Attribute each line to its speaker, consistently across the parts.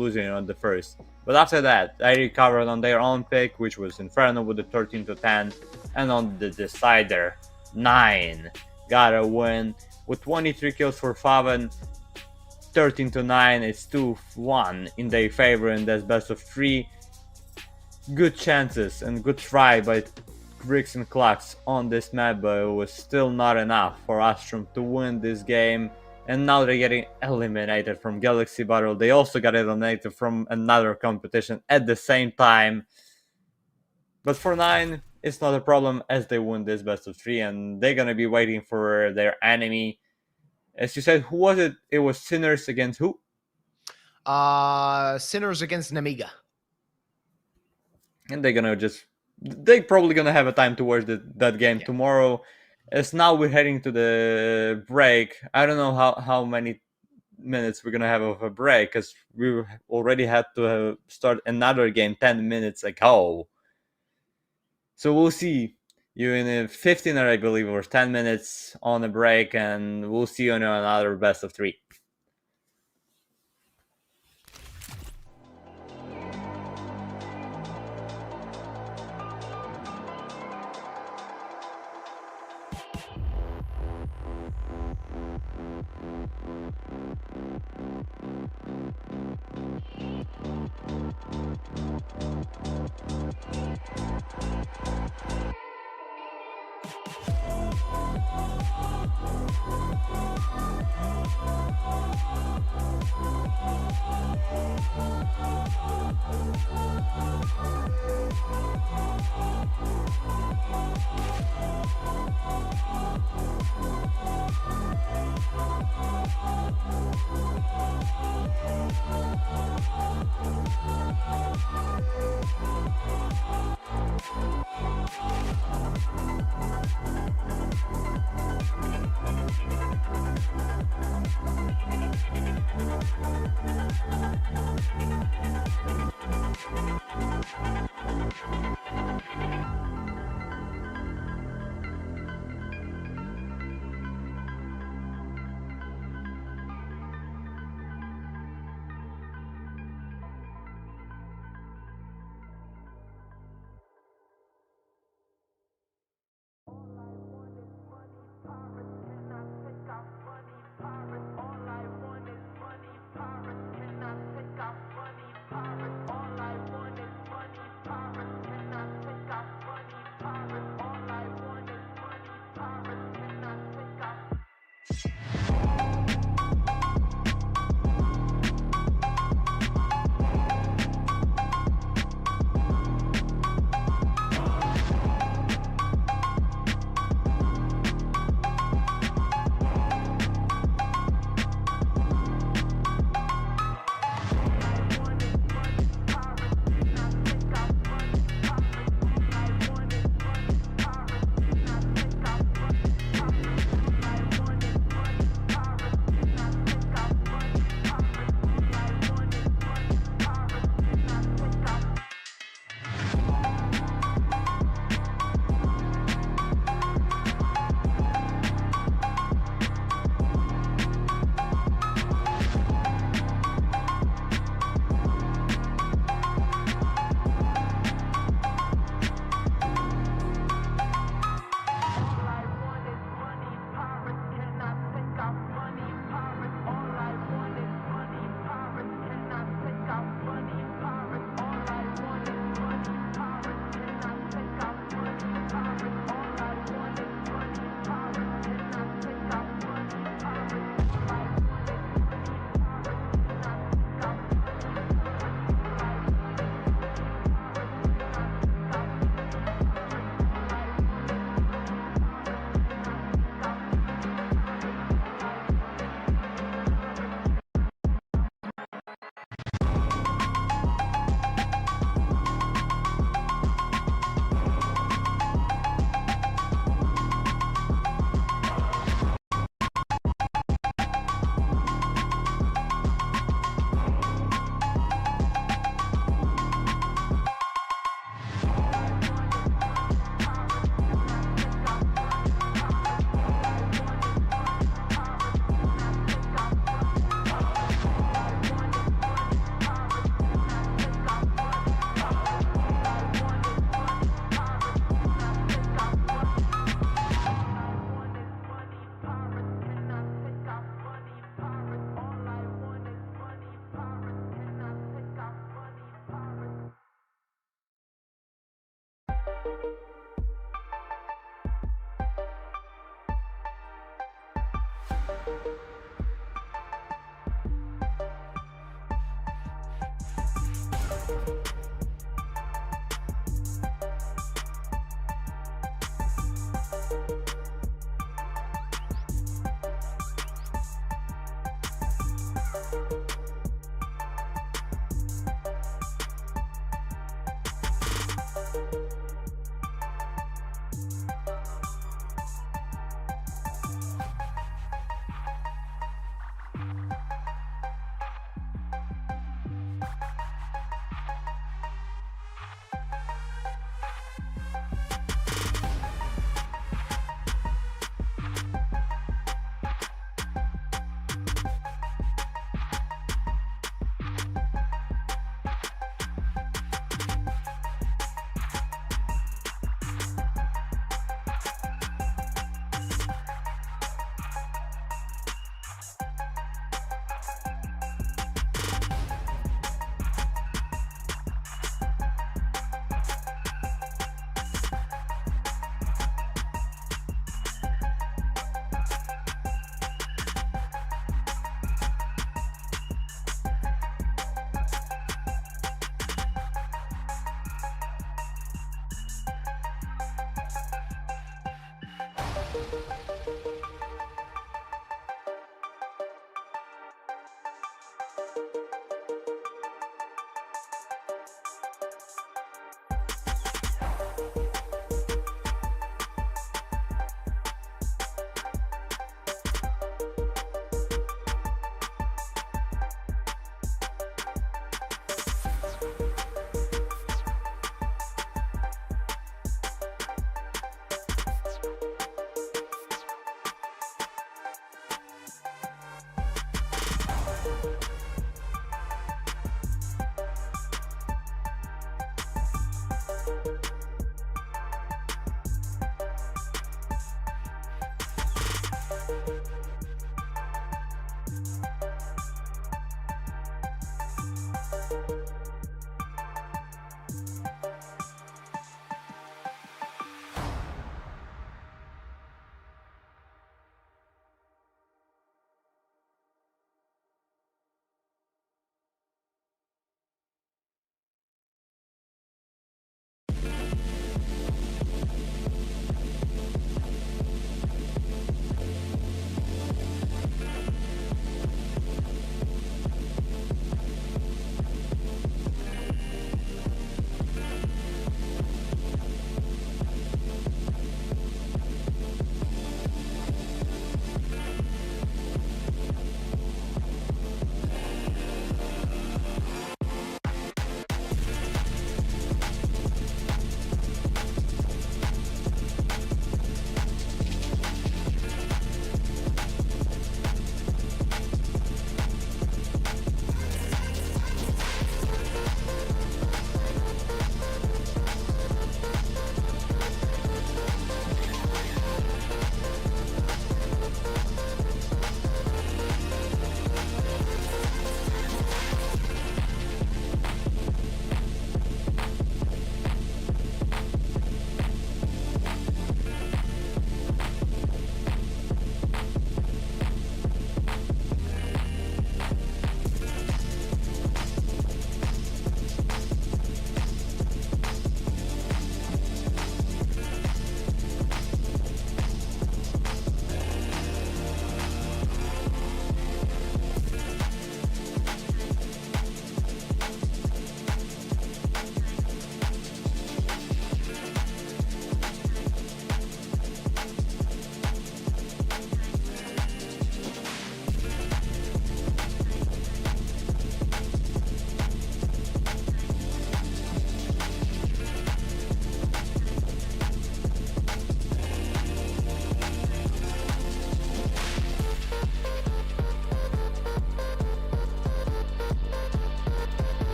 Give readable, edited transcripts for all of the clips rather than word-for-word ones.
Speaker 1: losing on the first. But after that, they recovered on their own pick, which was Inferno with the 13-10, and on the decider, 9 got a win with 23 kills for Faven. 13-9, it's 2-1 in their favor, and that's best of 3. Good chances and good try by Griggs and Clucks on this map, but it was still not enough for Astrum to win this game. And now they're getting eliminated from Galaxy Battle. They also got eliminated from another competition at the same time. But for 9, it's not a problem as they win this best of 3, and they're gonna be waiting for their enemy. As you said, who was it? It was Sinners against who?
Speaker 2: Sinners against Namiga.
Speaker 1: And they're probably gonna have a time to watch that game tomorrow. As now we're heading to the break. I don't know how many minutes we're gonna have of a break, because we already had to start another game 10 minutes ago. So we'll see you in 15, or I believe, or 10 minutes on a break, and we'll see you in another best of 3.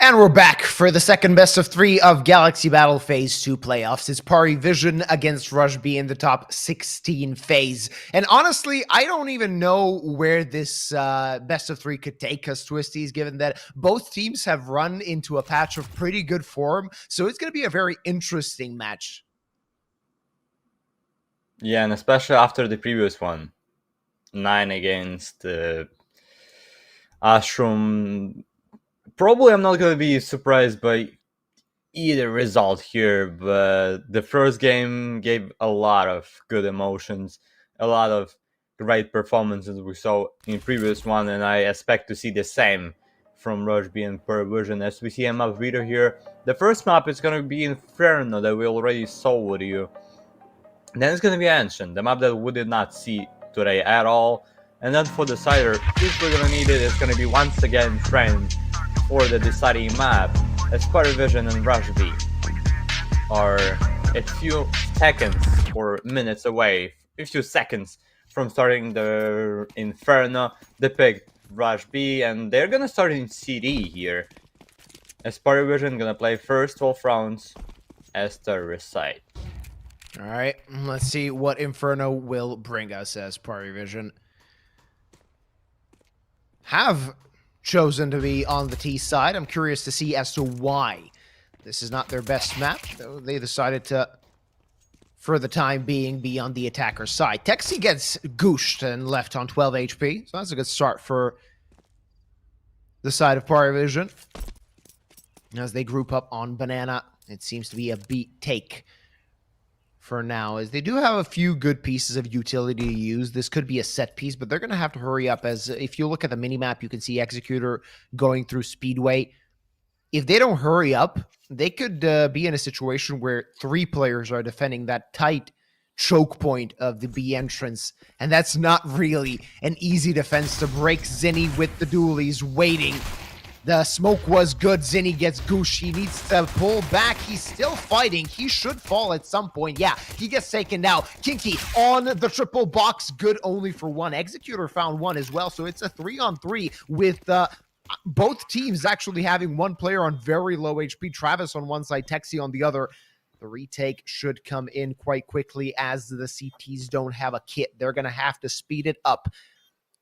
Speaker 2: And we're back for the second best of three of Galaxy Battle Phase 2 playoffs. It's PARIVISION against Rush B in the top 16 phase. And honestly, I don't even know where this best of three could take us, Twisties, given that both teams have run into a patch of pretty good form. So it's going to be a very interesting match.
Speaker 1: Yeah, and especially after the previous one. 9 against Astrum. Probably I'm not going to be surprised by either result here, but the first game gave a lot of good emotions, a lot of great performances we saw in previous one, and I expect to see the same from Rush B and PARIVISION. As we see a map reader here, the first map is gonna be Inferno that we already saw with you. Then it's gonna be Ancient, the map that we did not see today at all. And then for Decider, if we're gonna need it, it's gonna be once again Friend for the deciding map, as PARIVISION and Rush B are a few seconds or minutes away, a few seconds from starting the Inferno. They picked Rush B, and they're gonna start in CD here, as PARIVISION gonna play first 12 rounds as terrorist side.
Speaker 2: All right, let's see what Inferno will bring us as PARIVISION have chosen to be on the T side. I'm curious to see as to why. This is not their best map, though they decided to, for the time being, be on the attacker side. Texi gets gooshed and left on 12 HP, so that's a good start for the side of PARIVISION. As they group up on Banana, it seems to be a beat take for now, as they do have a few good pieces of utility to use. This could be a set piece, but they're going to have to hurry up, as if you look at the minimap, you can see Executor going through Speedway. If they don't hurry up, they could be in a situation where 3 players are defending that tight choke point of the B entrance, and that's not really an easy defense to break. Zinni with the dualies waiting. The smoke was good. Zinni gets goosh. He needs to pull back. He's still fighting. He should fall at some point. Yeah, he gets taken now. Kinky on the triple box. Good only for 1. Executor found 1 as well. So it's a 3-on-3 with both teams actually having 1 player on very low HP. Travis on one side, Texi on the other. The retake should come in quite quickly, as the CTs don't have a kit. They're going to have to speed it up.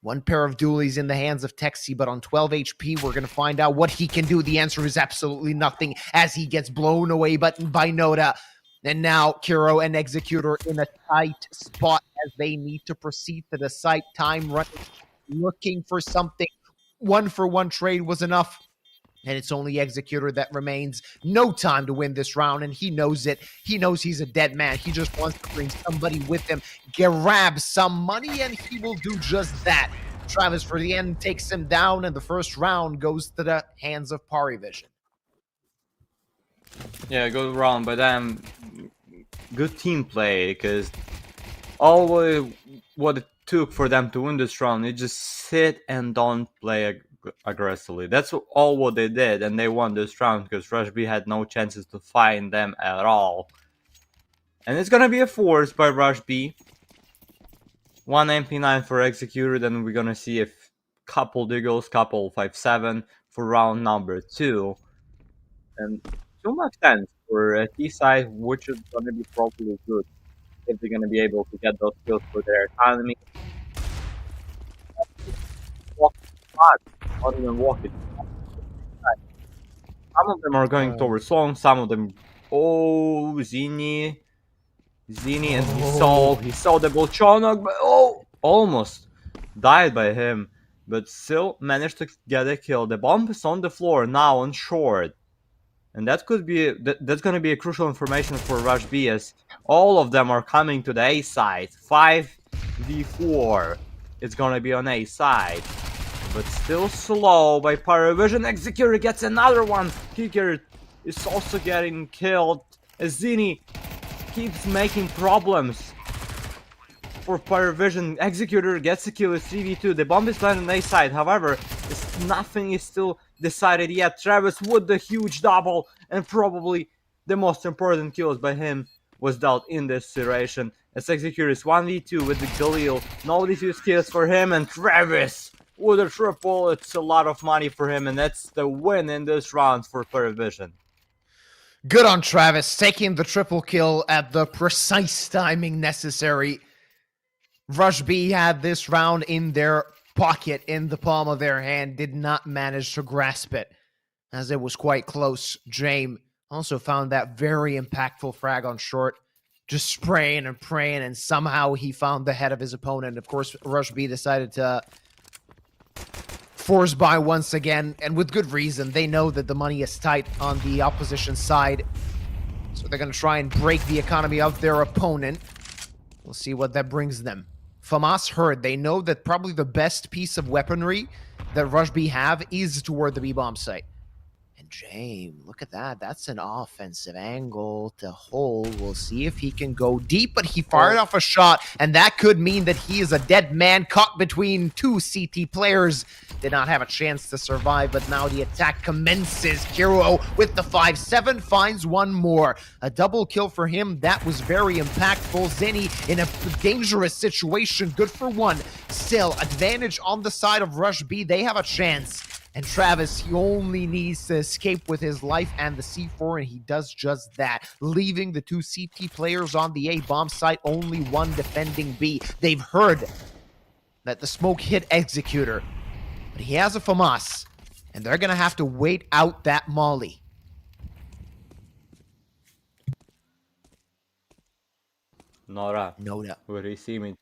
Speaker 2: 1 pair of dualies in the hands of Texi, but on 12 HP, we're going to find out what he can do. The answer is absolutely nothing, as he gets blown away by Noda. And now Kiro and Executor in a tight spot, as they need to proceed to the site. Time running, looking for something. 1-for-1 trade was enough, and it's only Executor that remains. No time to win this round, and he knows it. He knows he's a dead man. He just wants to bring somebody with him, grab some money, and he will do just that. Travis, for the end, takes him down, and the first round goes to the hands of PARIVISION.
Speaker 1: Yeah, good round by them. Good team play, because all what it took for them to win this round is just sit and don't play aggressively. That's all what they did, and they won this round because Rush B had no chances to find them at all. And it's gonna be a force by Rush B. 1 MP9 for Executor, then we're gonna see a couple Diggles, couple 5-7 for round number 2. And too much sense for a T side, which is gonna be probably good if they're gonna be able to get those kills for their economy. Not even walking. Some of them are going towards long, some of them. Oh, Zinni, and he saw the Bolchonok, but almost died by him, but still managed to get a kill. The bomb is on the floor now on short, and that could be that's going to be a crucial information for Rush B, as all of them are coming to the A side. 5v4, it's going to be on A side. But still slow by PARIVISION. Executor gets another one. Kicker is also getting killed, as Zinni keeps making problems for PARIVISION. Executor gets a kill with 3v2. The bomb is landing on A side. However, nothing is still decided yet. Travis with the huge double, and probably the most important kills by him was dealt in this iteration, as Executor is 1v2 with the Galil. No defuse kills for him, and Travis with a triple. It's a lot of money for him, and that's the win in this round for PARIVISION.
Speaker 2: Good on Travis, taking the triple kill at the precise timing necessary. Rush B had this round in their pocket, in the palm of their hand, did not manage to grasp it, as it was quite close. James also found that very impactful frag on short, just spraying and praying, and somehow he found the head of his opponent. Of course, Rush B decided to force buy once again, and with good reason. They know that the money is tight on the opposition side, so they're going to try and break the economy of their opponent. We'll see what that brings them. FAMAS heard. They know that probably the best piece of weaponry that Rush B have is toward the B-bomb site. And James, look at that. That's an offensive angle to hold. We'll see if he can go deep, but he fired off a shot, and that could mean that he is a dead man caught between two CT players. Did not have a chance to survive, but now the attack commences. Kiro with the 5-7 finds one more. A double kill for him. That was very impactful. Zenny in a dangerous situation. Good for one. Still, advantage on the side of Rush B. They have a chance. And Travis, he only needs to escape with his life and the C4, and he does just that, leaving the two CT players on the A bomb site, only one defending B. They've heard that the smoke hit Executor, but he has a FAMAS, and they're going to have to wait out that molly.
Speaker 1: Nora,
Speaker 2: Noda.
Speaker 1: will he see me?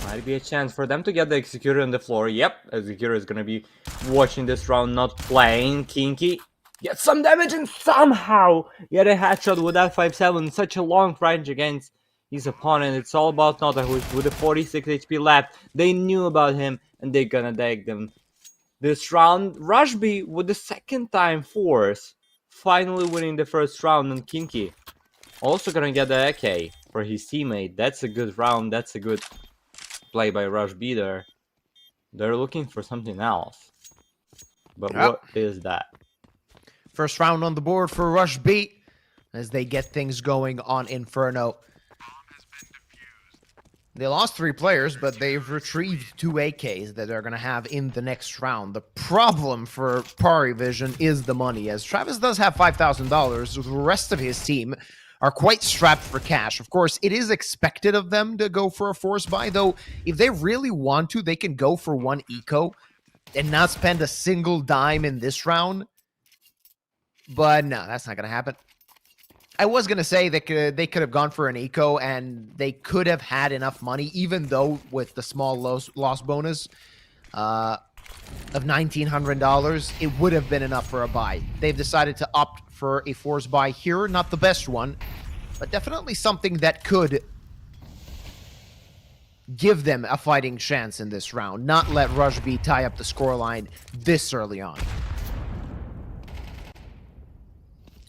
Speaker 1: Might be a chance for them to get the Executor on the floor. Yep, Executor is gonna be watching this round, not playing. Kinky get some damage and somehow get a headshot with that 5-7. Such a long range against his opponent. It's all about Nota, who's with a 46 HP left. They knew about him and they're gonna take them this round. Rush B with the second time force, finally winning the first round, and Kinky also gonna get the AK for his teammate. That's a good round. That's a good play by Rush B there. They're looking for something else. But what is that?
Speaker 2: First round on the board for Rush B as they get things going on Inferno. They lost 3 players, but they've retrieved 2 AKs that they're going to have in the next round. The problem for PARIVISION is the money, as Travis does have $5,000. The rest of his team are quite strapped for cash. Of course, it is expected of them to go for a force buy, though if they really want to, they can go for 1 eco and not spend a single dime in this round. But no, that's not going to happen. I was going to say they could have gone for an eco and they could have had enough money, even though with the small loss bonus of $1,900, it would have been enough for a buy. They've decided to opt for a force buy here. Not the best one, but definitely something that could give them a fighting chance in this round. Not let Rush B tie up the scoreline this early on.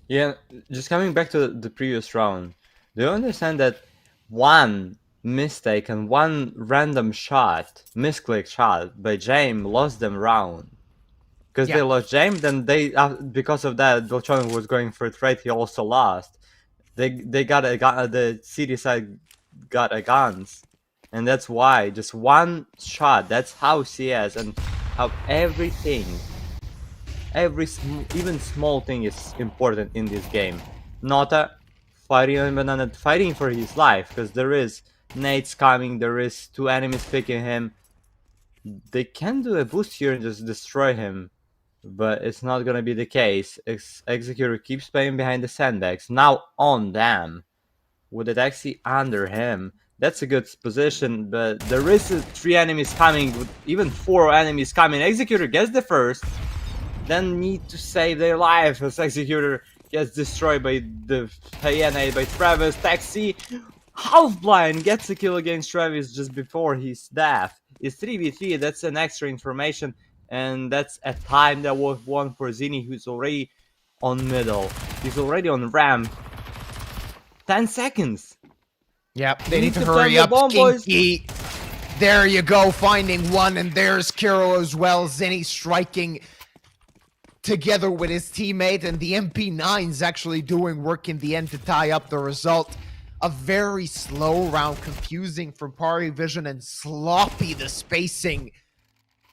Speaker 1: Yeah, just coming back to the previous round, do you understand that one mistake and one random shot, misclick shot by James lost them round? Because they lost James, then they because of that, Volchonok was going for a trade. He also lost. They got a gun. The city side got a guns, and that's why just one shot. That's how CS and how everything. Even small thing is important in this game. Nota fighting for his life, because there is nades coming, there is 2 enemies picking him. They can do a boost here and just destroy him, but it's not gonna be the case. Executor keeps playing behind the sandbags, now on them, with the taxi under him. That's a good position, but there is 3 enemies coming, with even 4 enemies coming. Executor gets the first, then need to save their life as Executor gets destroyed by the hyena, by Travis. Taxi, half blind, gets a kill against Travis just before his death. It's 3v3, that's an extra information, and that's a time that was won for Zini, who's already on middle. He's already on ramp. 10 seconds.
Speaker 2: Yep, they need to hurry up. Kinky. There you go, finding one, and there's Kiro as well. Zenny striking together with his teammate, and the MP9's actually doing work in the end to tie up the result. A very slow round, confusing for PARIVISION, and sloppy the spacing.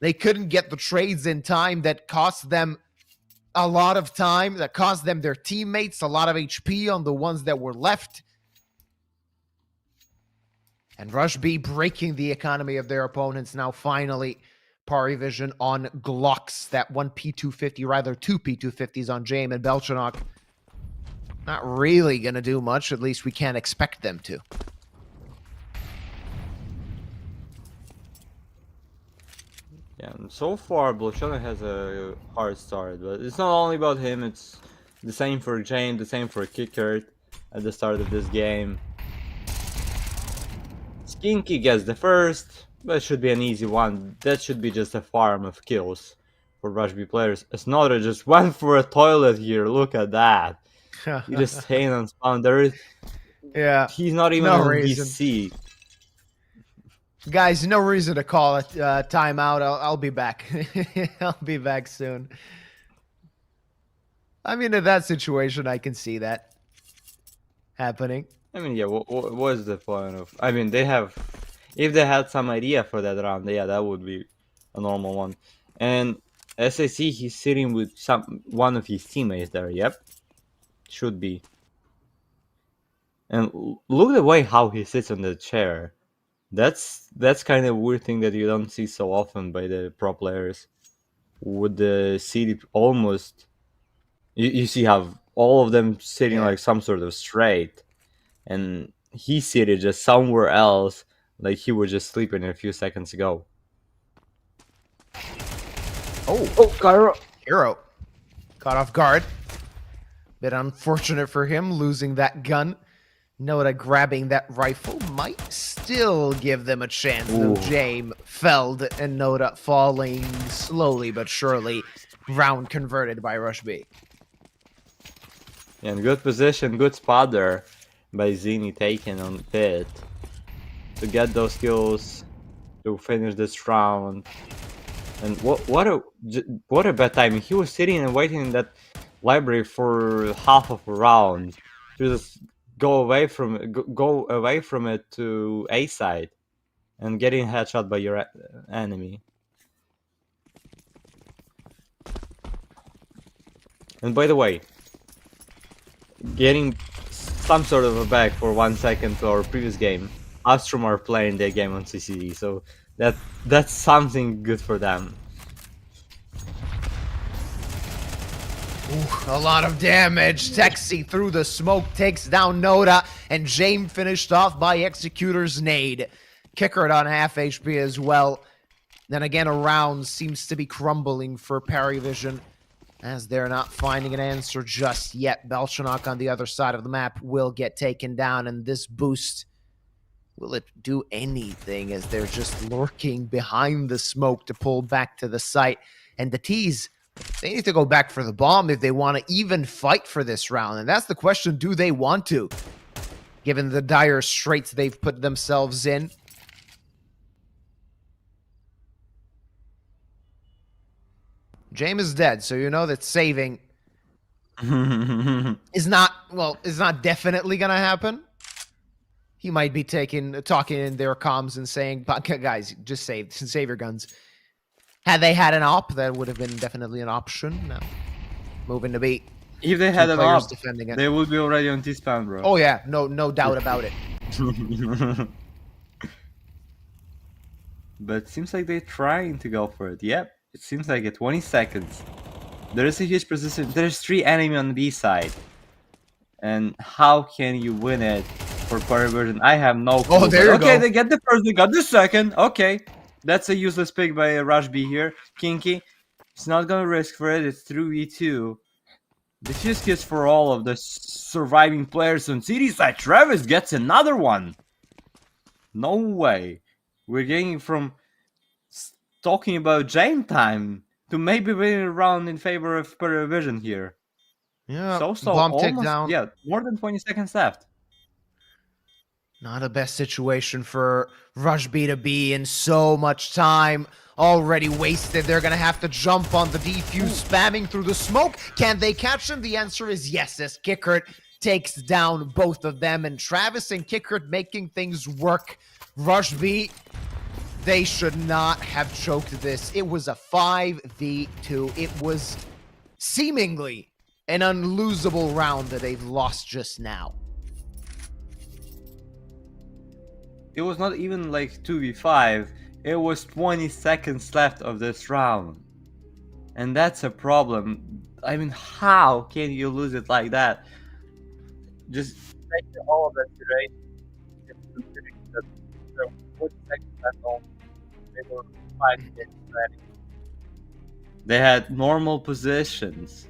Speaker 2: They couldn't get the trades in time that cost them a lot of time, that cost them their teammates a lot of HP on the ones that were left. And Rush B breaking the economy of their opponents now finally. PARIVISION on Glocks, that 1 P250, rather 2 P250s on James and Belchanok. Not really going to do much, at least we can't expect them to.
Speaker 1: Yeah, and so far Belchanok has a hard start, but it's not only about him, it's the same for James, the same for Kickert at the start of this game. Skinky gets the first, That should be an easy one. That should be just a farm of kills for Rush B players. Snodder just went for a toilet here. Look at that. He just staying on spawn.
Speaker 2: Yeah,
Speaker 1: He's not even
Speaker 2: no
Speaker 1: on
Speaker 2: reason.
Speaker 1: DC.
Speaker 2: Guys, no reason to call it timeout. I'll be back. I'll be back soon. I mean, in that situation, I can see that happening.
Speaker 1: I mean, yeah, what's the point of... I mean, they have... If they had some idea for that round, yeah, that would be a normal one. And as I see, he's sitting with one of his teammates there, yep. Should be. And look the way how he sits on the chair. That's kind of a weird thing that you don't see so often by the pro players. With the seat almost... You see how all of them sitting like some sort of straight. And he seated just somewhere else, like he was just sleeping a few seconds ago.
Speaker 2: Oh, Cairo. Hero. Caught off guard. Bit unfortunate for him losing that gun. Noda grabbing that rifle might still give them a chance. Though James felled and Noda falling slowly but surely. Round converted by Rush B.
Speaker 1: And good position, good spot there by Zini taken on pit to get those kills to finish this round. And what a bad timing. He was sitting and waiting in that library for half of a round to just go away from it to A side and getting headshot by your enemy. And by the way, getting some sort of a back for 1 second to our previous game, Astrum are playing their game on CCD, so that's something good for them.
Speaker 2: Ooh, a lot of damage. Texi through the smoke takes down Noda, and James finished off by Executor's nade. Kicker on half HP as well. Then again, a round seems to be crumbling for PARIVISION, as they're not finding an answer just yet. Belchanok on the other side of the map will get taken down, and this boost, will it do anything as they're just lurking behind the smoke to pull back to the site? And the T's, they need to go back for the bomb if they want to even fight for this round. And that's the question, do they want to? Given the dire straits they've put themselves in. James is dead, so you know that saving is not definitely gonna happen. He might be talking in their comms and saying, guys, just save your guns. Had they had an op, that would have been definitely an option. No. Moving to B.
Speaker 1: If they had an op,
Speaker 2: defending it.
Speaker 1: They would be already on T-spawn, bro.
Speaker 2: Oh yeah, no doubt about it.
Speaker 1: But it seems like they're trying to go for it. Yep. It seems like it. 20 seconds. There is a huge position. There's 3 enemy on the B side. And how can you win it for PARIVISION? I have no clue.
Speaker 2: Oh, there you go.
Speaker 1: Okay, they get the first, they got the second. Okay. That's a useless pick by Rush B here. Kinky. He's not gonna risk for it. It's 3v2. Defuse kits for all of the surviving players on CD side. Travis gets another one. No way. We're getting from talking about James time to maybe winning a round in favor of PARIVISION here.
Speaker 2: Yeah,
Speaker 1: so
Speaker 2: bomb
Speaker 1: almost,
Speaker 2: takedown.
Speaker 1: Yeah, more than 20 seconds left.
Speaker 2: Not a best situation for Rush B to be in. So much time already wasted. They're going to have to jump on the defuse, spamming through the smoke. Can they catch him? The answer is yes, as Kickert takes down both of them. And Travis and Kickert making things work. Rush B, they should not have choked this. It was a 5v2. It was seemingly an unlosable round that they've lost just now.
Speaker 1: It was not even like 2v5. It was 20 seconds left of this round. And that's a problem. I mean, how can you lose it like that? Just take all of that today. Considering that there were 40 seconds left on, they were 5 minutes ready. They had normal positions.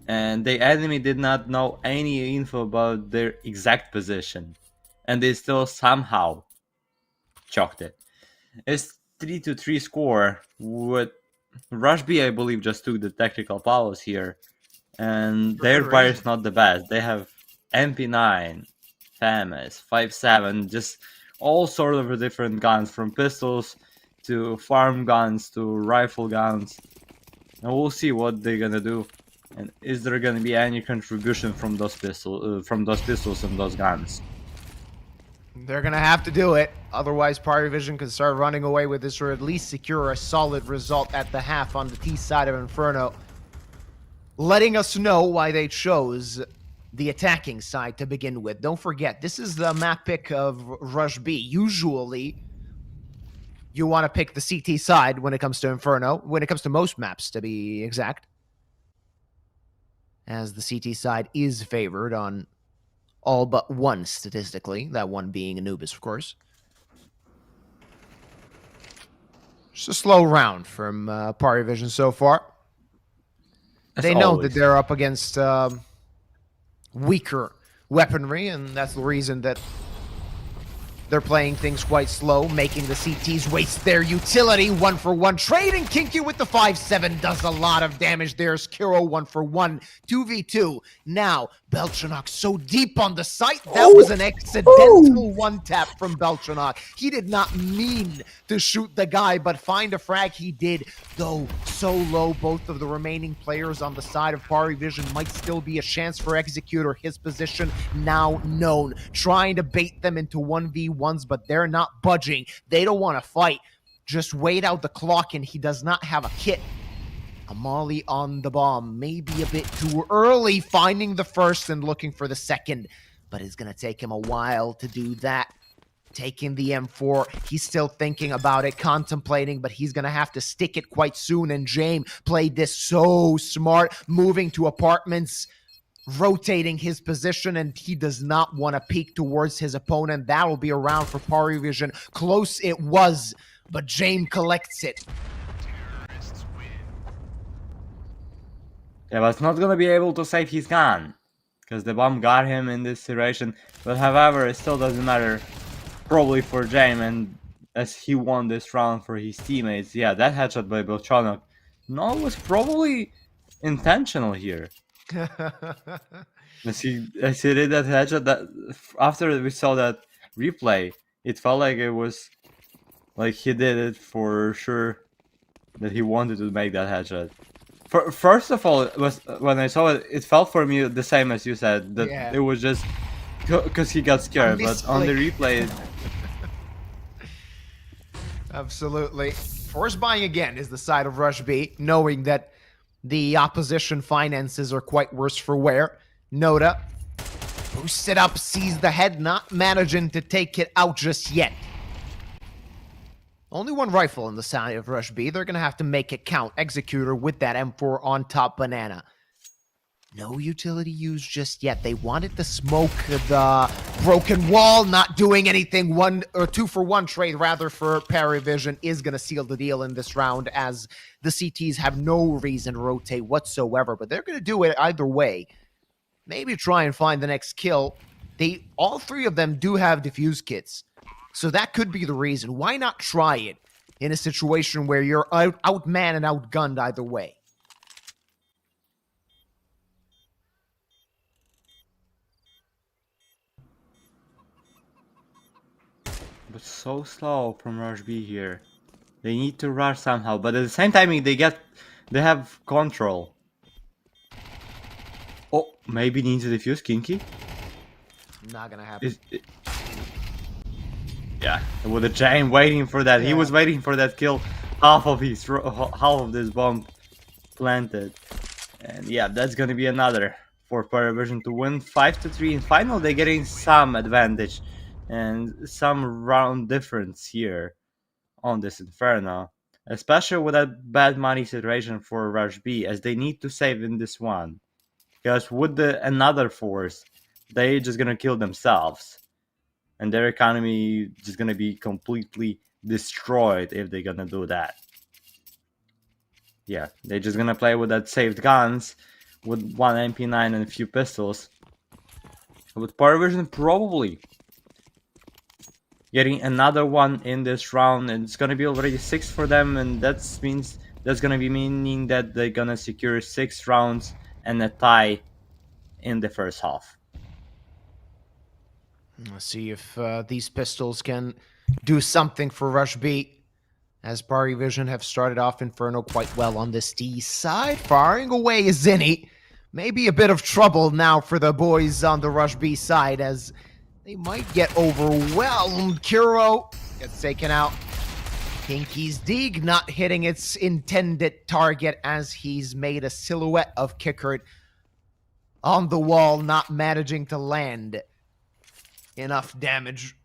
Speaker 1: And the enemy did not know any info about their exact position. And they still somehow choked it. It's 3-3 score. With Rush B, I believe, just took the tactical powers here, and
Speaker 2: For
Speaker 1: their
Speaker 2: good
Speaker 1: fire is
Speaker 2: reason.
Speaker 1: not the best. They have MP9, FAMAS, 5.7, just all sort of different guns, from pistols to farm guns to rifle guns. And we'll see what they're gonna do, and is there gonna be any contribution from those pistols and those guns?
Speaker 2: They're going to have to do it. Otherwise, PARIVISION could start running away with this, or at least secure a solid result at the half on the T side of Inferno. Letting us know why they chose the attacking side to begin with. Don't forget, this is the map pick of Rush B. Usually, you want to pick the CT side when it comes to Inferno, when it comes to most maps, to be exact. As the CT side is favored on all but one statistically, that one being Anubis, of course. Just a slow round from PARIVISION so far.
Speaker 1: As
Speaker 2: They know
Speaker 1: always.
Speaker 2: that they're up against weaker weaponry, and that's the reason that they're playing things quite slow, making the CTs waste their utility. 1-for-1 trade, and Kinky with the 5-7 does a lot of damage. There's Kiro 1-for-1, 2v2. Now, Belchanok so deep on the site. That was an accidental one-tap from Belchanok. He did not mean to shoot the guy, but find a frag he did. Though so low, both of the remaining players on the side of PARIVISION might still be a chance for Executor. His position now known. Trying to bait them into 1v1s, but they're not budging. They don't want to fight. Just wait out the clock, and he does not have a kit. A molly on the bomb, maybe a bit too early, finding the first and looking for the second, but it's going to take him a while to do that. Taking the M4, he's still thinking about it, contemplating, but he's going to have to stick it quite soon, and James played this so smart, moving to apartments, rotating his position, and he does not want to peek towards his opponent. That will be around for PARIVISION. Close it was, but James collects it.
Speaker 1: Yeah, but it's not gonna be able to save his gun, because the bomb got him in this situation. But however, it still doesn't matter, probably for James, and as he won this round for his teammates. Yeah, that headshot by Belchanok, no, was probably intentional here. As he did that headshot, that after we saw that replay, it felt like it was like he did it for sure, that he wanted to make that headshot. First of all, it was when I saw it, it felt for me the same as you said, that
Speaker 2: Yeah.
Speaker 1: it was just because he got scared. But on the replay,
Speaker 2: Absolutely. Force buying again is the side of Rush B, knowing that the opposition finances are quite worse for wear. Noda boosts it up, sees the head, not managing to take it out just yet. Only one rifle in the side of Rush B. They're going to have to make it count. Executor with that M4 on top banana. No utility used just yet. They wanted to smoke the broken wall, not doing anything. 2-for-1 trade, rather, for PARIVISION is going to seal the deal in this round, as the CTs have no reason to rotate whatsoever, but they're going to do it either way. Maybe try and find the next kill. All three of them do have defuse kits, so that could be the reason. Why not try it in a situation where you're outmanned and outgunned either way?
Speaker 1: but so slow from Rush B here. They need to rush somehow, but at the same time they have control. Oh, maybe needs to defuse Kinky.
Speaker 2: Not gonna happen.
Speaker 1: Yeah, with the James waiting for that, he was waiting for that kill. Half of this bomb planted, and yeah, that's gonna be another for PARIVISION to win 5-3 in final. They're getting some advantage and some round difference here on this Inferno, especially with that bad money situation for Rush B, as they need to save in this one, because with another force, they just gonna kill themselves, and their economy just gonna be completely destroyed if they're gonna do that. Yeah, they're just gonna play with that saved guns, with one MP9 and a few pistols. With PARIVISION, probably getting another one in this round, and it's gonna be already 6 for them, and that's gonna be meaning that they're gonna secure 6 rounds and a tie in the first half.
Speaker 2: Let's see if these pistols can do something for Rush B, as PARIVISION have started off Inferno quite well on this D side. Firing away is Zinni. Maybe a bit of trouble now for the boys on the Rush B side, as they might get overwhelmed. Kuro gets taken out. Kinky's Dig not hitting its intended target, as he's made a silhouette of Kickert on the wall, not managing to land enough damage.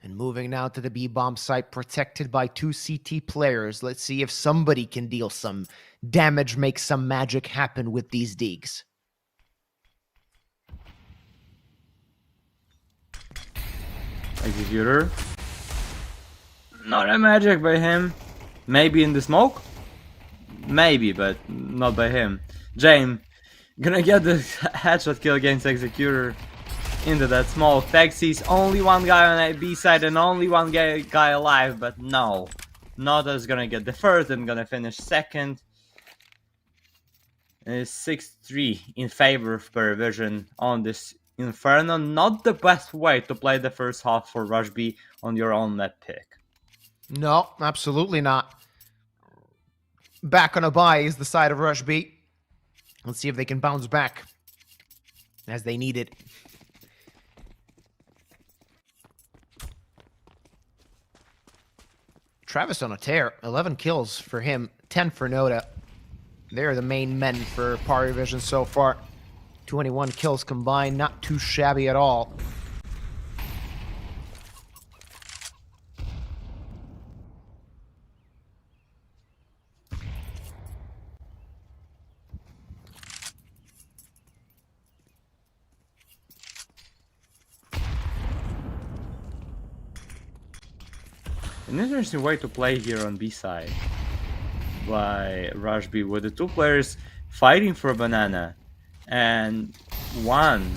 Speaker 2: And moving now to the B-bomb site, protected by 2 CT players. Let's see if somebody can deal some damage, make some magic happen with these digs.
Speaker 1: Executor. Not a magic by him. Maybe in the smoke? Maybe, but not by him. James gonna get the headshot kill against Executor into that smoke. Taxi's only one guy on a B side and only one guy alive, but no. Nota's gonna get the first and gonna finish second. It's 6-3 in favor of PARIVISION on this Inferno. Not the best way to play the first half for Rush B on your own map pick.
Speaker 2: No, absolutely not. Back on a bye is the side of Rush B. Let's see if they can bounce back as they need it. Travis on a tear. 11 kills for him, 10 for Nota. They're the main men for PARIVISION so far. 21 kills combined, not too shabby at all.
Speaker 1: An interesting way to play here on B side by Rush B, with the 2 players fighting for a banana and one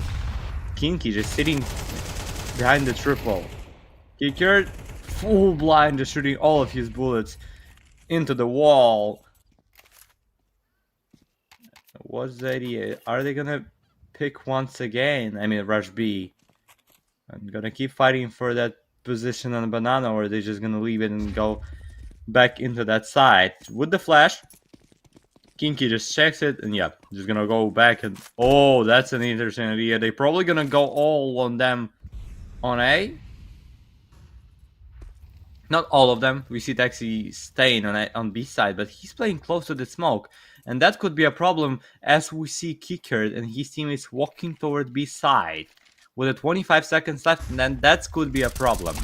Speaker 1: Kinky just sitting behind the triple. Kicker full blind, just shooting all of his bullets into the wall. What's the idea? Are they gonna pick once again? I mean, Rush B. I'm gonna keep fighting for that position on the banana, or are they just gonna leave it and go back into that side? With the flash, Kinky just checks it, and yeah, just gonna go back and... Oh, that's an interesting idea. They're probably gonna go all on them on A. Not all of them. We see Taxi staying on B side, but he's playing close to the smoke. And that could be a problem, as we see Kicker and his team is walking toward B side. With 25 seconds left, and then that could be a problem.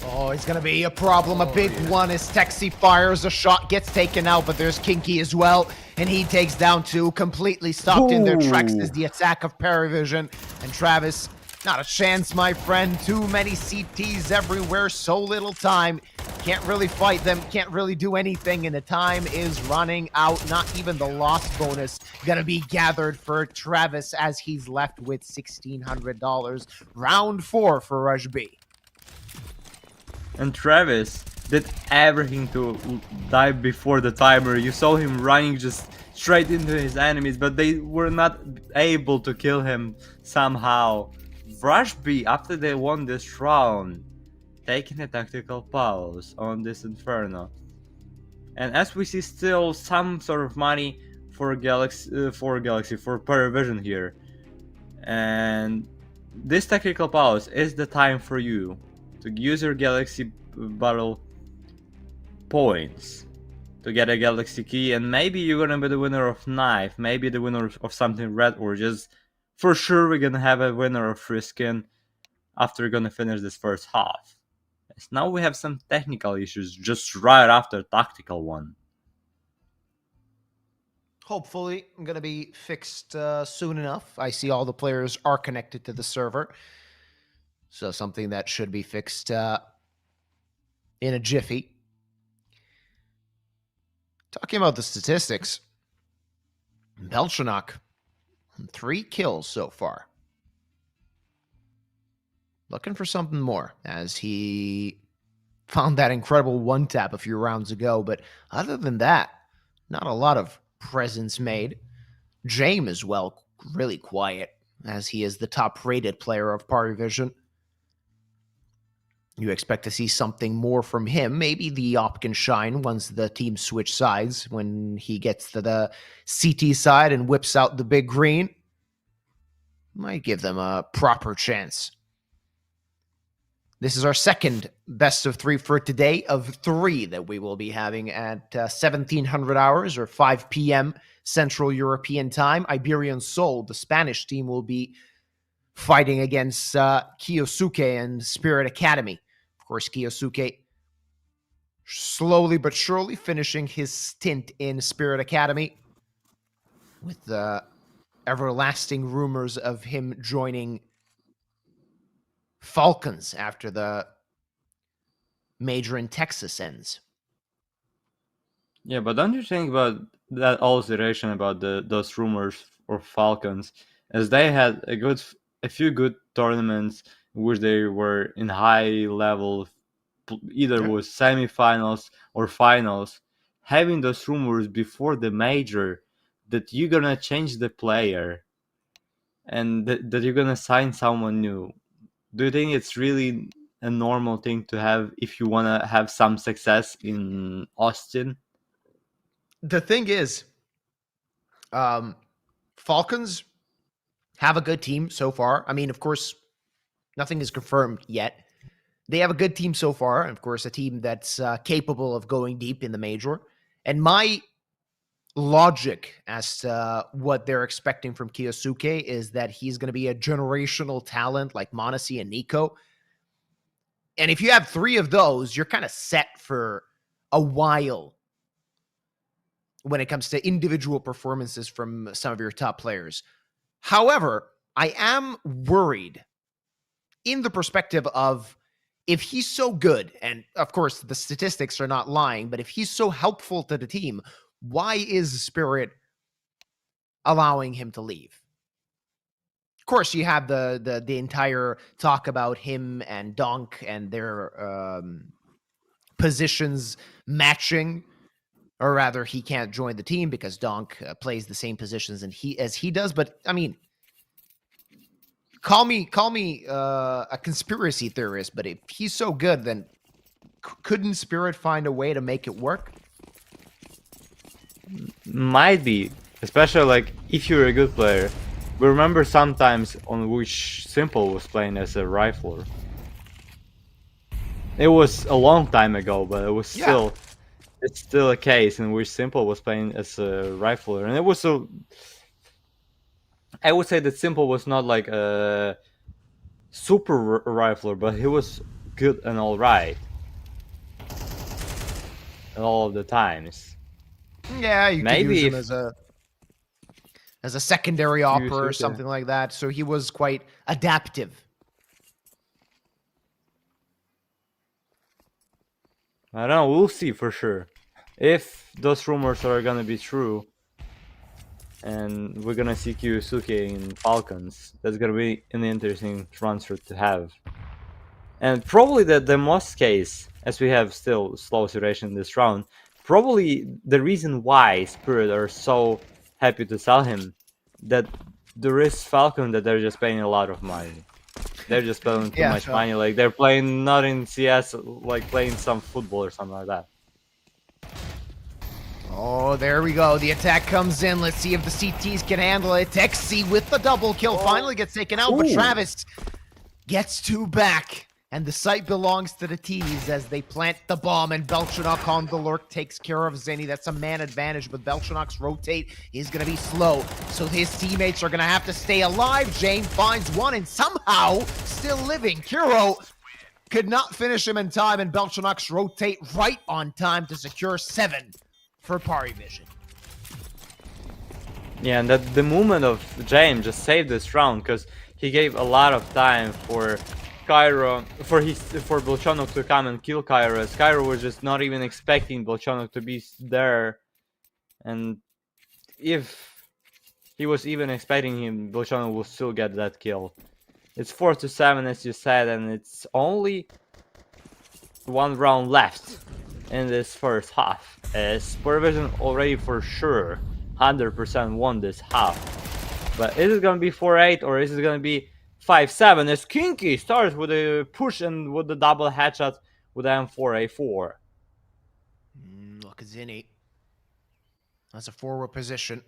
Speaker 2: Oh, it's gonna be a problem. A big one as Taxi fires a shot, gets taken out, but there's Kinky as well, and he takes down 2, completely stopped in their tracks as the attack of PARIVISION. And Travis, not a chance, my friend. Too many CTs everywhere, so little time. Can't really fight them, can't really do anything, and the time is running out. Not even the loss bonus gonna be gathered for Travis, as he's left with $1,600. Round 4 for Rush B.
Speaker 1: And Travis did everything to die before the timer. You saw him running just straight into his enemies, but they were not able to kill him somehow. Rush B, after they won this round, taking a tactical pause on this Inferno. And as we see, still some sort of money for PARIVISION here. And this tactical pause is the time for you to use your Galaxy Battle points to get a Galaxy Key, and maybe you're gonna be the winner of Knife, maybe the winner of something red, or just for sure we're gonna have a winner of Free Skin after we're gonna finish this first half. As now we have some technical issues just right after tactical one.
Speaker 2: Hopefully, going to be fixed soon enough. I see all the players are connected to the server. So something that should be fixed in a jiffy. Talking about the statistics. Belchanok, 3 kills so far. looking for something more, as he found that incredible one tap a few rounds ago. But other than that, not a lot of presence made. James as well, really quiet, as he is the top rated player of PARIVISION. You expect to see something more from him. Maybe the op can shine once the team switch sides, when he gets to the CT side and whips out the big green. Might give them a proper chance. This is our second best of 3 for today, of 3 that we will be having at 1700 hours or 5 p.m. Central European time. Iberian Soul, the Spanish team, will be fighting against Kiyosuke and Spirit Academy. Of course, Kiyosuke slowly but surely finishing his stint in Spirit Academy, with the everlasting rumors of him joining Falcons after the major in Texas ends.
Speaker 1: Yeah, but don't you think about that alteration about those rumors for Falcons, as they had a few good tournaments in which they were in high level, either
Speaker 2: Yeah.
Speaker 1: was semifinals or finals, having those rumors before the major that you're gonna change the player and that you're gonna sign someone new. Do you think it's really a normal thing to have if you wanna have some success in Austin?
Speaker 2: The thing is, Falcons have a good team so far. I mean, of course, nothing is confirmed yet. They have a good team so far, and of course, a team that's capable of going deep in the major. And my logic as to what they're expecting from Kiyosuke is that he's going to be a generational talent like Monasi and Nico. And if you have 3 of those, you're kind of set for a while when it comes to individual performances from some of your top players. However, I am worried in the perspective of, if he's so good, and of course the statistics are not lying, but if he's so helpful to the team, why is Spirit allowing him to leave? Of course, you have the entire talk about him and Donk and their positions matching, or rather, he can't join the team because Donk plays the same positions as he does. But I mean, call me a conspiracy theorist, but if he's so good, then couldn't Spirit find a way to make it work?
Speaker 1: Might be, especially like if you're a good player. We remember sometimes on which Simple was playing as a rifler. It was a long time ago, but it was still, it's still a case in which Simple was playing as a rifler, and it was so. I would say that Simple was not like a super rifler, but he was good and all right at all of the times.
Speaker 2: Yeah, you
Speaker 1: Maybe
Speaker 2: could use him as a secondary opera or
Speaker 1: Kiyosuke.
Speaker 2: something like that. So he was quite adaptive.
Speaker 1: I don't know. We'll see for sure if those rumors are gonna be true, and we're gonna see Kiyosuke in Falcons. That's gonna be an interesting transfer to have. And probably the most case, as we have still slow situation in this round, probably the reason why Spirit are so happy to sell him, that there is Falcon that they're just paying a lot of money. They're just spending too much money. Like they're playing not in CS, like playing some football or something like that.
Speaker 2: Oh, there we go. The attack comes in. Let's see if the CTs can handle it. Texi with the double kill finally gets taken out, but Travis gets 2 back. And the site belongs to the T's as they plant the bomb, and Belchanok on the lurk takes care of Zenny. That's a man advantage, but Belchanok's rotate is going to be slow, so his teammates are going to have to stay alive. Jane finds one and somehow still living. Kuro could not finish him in time, and Belchanok's rotate right on time to secure 7 for PARIVISION.
Speaker 1: Yeah, and that the movement of James just saved this round, because he gave a lot of time for Cairo, for Belchanok to come and kill Cairo, as Cairo was just not even expecting Belchanok to be there, and if he was even expecting him, Belchanok will still get that kill. It's 4-7 as you said, and it's only one round left in this first half. As PARIVISION already for sure 100% won this half. But is it gonna be 4-8 or is it gonna be 5-7? As Kinky starts with a push and with the double headshot with M4A4.
Speaker 2: Look at Zinni. That's a forward position.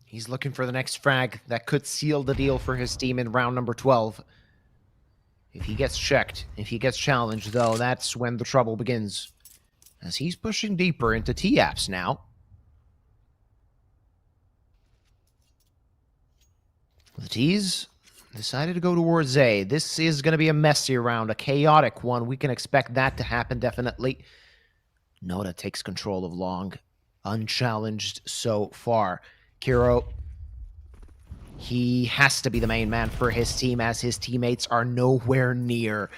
Speaker 2: He's looking for the next frag that could seal the deal for his team in round number 12. If he gets checked, if he gets challenged, though, that's when the trouble begins. As he's pushing deeper into T-Apps now. The T's decided to go towards A. This is going to be a messy round, a chaotic one. We can expect that to happen, definitely. Noda takes control of long, unchallenged so far. Kiro, he has to be the main man for his team as his teammates are nowhere near.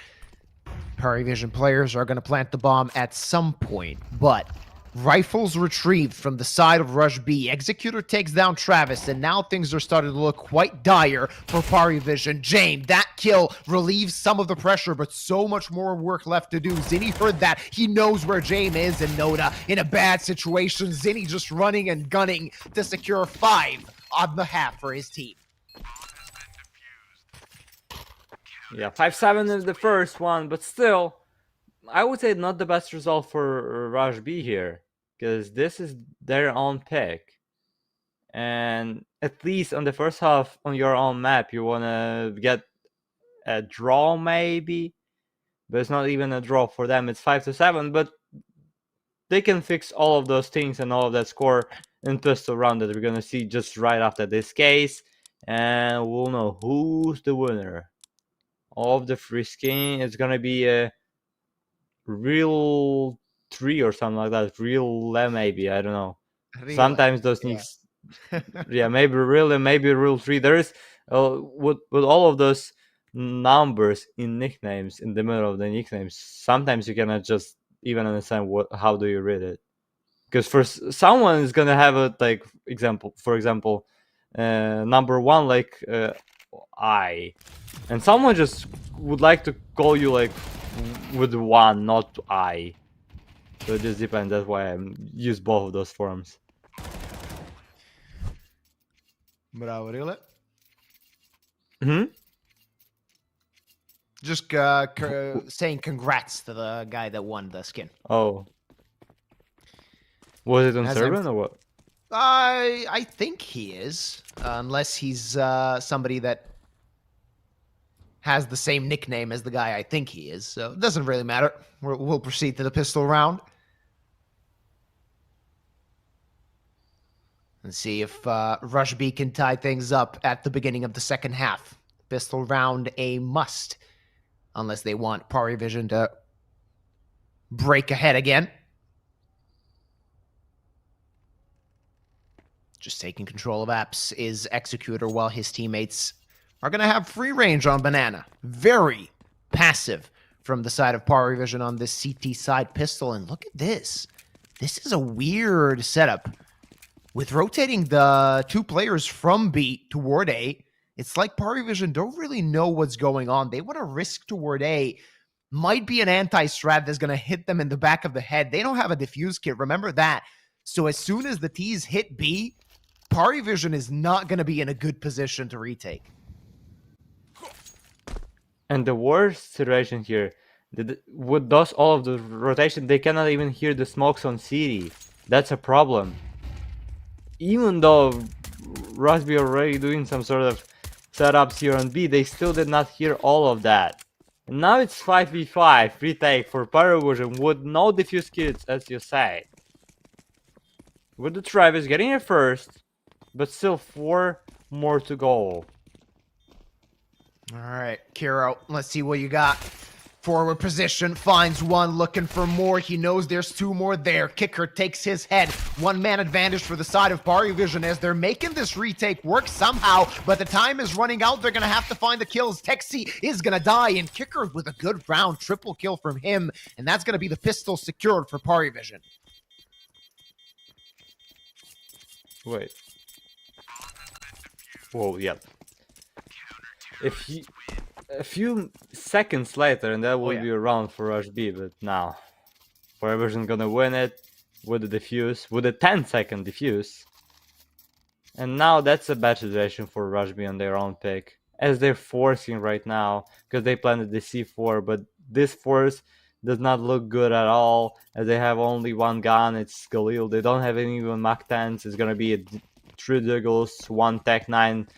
Speaker 2: PARIVISION players are going to plant the bomb at some point, but rifles retrieved from the side of Rush B. Executor takes down Travis, and now things are starting to look quite dire for PARIVISION. Jame, that kill relieves some of the pressure, but so much more work left to do. Zinni heard that. He knows where Jame is, and Noda in a bad situation. Zinni just running and gunning to secure 5 on the half for his team.
Speaker 1: Yeah, 5-7 is the first one, but still, I would say not the best result for Rush B here, because this is their own pick. And at least on the first half on your own map, you want to get a draw maybe, but it's not even a draw for them. It's 5-7, but they can fix all of those things and all of that score in pistol round that we're going to see just right after this case, and we'll know who's the winner of the free skin. It's going to be a real 3 or something like that. Real maybe, I don't know. Sometimes those things, yeah, maybe real and maybe real 3. There is with all of those numbers in nicknames in the middle of the nicknames, sometimes you cannot just even understand how do you read it, because for someone is gonna have a like for example number 1 like I, and someone just would like to call you like with 1, not I. So it just depends. That's why I use both of those forms.
Speaker 2: Bravo, really?
Speaker 1: Hmm.
Speaker 2: Just saying congrats to the guy that won the skin.
Speaker 1: Oh. Was it on Serbian or what?
Speaker 2: I think he is, unless he's somebody that has the same nickname as the guy I think he is. So it doesn't really matter. We'll proceed to the pistol round. And see if Rush B can tie things up at the beginning of the second half. Pistol round a must, unless they want PARIVISION to break ahead again. Just taking control of apps is Executor, while his teammates are going to have free range on Banana. Very passive from the side of PARIVISION on this CT side pistol. And look at this. This is a weird setup. With rotating the 2 players from B toward A, it's like PARIVISION don't really know what's going on. They want to risk toward A. Might be an anti-strat that's going to hit them in the back of the head. They don't have a defuse kit. Remember that. So as soon as the T's hit B, PARIVISION is not going to be in a good position to retake.
Speaker 1: And the worst situation here, with those all of the rotation, they cannot even hear the smokes on CD. That's a problem. Even though Rusby already doing some sort of setups here on B, they still did not hear all of that. And now it's 5v5 retake for PARIVISION with no defuse kits, as you say. With the Travis getting it first, but still 4 more to go.
Speaker 2: All right, Kiro, let's see what you got. Forward position, finds one, looking for more. He knows there's 2 more there. Kicker takes his head. 1-man advantage for the side of PARIVISION as they're making this retake work somehow, but the time is running out. They're going to have to find the kills. Texi is going to die, and Kicker with a good round. Triple kill from him, and that's going to be the pistol secured for PARIVISION.
Speaker 1: Wait. Whoa, yep. If you, a few seconds later, and that would
Speaker 2: yeah.
Speaker 1: be a round for Rush B, but now PARIVISION gonna win it with a defuse, with a 10-second defuse. And now that's a bad situation for Rush B on their own pick, as they're forcing right now, because they planted the C4, but this force does not look good at all, as they have only one gun, it's Galil. They don't have any even Mach 10s. It's gonna be a 3 Diggles, 1 Tech 9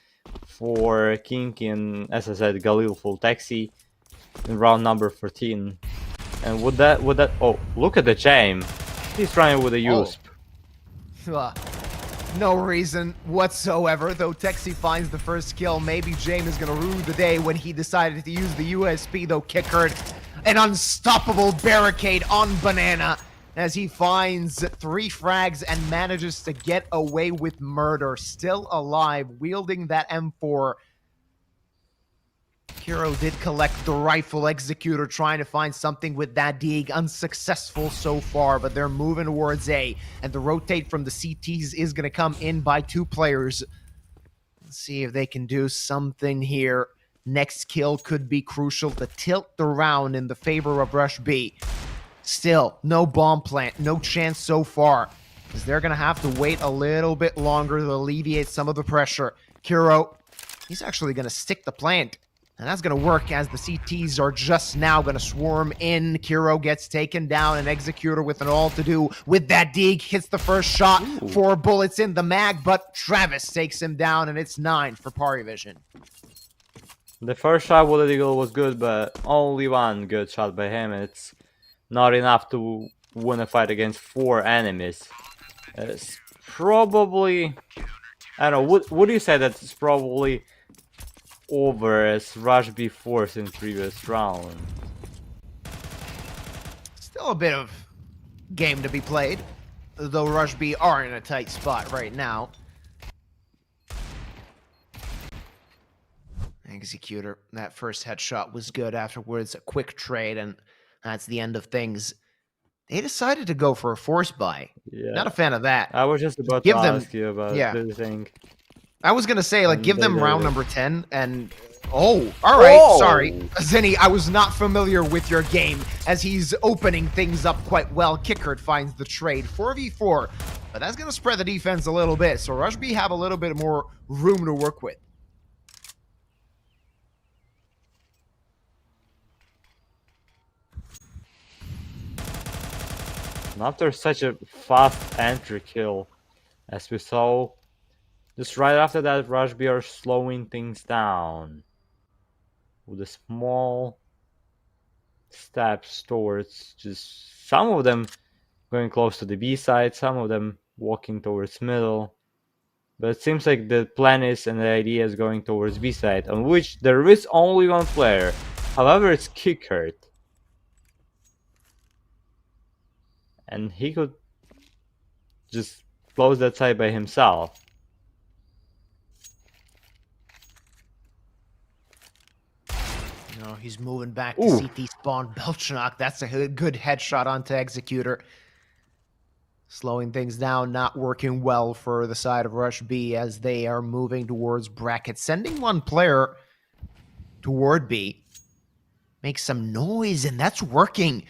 Speaker 1: for Kinky, and as I said, Galil full Taxi in round number 14. And would that, oh, look at the James. He's trying with a USP.
Speaker 2: No reason whatsoever, though Texi finds the first kill. Maybe James is going to rue the day when he decided to use the USP, though Kickard, an unstoppable barricade on Banana, as he finds 3 frags and manages to get away with murder. Still alive, wielding that M4. Kiro did collect the rifle. Executor trying to find something with that dig. Unsuccessful so far, but they're moving towards A. And the rotate from the CTs is going to come in by 2 players. Let's see if they can do something here. Next kill could be crucial to tilt the round in the favor of Rush B. Still, no bomb plant. No chance so far, because they're going to have to wait a little bit longer to alleviate some of the pressure. Kiro, he's actually going to stick the plant. And that's going to work, as the CTs are just now going to swarm in. Kiro gets taken down, and Executor with an all to do with that dig. Hits the first shot. Ooh. 4 bullets in the mag, but Travis takes him down, and it's 9 for PARIVISION.
Speaker 1: The first shot with the Eagle was good, but only one good shot by him. It's not enough to win a fight against 4 enemies. It's probably... I don't know, would you say that it's probably over as Rush B forced in previous round?
Speaker 2: Still a bit of game to be played, though Rush B are in a tight spot right now. Executor, that first headshot was good. Afterwards, a quick trade, and that's the end of things. They decided to go for a force buy. Yeah. Not a fan of that.
Speaker 1: I was just about to ask you about this thing.
Speaker 2: I was going to say, like, give them round number 10 and... Oh, all right. Sorry. Zenny, I was not familiar with your game, as he's opening things up quite well. Kickard finds the trade. 4v4, but that's going to spread the defense a little bit, so Rush B have a little bit more room to work with.
Speaker 1: After such a fast entry kill, as we saw, just right after that, Rush B are slowing things down with the small steps towards just some of them going close to the B side, some of them walking towards middle. But it seems like the plan is and the idea is going towards B side, on which there is only one player. However, it's Kickard. And he could just close that side by himself.
Speaker 2: No, he's moving back to CT spawn. Belchnock, that's a good headshot onto Executor. Slowing things down, not working well for the side of Rush B as they are moving towards bracket. Sending one player toward B. Make some noise, and that's working.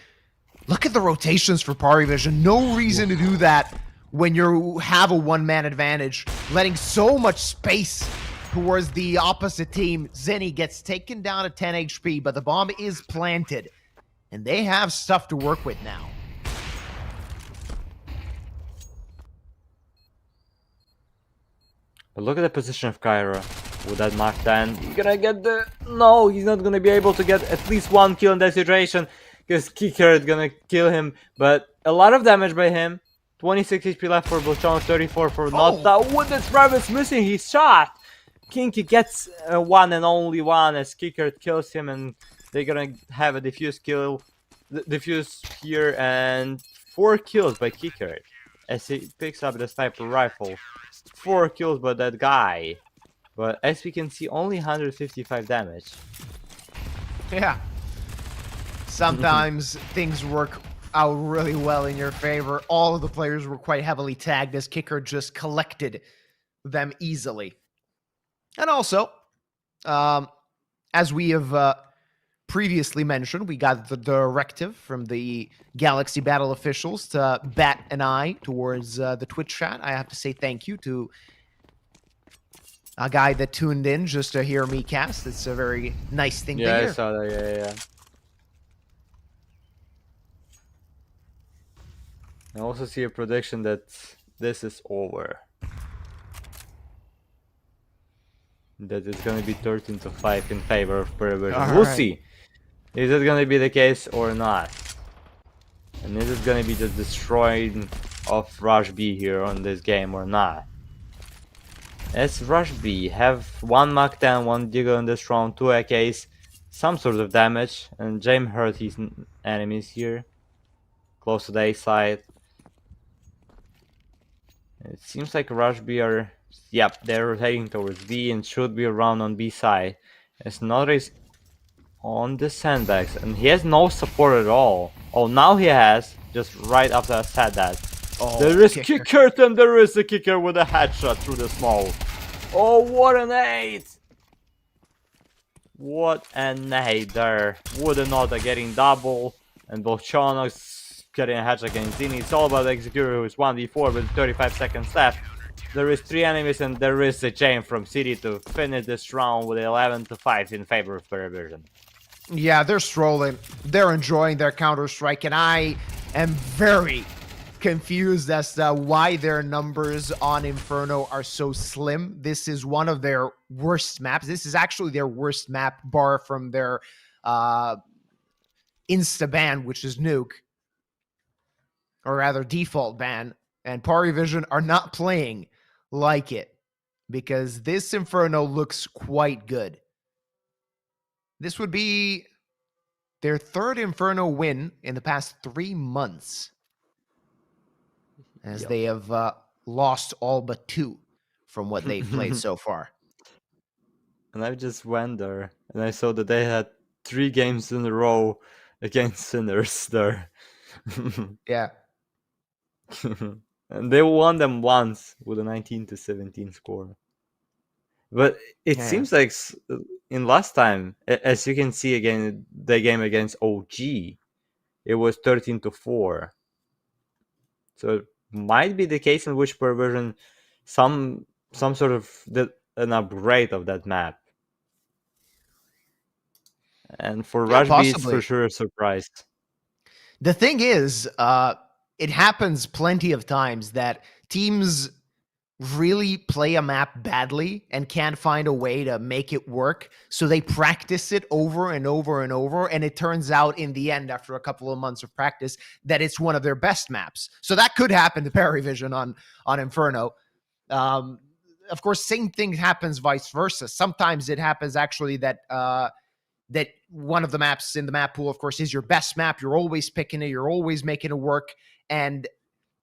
Speaker 2: Look at the rotations for PARIVISION. No reason to do that when you have a one-man advantage. Letting so much space towards the opposite team. Zenny gets taken down to 10 HP, but the bomb is planted. And they have stuff to work with now.
Speaker 1: But look at the position of Kyra with that Mach 10. He's gonna get the... No, he's not gonna be able to get at least 1 kill in that situation, because Kicker is gonna kill him, but a lot of damage by him. 26 HP left for Belchon, 34 for Nota. What the Travis missing his shot! Kinky gets one and only one as Kicker kills him, and they're gonna have a defuse kill. Defuse here, and 4 kills by Kicker as he picks up the sniper rifle. 4 kills by that guy. But as we can see, only 155 damage.
Speaker 2: Yeah. Sometimes things work out really well in your favor. All of the players were quite heavily tagged as Kicker just collected them easily. And also, as we have previously mentioned, we got the directive from the Galaxy Battle officials to bat an eye towards the Twitch chat. I have to say thank you to a guy that tuned in just to hear me cast. It's a very nice thing to
Speaker 1: Yeah, I
Speaker 2: hear.
Speaker 1: saw that. Yeah. I also see a prediction that this is over. That it's gonna be 13-5 in favor of PARIVISION. We'll see. Is it gonna be the case or not? And is it gonna be the destroying of Rush B here on this game or not? As Rush B have 1 Mach 10, 1 Deagle in this round, 2 AKs, some sort of damage, and James hurt his enemies here, close to the A side. It seems like Rush B are, yep, they're heading towards B and should be around on B side. As Nodra is on the sandbags and he has no support at all. Oh, now he has, just right after I said that.
Speaker 2: Oh,
Speaker 1: there is kicker and there is a kicker with a headshot through the smoke. Oh, what an 8! What an 8 there. Wood and Nota getting double, and both Chonox getting a headshot against Zini. It's all about the Executor, who is 1v4 with 35 seconds left. There is 3 enemies and there is a chain from City to finish this round with 11-5 in favor of PARIVISION.
Speaker 2: Yeah, they're strolling. They're enjoying their Counter-Strike, and I am very confused as to why their numbers on Inferno are so slim. This is one of their worst maps. This is actually their worst map, bar from their insta ban, which is Nuke, or rather default ban. And PARIVISION are not playing like it, because this Inferno looks quite good. This would be their 3rd Inferno win in the past 3 months, as they have lost all but 2 from what they've played so far.
Speaker 1: And I just went there, and I saw that they had 3 games in a row against Sinners there.
Speaker 2: Yeah.
Speaker 1: And they won them once with a 19-17 score. But it seems like in last time, as you can see again, the game against OG, it was 13-4. So it might be the case in which PARIVISION some sort of an upgrade of that map. And for Rush B, it's for sure a surprise.
Speaker 2: The thing is, it happens plenty of times that teams really play a map badly and can't find a way to make it work, so they practice it over and over and over, and it turns out in the end, after a couple of months of practice, that it's one of their best maps. So that could happen to PARIVISION on Inferno. Of course, same thing happens vice versa. Sometimes it happens actually that that one of the maps in the map pool, of course, is your best map. You're always picking it. You're always making it work. And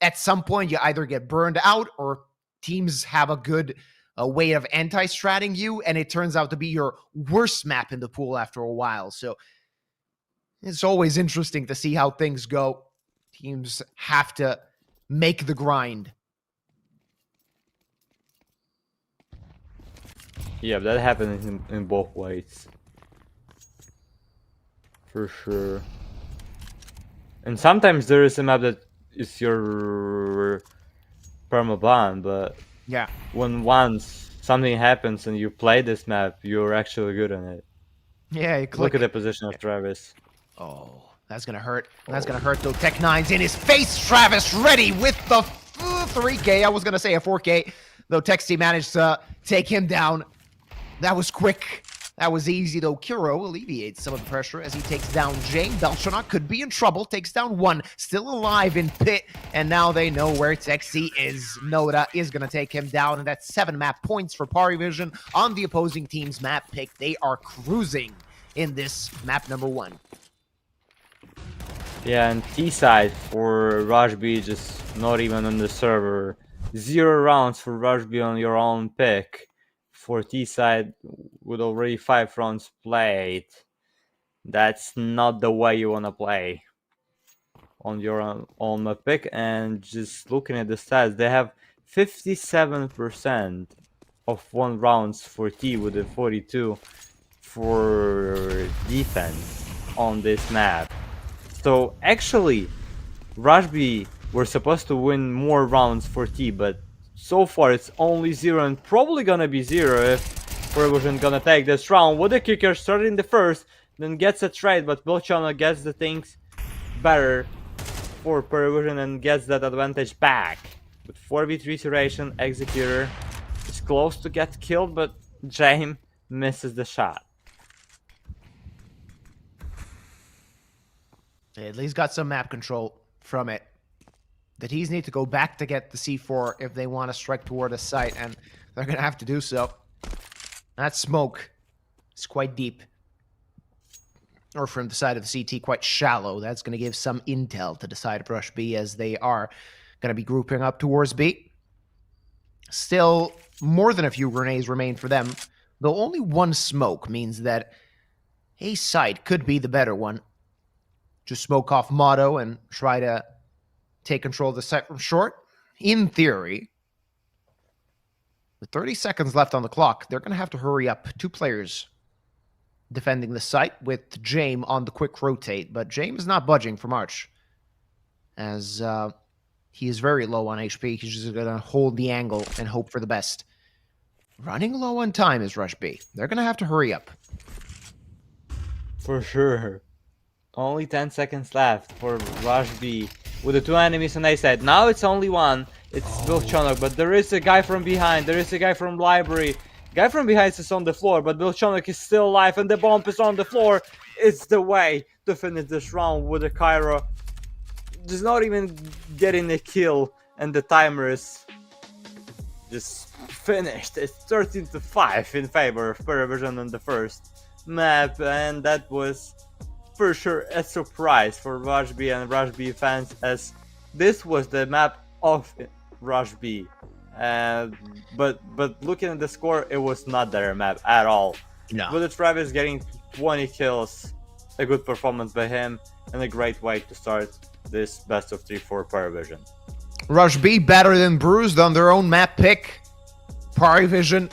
Speaker 2: at some point, you either get burned out or teams have a good way of anti-stratting you, and it turns out to be your worst map in the pool after a while. So it's always interesting to see how things go. Teams have to make the grind.
Speaker 1: Yeah, that happens in both ways. For sure. And sometimes there is a map that is your permaban, but
Speaker 2: yeah,
Speaker 1: when once something happens and you play this map, you're actually good on it.
Speaker 2: Yeah, you
Speaker 1: look at the position of Travis.
Speaker 2: Oh, that's gonna hurt. That's gonna hurt though. Tech 9's in his face. Travis ready with the 3K. I was gonna say a 4K, though Texty managed to take him down. That was quick. That was easy, though. Kuro alleviates some of the pressure as he takes down Jane. Belchonok could be in trouble. Takes down 1. Still alive in pit. And now they know where Texi is. Noda is going to take him down. And that's 7 map points for PARIVISION on the opposing team's map pick. They are cruising in this map number 1.
Speaker 1: Yeah, and T-side for Rush B, just not even on the server. 0 rounds for Rush B on your own pick. For T-side with already 5 rounds played, that's not the way you want to play on your own map pick. And just looking at the stats, they have 57% of 1 rounds for T with a 42, for defense on this map. So actually, Rush B were supposed to win more rounds for T, but so far it's only 0 and probably gonna be 0 if PARIVISION gonna take this round with the kicker starting the first, then gets a trade, but Bilchana gets the things better for PARIVISION and gets that advantage back. With 4v3 duration, Executor is close to get killed, but James misses the shot.
Speaker 2: At least got some map control from it. The T's need to go back to get the C4 if they want to strike toward a site, and they're going to have to do so. That smoke is quite deep. Or from the side of the CT, quite shallow. That's going to give some intel to the side of Rush B, as they are going to be grouping up towards B. Still, more than a few grenades remain for them, though only one smoke means that a site could be the better one. Just smoke off Motto and try to take control of the site from short. In theory, with 30 seconds left on the clock, they're going to have to hurry up. 2 players defending the site with James on the quick rotate, but James is not budging from Arch, as he is very low on HP. He's just going to hold the angle and hope for the best. Running low on time is Rush B. They're going to have to hurry up.
Speaker 1: For sure. Only 10 seconds left for Rush B with the 2 enemies on A side. Now it's only one. It's Bilchonok, but there is a guy from behind. There is a guy from library. Guy from behind is on the floor, but Bilchonok is still alive and the bomb is on the floor. It's the way to finish this round with a Cairo. Just not even getting a kill, and the timer is just finished. It's 13-5 in favor of PARIVISION on the first map, and that was for sure a surprise for Rush B and Rush B fans, as this was the map of Rush B. But looking at the score, it was not their map at all.
Speaker 2: No.
Speaker 1: But Travis getting 20 kills, a good performance by him, and a great way to start this best of 3 for PARIVISION.
Speaker 2: Rush B better than Bruised on their own map pick. PARIVISION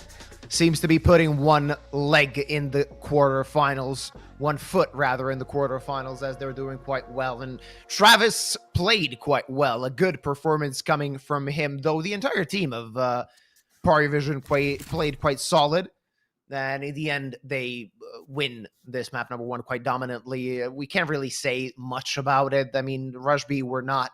Speaker 2: seems to be putting one leg in the quarterfinals, 1 foot rather in the quarterfinals, as they're doing quite well. And Travis played quite well, a good performance coming from him, though the entire team of PARIVISION played quite solid. And in the end, they win this map number 1 quite dominantly. We can't really say much about it. I mean, Rush B were not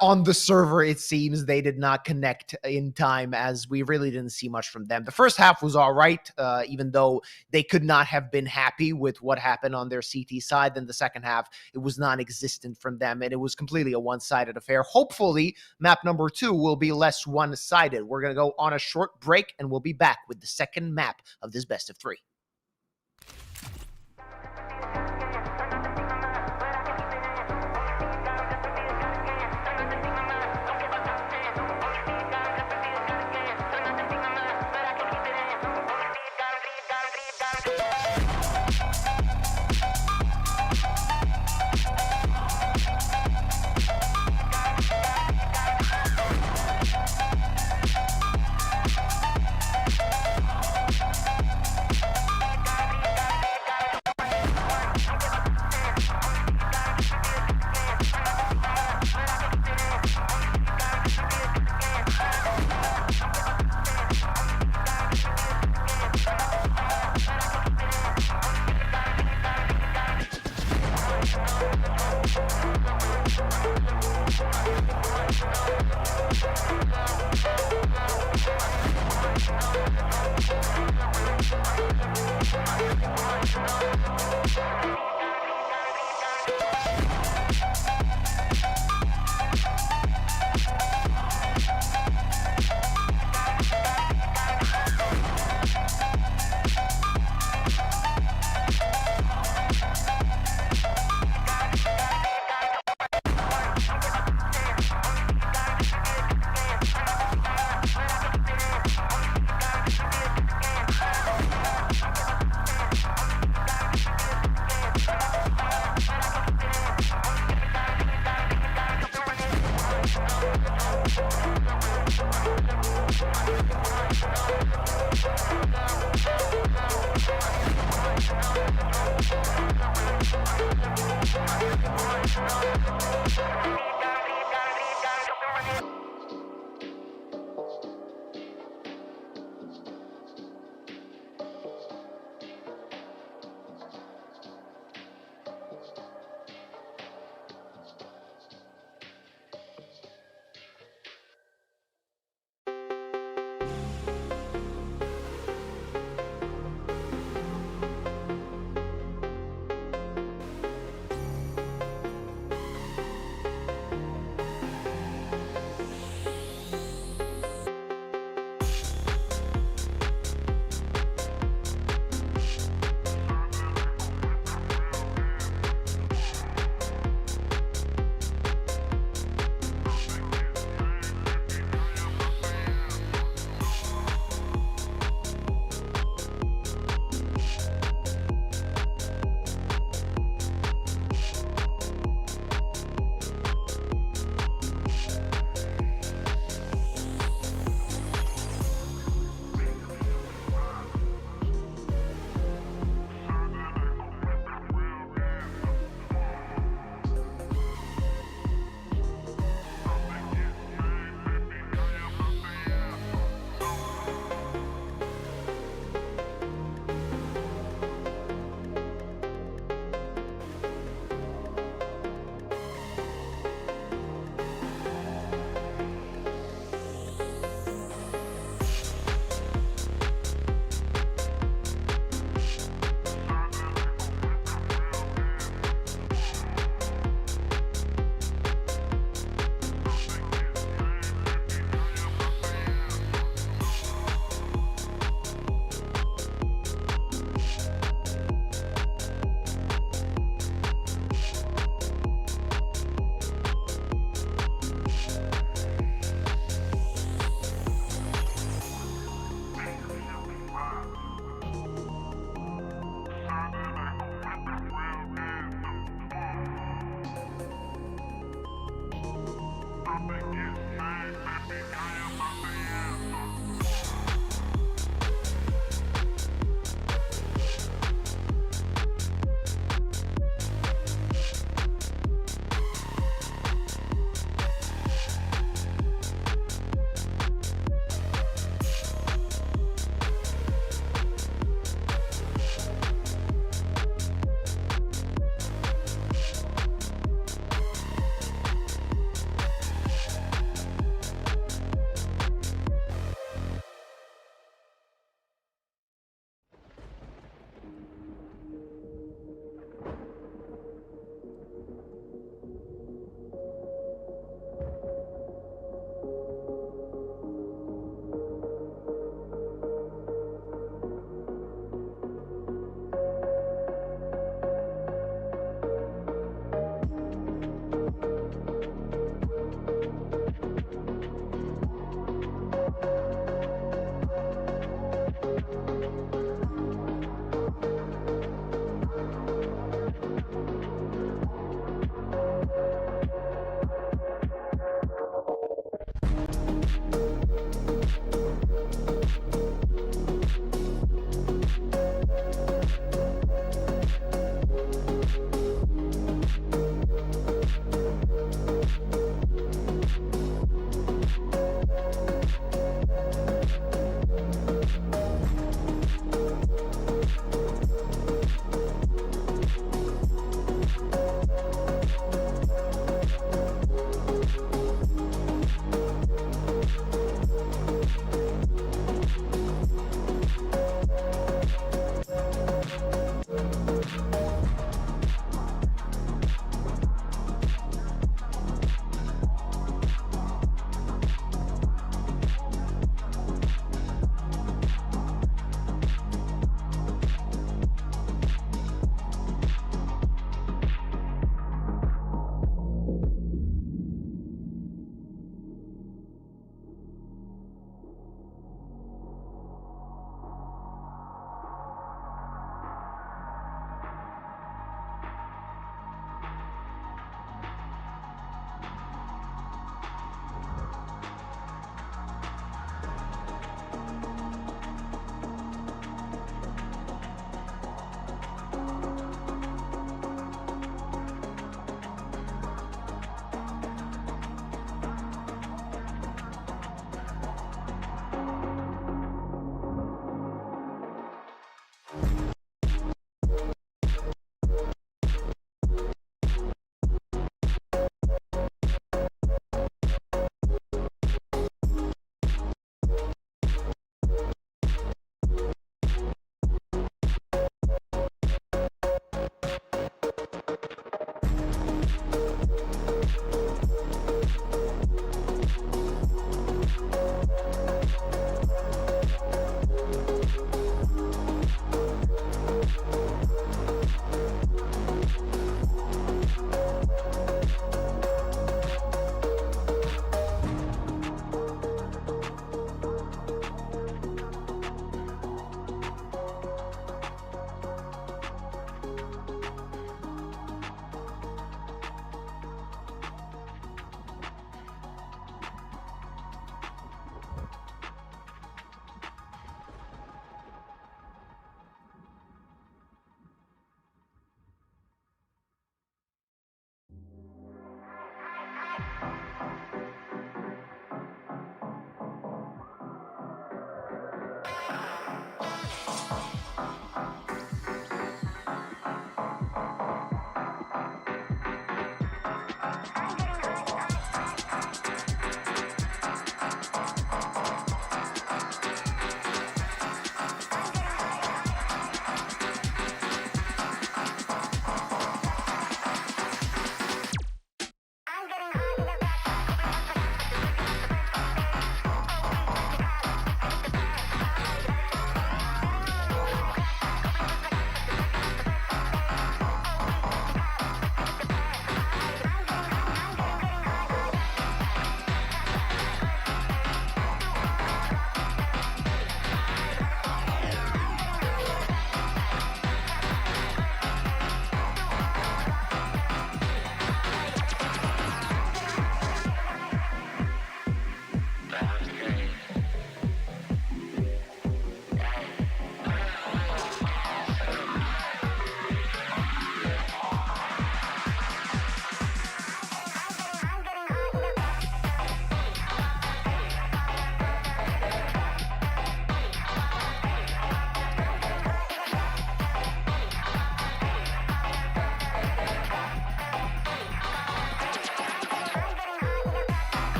Speaker 2: on the server. It seems they did not connect in time, as we really didn't see much from them. The first half was all right, even though they could not have been happy with what happened on their CT side. Then the second half, it was non-existent from them, and it was completely a one-sided affair. Hopefully, map number 2 will be less one-sided. We're going to go on a short break, and we'll be back with the second map of this best of 3.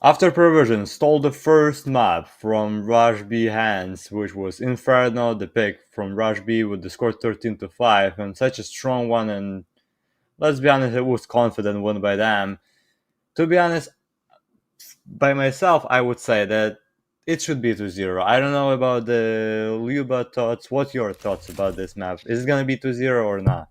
Speaker 1: After Provision stole the first map from Rush B hands, which was Inferno, the pick from Rush B with the score 13-5, and such a strong one, and let's be honest, it was confident win by them. To be honest, by myself, I would say that it should be 2-0. I don't know about the Luba thoughts. What's your thoughts about this map? Is it gonna be 2-0 or not?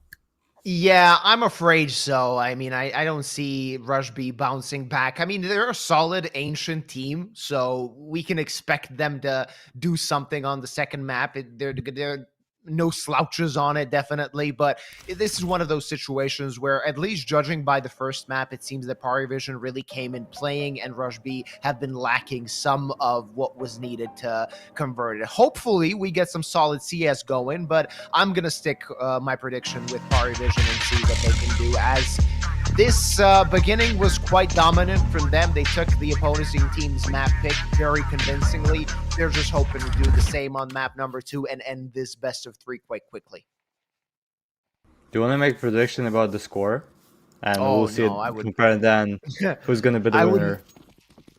Speaker 2: Yeah, I'm afraid so. I mean, I don't see Rush B bouncing back. I mean, they're a solid ancient team, so we can expect them to do something on the second map. They're no slouches on it, definitely. But this is one of those situations where, at least judging by the first map, it seems that PARIVISION really came in playing, and Rush B have been lacking some of what was needed to convert it. Hopefully, we get some solid CS going, but I'm going to stick my prediction with PARIVISION and see what they can do, as this beginning was quite dominant from them. They took the opposing team's map pick very convincingly. They're just hoping to do the same on map number 2 and end this best of 3 quite quickly.
Speaker 1: Do you want to make a prediction about the score? And
Speaker 2: Oh,
Speaker 1: we'll see
Speaker 2: no,
Speaker 1: it compared then who's going to be the winner.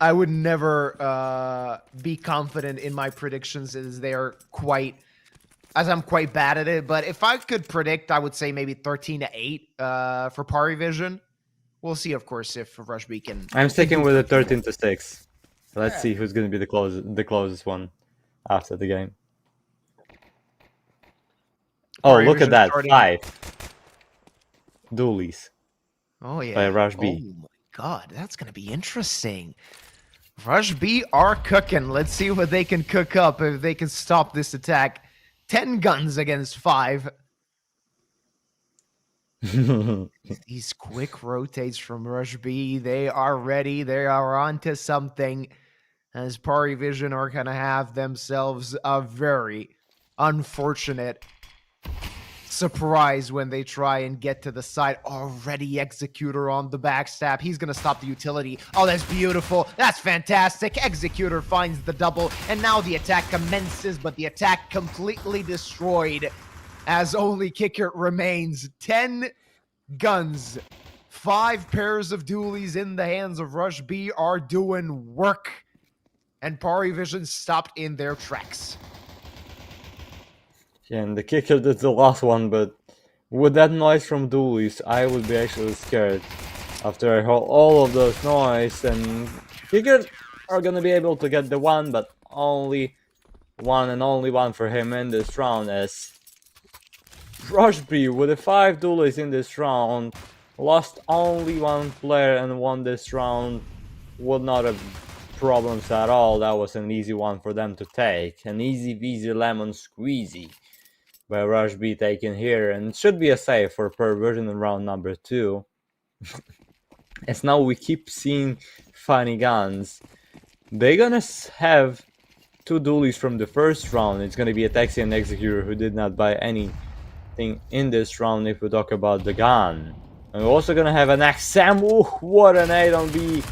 Speaker 2: I would never be confident in my predictions, as I'm quite bad at it. But if I could predict, I would say maybe 13-8 for PARIVISION. We'll see, of course, if Rush B can.
Speaker 1: I'm sticking with the 13-6. Let's see who's going to be the closest one after the game. Oh, look at that. 5 dualies.
Speaker 2: Oh, yeah.
Speaker 1: By Rush B.
Speaker 2: Oh, my God. That's going to be interesting. Rush B are cooking. Let's see what they can cook up, if they can stop this attack. 10 guns against 5. These quick rotates from Rush B, they are ready. They are onto something, as PARIVISION are going to have themselves a very unfortunate surprise when they try and get to the side. Already Executor on the backstab. He's going to stop the utility. Oh, that's beautiful. That's fantastic. Executor finds the double, and now the attack commences, but the attack completely destroyed, as only Kicker remains. 10 guns, 5 pairs of dualies in the hands of Rush B are doing work, and PARIVISION stopped in their tracks.
Speaker 1: Yeah, and the kicker did the last one, but with that noise from dualies, I would be actually scared after I heard all of those noise. And kickers are gonna be able to get the one, but only one and only one for him in this round, as Rush B with the 5 dualies in this round lost only 1 player and won this round. Would not have problems at all. That was an easy one for them to take, an easy peasy lemon squeezy by Rush B taken here, and it should be a save for PARIVISION in round number 2. As now we keep seeing funny guns. They're gonna have 2 dualies from the first round. It's gonna be a Taxi and Executor who did not buy anything in this round if we talk about the gun. And we're also gonna have an Axam. Ooh, what an 8 on B.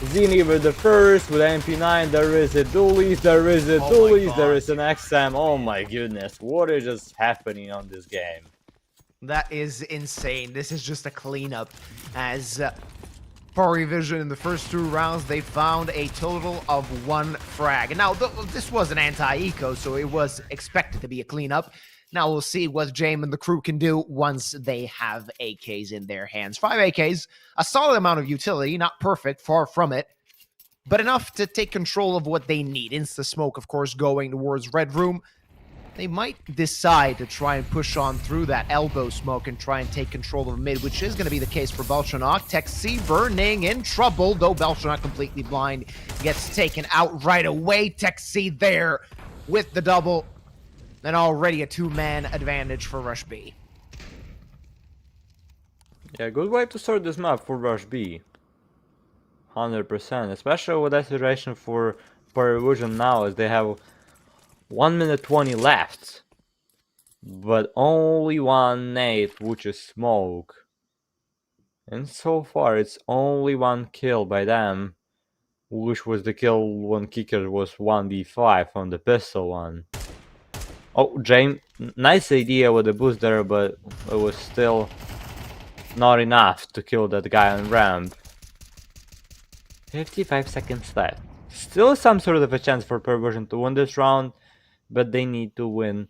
Speaker 1: Zini with the first, with MP9, there is a dualies, there is a dualies, there is an XM. Oh my goodness, what is just happening on this game?
Speaker 2: That is insane. This is just a cleanup, as PARIVISION in the first 2 rounds, they found a total of 1 frag. And now, this was an anti-eco, so it was expected to be a cleanup. Now we'll see what James and the crew can do once they have AKs in their hands. 5 AKs, a solid amount of utility, not perfect, far from it, but enough to take control of what they need. Insta-smoke, of course, going towards Red Room. They might decide to try and push on through that elbow smoke and try and take control of mid, which is going to be the case for Belchanok. Texi burning in trouble, though Belchanok completely blind, gets taken out right away. Texi there with the double. And already a 2-man advantage for Rush B.
Speaker 1: Yeah, good way to start this map for Rush B. 100%, especially with that situation for PARIVISION now, as they have 1 minute 20 left. But only 1 nade, which is smoke. And so far it's only 1 kill by them, which was the kill when Kicker was 1v5 on the pistol one. Oh, James, nice idea with the boost there, but it was still not enough to kill that guy on ramp. 55 seconds left. Still some sort of a chance for Perversion to win this round, but they need to win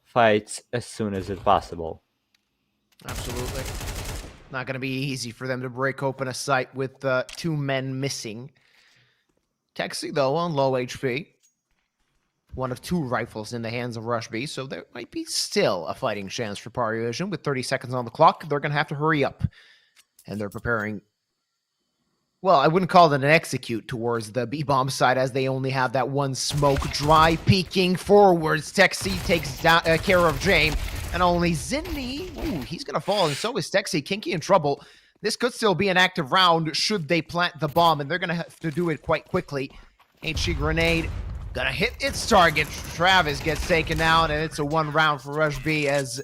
Speaker 1: fights as soon as it's possible.
Speaker 2: Absolutely. Not going to be easy for them to break open a site with 2 men missing. Texi, though, on low HP. One of 2 rifles in the hands of Rush B, so there might be still a fighting chance for PARIVISION. With 30 seconds on the clock, they're going to have to hurry up. And they're preparing... Well, I wouldn't call it an execute towards the B-bomb side, as they only have that one smoke. Dry peeking forwards. Texi takes down, care of James. And only Zinni, ooh, he's going to fall, and so is Texi. Kinky in trouble. This could still be an active round should they plant the bomb, and they're going to have to do it quite quickly. HE grenade gonna hit its target. Travis gets taken down, and it's a 1 round for Rush B, as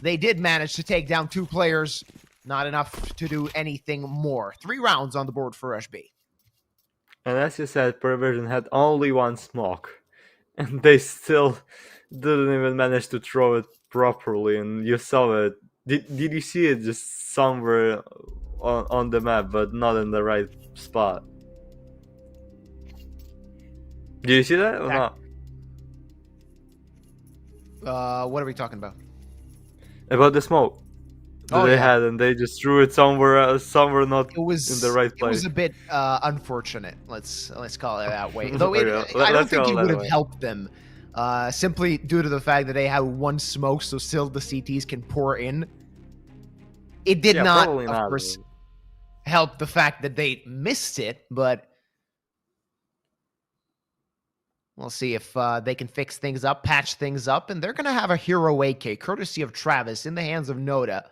Speaker 2: they did manage to take down 2 players. Not enough to do anything more. 3 rounds on the board for Rush B.
Speaker 1: And as you said, Perversion had only 1 smoke, and they still didn't even manage to throw it properly, and you saw it. Did you see it just somewhere on the map, but not in the right spot? Do you see that or not?
Speaker 2: What are we talking about?
Speaker 1: About the smoke that they had, and they just threw it somewhere else, somewhere not in the right place.
Speaker 2: It was a bit unfortunate. Let's call it that way. Though I don't think it would have helped them, simply due to the fact that they had 1 smoke, so still the CTs can pour in. It did not, of course, help the fact that they missed it, but we'll see if they can fix things up, patch things up, and they're going to have a hero AK, courtesy of Travis, in the hands of Noda.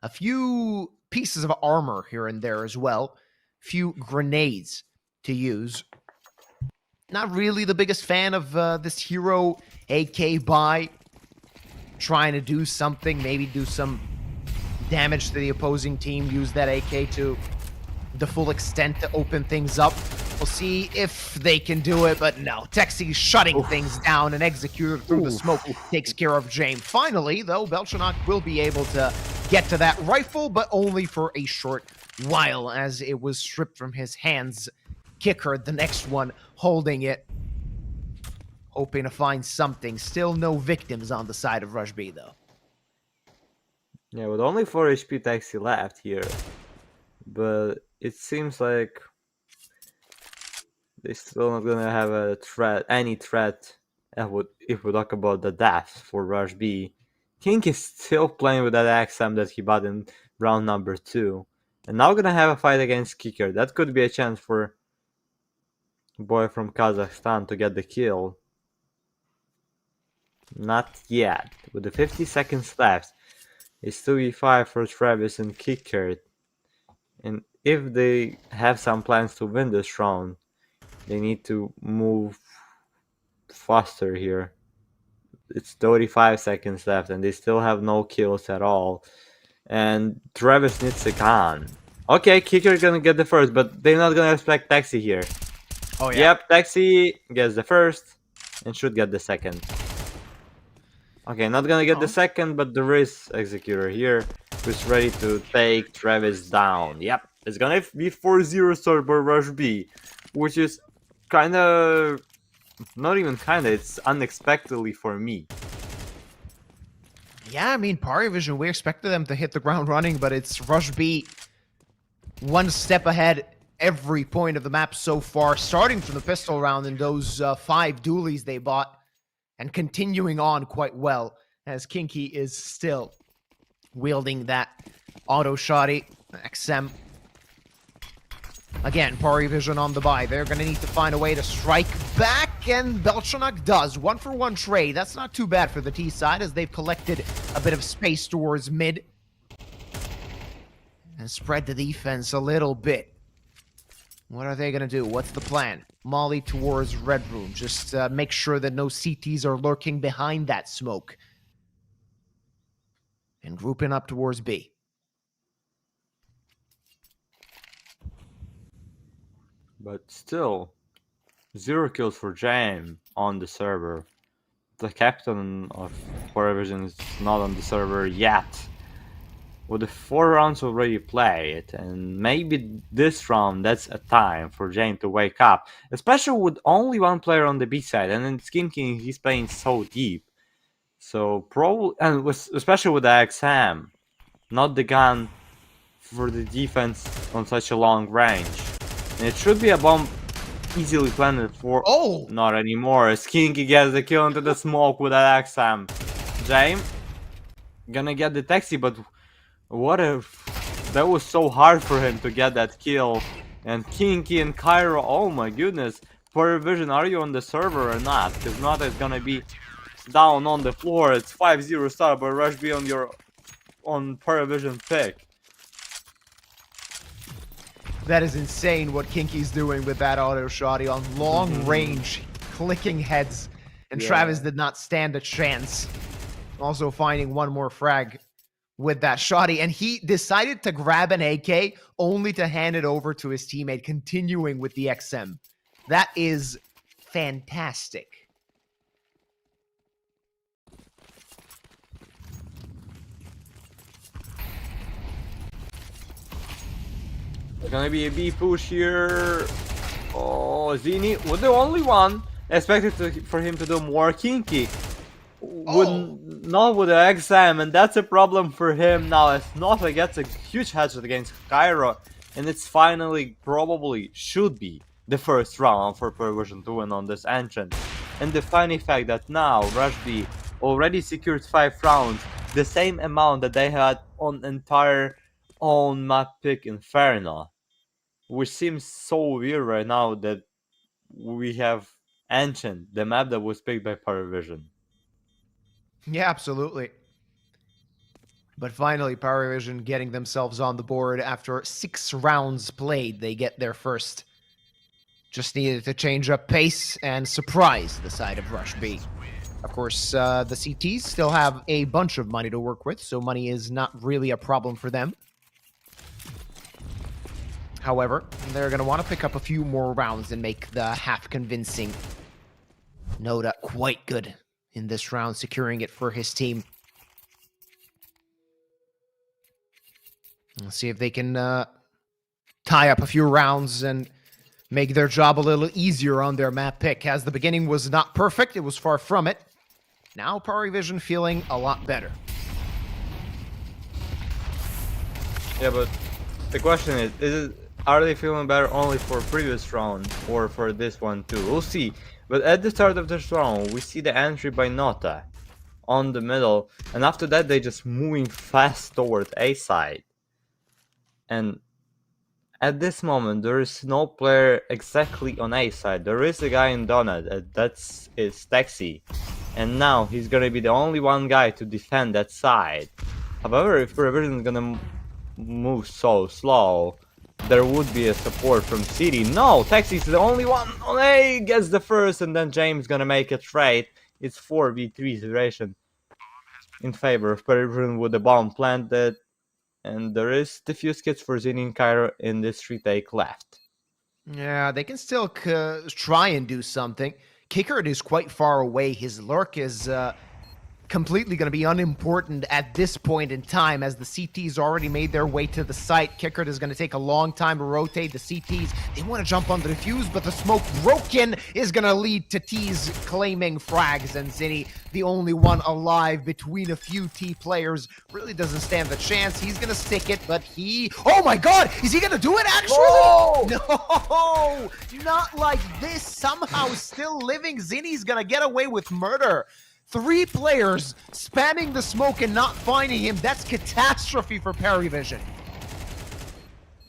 Speaker 2: A few pieces of armor here and there as well. Few grenades to use. Not really the biggest fan of this hero AK buy. Trying to do something, maybe do some damage to the opposing team. Use that AK to the full extent to open things up. We'll see if they can do it, but no. Texi's shutting things down, and Executor through the smoke takes care of James. Finally, though, Belchanok will be able to get to that rifle, but only for a short while, as it was stripped from his hands. Kicker, the next one, holding it. Hoping to find something. Still no victims on the side of Rush B, though.
Speaker 1: Yeah, with only 4 HP Taxi left here. But it seems like they're still not gonna have a threat, any threat, if we talk about the death for Rush B. King is still playing with that XM that he bought in round number 2. And now gonna have a fight against Kicker. That could be a chance for boy from Kazakhstan to get the kill. Not yet. With the 50 seconds left, it's 2v5 for Travis and Kicker. And if they have some plans to win this round, they need to move faster here. It's 35 seconds left, and they still have no kills at all. And Travis needs a gun. Okay, Kicker gonna get the first, but they're not gonna expect Taxi here.
Speaker 2: Oh, yeah.
Speaker 1: Yep, Taxi gets the first and should get the second. Okay, not gonna get the second, but there is Executor here who's ready to take Travis down. Yep, it's gonna be 4-0 start by Rush B, which is kinda... not even kinda, it's unexpectedly for me.
Speaker 2: Yeah, I mean, PARIVISION, we expected them to hit the ground running, but it's Rush B 1 step ahead every point of the map so far, starting from the pistol round in those 5 dualies they bought, and continuing on quite well, as Kinky is still wielding that auto shotty. XM. Again, PARIVISION on the buy. They're going to need to find a way to strike back, and Belchanok does. 1-for-1 trade. That's not too bad for the T side, as they've collected a bit of space towards mid. And spread the defense a little bit. What are they going to do? What's the plan? Molly towards Red Room. Just make sure that no CTs are lurking behind that smoke. And grouping up towards B.
Speaker 1: But still, 0 kills for Jam on the server. The captain of PARIVISION is not on the server yet. with the 4 rounds already played, and maybe this round that's a time for Jane to wake up, especially with only one player on the B side, and then Skin King he's playing so deep. So probably, and especially with the XM, not the gun for the defense on such a long range. And it should be a bomb easily planted for.
Speaker 2: Oh!
Speaker 1: Not anymore. Skinky gets the kill into the smoke with that XM. James gonna get the taxi, but what if that was so hard for him to get that kill? And Kinky and Cairo, oh my goodness. PARIVISION, are you on the server or not? Because Nota is gonna be down on the floor. It's 5-0 start, but Rush B on your PARIVISION pick.
Speaker 2: That is insane what Kinky's doing with that auto shotty on long range, clicking heads. And
Speaker 1: Yeah.
Speaker 2: Travis did not stand a chance. Also finding one more frag with that shotty. And he decided to grab an AK only to hand it over to his teammate, continuing with the XM. That is fantastic.
Speaker 1: There's gonna be a B push here. Oh, Zini with the only one. Expected for him to do more. Kinky not with the XM, and that's a problem for him now as Nota gets a huge headshot against Cairo, and it's finally probably should be the first round for PARIVISION to win on this entrance. And the funny fact that now Rush B already secured 5 rounds, the same amount that they had on entire own map pick Inferno, which seems so weird right now that we have Ancient, the map that was picked by PARIVISION.
Speaker 2: Yeah, absolutely. But finally, PARIVISION getting themselves on the board after 6 rounds played. They get their first. Just needed to change up pace and surprise the side of Rush B. Of course, the CTs still have a bunch of money to work with, so money is not really a problem for them. However, they're going to want to pick up a few more rounds and make the half convincing Nota quite good in this round, securing it for his team. Let's see if they can tie up a few rounds and make their job a little easier on their map pick. As the beginning was not perfect, it was far from it. Now PARIVISION feeling a lot better.
Speaker 1: Yeah, but the question is are they feeling better only for previous round or for this one too? We'll see. But at the start of this round, we see the entry by Nota on the middle, and after that they just moving fast toward A side. And at this moment, there is no player exactly on A side. There is a guy in Donut, that's Taxi. And now he's gonna be the only one guy to defend that side. However, if PARIVISION is gonna move so slow, there would be a support from City. No, Taxi's the only one on A, gets the first, and then James gonna make a trade. It's 4v3 situation in favor of PARIVISION with the bomb planted. And there is defuse kits for Zini and Cairo in this retake left.
Speaker 2: Yeah, they can still try and do something. Kickert is quite far away. His lurk is completely going to be unimportant at this point in time as the CTs already made their way to the site. Kickert is going to take a long time to rotate. The CTs, they want to jump on the defuse, but the smoke broken is going to lead to T's claiming frags, and Zinni, the only one alive between a few T players, really doesn't stand the chance. He's going to stick it, but he... Oh my god! Is he going to do it, actually? No! Not like this. Somehow still living. Zinni's going to get away with murder. 3 players spamming the smoke and not finding him. That's catastrophe for PARIVISION.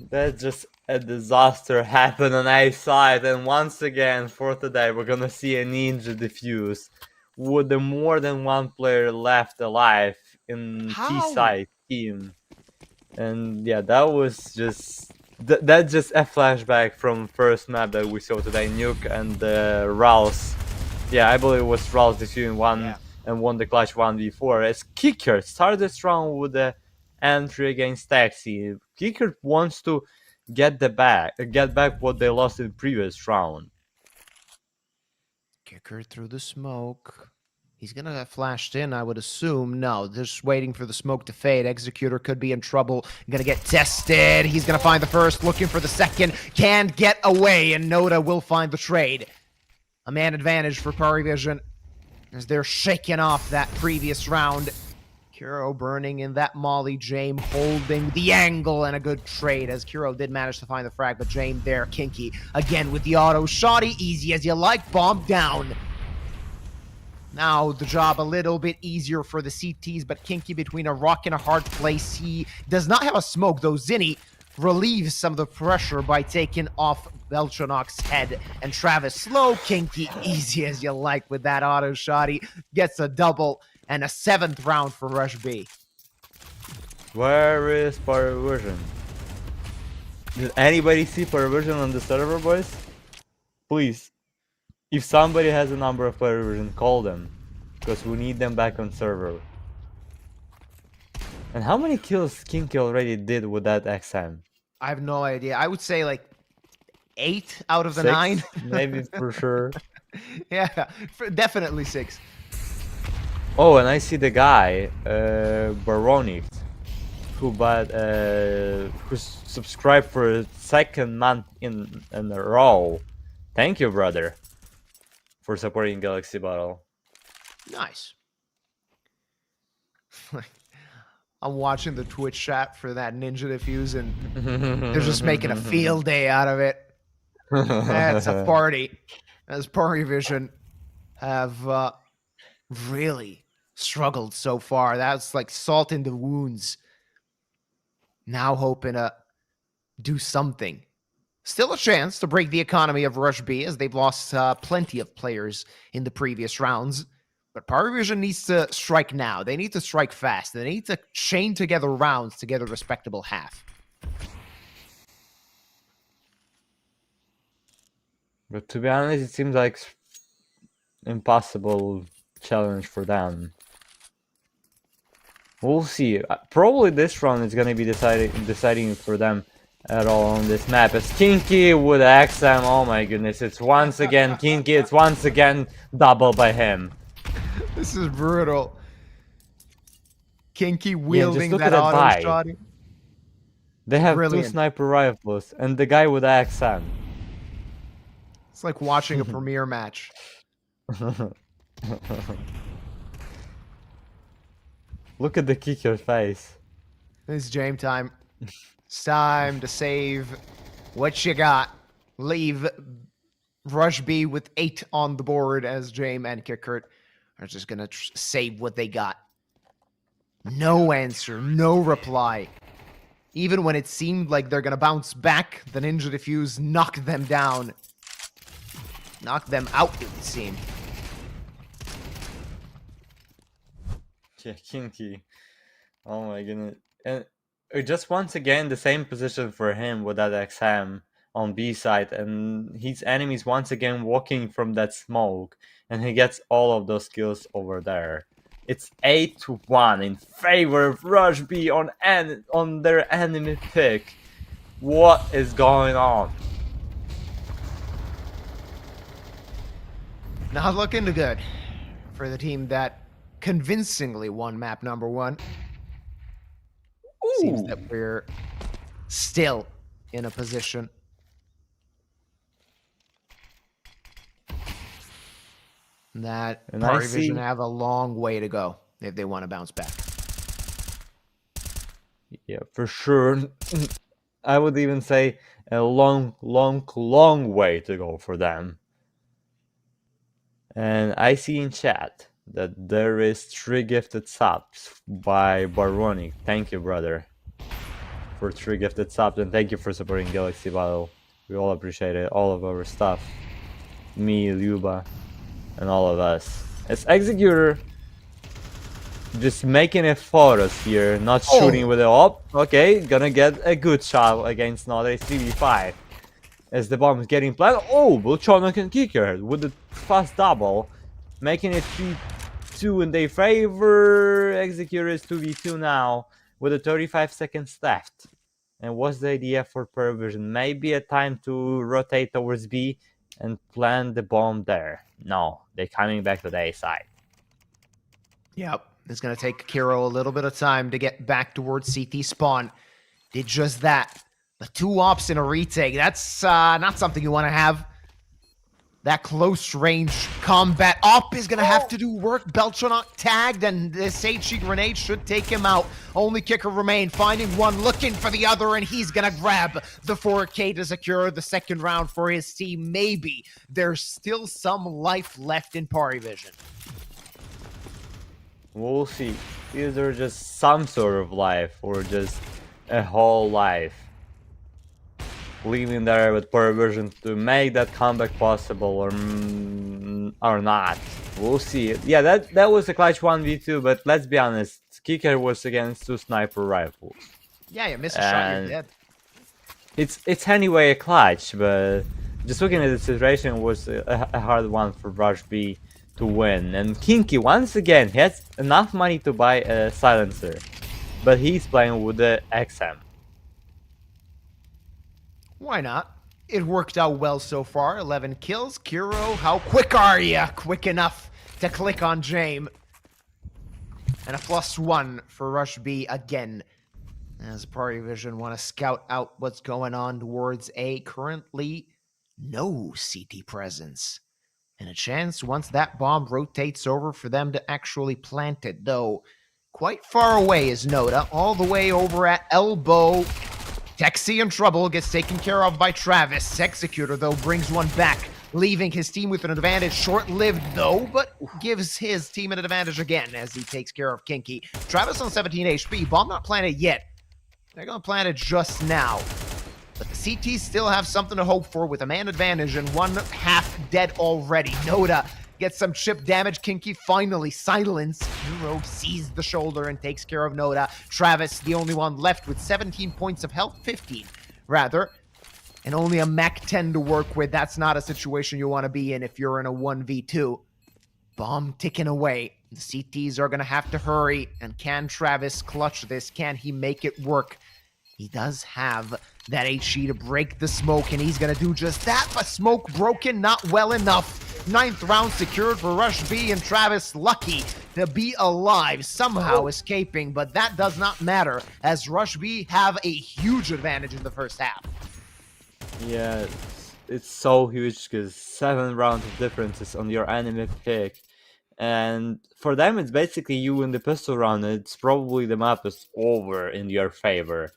Speaker 1: That's just a disaster happened on A side, and once again for today we're gonna see a ninja defuse with the more than one player left alive in T side team. And yeah, that was just that's just a flashback from first map that we saw today, Nuke and Rouse. Yeah, I believe it was Rouse defusing one and won the clutch 1v4 as Kicker started this round with the entry against Taxi. Kicker wants to get back what they lost in previous round.
Speaker 2: Kicker through the smoke. He's gonna have flashed in, I would assume. No, just waiting for the smoke to fade. Executor could be in trouble. Gonna get tested. He's gonna find the first, looking for the second. Can't get away, and Noda will find the trade. A man advantage for PARIVISION as they're shaking off that previous round. Kuro burning in that molly, Jame holding the angle, and a good trade as Kuro did manage to find the frag, but Jame there, Kinky again with the auto shotty, easy as you like, bomb down. Now the job a little bit easier for the CTs, but Kinky between a rock and a hard place. He does not have a smoke, though Zinni relieves some of the pressure by taking off Beltranok's head. And Travis slow, Kinky easy as you like with that auto shotty. Gets a double and a 7th round for Rush B.
Speaker 1: Where is PARIVISION? Did anybody see PARIVISION on the server, boys? Please. If somebody has a number of PARIVISION, call them. Because we need them back on server. And how many kills Kinky already did with that XM?
Speaker 2: I have no idea. I would say like 8 out of the
Speaker 1: 6?
Speaker 2: 9.
Speaker 1: Maybe for sure.
Speaker 2: Yeah, definitely 6.
Speaker 1: Oh, and I see the guy, Baronic, who's subscribed for a 2nd month in a row. Thank you, brother, for supporting Galaxy Battle.
Speaker 2: Nice. I'm watching the Twitch chat for that Ninja Diffuse, and they're just making a field day out of it. That's a party. As PARIVISION have really struggled so far. That's like salt in the wounds. Now hoping to do something. Still a chance to break the economy of Rush B, as they've lost plenty of players in the previous rounds. But PARIVISION needs to strike now. They need to strike fast. They need to chain together rounds to get a respectable half.
Speaker 1: But to be honest, it seems like impossible challenge for them. We'll see. Probably this round is gonna be deciding for them at all on this map. As Kinky with XM, oh my goodness, it's once again Kinky, it's once again double by him.
Speaker 2: This is brutal. Kinky wielding
Speaker 1: look
Speaker 2: that
Speaker 1: at
Speaker 2: auto
Speaker 1: that
Speaker 2: shot.
Speaker 1: They have
Speaker 2: Brilliant.
Speaker 1: 2 sniper rifles, and the guy with XM.
Speaker 2: It's like watching a premiere match.
Speaker 1: Look at the kicker face.
Speaker 2: It's Jame time. It's time to save what you got. Leave Rush B with 8 on the board, as Jame and Kickert are just going to save what they got. No answer, no reply. Even when it seemed like they're going to bounce back, the Ninja Diffuse knocked them down. Knocked them out, it would seem.
Speaker 1: Yeah, Kinky. Oh my goodness. And just once again, the same position for him with that XM on B side, and his enemies once again walking from that smoke, and he gets all of those kills over there. It's 8-1 in favor of Rush B on their enemy pick. What is going on?
Speaker 2: Not looking too good for the team that convincingly won map number 1. Seems that we're still in a position that PARIVISION have a long way to go if they want to bounce back.
Speaker 1: Yeah, for sure. I would even say a long way to go for them. And I see in chat that there is 3 gifted subs by Baronic. Thank you, brother, for 3 gifted subs, and thank you for supporting Galaxy Battle. We all appreciate it, all of our stuff. Me, Luba, and all of us. As Executor, just making it for us here, not shooting with it up. Okay, gonna get a good shot against not a 3v5. As the bomb is getting planted. Oh, Volchonok and Kicker with the fast double, making it 3-2 in their favor. Executor is 2v2 now with the 35 seconds left. And what's the idea for PARIVISION? Maybe a time to rotate towards B and plant the bomb there. No, they're coming back to the A side.
Speaker 2: Yep. It's going to take Kiro a little bit of time to get back towards CT spawn. Did just that. The 2 ops in a retake. That's not something you want to have. That close range combat op is going to have to do work. Beltranok tagged, and this HE grenade should take him out. Only kicker remain, finding one, looking for the other, and he's going to grab the 4K to secure the second round for his team. Maybe there's still some life left in PARIVISION.
Speaker 1: We'll see. Either just some sort of life or just a whole life. Leaving there with PARIVISION to make that comeback possible or not. We'll see. Yeah, that was a clutch 1v2, but let's be honest, kicker was against 2 sniper rifles.
Speaker 2: Yeah, you miss a shot, you're dead.
Speaker 1: It's anyway a clutch, but just looking at the situation, was a hard one for Rush B to win. And Kinky, once again, he has enough money to buy a silencer, but he's playing with the XM.
Speaker 2: Why not? It worked out well so far. 11 kills. Kiro, how quick are ya? Quick enough to click on Jame. And a +1 for Rush B again. As PARIVISION want to scout out what's going on towards A. Currently, no CT presence. And a chance once that bomb rotates over for them to actually plant it. Though, quite far away is Noda. All the way over at Elbow. Texi in trouble, gets taken care of by Travis. Executor, though, brings one back, leaving his team with an advantage. Short-lived, though, but gives his team an advantage again as he takes care of Kinky. Travis on 17 HP. Bomb not planted yet. They're going to plant it just now. But the CTs still have something to hope for with a man advantage and 1 half dead already. Noda gets some chip damage. Kinky finally silenced. Hero sees the shoulder and takes care of Noda. Travis, the only one left with 17 points of health, 15 rather, and only a Mac 10 to work with. That's not a situation you want to be in if you're in a 1v2. Bomb ticking away. The CTs are going to have to hurry. And can Travis clutch this? Can he make it work? He does have that HE to break the smoke, and he's going to do just that, but smoke broken, not well enough. 9th round secured for Rush B, and Travis lucky to be alive, somehow escaping, but that does not matter, as Rush B have a huge advantage in the first half.
Speaker 1: Yeah, it's so huge because 7 rounds of differences on your enemy pick. And for them, it's basically you in the pistol round. It's probably the map is over in your favor.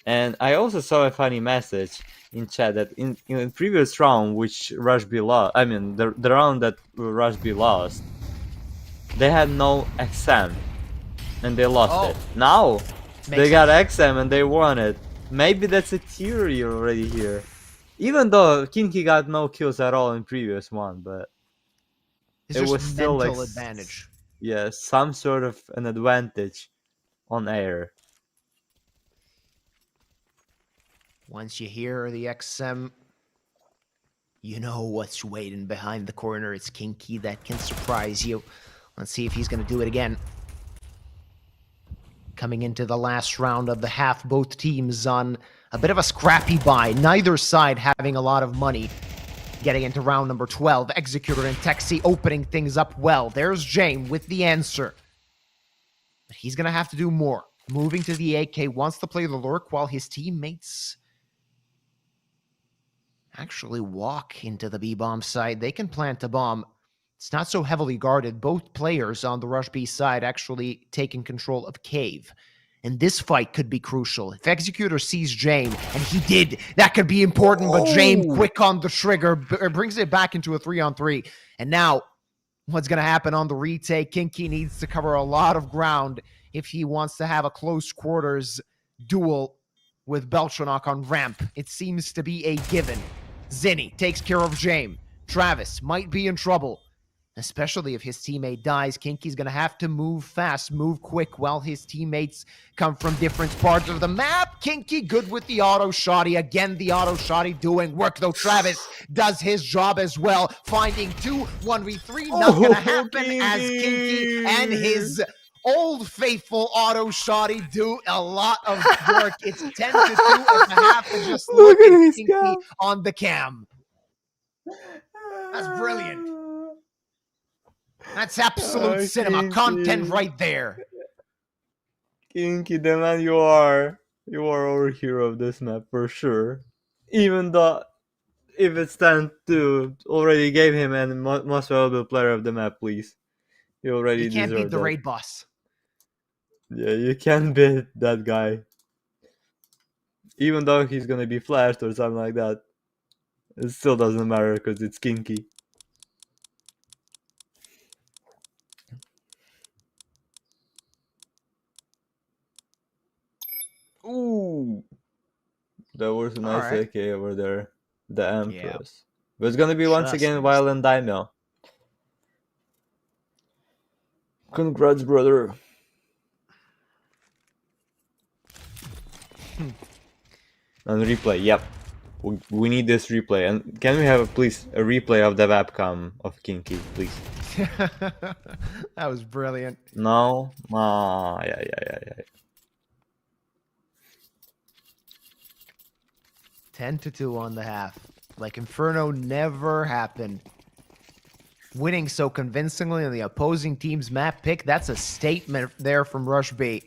Speaker 1: And I also saw a funny message in chat that in the previous round, which Rush B lost, I mean, the round that Rush B lost, they had no XM, and they lost it. Now, they got XM and they won it. Maybe that's a theory already here. Even though Kinky got no kills at all in previous one, but
Speaker 2: it was still like advantage.
Speaker 1: Yeah, some sort of an advantage on air.
Speaker 2: Once you hear the XM, you know what's waiting behind the corner. It's Kinky that can surprise you. Let's see if he's going to do it again. Coming into the last round of the half, both teams on a bit of a scrappy buy. Neither side having a lot of money. Getting into round number 12, Executor and Texi opening things up well. There's Jame with the answer. But he's going to have to do more. Moving to the AK, wants to play the lurk while his teammates actually walk into the B-bomb side. They can plant a bomb. It's not so heavily guarded. Both players on the Rush B side actually taking control of Cave. And this fight could be crucial. If Executor sees Jame, and he did, that could be important, but Jame quick on the trigger, brings it back into a 3-on-3. And now, what's going to happen on the retake? Kinky needs to cover a lot of ground if he wants to have a close quarters duel with Beltranok on ramp. It seems to be a given. Zinni takes care of Jame. Travis might be in trouble, especially if his teammate dies. Kinky's going to have to move fast, move quick while his teammates come from different parts of the map. Kinky good with the auto shotty. Again, the auto shotty doing work, though Travis does his job as well. Finding 2 1v3, not going to happen as Kinky and his old faithful auto shotty do a lot of work. It's 10-2 at the half, and just look at Kinky on the cam. That's brilliant. That's absolute cinema content
Speaker 1: Kinky.
Speaker 2: right there.
Speaker 1: Kinky, the man you are. You are our hero of this map for sure. Even though if it's 10-2, already gave him a most valuable player of the map, please. You
Speaker 2: You
Speaker 1: already
Speaker 2: can't beat
Speaker 1: deserve
Speaker 2: the
Speaker 1: that.
Speaker 2: raid boss.
Speaker 1: Yeah, you can't beat that guy. Even though he's gonna be flashed or something like that. It still doesn't matter because it's Kinky. Ooh! That was a
Speaker 2: All
Speaker 1: nice
Speaker 2: right.
Speaker 1: AK over there. The
Speaker 2: Yeah.
Speaker 1: Empress. But it's gonna be once
Speaker 2: Just
Speaker 1: again
Speaker 2: missed.
Speaker 1: Violent Daimyo. Congrats, brother. And replay, yep. We need this replay. And can we have, please, a replay of the webcam of Kinky, please?
Speaker 2: That was brilliant.
Speaker 1: No? Ah, yeah.
Speaker 2: 10-2 on the half. Like Inferno never happened. Winning so convincingly on the opposing team's map pick, that's a statement there from Rush B.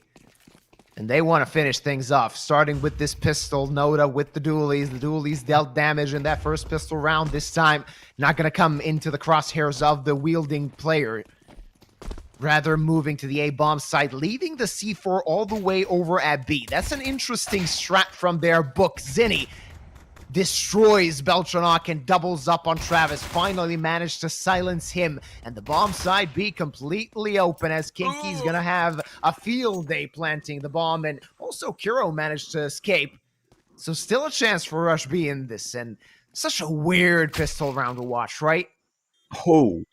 Speaker 2: And they want to finish things off, starting with this pistol, Noda with the dualies. The dualies dealt damage in that first pistol round. This time, not going to come into the crosshairs of the wielding player. Rather moving to the A-bomb side, leaving the C4 all the way over at B. That's an interesting strat from their book. Zinni destroys Beltranok and doubles up on Travis. Finally managed to silence him. And the bomb side B completely open as Kinky's going to have a field day planting the bomb. And also Kuro managed to escape. So still a chance for Rush B in this. And such a weird pistol round to watch, right?
Speaker 1: Oh!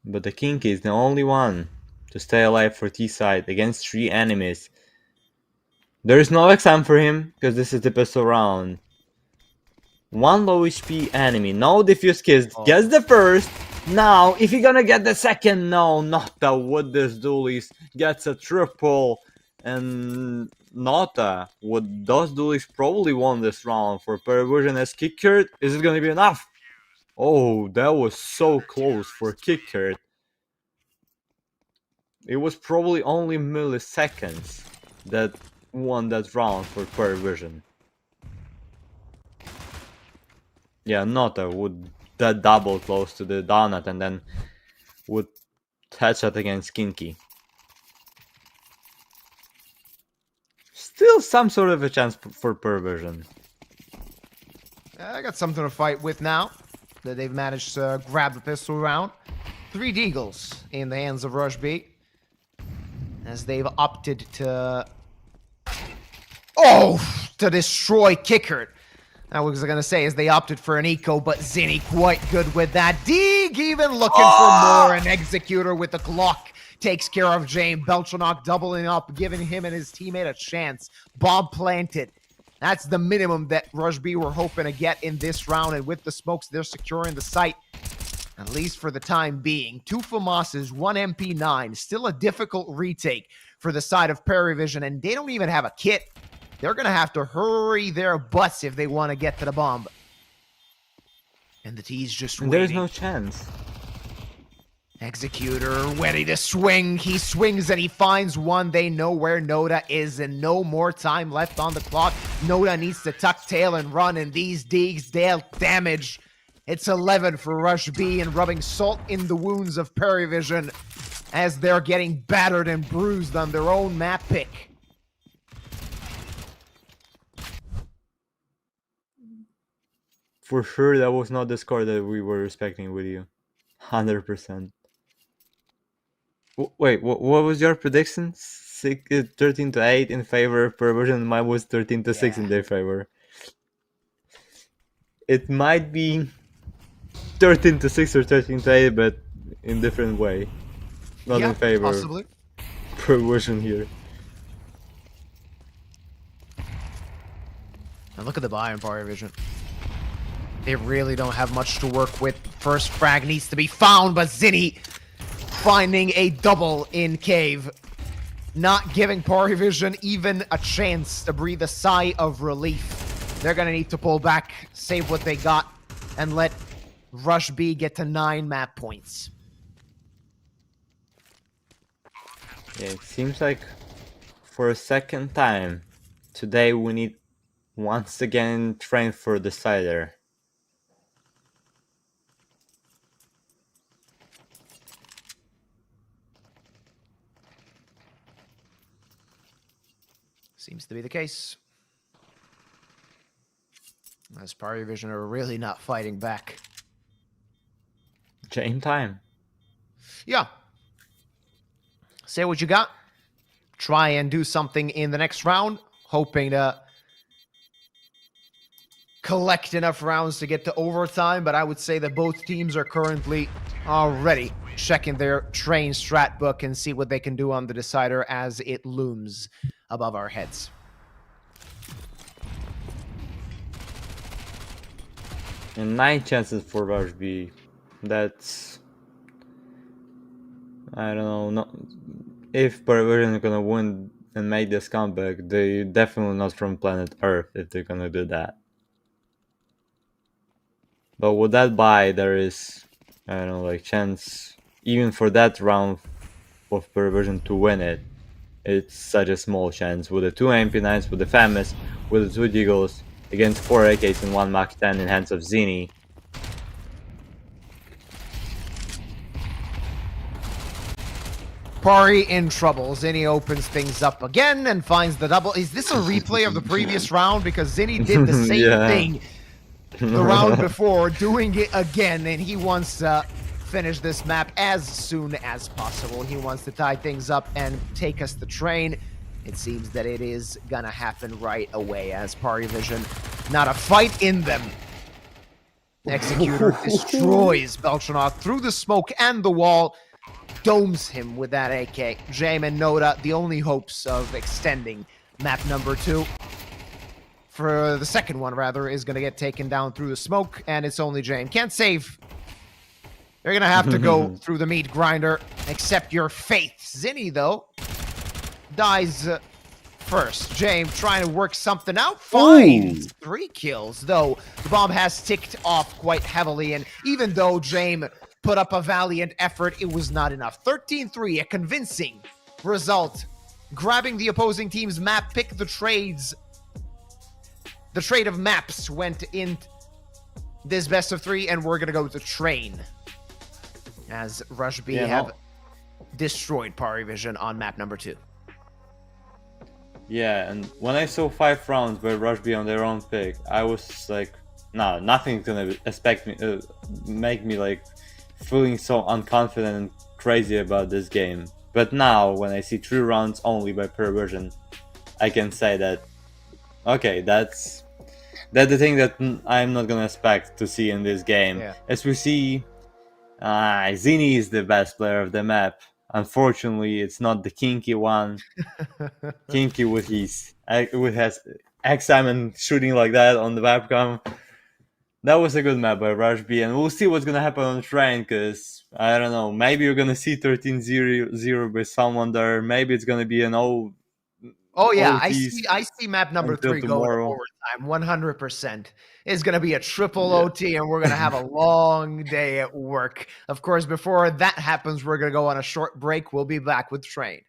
Speaker 1: But the Kinky is the only one to stay alive for T-side against 3 enemies. There is no exam for him, because this is the pistol round. 1 low HP enemy, no diffuse kiss, gets the first. Now, if you're gonna get the second, no, Nota with this duelist gets a triple. And Nota with those duelists probably won this round for PARIVISION as Kickert. Is it gonna be enough? Oh, that was so close for Kickert. It was probably only milliseconds that won that round for PARIVISION. Yeah, Nota would that double close to the donut and then would headshot against Kinky. Still some sort of a chance for PARIVISION.
Speaker 2: I got something to fight with now that they've managed to grab the pistol round. 3 deagles in the hands of Rush B as they've opted to destroy Kickert. I was going to say, as they opted for an eco, but Zinni quite good with that. Deeg even looking for more. An Executor with the Glock takes care of James. Beltranok doubling up, giving him and his teammate a chance. Bomb planted. That's the minimum that Rush B were hoping to get in this round. And with the smokes, they're securing the site, at least for the time being. 2 FAMASs, 1 MP9. Still a difficult retake for the side of PARIVISION, and they don't even have a kit. They're going to have to hurry their butts if they want to get to the bomb. And the T's just waiting.
Speaker 1: There's no chance.
Speaker 2: Executor ready to swing. He swings and he finds one. They know where Noda is, and no more time left on the clock. Noda needs to tuck tail and run, and these Deegs dealt damage. It's 11 for Rush B, and rubbing salt in the wounds of PARIVISION as they're getting battered and bruised on their own map pick.
Speaker 1: For sure, that was not the score that we were expecting with you. 100%. Wait, what was your prediction? 13-8 in favor of PARIVISION. Mine was 13-6 in their favor. It might be 13-6 or 13-8, but in different way. Not in favor
Speaker 2: possibly.
Speaker 1: of PARIVISION here.
Speaker 2: And look at the buy in PARIVISION. They really don't have much to work with. First frag needs to be found, but Zinni finding a double in cave. Not giving PARIVISION even a chance to breathe a sigh of relief. They're going to need to pull back, save what they got, and let Rush B get to 9 map points.
Speaker 1: Yeah, it seems like for a second time today we need once again train for decider.
Speaker 2: Seems to be the case. As PARIVISION are really not fighting back.
Speaker 1: Chain time.
Speaker 2: Yeah. Say what you got. Try and do something in the next round, hoping to collect enough rounds to get to overtime, but I would say that both teams are currently already checking their train strat book and see what they can do on the decider as it looms above our heads.
Speaker 1: And 9 chances for Rush B. That's... I don't know. No, if PARIVISION is gonna win and make this comeback, they definitely not from planet Earth if they're gonna do that. But with that buy, there is, I don't know, like chance even for that round of PARIVISION to win it. It's such a small chance with the 2 MP9s, with the FAMAS, with the 2 Deagles against 4 AKs and 1 Mach 10 in hands of Zini.
Speaker 2: Pari in trouble. Zinni opens things up again and finds the double. Is this a replay of the previous round? Because Zinni did the same thing the round before, doing it again, and he wants to finish this map as soon as possible. He wants to tie things up and take us the train. It seems that it is gonna happen right away as PARIVISION, not a fight in them. Executor destroys Beltranok through the smoke and the wall, domes him with that AK. Jame and Noda, the only hopes of extending map number 2. For the second one, rather, is going to get taken down through the smoke, and it's only Jame. Can't save. They're going to have to go through the meat grinder. Accept your fate. Zinni, though, dies first. Jame trying to work something out. Finds 3 kills, though. The bomb has ticked off quite heavily, and even though Jame put up a valiant effort, it was not enough. 13-3, a convincing result. Grabbing the opposing team's map, pick the trades. The trade of maps went in this best of 3, and we're going to go to train. As Rush B have destroyed PARIVISION on map number 2.
Speaker 1: Yeah, and when I saw 5 rounds by Rush B on their own pick, I was like, no, nothing's gonna make me like feeling so unconfident and crazy about this game. But now, when I see 3 rounds only by PARIVISION, I can say that, okay, that's the thing that I'm not gonna expect to see in this game.
Speaker 2: Yeah.
Speaker 1: As we see, Zinni is the best player of the map. Unfortunately, it's not the Kinky one. Kinky with his X-Simon shooting like that on the webcam. That was a good map by Rush B, and we'll see what's gonna happen on the train, because I don't know, maybe you're gonna see 13-0 by someone there, maybe it's gonna be an old...
Speaker 2: Oh yeah, I see map number 3 going to
Speaker 1: tomorrow.
Speaker 2: overtime, 100%. It's going to be a triple OT, and we're going to have a long day at work. Of course, before that happens, we're going to go on a short break. We'll be back with Train.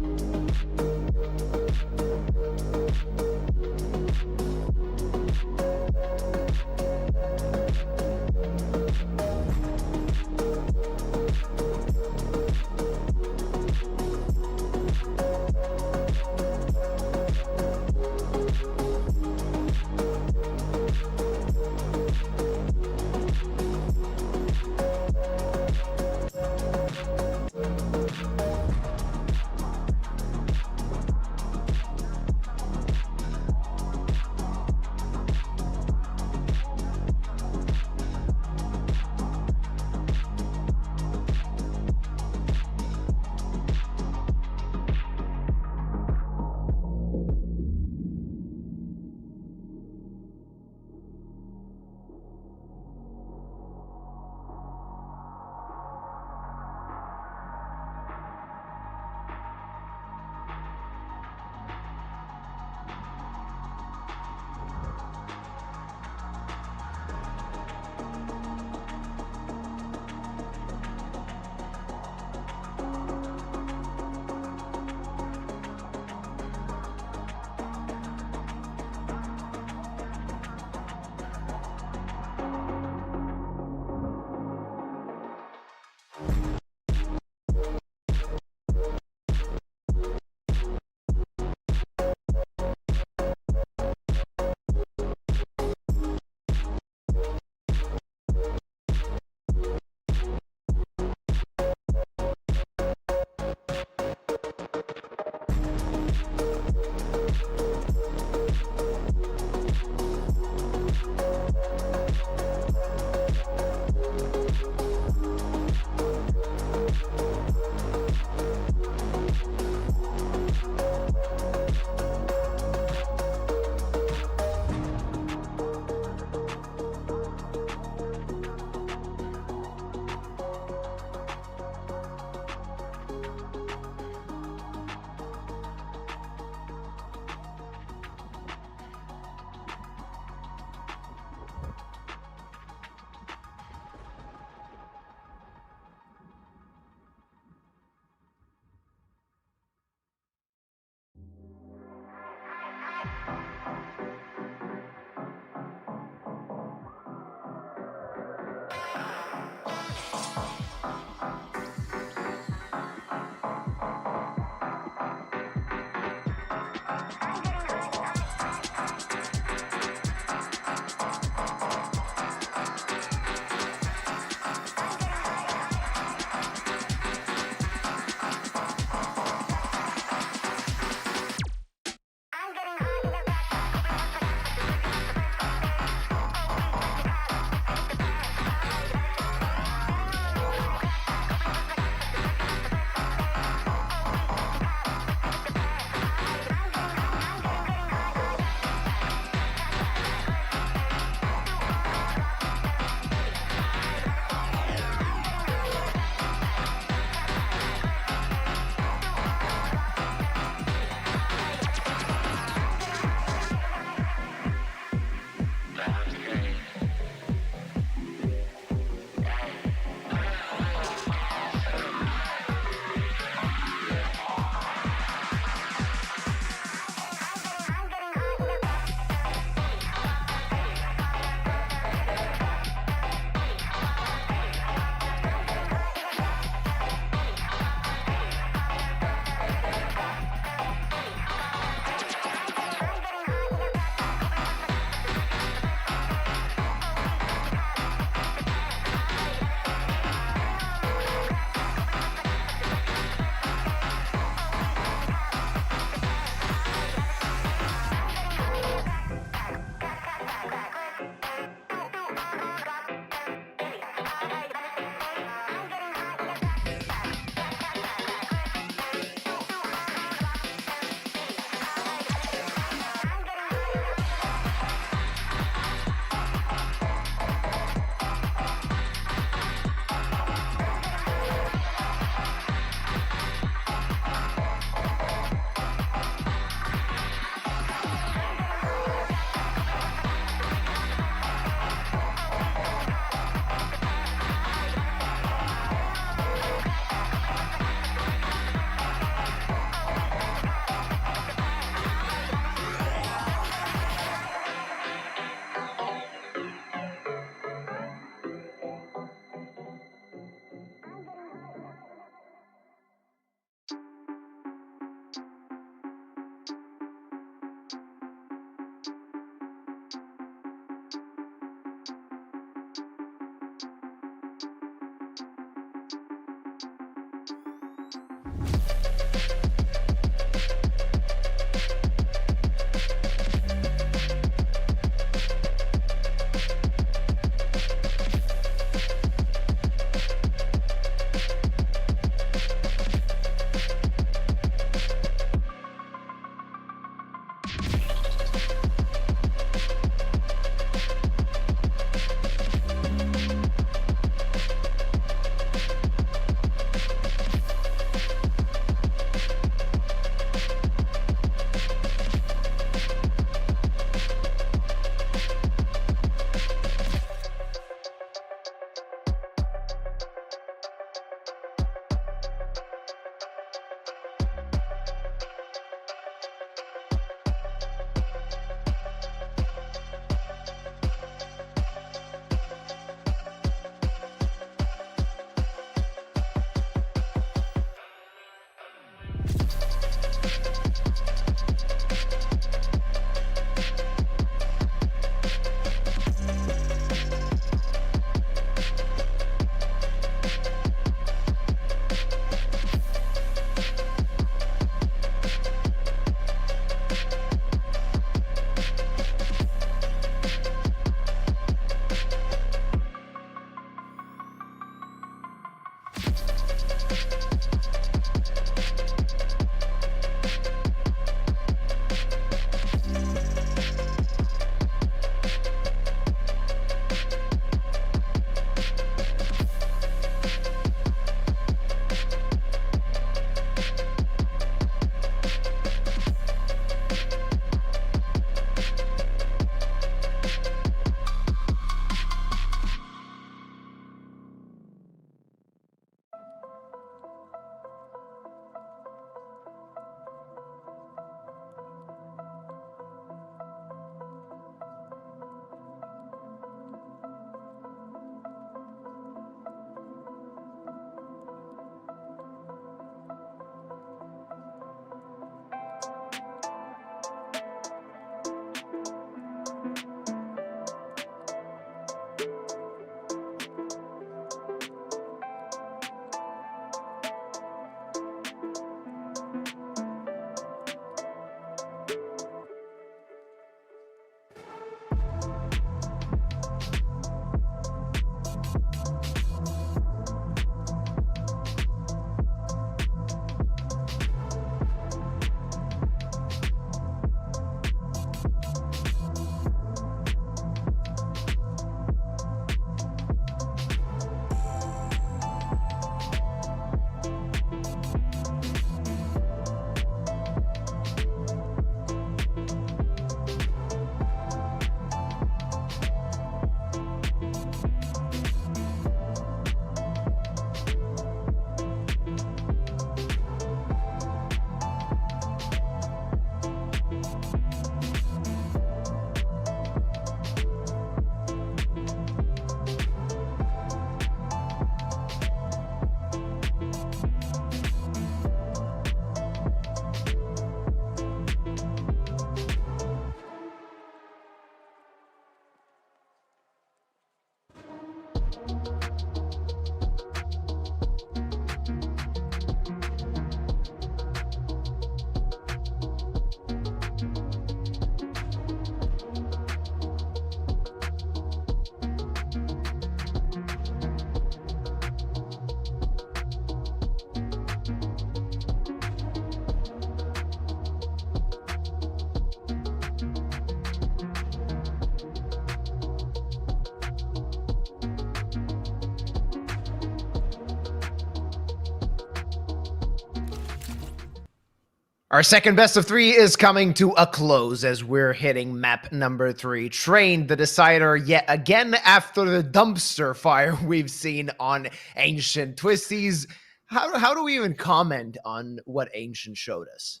Speaker 2: Our second best of three is coming to a close as we're hitting map number 3. Train, the decider, yet again after the dumpster fire we've seen on Ancient Twisties. How do we even comment on what Ancient showed us?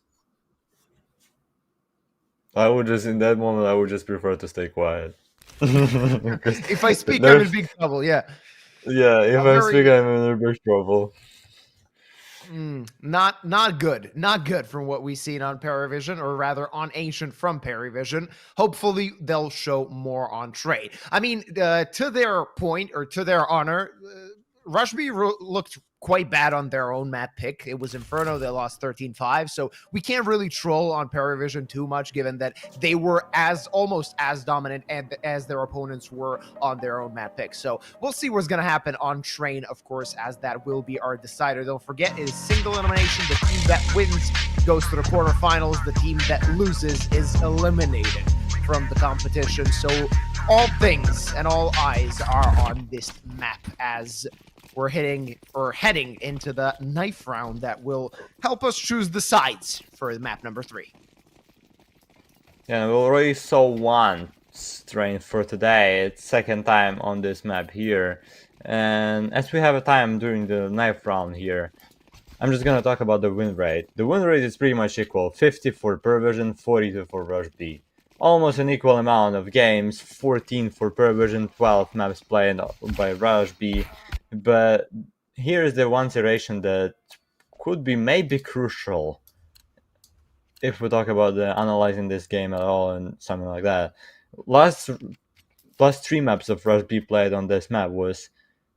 Speaker 1: I would just, in that moment, I would just prefer to stay quiet.
Speaker 2: If I speak, I'm in big trouble, yeah.
Speaker 1: Yeah, if I speak, I'm in big trouble.
Speaker 2: Not good from what we've seen on PARIVISION, or rather on Ancient from PARIVISION. Hopefully they'll show more on Trade. I mean, to their point, or to their honor, Rushby looked quite bad on their own map pick. It was Inferno. They lost 13-5, so we can't really troll on PARIVISION too much, given that they were almost as dominant as their opponents were on their own map pick. So we'll see what's going to happen on Train, of course, as that will be our decider. Don't forget, it is single elimination. The team that wins goes to the quarterfinals. The team that loses is eliminated from the competition. So all things and all eyes are on this map as we're heading into the knife round that will help us choose the sides for map number 3.
Speaker 1: Yeah, we already saw one strain for today. It's second time on this map here. And as we have a time during the knife round here, I'm just gonna talk about the win rate. The win rate is pretty much equal. 50 for PARIVISION, 42 for Rush B. Almost an equal amount of games. 14 for PARIVISION, 12 maps played by Rush B. But here's the one iteration that could be maybe crucial if we talk about analyzing this game at all and something like that. Last 3 maps of Rush B played on this map was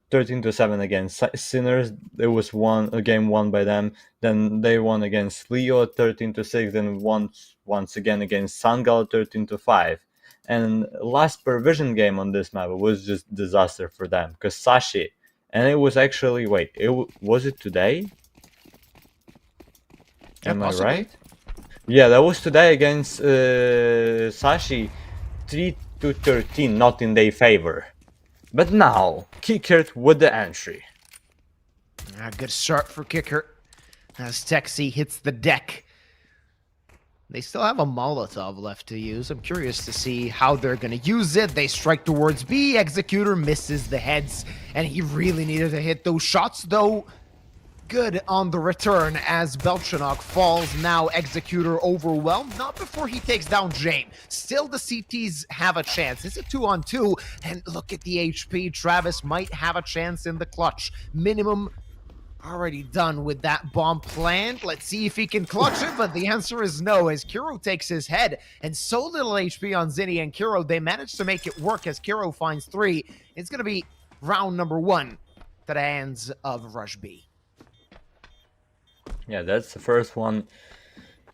Speaker 1: 13-7 against Sinners. It was a game won by them. Then they won against Leo 13-6. Then once again against Sangal 13-5. And last PARIVISION game on this map was just disaster for them because Sashi. And it was actually, was it today? Am I right? Yeah, that was today against Sashi, 3-13, not in their favor. But now, Kickert with the entry.
Speaker 2: Good start for Kickert as Texi hits the deck. They still have a Molotov left to use. I'm curious to see how they're going to use it. They strike towards B. Executor misses the heads, and he really needed to hit those shots, though. Good on the return as Belchanok falls. Now Executor overwhelmed, not before he takes down Jame. Still the CTs have a chance. It's a 2-on-2, and look at the HP. Travis might have a chance in the clutch. Minimum already done with that bomb plant. Let's see if he can clutch it, but the answer is no, as Kiro takes his head, and so little HP on Zinni and Kiro. They managed to make it work as Kiro finds 3. It's going to be round number 1 to the hands of Rush B.
Speaker 1: Yeah, that's the first one.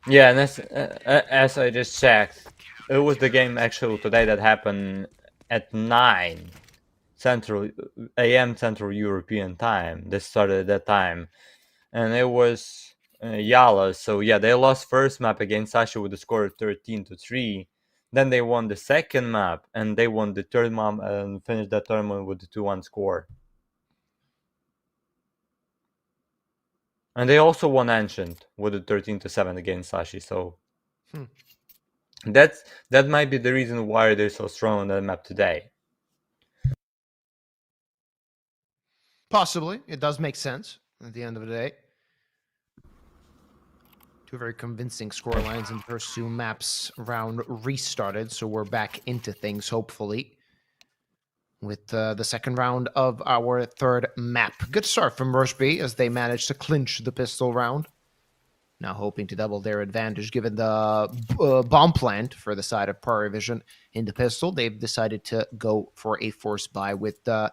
Speaker 1: Yeah, and as I just checked, it was the game actually today that happened at 9 a.m. Central European time. They started at that time, and it was Yala. So yeah, they lost first map against Sashi with a score of 13-3. Then they won the second map, and they won the third map and finished that tournament with the 2-1 score. And they also won Ancient with a 13-7 against Sashi. So that might be the reason why they're so strong on that map today.
Speaker 2: Possibly. It does make sense at the end of the day. 2 very convincing scorelines in the first 2 maps. Round restarted, so we're back into things, hopefully, with the second round of our third map. Good start from Rush B as they managed to clinch the pistol round. Now hoping to double their advantage given the bomb plant for the side of PARIVISION in the pistol. They've decided to go for a force buy with a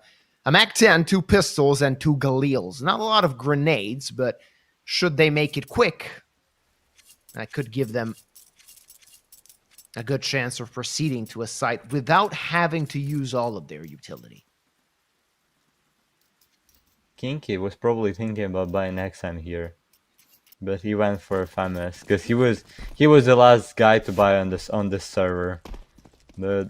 Speaker 2: MAC-10, 2 pistols, and 2 Galils. Not a lot of grenades, but should they make it quick, that could give them a good chance of proceeding to a site without having to use all of their utility.
Speaker 1: Kinky was probably thinking about buying XM here, but he went for a FAMAS because he was the last guy to buy on this server. But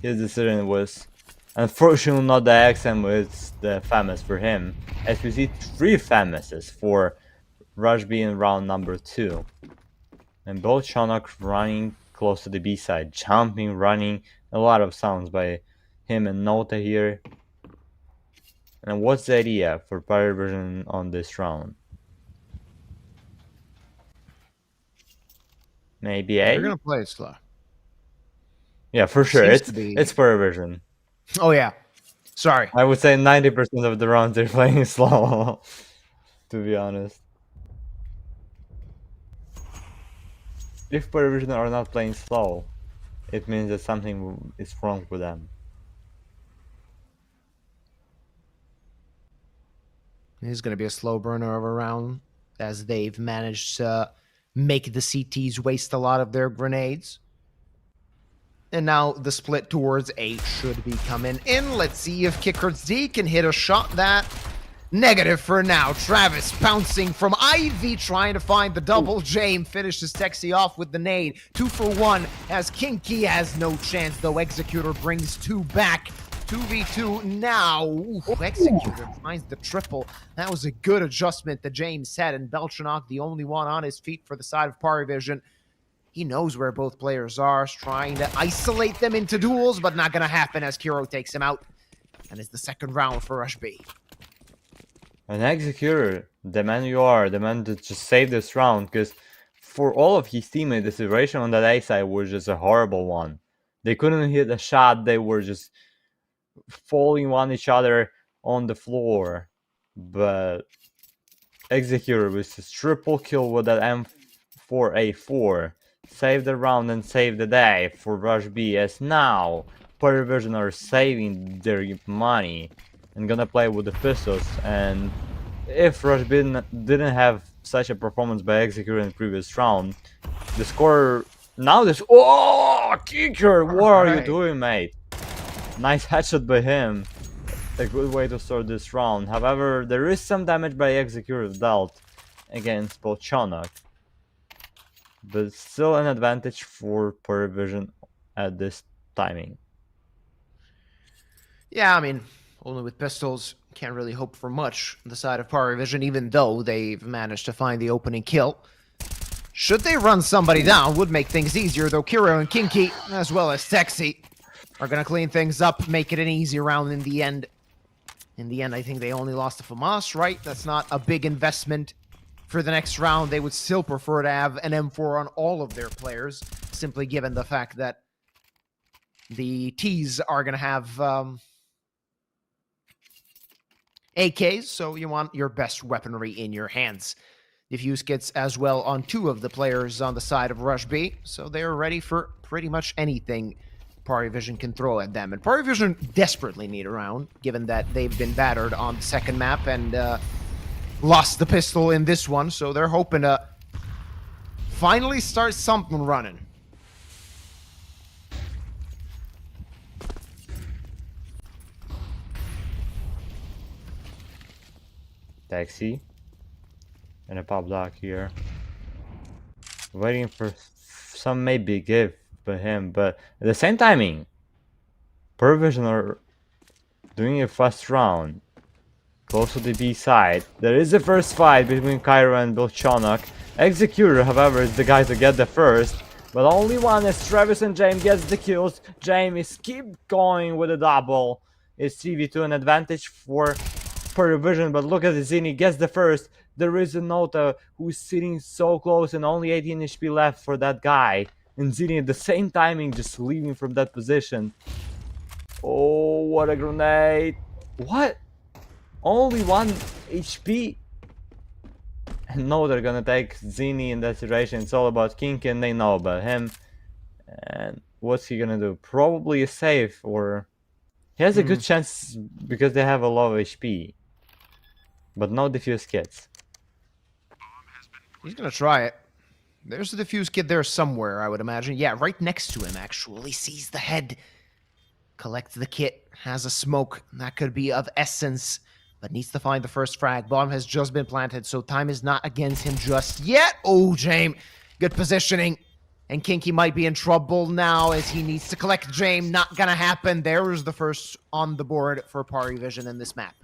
Speaker 1: his decision was unfortunately not the XM, it's the FAMAS for him. As we see 3 FAMASes for Rush B in round number 2. And both Chonok running close to the B side, jumping, running, a lot of sounds by him and Nota here. And what's the idea for PARIVISION on this round? Maybe
Speaker 2: They're
Speaker 1: A?
Speaker 2: gonna play it slow.
Speaker 1: Yeah, for sure.
Speaker 2: Seems
Speaker 1: It's
Speaker 2: to be.
Speaker 1: it's PARIVISION.
Speaker 2: Oh yeah. Sorry.
Speaker 1: I would say 90% of the rounds they're playing slow, to be honest. If PARIVISION are not playing slow, it means that something is wrong with them.
Speaker 2: This is going to be a slow burner of a round as they've managed to make the CTs waste a lot of their grenades. And now the split towards 8 should be coming in. Let's see if Kicker Z can hit a shot. That negative for now. Travis pouncing from Ivy, trying to find the double. James finishes Texi off with the nade. 2 for 1 as Kinky has no chance, though Executor brings 2 back. 2v2 now. Ooh, Executor finds the triple. That was a good adjustment that James had, and Belchanok, the only one on his feet for the side of PARIVISION. He knows where both players are, trying to isolate them into duels, but not going to happen as Kiro takes him out. And it's the second round for Rush B.
Speaker 1: An Executor, the man you are, the man to just save this round, because for all of his teammates, the situation on that A side was just a horrible one. They couldn't hit a shot, they were just falling on each other on the floor. But Executor with his triple kill with that M4A4 saved the round and saved the day for Rush B, as now PARIVISION are saving their money and gonna play with the pistols. And if Rush B didn't have such a performance by Executor in the previous round, the score now this Kicker, what are you doing, mate? Nice headshot by him. A good way to start this round. However, there is some damage by Executor dealt against both Chonok, but still an advantage for PARIVISION at this timing.
Speaker 2: Yeah, I mean, only with pistols, can't really hope for much on the side of PARIVISION, even though they've managed to find the opening kill. Should they run somebody down, would make things easier, though Kiro and Kinky, as well as Texi, are going to clean things up, make it an easy round in the end. In the end, I think they only lost to FAMAS, right? That's not a big investment for the next round. They would still prefer to have an M4 on all of their players, simply given the fact that the Ts are going to have AKs, so you want your best weaponry in your hands. Diffuse kits as well on 2 of the players on the side of Rush B, so they're ready for pretty much anything PARIVISION can throw at them. And PARIVISION desperately need a round, given that they've been battered on the second map and lost the pistol in this one, so they're hoping to finally start something running.
Speaker 1: Taxi and a pop lock here, waiting for some maybe gift by him, but at the same timing PARIVISION are doing a fast round close to the B side. There is a first fight between Cairo and Belchanok. Executor, however, is the guy to get the first, but only one as Travis and James gets the kills. James keep going with a double. It's 3v2, an advantage for PARIVISION, but look at Zini gets the first. There is a Nota who's sitting so close and only 18 HP left for that guy. And Zini at the same timing just leaving from that position. Oh, what a grenade. What? Only 1 HP? And no, they're gonna take Zini in that situation. It's all about Kinky and they know about him. And what's he gonna do? Probably a save, or... He has a good chance because they have a low HP. But no defuse kits.
Speaker 2: He's going to try it. There's a defuse kit there somewhere, I would imagine. Yeah, right next to him, actually. Sees the head. Collects the kit. Has a smoke. That could be of essence, but needs to find the first frag. Bomb has just been planted, so time is not against him just yet. Oh, James. Good positioning. And Kinky might be in trouble now as he needs to collect James. Not gonna happen. There is the first on the board for PARIVISION in this map.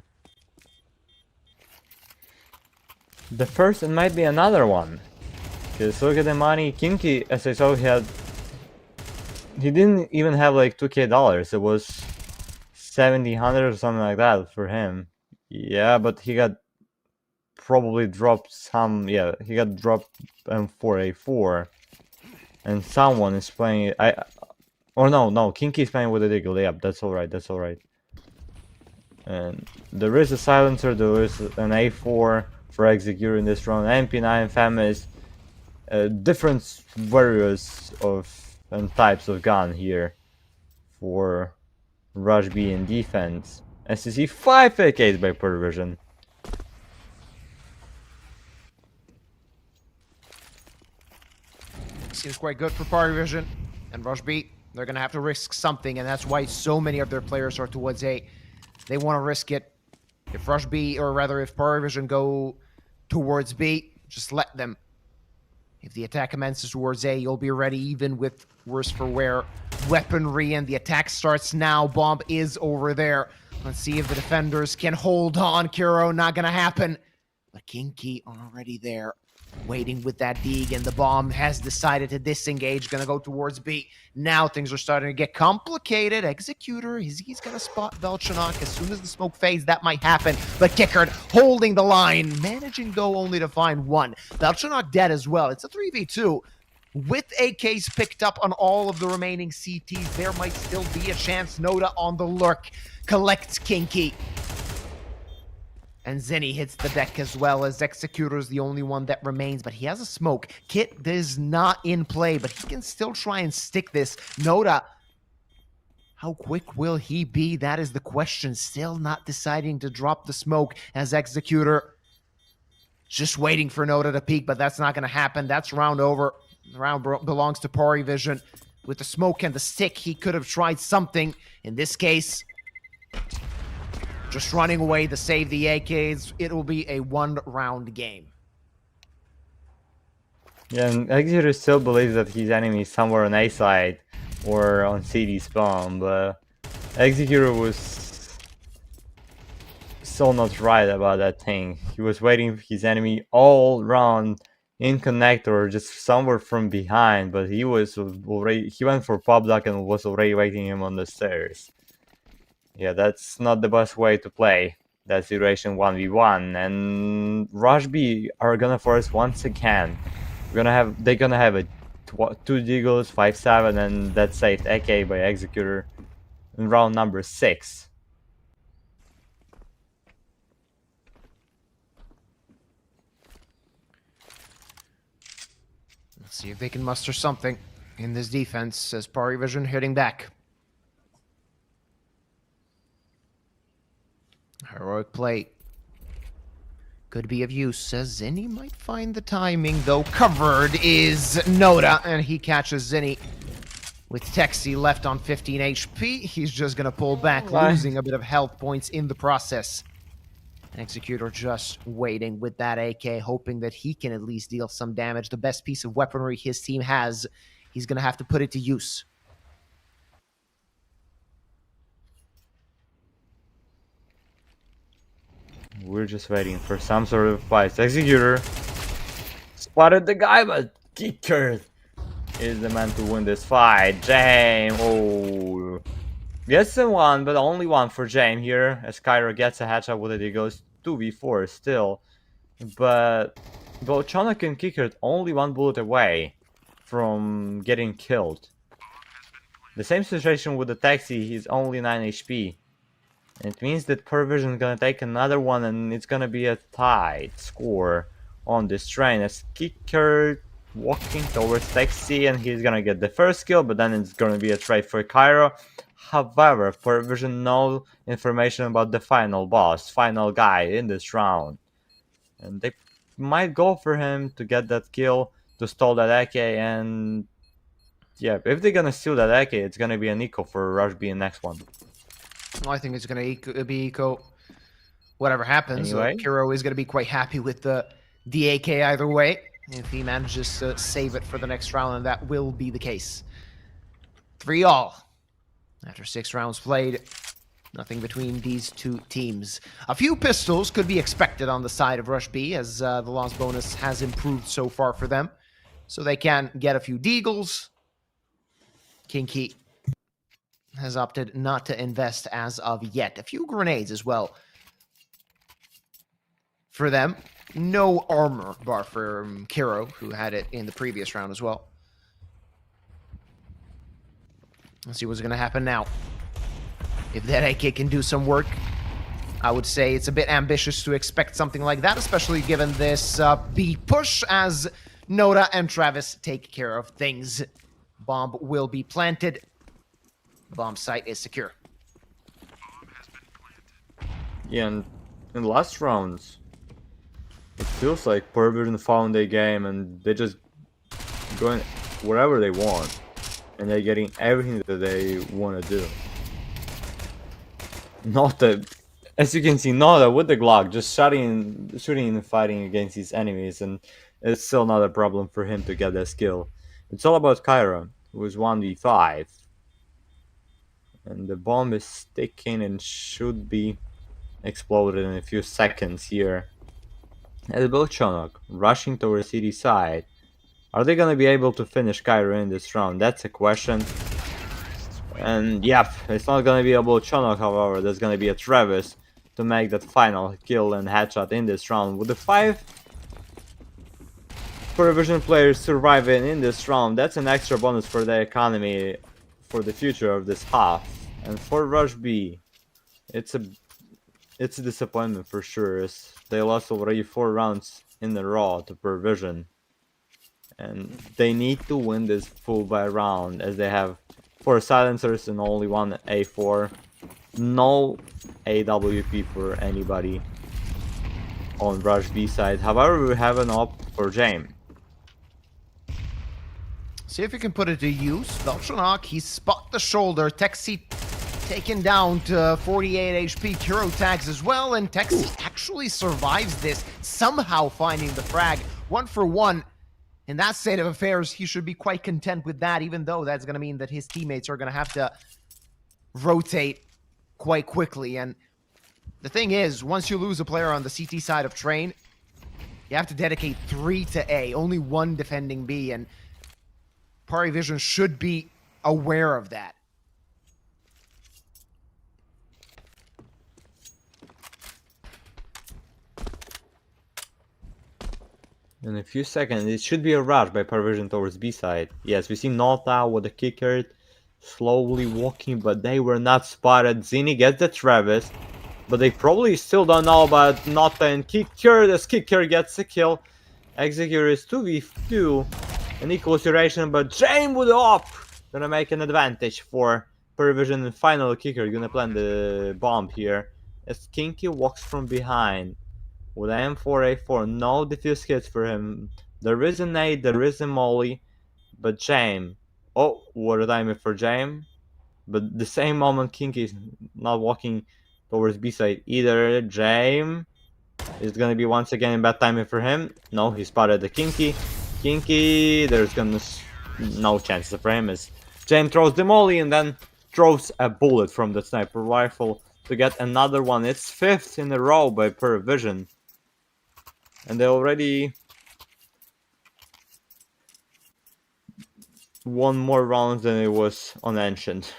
Speaker 1: The first and might be another one. Okay, so look at the money. Kinky, as I saw, he didn't even have like $2K. It was 1,700 or something like that for him. Yeah, but he got probably dropped some. Yeah, he got dropped M4A4, and someone is playing. Or no, Kinky is playing with a Deagle. Yep, that's all right. That's all right. And there is a silencer. There is an A4 for Executor in this round. MP9 Famous. Different various of and types of gun here for Rush B in defense. As you see, 5 AKs by PARIVISION.
Speaker 2: Seems quite good for PARIVISION and Rush B. They're going to have to risk something, and that's why so many of their players are towards A. They want to risk it. If Rush B, or rather if PARIVISION go towards B, just let them. If the attack commences towards A, you'll be ready even with worse for wear weaponry, and the attack starts now. Bomb is over there. Let's see if the defenders can hold on. Kuro, not going to happen. But Kinky already there, waiting with that dig, and the bomb has decided to disengage, gonna go towards B. Now things are starting to get complicated. Executor, he's gonna spot Velchanok as soon as the smoke fades. That might happen, but Kickard holding the line, managing though only to find one. Velchanok dead as well. It's a 3v2. With AKs picked up on all of the remaining CTs, there might still be a chance. Noda on the lurk, collects Kinky. And Zenny hits the deck as well, as Executor is the only one that remains, but he has a smoke. Kit is not in play, but he can still try and stick this. Noda, how quick will he be? That is the question. Still not deciding to drop the smoke, as Executor just waiting for Noda to peek, but that's not going to happen. That's round over. The round belongs to PARIVISION. With the smoke and the stick, he could have tried something. In this case, just running away to save the AKs. It will be a one-round game.
Speaker 1: Yeah, and Executor still believes that his enemy is somewhere on A side or on CD spawn, but Executor was so not right about that thing. He was waiting for his enemy all around in connector, just somewhere from behind, but he went for pop duck and was already waiting him on the stairs. Yeah, that's not the best way to play that situation 1v1, and Rush B are gonna force once again. They're gonna have a 2 Deagles, 5-7, and that saved AK by Executor in round number 6.
Speaker 2: Let's see if they can muster something in this defense, as PARIVISION hitting back. Heroic play could be of use, as Zenny might find the timing, though covered is Noda, and he catches Zenny with Texi left on 15 HP. He's just going to pull back, losing a bit of health points in the process. Executor just waiting with that AK, hoping that he can at least deal some damage. The best piece of weaponry his team has, he's going to have to put it to use.
Speaker 1: We're just waiting for some sort of fight. Executor spotted the guy, but Kicker is the man to win this fight. James, oh, gets the one, but only one for James here, as Cairo gets a headshot with it. He goes 2v4 still, but both Chonak and Kicker only one bullet away from getting killed. The same situation with the Taxi. He's only 9 HP. It means that PARIVISION is gonna take another one, and it's gonna be a tied score on this train, as Kicker walking towards Taxi, and he's gonna get the first kill, but then it's gonna be a trade for Cairo. However, PARIVISION no information about the final boss, final guy in this round, and they might go for him to get that kill, to stall that AK, and yeah, if they're gonna steal that AK, it's gonna be an eco for Rush B in next one.
Speaker 2: Well, I think it's going to be eco. Whatever happens,
Speaker 1: Anyway.
Speaker 2: Kuro is going to be quite happy with the AK either way, if he manages to save it for the next round, and that will be the case. 3-all. After 6 rounds played, nothing between these two teams. A few pistols could be expected on the side of Rush B, as the loss bonus has improved so far for them. so they can get a few deagles. Kinky has opted not to invest as of yet. A few grenades as well for them. No armor bar for Kiro, who had it in the previous round as well. Let's see what's going to happen now. If that AK can do some work, I would say it's a bit ambitious to expect something like that, especially given this B push as Noda and Travis take care of things. Bomb will be planted. Bomb site is secure.
Speaker 1: Yeah, and in the last rounds, it feels like PARIVISION found a game and they just going wherever they want, and they're getting everything that they want to do. Nota, as you can see, Nota with the Glock just shooting and fighting against his enemies, and it's still not a problem for him to get that skill. It's all about Kyra, who is 1v5. And the bomb is sticking and should be exploded in a few seconds here. As Chonok rushing towards city side. Are they gonna be able to finish Kyra in this round? That's a question. And yep, it's not gonna be a Chonok, however, there's gonna be a Travis to make that final kill and headshot in this round. With the 5 PARIVISION players surviving in this round, that's an extra bonus for the economy for the future of this half. And for Rush B, it's a disappointment for sure, as they lost already 4 rounds in a row to PARIVISION. And they need to win this full by round, as they have 4 silencers and only 1 A4. No AWP for anybody on Rush B side. However, we have an op for James.
Speaker 2: See if you can put it to use. Velchonok, he spot the shoulder. Texi taken down to 48 HP. Kiro tags as well, and Texi actually survives this, somehow finding the frag. 1 for 1. In that state of affairs, he should be quite content with that, even though that's going to mean that his teammates are going to have to rotate quite quickly. And the thing is, once you lose a player on the CT side of Train, you have to dedicate 3 to A, only 1 defending B, and PARIVISION should be aware of that.
Speaker 1: In a few seconds, it should be a rush by PARIVISION towards B side. Yes, we see Nota with the kicker slowly walking, but they were not spotted. Zini gets the Travis, but they probably still don't know about Nota and Kicker. This Kicker gets a kill. Executor is 2v2, an equal duration, but James with the op gonna make an advantage for PARIVISION. And final Kicker gonna plant the bomb here as Kinky walks from behind with M4A4. No defuse kits for him. There is a nade, there is a molly, but James. Oh, what a timing for James. But the same moment Kinky is not walking towards B side either. James is gonna be once again bad timing for him. No, he spotted the Kinky. Kinky, there's gonna no chances for him as James throws the molly and then throws a bullet from the sniper rifle to get another one. It's 5th in a row by PARIVISION. And they already won more rounds than it was on Ancient.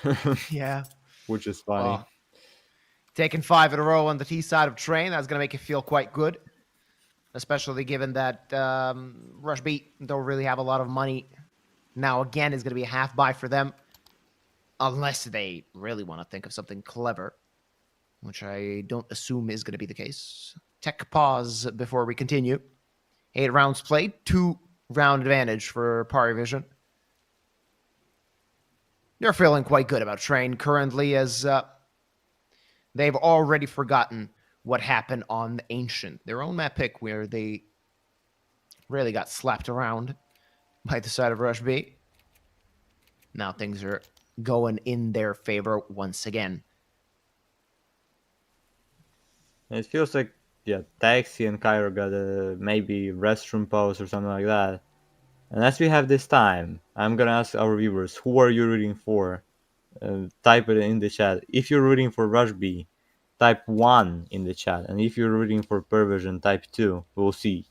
Speaker 2: Yeah.
Speaker 1: Which is funny.
Speaker 2: Taking 5 in a row on the T side of Train, that's going to make you feel quite good. Especially given that Rush B don't really have a lot of money. Now, again, is going to be a half buy for them. Unless they really want to think of something clever. Which I don't assume is going to be the case. Tech pause before we continue. 8 rounds played. 2 round advantage for PARIVISION. They're feeling quite good about Train currently, as they've already forgotten what happened on the Ancient, their own map pick, where they really got slapped around by the side of Rush B. Now things are going in their favor once again.
Speaker 1: It feels like, yeah, Taxi and Cairo got a maybe restroom pause or something like that. And as we have this time, I'm gonna ask our viewers, who are you rooting for? Type it in the chat. If you're rooting for Rush B, type 1 in the chat. And if you're rooting for PARIVISION, type 2. We'll see.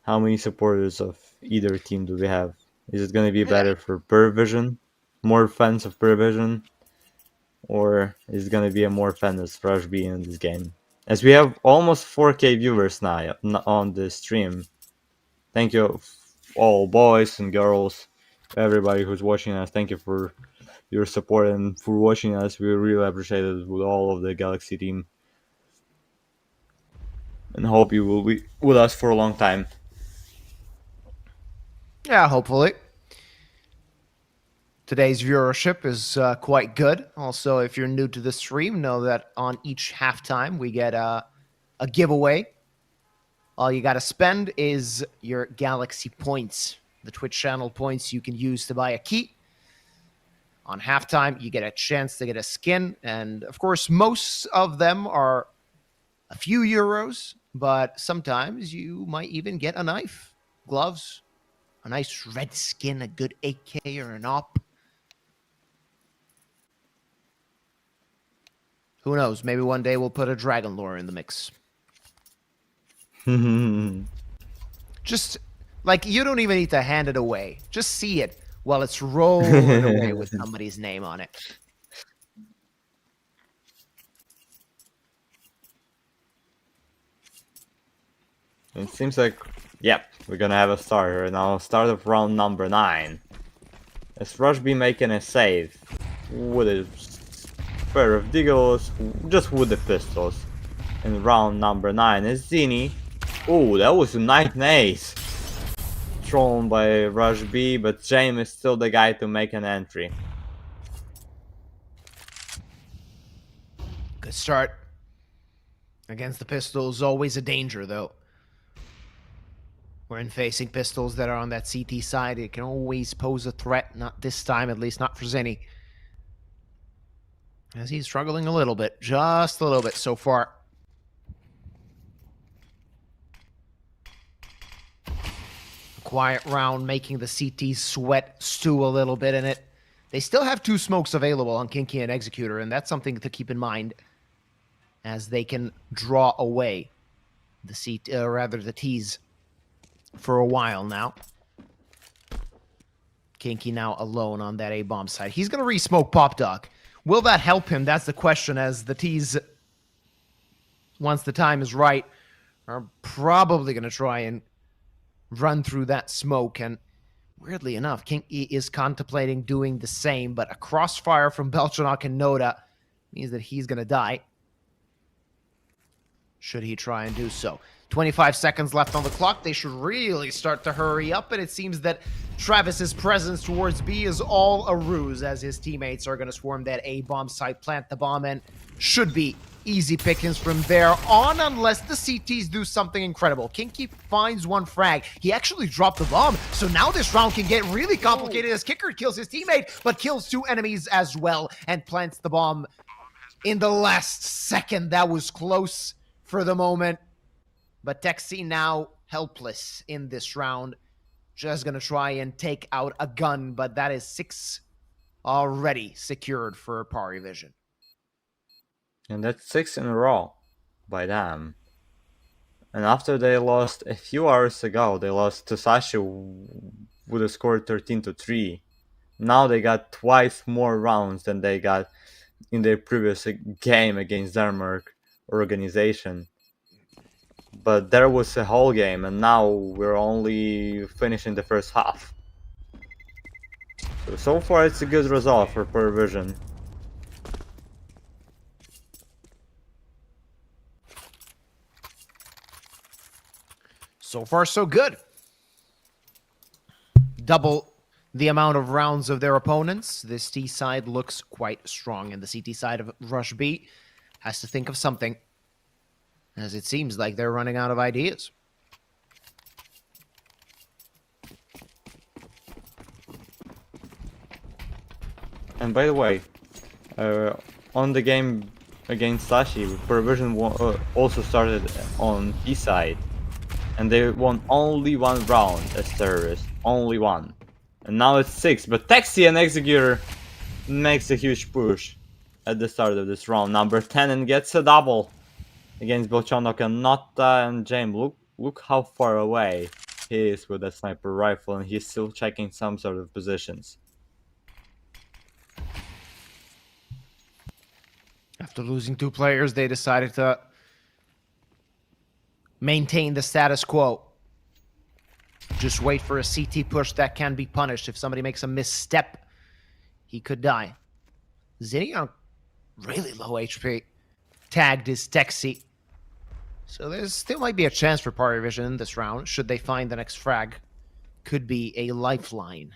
Speaker 1: How many supporters of either team do we have? Is it gonna be better for PARIVISION? More fans of PARIVISION? Or is it gonna be a more fans of Rush B in this game? As we have almost 4K viewers now on the stream. Thank you all boys and girls, everybody who's watching us. Thank you for your support and for watching us. We really appreciate it with all of the Galaxy team. And hope you will be with us for a long time.
Speaker 2: Yeah, hopefully. Today's viewership is quite good. Also, if you're new to the stream, know that on each halftime we get a giveaway. All you got to spend is your Galaxy points, the Twitch channel points you can use to buy a key. On halftime, you get a chance to get a skin. And of course, most of them are a few euros, but sometimes you might even get a knife, gloves, a nice red skin, a good AK or an op. Who knows? Maybe one day we'll put a Dragon Lore in the mix. Just, like, you don't even need to hand it away. Just see it while it's rolling away with somebody's name on it.
Speaker 1: It seems like, yep, we're gonna have a starter now. Start of round number 9. Is Rush B making a save with a pair of Deagles, just with the pistols. In round number 9 is Zini. Oh, that was a nice ace thrown by Rush B, but James is still the guy to make an entry.
Speaker 2: Good start. Against the pistols, always a danger, though. When facing pistols that are on that CT side, it can always pose a threat. Not this time, at least not for Zinni. As he's struggling a little bit. Just a little bit so far. A quiet round, making the CTs sweat, stew a little bit in it. They still have 2 smokes available on Kinky and Executor, and that's something to keep in mind. As they can draw away the the T's for a while now. Kinky now alone on that A-bomb side. He's going to re-smoke Pop Dog. Will that help him? That's the question, as the T's, once the time is right, are probably going to try and run through that smoke. And weirdly enough, Kinky is contemplating doing the same, but a crossfire from Belchanok and Noda means that he's going to die. Should he try and do so. 25 seconds left on the clock. They should really start to hurry up, and it seems that Travis's presence towards B is all a ruse, as his teammates are going to swarm that A-bomb site, plant the bomb, and should be easy pickings from there on, unless the CTs do something incredible. Kinky finds one frag. He actually dropped the bomb, so now this round can get really complicated as Kicker kills his teammate, but kills 2 enemies as well, and plants the bomb in the last second. That was close for the moment. But Texi now helpless in this round. Just going to try and take out a gun, but that is 6 already secured for PARIVISION.
Speaker 1: And that's 6 in a row by them. And after they lost a few hours ago, they lost to Sashi with a score 13-3. Now they got twice more rounds than they got in their previous game against Denmark organization. But there was a whole game, and now we're only finishing the first half. So far it's a good result for PARIVISION.
Speaker 2: So far, so good. Double the amount of rounds of their opponents. This T side looks quite strong, and the CT side of Rush B has to think of something, as it seems like they're running out of ideas.
Speaker 1: And by the way, on the game against Sashi, PARIVISION also started on B side, and they won only 1 round as terrorists, only 1. And now it's 6, but Texi and Executor makes a huge push at the start of this round. Number 10 and gets a double against Belchanok and Nota and James. Look how far away he is with a sniper rifle, and he's still checking some sort of positions.
Speaker 2: After losing 2 players, they decided to maintain the status quo. Just wait for a CT push that can be punished. If somebody makes a misstep, he could die. Zinni on really low HP. Tagged is Texi. So there still might be a chance for PARIVISION in this round, should they find the next frag. Could be a lifeline.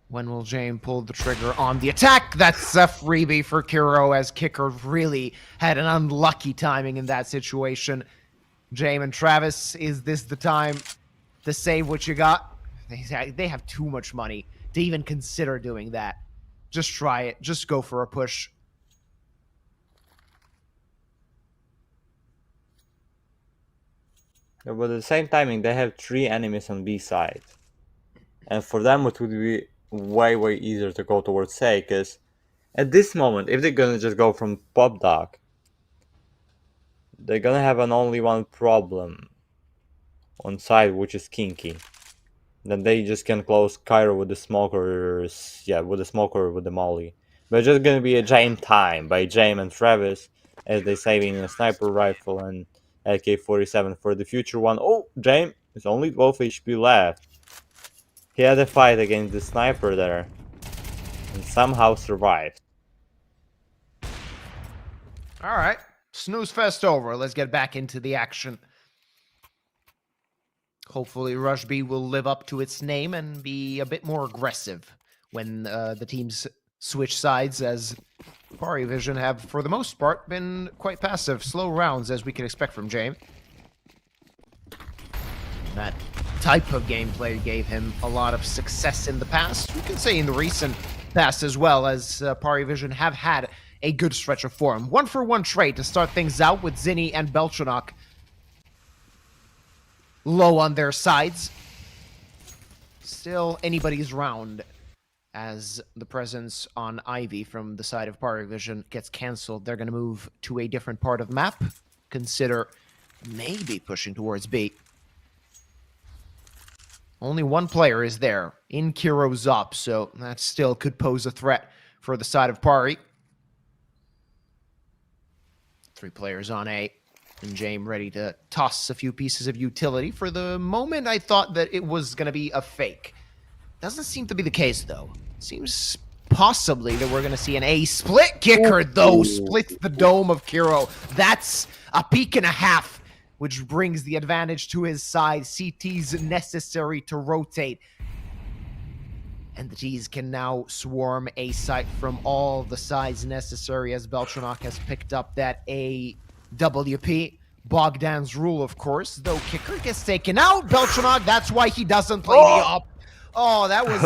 Speaker 2: When will James pull the trigger on the attack? That's a freebie for Kiro, as Kicker really had an unlucky timing in that situation. James and Travis, is this the time to save what you got? They have too much money to even consider doing that. Just try it. Just go for a push.
Speaker 1: But at the same timing, they have 3 enemies on B side. And for them, it would be way easier to go towards A, because at this moment, if they're gonna just go from Pop Dog, they're gonna have only one problem on side, which is Kinky. Then they just can close Cairo with the smokers, with the smoker with the molly. But it's just gonna be a James time by James and Travis, as they saving a sniper rifle and AK-47 for the future one. Oh, James is only 12 HP left. He had a fight against the sniper there, and somehow survived.
Speaker 2: Alright, snooze fest over. Let's get back into the action. Hopefully Rush B will live up to its name and be a bit more aggressive when the teams switch sides, as PARIVISION have, for the most part, been quite passive. Slow rounds, as we can expect from James. That type of gameplay gave him a lot of success in the past. We can say in the recent past as well, as PARIVISION have had a good stretch of form. 1-for-1 trade to start things out, with Zinni and Belchanok low on their sides. Still anybody's round, as the presence on Ivy from the side of PARIVISION gets cancelled. They're going to move to a different part of map. Consider maybe pushing towards B. Only 1 player is there in Kiro's up, so that still could pose a threat for the side of Pari. 3 players on A, and James ready to toss a few pieces of utility. For the moment, I thought that it was going to be a fake. Doesn't seem to be the case, though. Seems possibly that we're going to see an A split. Kicker, though, splits the dome of Kiro. That's a peak and a half, which brings the advantage to his side. CT's necessary to rotate. And the T's can now swarm A site from all the sides necessary, as Belchanok has picked up that AWP. Bogdan's rule, of course, though Kicker gets taken out. Belchanok, that's why he doesn't play the up. Oh, that was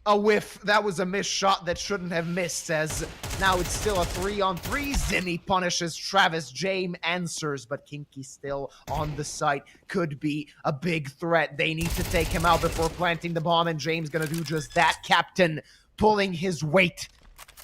Speaker 2: a whiff. That was a missed shot that shouldn't have missed, as now it's still a 3-on-3. Zinni punishes Travis. James answers, but Kinky still on the site. Could be a big threat. They need to take him out before planting the bomb, and James gonna do just that. Captain pulling his weight.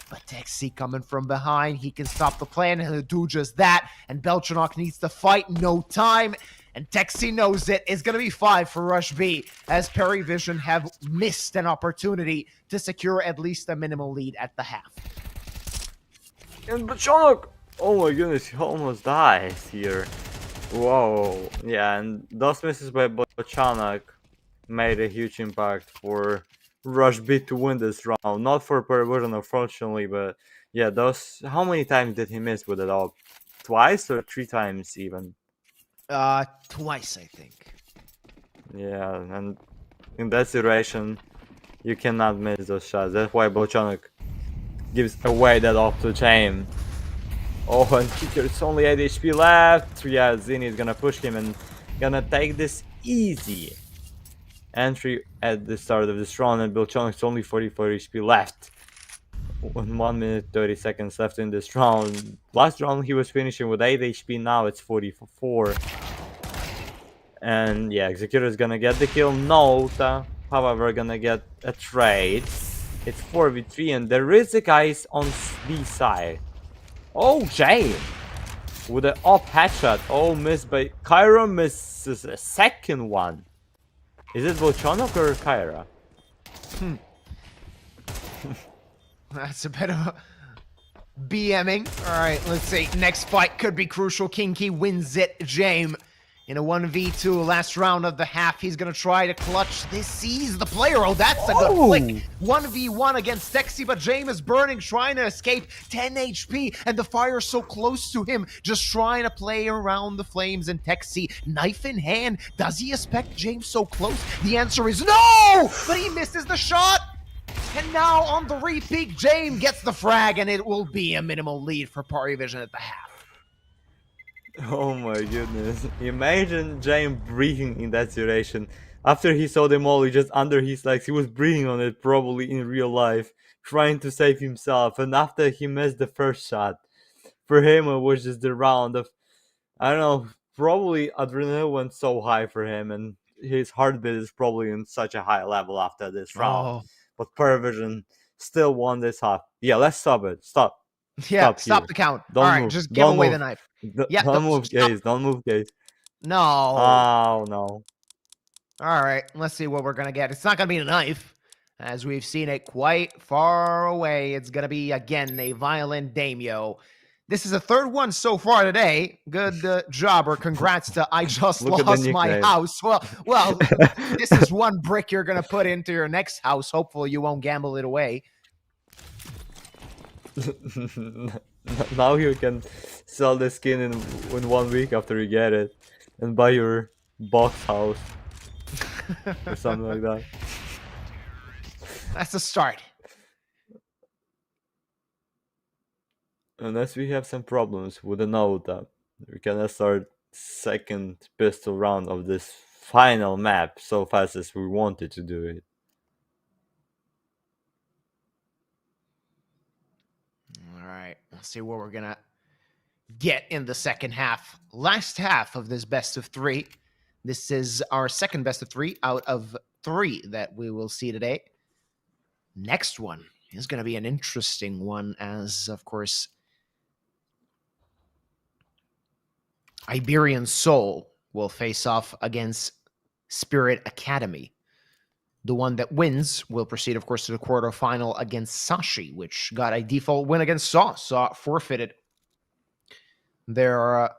Speaker 2: But Texi coming from behind. He can stop the plan, and he'll do just that. And Belchanok needs to fight. No time. And Texi knows it. It's going to be 5 for Rush B, as PARIVISION have missed an opportunity to secure at least a minimal lead at the half.
Speaker 1: And Belchanok! Oh my goodness, he almost dies here. Whoa. Yeah, and those misses by Belchanok made a huge impact for Rush B to win this round. Not for PARIVISION, unfortunately, but yeah, those... How many times did he miss with it all? Twice or 3 times even?
Speaker 2: Twice, I think.
Speaker 1: Yeah, and in that situation, you cannot miss those shots. That's why Belchanok gives away that off to James. Oh, and there's only 8 HP left. Yeah, Zinni is gonna push him and gonna take this easy entry at the start of this round, and Belchanok's only 44 HP left. 1 minute 30 seconds left in this round. Last round he was finishing with 8 HP, now it's 44. And yeah, Executor is gonna get the kill. Nota, however, gonna get a trade. It's 4v3, and there is a guys on B side. Oh, James! with an up headshot. Oh, missed by Kyra. Misses a second one. Is it Volchonok or Kyra?
Speaker 2: That's a bit of a BMing. All right, let's see. Next fight could be crucial. Kinky wins it. Jame in a 1v2 last round of the half. He's going to try to clutch this. Sees the player. Oh, that's a good flick. 1v1 against Sexy, but Jame is burning, trying to escape. 10 HP, and the fire so close to him. Just trying to play around the flames, and Texi, knife in hand. Does he expect Jame so close? The answer is no! But he misses the shot! And now on the repeat, Jame gets the frag, and it will be a minimal lead for PARIVISION at the half.
Speaker 1: Oh my goodness. Imagine Jame breathing in that situation. After he saw the molly just under his legs, he was breathing on it probably in real life, trying to save himself. And after he missed the first shot, for him it was just the round of, I don't know, probably adrenaline went so high for him, and his heartbeat is probably in such a high level after this round.
Speaker 2: Oh.
Speaker 1: But PARIVISION still won this half. Yeah, let's stop it. Stop.
Speaker 2: Yeah, stop
Speaker 1: here.
Speaker 2: the count.
Speaker 1: Don't
Speaker 2: All right,
Speaker 1: move.
Speaker 2: just give
Speaker 1: Don't
Speaker 2: away
Speaker 1: move.
Speaker 2: the knife.
Speaker 1: Yeah, don't move, guys. Don't move, guys.
Speaker 2: No.
Speaker 1: Oh, no.
Speaker 2: All right, let's see what we're going to get. It's not going to be a knife, as we've seen it quite far away. It's going to be, again, a violent daimyo. This is a third one so far today. Good job, or congrats to I Just Lost My House. Well, this is one brick you're going to put into your next house. Hopefully you won't gamble it away.
Speaker 1: Now you can sell the skin in 1 week after you get it and buy your box house or something like that.
Speaker 2: That's a start.
Speaker 1: Unless we have some problems with the Nota, we cannot start second pistol round of this final map so fast as we wanted to do it.
Speaker 2: All right, let's see what we're gonna get in the second half. Last half of this best of three. This is our second best of three out of 3 that we will see today. Next one is going to be an interesting one, as of course Iberian Soul will face off against Spirit Academy. The one that wins will proceed, of course, to the quarterfinal against Sashi, which got a default win against Saw. Saw forfeited their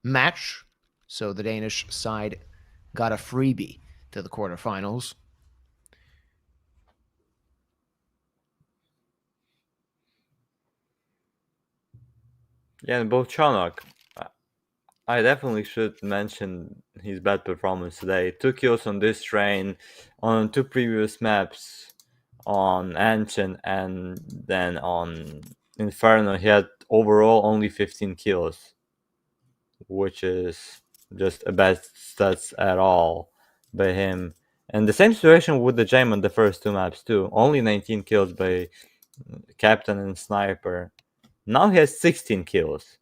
Speaker 2: match, so the Danish side got a freebie to the quarterfinals.
Speaker 1: Yeah, and both Chanok, I definitely should mention his bad performance today. 2 kills on this train, on 2 previous maps, on Ancient and then on Inferno. He had overall only 15 kills, which is just a bad stats at all by him. And the same situation with the Jame on the first 2 maps too. Only 19 kills by Captain and Sniper. Now he has 16 kills.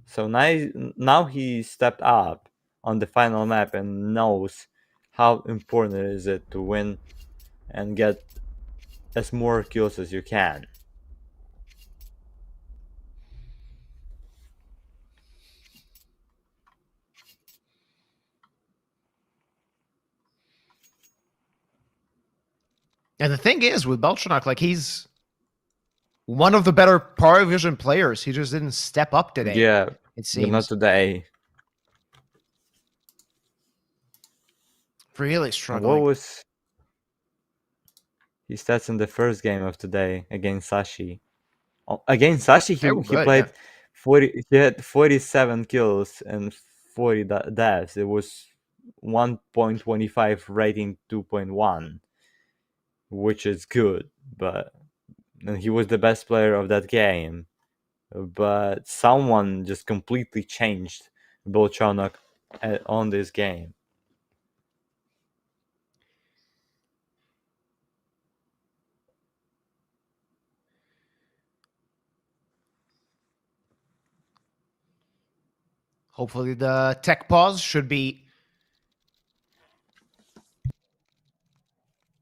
Speaker 1: So now he stepped up on the final map and knows how important it is to win and get as more kills as you can.
Speaker 2: And the thing is, with Belchanok, like, he's one of the better PARIVISION players. He just didn't step up today.
Speaker 1: Yeah,
Speaker 2: it seems.
Speaker 1: But not today.
Speaker 2: Really struggling.
Speaker 1: What was his stats in the first game of today against Sashi? Against Sashi, he played 40. He had 47 kills and 40 deaths. It was 1.25 rating 2.1, which is good, and he was the best player of that game. But someone just completely changed Bolchanok on this game.
Speaker 2: Hopefully the tech pause should be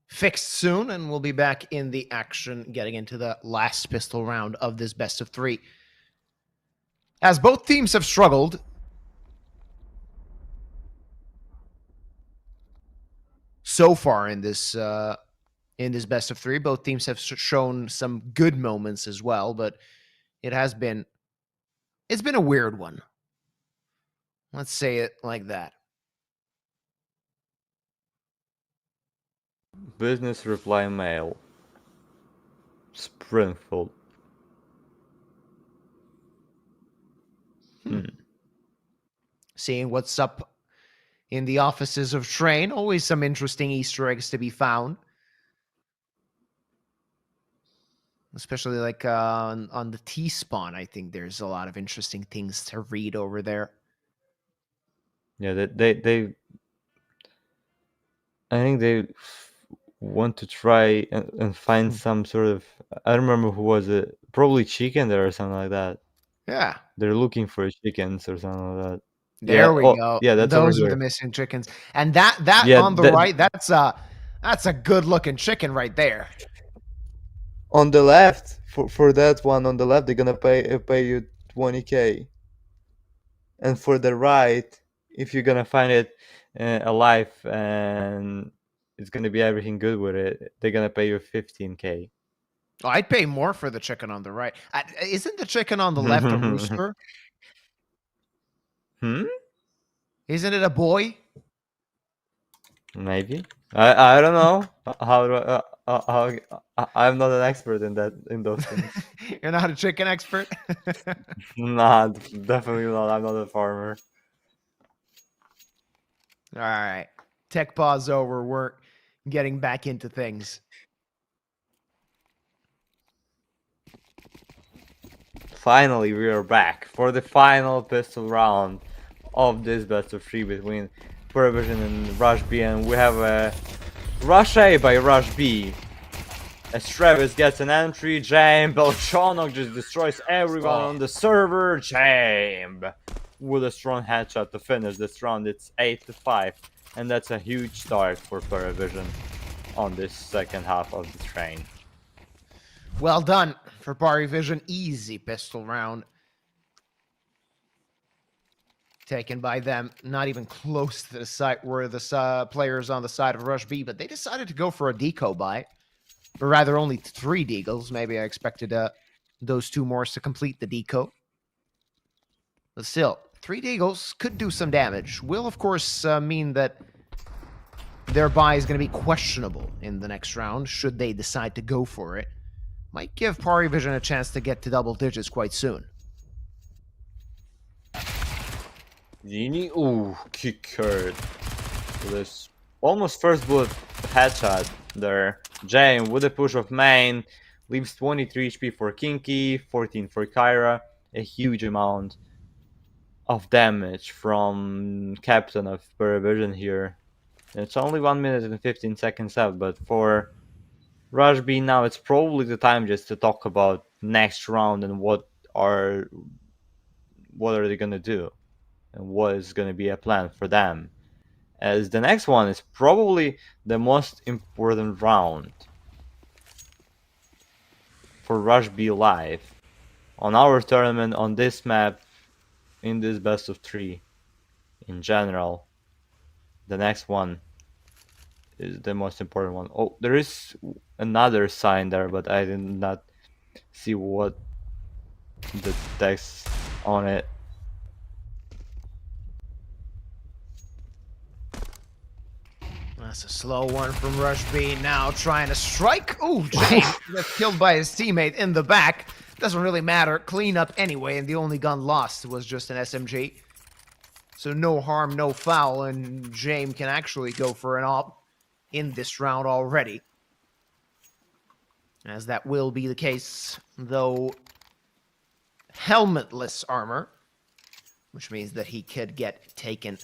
Speaker 2: fixed soon, and we'll be back in the action, getting into the last pistol round of this best of 3. As both teams have struggled so far in this best of three, both teams have shown some good moments as well, but it's been a weird one. Let's say it like that.
Speaker 1: Business reply mail. Springfield.
Speaker 2: Seeing what's up in the offices of Train. Always some interesting Easter eggs to be found. Especially like on the T-spawn, I think there's a lot of interesting things to read over there.
Speaker 1: Yeah, they I think they want to try and find some sort of, I don't remember who was it, probably chicken there or something like that.
Speaker 2: Yeah.
Speaker 1: They're looking for chickens or something like that.
Speaker 2: There
Speaker 1: Yeah.
Speaker 2: we
Speaker 1: Oh,
Speaker 2: go.
Speaker 1: yeah, that's over
Speaker 2: Those are the
Speaker 1: here.
Speaker 2: missing chickens. And that
Speaker 1: Yeah,
Speaker 2: on the right, that's a good looking chicken right there.
Speaker 1: on the left, for that one on the left, they're gonna pay you 20K. And for the right, if you're gonna find it alive and it's gonna be everything good with it, they're gonna pay you 15K.
Speaker 2: Oh, I'd pay more for the chicken on the right. Isn't the chicken on the left a rooster? Isn't it a boy?
Speaker 1: Maybe. I don't know. How do I'm not an expert in those things.
Speaker 2: You're not a chicken expert?
Speaker 1: Nah, definitely not. I'm not a farmer.
Speaker 2: All right. Tech pause over. We're getting back into things.
Speaker 1: Finally, we are back for the final pistol round of this best of three between PARIVISION and Rush B, and we have a Rush A by Rush B. As Travis gets an entry, James Belchonok just destroys everyone on the server. James with a strong headshot to finish this round. It's 8-5, and that's a huge start for PARIVISION on this second half of the train.
Speaker 2: Well done for PARIVISION. Easy pistol round. Taken by them. Not even close to the site where the players on the side of Rush B, but they decided to go for a deco buy. Or rather, only 3 deagles. Maybe I expected those 2 more to complete the deco. But still, 3 deagles could do some damage. Will, of course, mean that their buy is going to be questionable in the next round, should they decide to go for it. Might give PARIVISION a chance to get to double digits quite soon.
Speaker 1: Genie, ooh, kick hurt. So this almost first bullet headshot there. James with a push of main leaves 23 HP for Kinky, 14 for Kyra. A huge amount of damage from Captain of PARIVISION here. It's only 1 minute and 15 seconds left, but for Rush B now it's probably the time just to talk about next round and what are they gonna do and what is gonna be a plan for them, as the next one is probably the most important round for Rush B Live on our tournament, on this map, in this best of 3 in general. The next one is the most important one. Oh, there is another sign there, but I did not see what the text on it.
Speaker 2: That's a slow one from Rush B. Now trying to strike. Ooh, James gets killed by his teammate in the back. Doesn't really matter. Clean up anyway, and the only gun lost was just an SMG. So no harm, no foul, and James can actually go for an op in this round already. As that will be the case, though helmetless armor, which means that he could get taken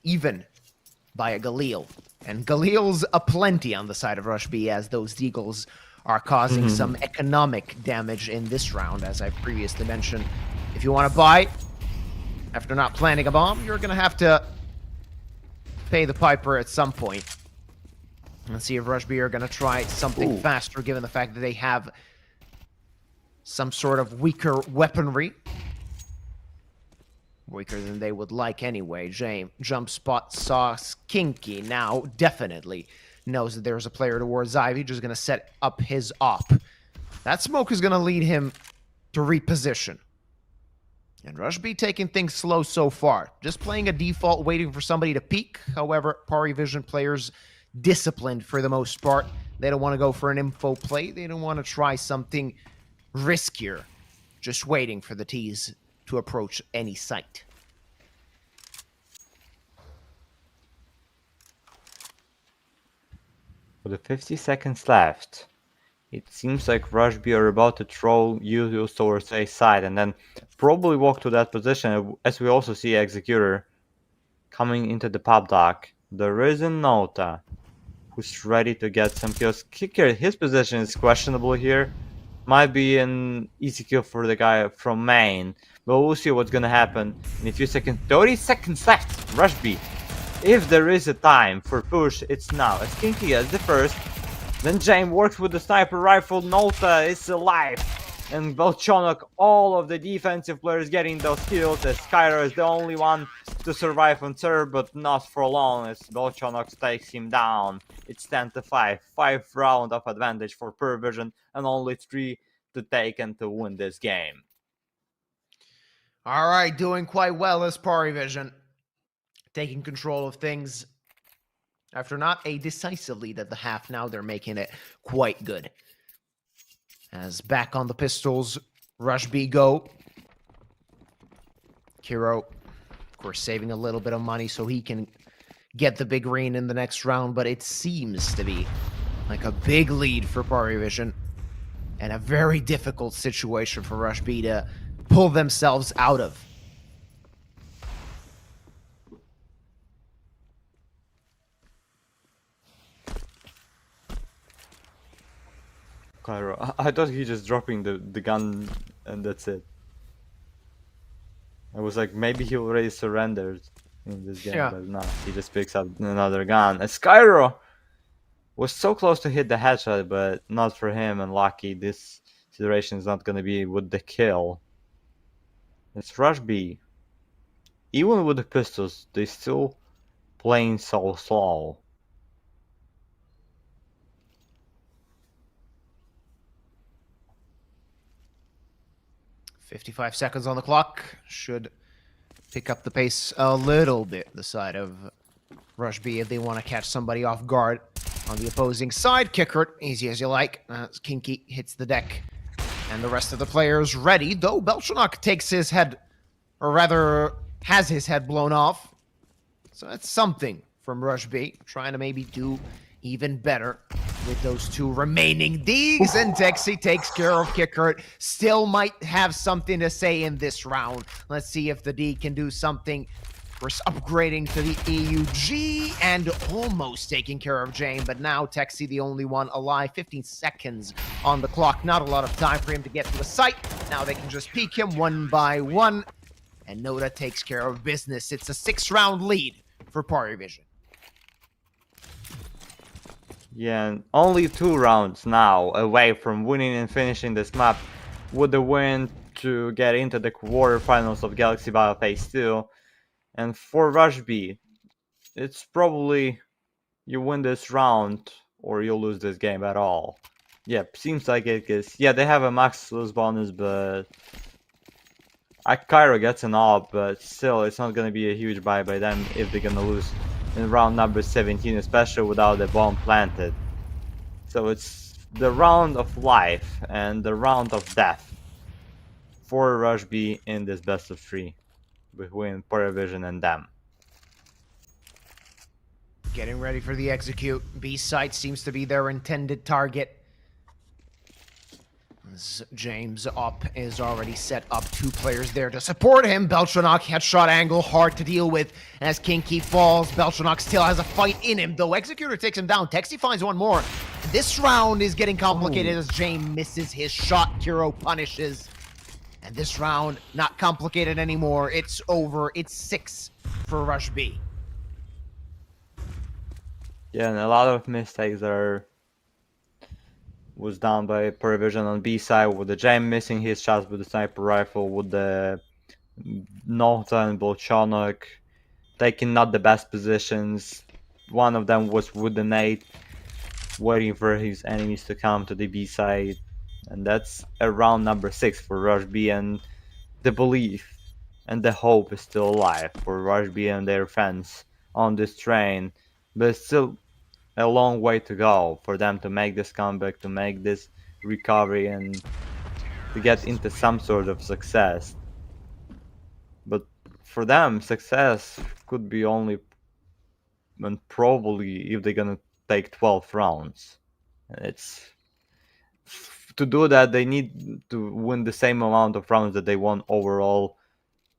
Speaker 2: even by a Galil. And Galil's aplenty on the side of Rush B, as those deagles are causing some economic damage in this round, as I previously mentioned. If you want to buy, after not planting a bomb, you're going to have to pay the piper at some point. Let's see if Rush B are going to try something faster, given the fact that they have some sort of weaker weaponry. Weaker than they would like anyway. Jump spot sauce Kinky now definitely knows that there's a player towards Ivy, just going to set up his op. That smoke is going to lead him to reposition. And Rush B taking things slow so far. Just playing a default, waiting for somebody to peek. However, PARIVISION players disciplined for the most part. They don't want to go for an info play. They don't want to try something riskier. Just waiting for the T's to approach any site.
Speaker 1: With the 50 seconds left, it seems like Rush B are about to throw Usos towards A side and then probably walk to that position, as we also see Executor coming into the pop dock. There is a Nota who's ready to get some kills. Kicker, his position is questionable here. Might be an easy kill for the guy from main, but we'll see what's gonna happen in a few seconds. 30 seconds left. Rush B. If there is a time for push, it's now. As Kinky gets the first, then James works with the sniper rifle. Nota is alive, and Belchonok, all of the defensive players getting those kills, as Skyro is the only one to survive on serve, but not for long, as Belchonok takes him down. It's 10-5, 5 round of advantage for PARIVISION, and only 3 to take and to win this game.
Speaker 2: All right, doing quite well as PARIVISION. Taking control of things. After not a decisive lead at the half, now they're making it quite good. As back on the pistols, Rush B go. Kiro, of course, saving a little bit of money so he can get the big green in the next round, but it seems to be like a big lead for PARIVISION and a very difficult situation for Rush B to pull themselves out of.
Speaker 1: Cairo, I thought he just dropping the gun and that's it. I was like, maybe he already surrendered in this game, but no, he just picks up another gun. And Skyro was so close to hit the headshot, but not for him, and lucky this situation is not gonna be with the kill. It's Rush B. Even with the pistols, they still playing so slow.
Speaker 2: "55 seconds on the clock. Should pick up the pace a little bit, the side of Rush B, if they want to catch somebody off guard on the opposing side. Kicker it, easy as you like. Kinky hits the deck, and the rest of the players ready, though Belchanok takes his head, or rather has his head blown off. So that's something from Rush B, trying to maybe do even better with those two remaining Ds, and Texi takes care of Kicker. Still might have something to say in this round. Let's see if the D can do something. We're upgrading to the EUG and almost taking care of Jane, but now Texi the only one alive. 15 seconds on the clock. Not a lot of time for him to get to the site. Now they can just peek him one by one, and Noda takes care of business. It's a 6-round lead for PARIVISION.
Speaker 1: Yeah, and only 2 rounds now away from winning and finishing this map with the win to get into the quarterfinals of Galaxy Battle Phase 2. And for Rush B, it's probably you win this round or you lose this game at all. Yep, seems like it is. Yeah, they have a max lose bonus, but Cairo gets an op, but still it's not gonna be a huge buy by them if they're gonna lose in round number 17, especially without the bomb planted. So it's the round of life and the round of death for Rush B in this best of 3 between PARIVISION and them.
Speaker 2: Getting ready for the execute. B site seems to be their intended target. As James up is already set up. 2 players there to support him. Belchanok headshot angle, hard to deal with as Kinky falls. Belchanok still has a fight in him, though Executor takes him down. Texi finds one more. This round is getting complicated as James misses his shot. Kiro punishes. And this round, not complicated anymore. It's over. It's 6 for Rush B.
Speaker 1: Yeah, and a lot of mistakes are was down by PARIVISION on B side, with the James missing his shots with the sniper rifle, with the Nota and Bolchonok taking not the best positions. One of them was with the nade, waiting for his enemies to come to the B side. And that's around number 6 for Rush B, and the belief and the hope is still alive for Rush B and their fans on this train. But it's still a long way to go for them to make this comeback, to make this recovery, and to get into some sort of success. But for them, success could be only and probably if they're gonna take 12 rounds. It's to do that they need to win the same amount of rounds that they won overall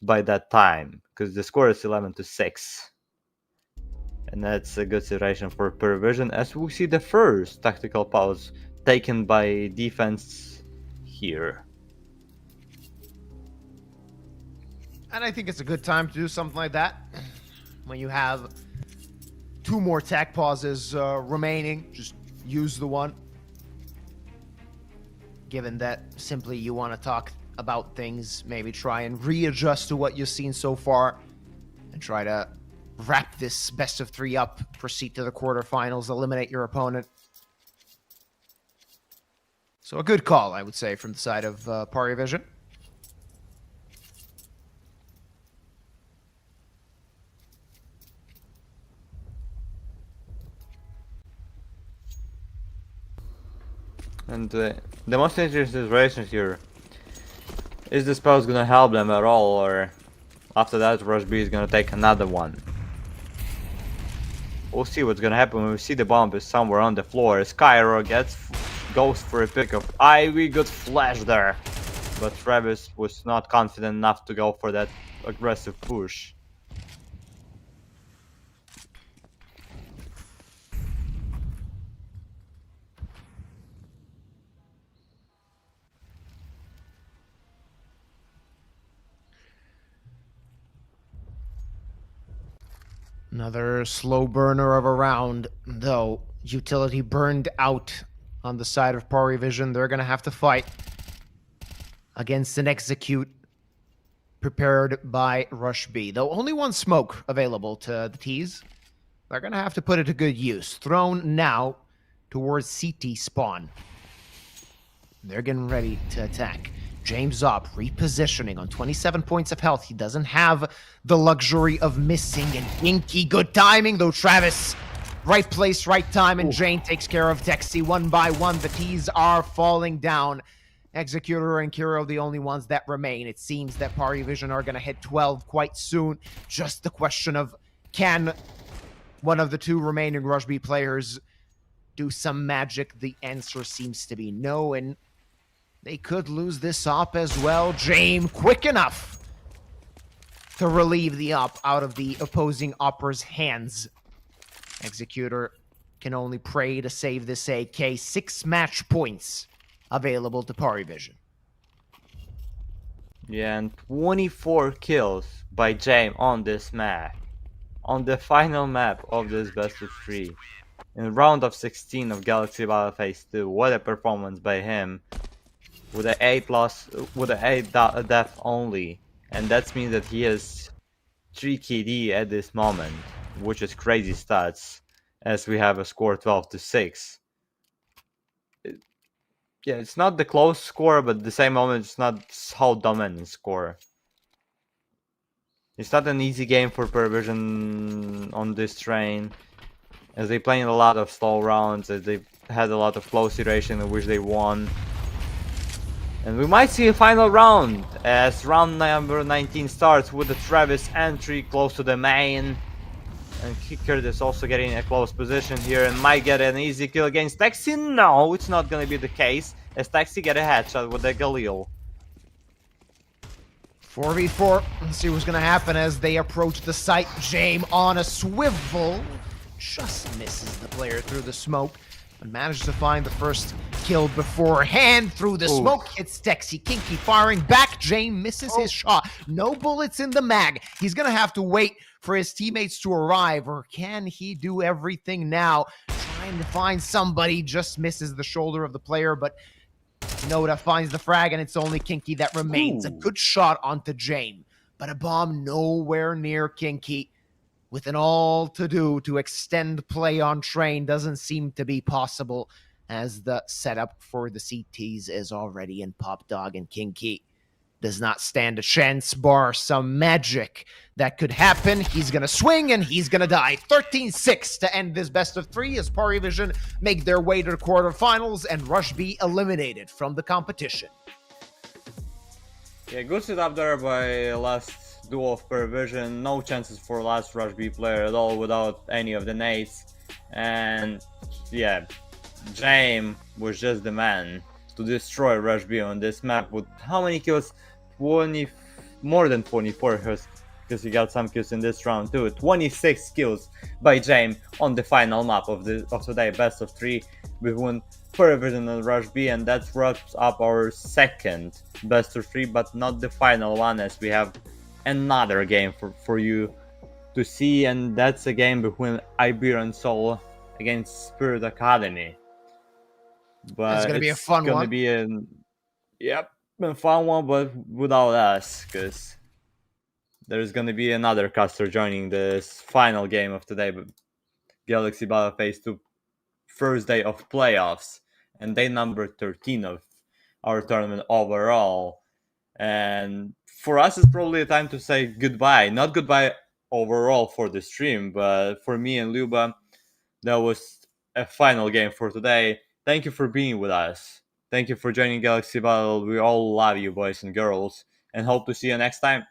Speaker 1: by that time, because the score is 11-6. And that's a good situation for PARIVISION, as we see the first tactical pause taken by defense here.
Speaker 2: And I think it's a good time to do something like that. When you have 2 more tac pauses remaining, just use the one. Given that simply you want to talk about things, maybe try and readjust to what you've seen so far and try to wrap this best of 3 up, proceed to the quarterfinals, eliminate your opponent. So a good call, I would say, from the side of PARIVISION.
Speaker 1: And the most interesting situation here is this pause gonna help them at all, or after that Rush B is gonna take another one. We'll see what's gonna happen when we see the bomb is somewhere on the floor. Skyro goes for a pick of Ivy, good flash there, but Travis was not confident enough to go for that aggressive push.
Speaker 2: Another slow burner of a round, though. Utility burned out on the side of PARIVISION. They're going to have to fight against an execute prepared by Rush B. Though only 1 smoke available to the T's, they're going to have to put it to good use. Thrown now towards CT spawn. They're getting ready to attack. James up, repositioning on 27 points of health. He doesn't have the luxury of missing, and Inky, good timing, though Travis, right place, right time, and Jane takes care of Texi 1 by 1. The T's are falling down. Executor and Kiro the only ones that remain. It seems that PARIVISION are going to hit 12 quite soon. Just the question of, can one of the 2 remaining Rush B players do some magic? The answer seems to be no, and they could lose this op as well. James quick enough to relieve the op out of the opposing opper's hands. Executor can only pray to save this AK. 6 match points available to PARIVISION.
Speaker 1: Yeah, and 24 kills by James on this map. On the final map of this best of 3. In round of 16 of Galaxy Battle Phase 2. What a performance by him. With an 8 loss, with an 8 death only, and that means that he has 3 KD at this moment, which is crazy stats, as we have a score 12-6. Yeah, it's not the close score, but at the same moment, it's not how dominant score. It's not an easy game for PARIVISION on this train, as they played a lot of slow rounds, as they had a lot of close situation in which they won. And we might see a final round, as round number 19 starts with the Travis entry close to the main. And Kicker is also getting a close position here and might get an easy kill against Taxi. No, it's not gonna be the case, as Taxi get a headshot with the Galil.
Speaker 2: 4v4. Let's see what's going to happen as they approach the site. James on a swivel. Just misses the player through the smoke, but manages to find the first kill beforehand through the smoke. Hits Texi. Kinky firing back. James misses his shot. No bullets in the mag. He's going to have to wait for his teammates to arrive, or can he do everything now? trying to find somebody, just misses the shoulder of the player, but Noda finds the frag, and it's only Kinky that remains.
Speaker 1: Ooh.
Speaker 2: A good shot onto Jame, but a bomb nowhere near Kinky. With an all to do to extend play on Train doesn't seem to be possible, as the setup for the CTs is already in Pop Dog, and Kinky does not stand a chance, bar some magic that could happen. He's going to swing, and he's going to die. 13-6 to end this best of 3 as PARIVISION make their way to the quarterfinals and Rush B eliminated from the competition.
Speaker 1: Yeah, good setup there by last duo of PARIVISION. No chances for last Rush B player at all without any of the nades. And yeah, Jame was just the man to destroy Rush B on this map with how many kills? 20, more than 24 because he got some kills in this round too. 26 kills by Jame on the final map of today, best of 3 between PARIVISION and Rush B, and that wraps up our second best of 3, but not the final one, as we have another game for you to see, and that's a game between Iberian Soul against Spirit Academy. But
Speaker 2: it's gonna be a fun
Speaker 1: one.
Speaker 2: one.
Speaker 1: Be a fun one, but without us, because there's gonna be another caster joining this final game of today. But Galaxy Battle Phase 2 first day of playoffs, and day number 13 of our tournament overall. And for us, it's probably a time to say goodbye. Not goodbye overall for the stream, but for me and Luba, that was a final game for today. Thank you for being with us. Thank you for joining Galaxy Battle. We all love you, boys and girls, and hope to see you next time.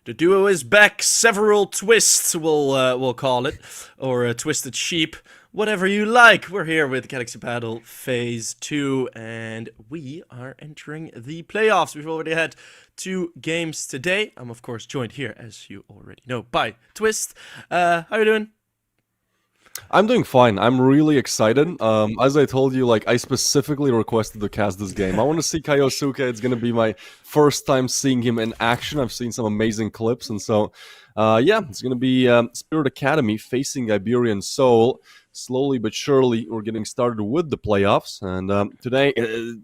Speaker 3: The duo is back. Several twists, we'll call it, or twisted sheep, whatever you like. We're here with Galaxy Battle Phase 2, and we are entering the playoffs. We've already had 2 games today. I'm of course joined here, as you already know, by Twist. How you doing?
Speaker 4: I'm doing fine. I'm really excited. As I told you, like I specifically requested to cast this game. I want to see Kaiosuke. It's gonna be my first time seeing him in action. I've seen some amazing clips, and so yeah, it's gonna be Spirit Academy facing Iberian Soul. Slowly but surely, we're getting started with the playoffs, and today,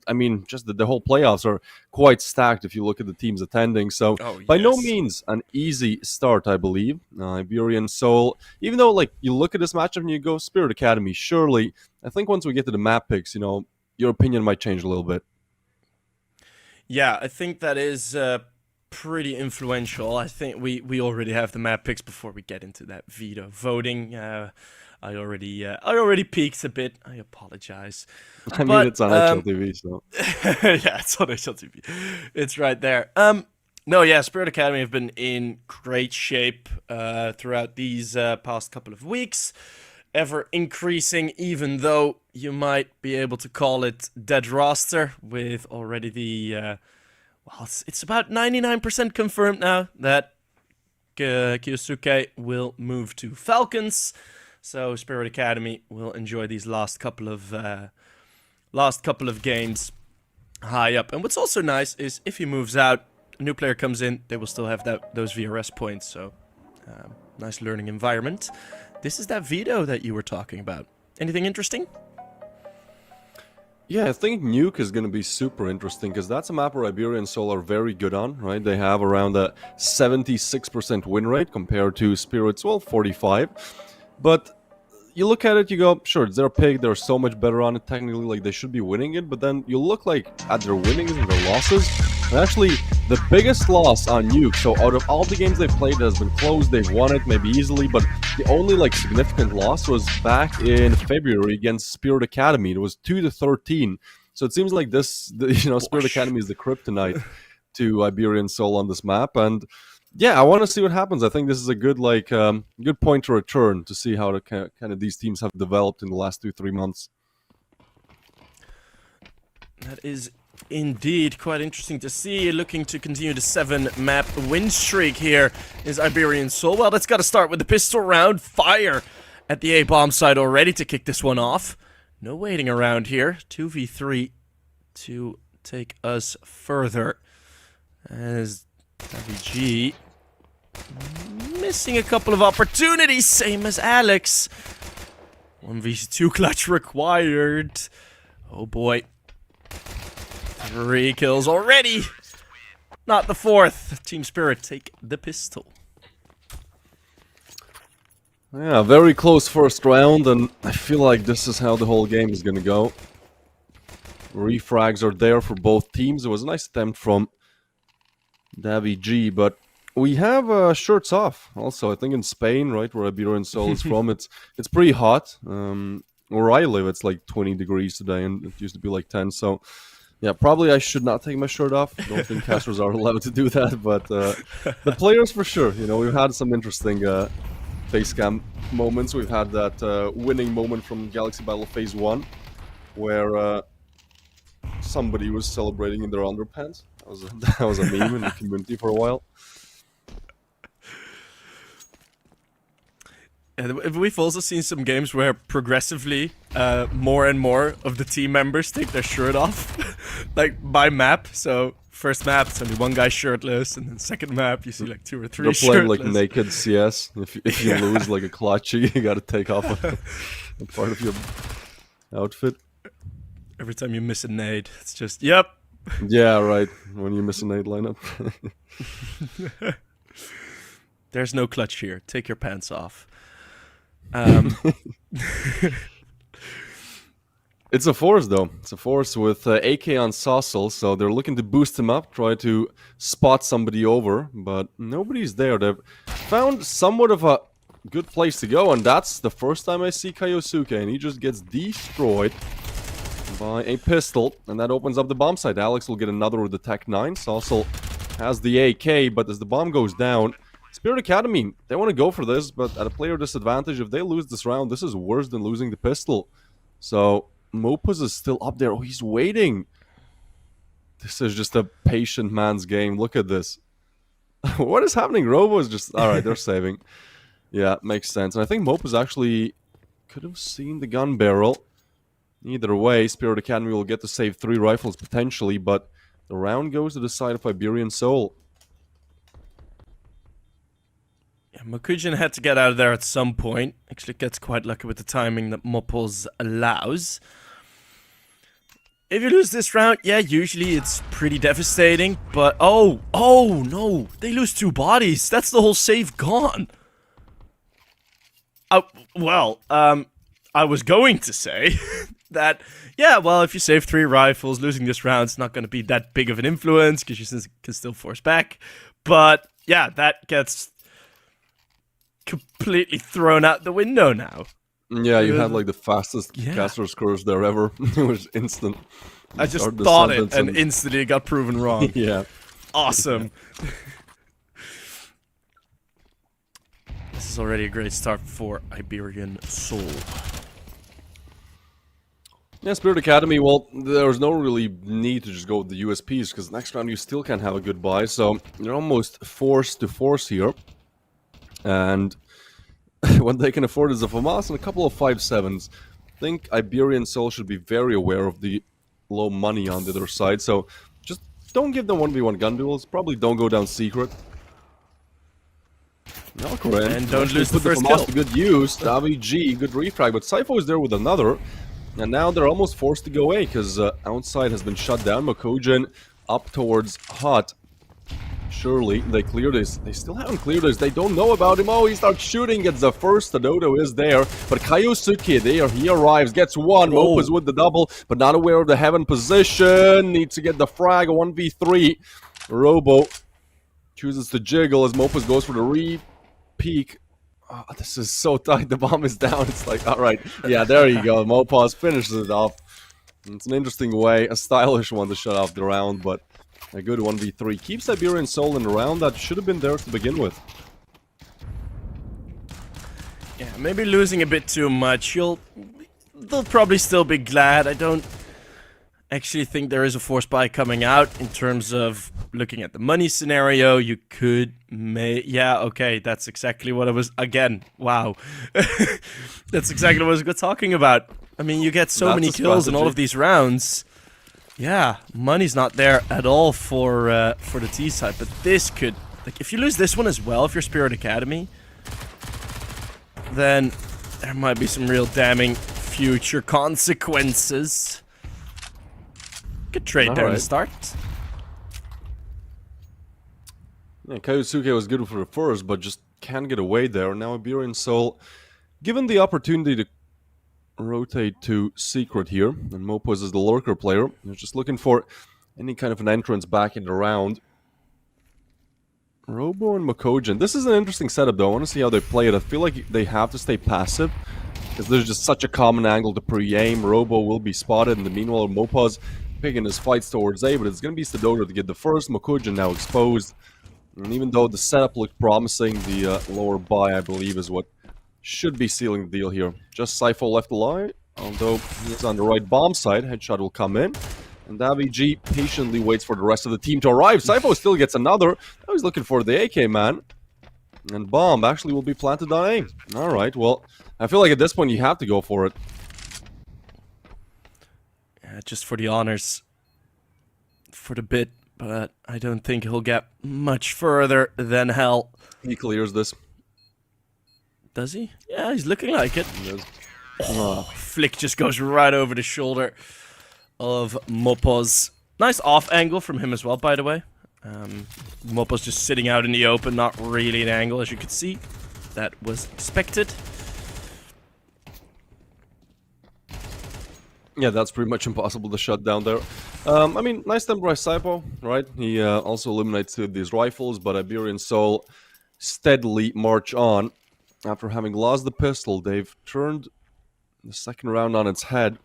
Speaker 4: I mean, just the whole playoffs are quite stacked if you look at the teams attending. So,
Speaker 3: Oh,
Speaker 4: by no
Speaker 3: yes.
Speaker 4: means an easy start, I believe. Iberian Soul, even though like you look at this matchup and you go Spirit Academy, surely I think once we get to the map picks, your opinion might change a little bit.
Speaker 3: Yeah, I think that is pretty influential. I think we already have the map picks before we get into that veto voting. I already peaked a bit. I apologize.
Speaker 4: I mean,
Speaker 3: But,
Speaker 4: it's on HLTV, so
Speaker 3: yeah, it's on HLTV. It's right there. No, yeah, Spirit Academy have been in great shape throughout these past couple of weeks. Ever increasing, even though you might be able to call it dead roster with already the well, it's about 99% confirmed now that Kyosuke will move to Falcons. So Spirit Academy will enjoy these last couple of games high up. And what's also nice is if he moves out, a new player comes in, they will still have those VRS points. So nice learning environment. This is that veto that you were talking about. Anything interesting?
Speaker 4: yeah, I think Nuke is going to be super interesting because that's a map where Iberian Soul are very good on, right? They have around a 76% win rate compared to Spirit's, well, 45. But you look at it, you go, sure, it's their pick, they're so much better on it, technically, like, they should be winning it, but then you look, like, at their winnings and their losses, and actually, the biggest loss on Nuke, so out of all the games they've played that has been close, they've won it, maybe easily, but the only, like, significant loss was back in February against Spirit Academy. It was 2-13, so it seems like this, Spirit Academy is the kryptonite to Iberian Soul on this map, and yeah, I want to see what happens. I think this is a good, good point to return to see how kind of these teams have developed in the last 2-3 months.
Speaker 3: That is indeed quite interesting to see. Looking to continue the 7-map win streak here is Iberian Soul. Well, that's got to start with the pistol round. Fire at the A-bomb side already to kick this one off. No waiting around here. 2v3 to take us further. As WG missing a couple of opportunities, same as Alex. 1v2 clutch required. Oh boy. 3 kills already. Not the 4th. Team Spirit take the pistol.
Speaker 4: Yeah, very close first round, and I feel like this is how the whole game is going to go. Refrags are there for both teams. It was a nice attempt from Davy G, but we have shirts off. Also, I think in Spain, right, where Iberian Soul is from, it's pretty hot. Where I live, it's like 20 degrees today, and it used to be like 10. So, yeah, probably I should not take my shirt off. I don't think casters are allowed to do that, but the players for sure. We've had some interesting face cam moments. We've had that winning moment from Galaxy Battle Phase 1, where somebody was celebrating in their underpants. That was a meme in the community for a while.
Speaker 3: And we've also seen some games where progressively more and more of the team members take their shirt off, like by map. So first map, it's only one guy shirtless, and then second map, you see like 2 or 3
Speaker 4: They're playing
Speaker 3: shirtless.
Speaker 4: like naked CS. If you lose like a clutchy, you gotta take off a part of your outfit.
Speaker 3: Every time you miss a nade, it's just, yep.
Speaker 4: Yeah, right. When you miss a nade lineup.
Speaker 3: There's no clutch here. Take your pants off.
Speaker 4: It's a force, though. It's a force with AK on Saucel, so they're looking to boost him up, try to spot somebody over, but nobody's there. They've found somewhat of a good place to go, and that's the first time I see Kaiosuke, and he just gets destroyed by a pistol, and that opens up the bomb site. Alex will get another with the Tech 9. Saucel has the AK, but as the bomb goes down, Spirit Academy, they want to go for this, but at a player disadvantage, if they lose this round, this is worse than losing the pistol. So, Mopus is still up there. Oh, he's waiting. This is just a patient man's game. Look at this. What is happening? Robo is just... Alright, they're saving. Yeah, makes sense. And I think Mopus actually could have seen the gun barrel. Either way, Spirit Academy will get to save 3 rifles potentially, but the round goes to the side of Iberian Soul.
Speaker 3: Yeah, Mokujin had to get out of there at some point. Actually gets quite lucky with the timing that Mopos allows. If you lose this round, yeah, usually it's pretty devastating, but oh no, they lose 2 bodies. That's the whole save gone. Well, I was going to say that, yeah, well, if you save 3 rifles, losing this round's not going to be that big of an influence because you can still force back. But yeah, that gets completely thrown out the window now.
Speaker 4: Yeah, you had like the fastest caster's curse there ever. It was instant.
Speaker 3: I just thought it and instantly got proven wrong.
Speaker 4: Yeah.
Speaker 3: Awesome. This is already a great start for Iberian Soul.
Speaker 4: Yeah, Spirit Academy, well, there's no really need to just go with the USPs, because next round you still can't have a good buy, so you're almost forced to force here. And what they can afford is a FAMAS and a couple of 5.7s. I think Iberian Soul should be very aware of the low money on the other side, so just don't give them 1v1 gun duels, probably don't go down secret.
Speaker 3: And don't lose the first kill.
Speaker 4: Good use, Davi G, good refrag, but Sypho is there with another. And now they're almost forced to go away, because outside has been shut down. Mokujin up towards Hot. Surely they clear this. They still haven't cleared this. They don't know about him. Oh, he starts shooting, gets the first. Dodo is there. But Kaiosuke there, he arrives, gets one. Mopus with the double, but not aware of the heaven position. Needs to get the frag, a 1v3. Robo chooses to jiggle as Mopus goes for the re-peek. Oh, this is so tight. The bomb is down. It's like, all right. Yeah, there you go. Mopaz finishes it off. It's an interesting way, a stylish one to shut off the round, but a good 1v3. Keeps Iberian Soul in a round that should have been there to begin with.
Speaker 3: Yeah, maybe losing a bit too much. They'll probably still be glad. I don't actually think there is a force buy coming out in terms of looking at the money scenario. You could yeah, okay, that's exactly what I was, again, wow. That's exactly what I was talking about. I mean, you get so many kills in all of these rounds. Yeah, money's not there at all for the T side, but this could, like, if you lose this one as well, if you're Spirit Academy, then there might be some real damning future consequences. Good trade there to start.
Speaker 4: Yeah, Kaiosuke was good for the first, but just can't get away there. Now Iberian Soul, given the opportunity to rotate to Secret here, and Mopos is the lurker player. They're just looking for any kind of an entrance back in the round. Robo and Mokujin. This is an interesting setup, though. I want to see how they play it. I feel like they have to stay passive, because there's just such a common angle to pre-aim. Robo will be spotted, and the meanwhile, Mopaz picking his fights towards A, but it's going to be Stadoda to get the first. Mokujin now exposed. And even though the setup looked promising, the lower buy, I believe, is what should be sealing the deal here. Just Sypho left alive, although he's on the right bomb side. Headshot will come in. And Davi G patiently waits for the rest of the team to arrive. Sypho still gets another. Now he's looking for the AK man. And bomb actually will be planted on A. Alright, well, I feel like at this point you have to go for it.
Speaker 3: Yeah, just for the honors. For the bit, but I don't think he'll get much further than hell.
Speaker 4: He clears this.
Speaker 3: Does he? Yeah, he's looking like it. Flick just goes right over the shoulder of Mopos. Nice off angle from him as well, by the way. Mopos just sitting out in the open, not really an angle, as you could see. That was expected.
Speaker 4: Yeah, that's pretty much impossible to shut down there. I mean, nice tempo by Sypho, right? He also eliminates 2 of these rifles, but Iberian Soul steadily march on. After having lost the pistol, they've turned the second round on its head.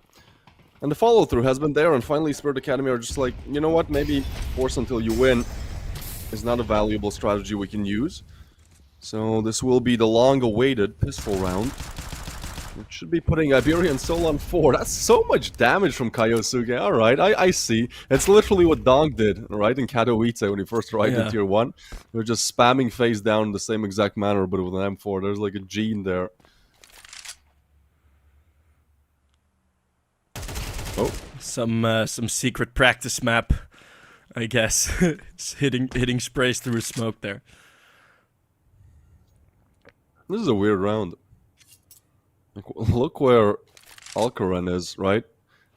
Speaker 4: And the follow-through has been there, and finally Spirit Academy are just like, you know what, maybe force until you win is not a valuable strategy we can use. So this will be the long-awaited pistol round. It should be putting Iberian Soul on 4. That's so much damage from Kaiosuke. Alright, I see. It's literally what Dong did, right, in Katowice when he first arrived in Tier 1. They're just spamming face down in the same exact manner, but with an M4. There's like a gene there.
Speaker 3: Some secret practice map, I guess. It's hitting sprays through smoke there.
Speaker 4: This is a weird round. Look where Alcaran is, right?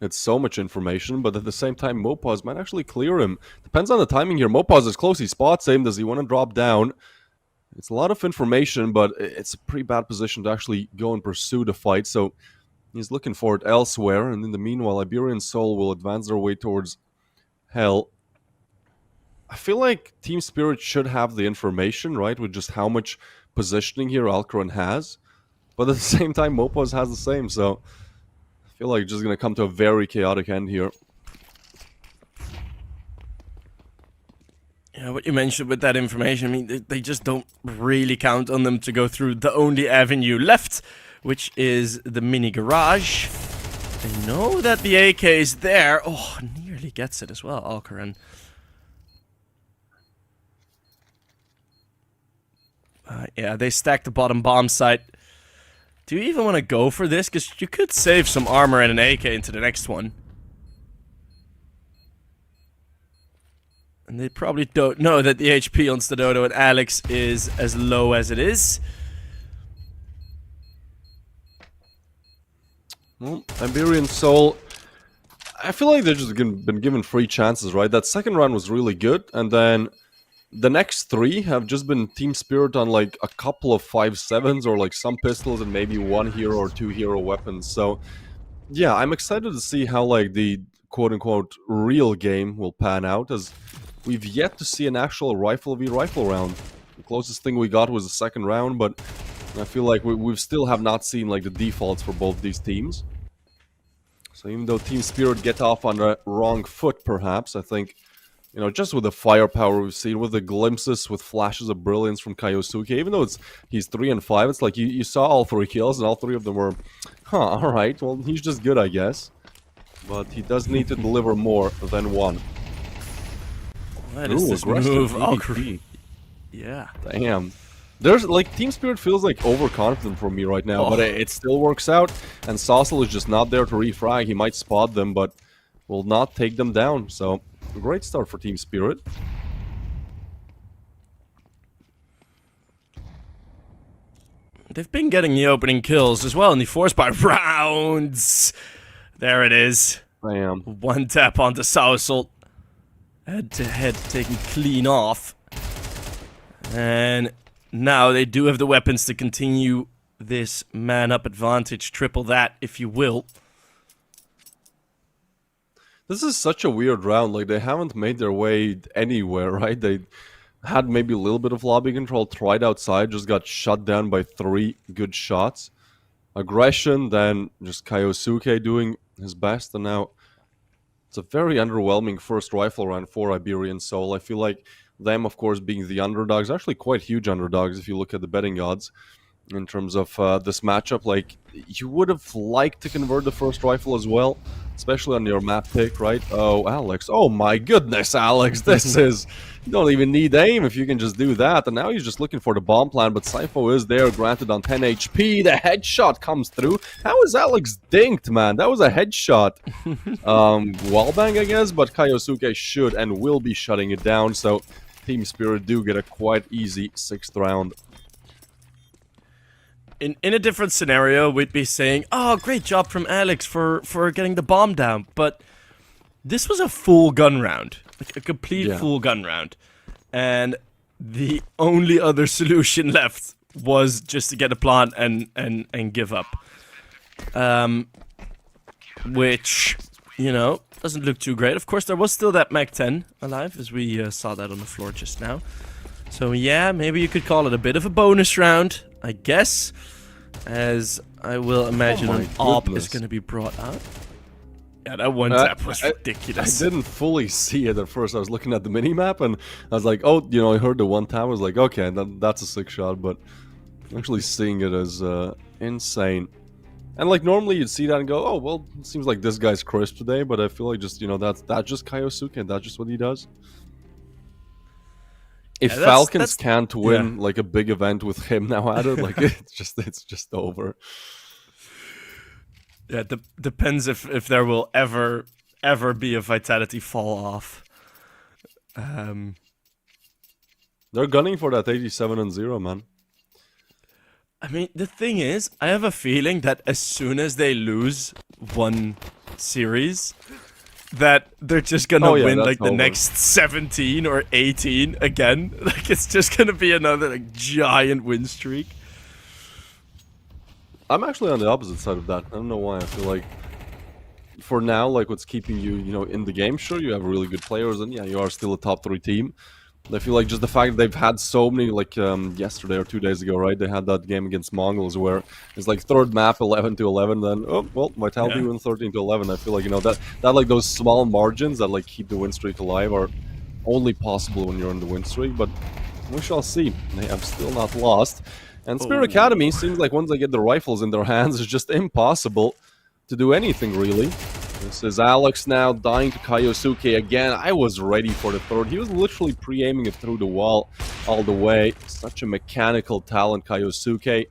Speaker 4: It's so much information, but at the same time, Mopaz might actually clear him. Depends on the timing here. Mopaz is close. He spots him. Does he want to drop down? It's a lot of information, but it's a pretty bad position to actually go and pursue the fight. So he's looking for it elsewhere. And in the meanwhile, Iberian Soul will advance their way towards Hell. I feel like Team Spirit should have the information, right? With just how much positioning here Alcaran has. But at the same time, Mopaz has the same. So I feel like it's just going to come to a very chaotic end here.
Speaker 3: Yeah, what you mentioned with that information, I mean, they just don't really count on them to go through the only avenue left, which is the mini garage. They know that the AK is there. Oh, nearly gets it as well, Alcaran. Yeah, they stacked the bottom bomb site. Do you even want to go for this? Because you could save some armor and an AK into the next one. And they probably don't know that the HP on Stadodo and Alex is as low as it is.
Speaker 4: Well, Iberian Soul, I feel like they've just been given free chances, right? That second round was really good, and then the next three have just been Team Spirit on like a couple of 5.7s or like some pistols and maybe one hero or two hero weapons. So yeah, I'm excited to see how like the quote-unquote real game will pan out, as we've yet to see an actual rifle v rifle round. The closest thing we got was the second round, but I feel like we still have not seen like the defaults for both these teams. So even though Team Spirit get off on the wrong foot, perhaps, I think, you know, just with the firepower we've seen, with the glimpses, with flashes of brilliance from Kaiosuke, even though he's 3 and 5, it's like you saw all 3 kills and all 3 of them were, alright, well, he's just good, I guess. But he does need to deliver more than one.
Speaker 3: What is this move?
Speaker 4: EDP.
Speaker 3: Yeah.
Speaker 4: Damn. There's, like, Team Spirit feels, like, overconfident for me right now, but it still works out, and Saucel is just not there to refrag. He might spot them, but will not take them down, so great start for Team Spirit.
Speaker 3: They've been getting the opening kills as well in the force by rounds. There it is.
Speaker 4: Bam.
Speaker 3: One tap onto Saucel. Head to head taken clean off. And now they do have the weapons to continue this man-up advantage. Triple that, if you will.
Speaker 4: This is such a weird round. Like, they haven't made their way anywhere, right? They had maybe a little bit of lobby control, tried outside, just got shut down by 3 good shots. Aggression, then just Kaiosuke doing his best, and now it's a very underwhelming first rifle round for Iberian Soul. I feel like them, of course, being the underdogs, actually quite huge underdogs if you look at the betting odds in terms of this matchup. Like, you would have liked to convert the first rifle as well, especially on your map pick, right? Oh, Alex. Oh my goodness, Alex. This is... You don't even need aim if you can just do that. And now he's just looking for the bomb plan, but Sypho is there, granted on 10 HP. The headshot comes through. How is Alex dinked, man? That was a headshot. Wallbang, I guess, but Kaiosuke should and will be shutting it down. So Team Spirit do get a quite easy 6th round.
Speaker 3: In a different scenario, we'd be saying, oh, great job from Alex for getting the bomb down. But this was a full gun round. Like a complete full gun round. And the only other solution left was just to get a plant and give up. Which, you know, doesn't look too great. Of course, there was still that Mag-10 alive, as we saw that on the floor just now. So yeah, maybe you could call it a bit of a bonus round, I guess. As I will imagine an AWP is going to be brought out. Yeah, that one tap was ridiculous.
Speaker 4: I didn't fully see it at first. I was looking at the mini-map and I was like, oh, you know, I heard the one tap. I was like, okay, that's a 6 shot, but actually seeing it as insane. And like normally you'd see that and go, oh, well, it seems like this guy's crisp today, but I feel like just, you know, that's just Kaiosuke and that's just what he does. If Falcons can't win like a big event with him now at it, like it's just over.
Speaker 3: Yeah, depends if there will ever be a vitality fall off.
Speaker 4: They're gunning for that 87-0, man.
Speaker 3: I mean, the thing is, I have a feeling that as soon as they lose one series, that they're just gonna win like the next 17 or 18 again. Like, it's just gonna be another like giant win streak.
Speaker 4: I'm actually on the opposite side of that. I don't know why. I feel like for now, like what's keeping you, in the game, sure, you have really good players, and yeah, you are still a top 3 team. I feel like just the fact that they've had so many, like yesterday or 2 days ago, right? They had that game against Mongols where it's like third map 11-11, then oh well, Vitality win 13-11. I feel like that like those small margins that like keep the win streak alive are only possible when you're in the win streak. But we shall see. They have still not lost, and Spirit Academy seems like once they get the rifles in their hands, it's just impossible to do anything really. This is Alex now dying to Kaiosuke again. I was ready for the third. He was literally pre-aiming it through the wall all the way. Such a mechanical talent, Kaiosuke.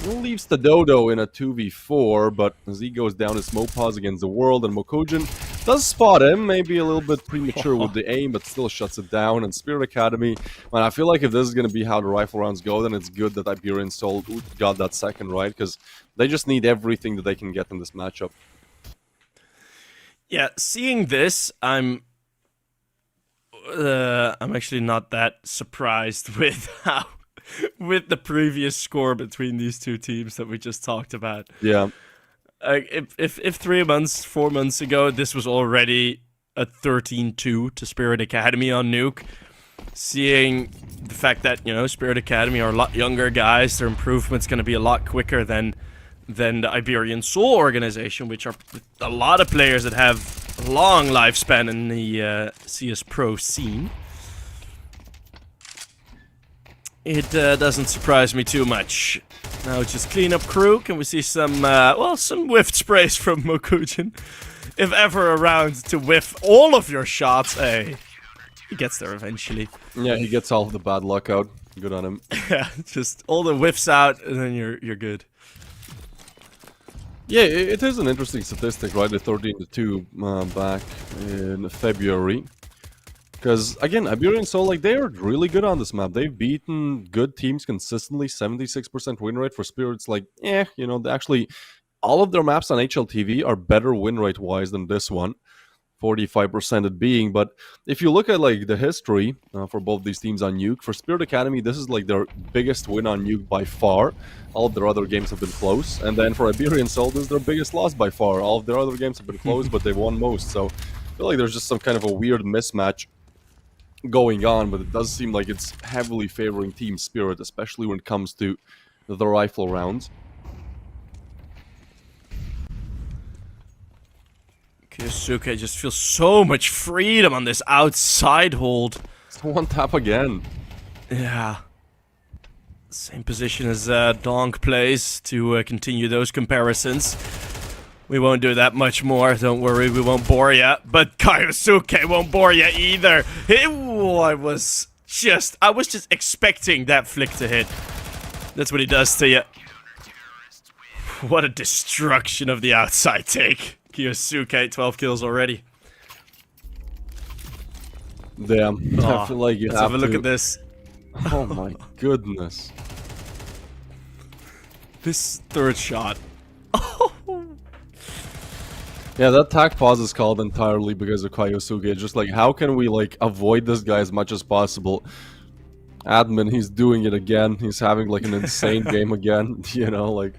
Speaker 4: Leaves the Dodo in a 2v4, but as he goes down his Mopaz against the world, and Mokujin does spot him, maybe a little bit premature with the aim, but still shuts it down. And Spirit Academy, man, I feel like if this is going to be how the rifle rounds go, then it's good that Iberian Soul got that second, right? Because they just need everything that they can get in this matchup.
Speaker 3: Yeah, seeing this, I'm actually not that surprised with with the previous score between these two teams that we just talked about.
Speaker 4: Yeah.
Speaker 3: If 3 months, 4 months ago, this was already a 13-2 to Spirit Academy on Nuke, seeing the fact that, Spirit Academy are a lot younger guys, their improvement's going to be a lot quicker than the Iberian Soul organization, which are a lot of players that have a long lifespan in the CS Pro scene. It doesn't surprise me too much. Now it's just clean up crew. Can we see some, some whiffed sprays from Mokujin? If ever around to whiff all of your shots, hey, he gets there eventually.
Speaker 4: Yeah, he gets all of the bad luck out. Good on him.
Speaker 3: Yeah, just all the whiffs out, and then you're good.
Speaker 4: Yeah, it is an interesting statistic, right? The 13-2 back in February. Because, again, Iberian Soul, like, they're really good on this map. They've beaten good teams consistently, 76% win rate for Spirits. Like, they actually, all of their maps on HLTV are better win rate-wise than this one. 45% it being. But if you look at, like, the history for both these teams on Nuke, for Spirit Academy, this is, like, their biggest win on Nuke by far. All of their other games have been close. And then for Iberian Soul, this is their biggest loss by far. All of their other games have been close, but they've won most. So I feel like there's just some kind of a weird mismatch going on, but it does seem like it's heavily favoring Team Spirit, especially when it comes to the rifle rounds.
Speaker 3: Kaiosuke just feels so much freedom on this outside hold.
Speaker 4: It's one tap again.
Speaker 3: Yeah. Same position as Donk plays to continue those comparisons. We won't do that much more, don't worry, we won't bore ya. But Kaiosuke won't bore ya either. I was just expecting that flick to hit. That's what he does to you. What a destruction of the outside take. Kaiosuke, 12 kills already.
Speaker 4: Damn, I feel like you
Speaker 3: let's have a look at this.
Speaker 4: Oh my goodness.
Speaker 3: This third shot.
Speaker 4: Yeah, that tag pause is called entirely because of Kaiosuke. Just like, how can we like avoid this guy as much as possible? Admin, he's doing it again. He's having like an insane game again. Like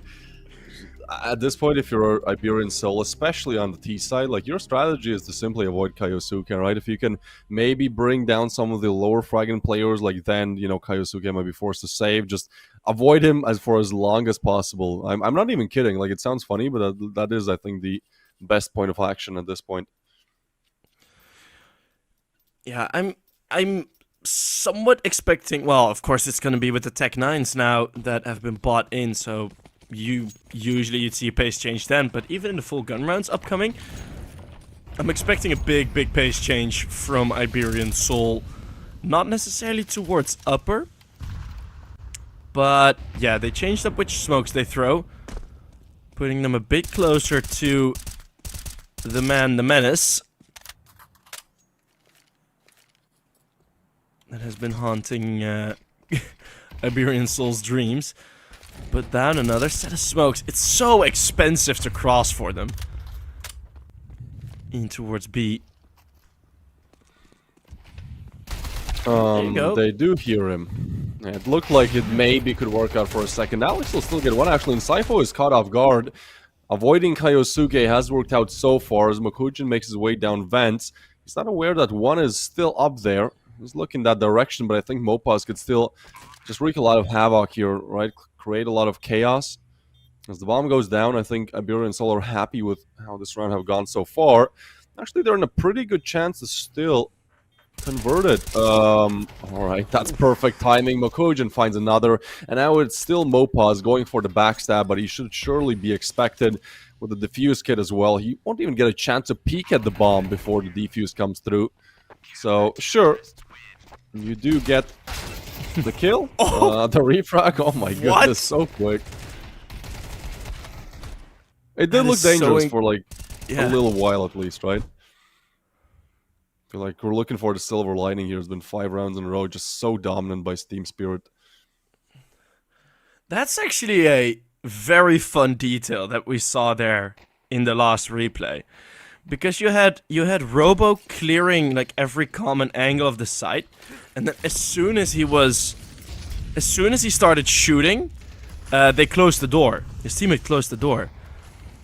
Speaker 4: at this point, if you're Iberian Soul, especially on the T side, like your strategy is to simply avoid Kaiosuke, right? If you can maybe bring down some of the lower fragging players, like then Kaiosuke might be forced to save. Just avoid him for as long as possible. I'm not even kidding. Like it sounds funny, but that is, I think, the best point of action at this point.
Speaker 3: Yeah, I'm somewhat expecting. Well, of course, it's going to be with the Tech 9s now that have been bought in, so you'd see a pace change then. But even in the full gun rounds upcoming, I'm expecting a big pace change from Iberian Soul. Not necessarily towards upper, but yeah, they changed up which smokes they throw. putting them a bit closer to the man, the menace, that has been haunting Iberian Soul's dreams. Put down another set of smokes. It's so expensive to cross for them. In towards B. There you go.
Speaker 4: They do hear him. It looked like it maybe could work out for a second. Alex will still get one, actually, and Sypho is caught off guard. Avoiding Kaiosuke has worked out so far as Mokujin makes his way down vents. He's not aware that one is still up there. He's looking that direction, but I think Mopaz could still just wreak a lot of havoc here, right? Create a lot of chaos. As the bomb goes down, I think Iberian and Soul are happy with how this round have gone so far. Actually, they're in a pretty good chance to still convert it. Alright, that's perfect timing. Mokujin finds another, and now it's still Mopaz going for the backstab, but he should surely be expected with the defuse kit as well. He won't even get a chance to peek at the bomb before the defuse comes through. So, sure, you do get the kill. The refrag. Oh my goodness, so quick. It did look dangerous for like a little while at least, right? I feel like we're looking for the silver lining here. It's been 5 rounds in a row, just so dominant by Steam Spirit.
Speaker 3: That's actually a very fun detail that we saw there in the last replay. Because you had Robo clearing like every common angle of the site, and then as soon as he started shooting, they closed the door. His teammate closed the door.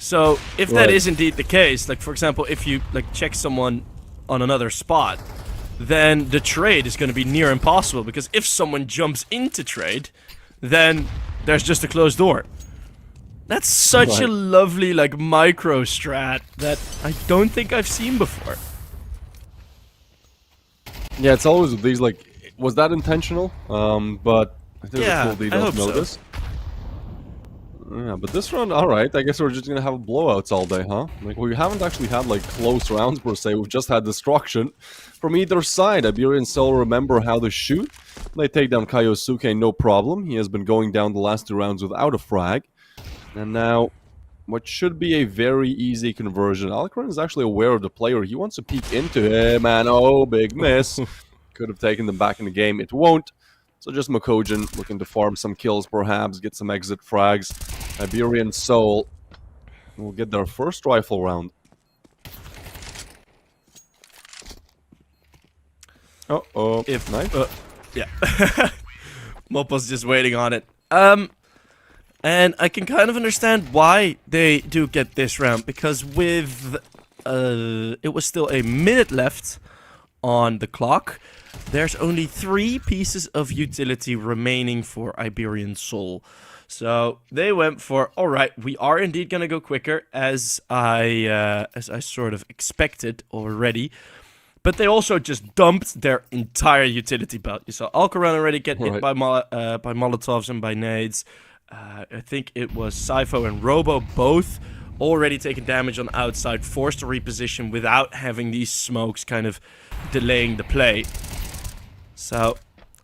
Speaker 3: So if that is indeed the case, like for example, if you like check someone on another spot, then the trade is going to be near impossible, because if someone jumps into trade, then there's just a closed door. That's such a lovely like micro strat that I don't think I've seen before.
Speaker 4: Yeah, it's always with these like, was that intentional? But I think it's cool they don't notice. Yeah, but this round, alright, I guess we're just gonna have blowouts all day, huh? Like, we haven't actually had, like, close rounds per se, we've just had destruction from either side. Iberian Soul remember how to shoot. They take down Kaiosuke, no problem. He has been going down the last 2 rounds without a frag. And now, what should be a very easy conversion. Alcaran is actually aware of the player. He wants to peek into him, and oh, big miss. Could have taken them back in the game, it won't. So just Mokujin looking to farm some kills perhaps, get some exit frags. Iberian Soul will get their first rifle round. Uh-oh.
Speaker 3: If
Speaker 4: nice.
Speaker 3: Yeah. Mopo's just waiting on it. And I can kind of understand why they do get this round, because with it was still a minute left on the clock. There's only 3 pieces of utility remaining for Iberian Soul. So they went for, alright, we are indeed gonna go quicker, as I sort of expected already. But they also just dumped their entire utility belt. You saw Alcaran already get hit by Molotovs and by nades. I think it was Sypho and Robo both already taking damage on outside, forced to reposition without having these smokes kind of delaying the play. So,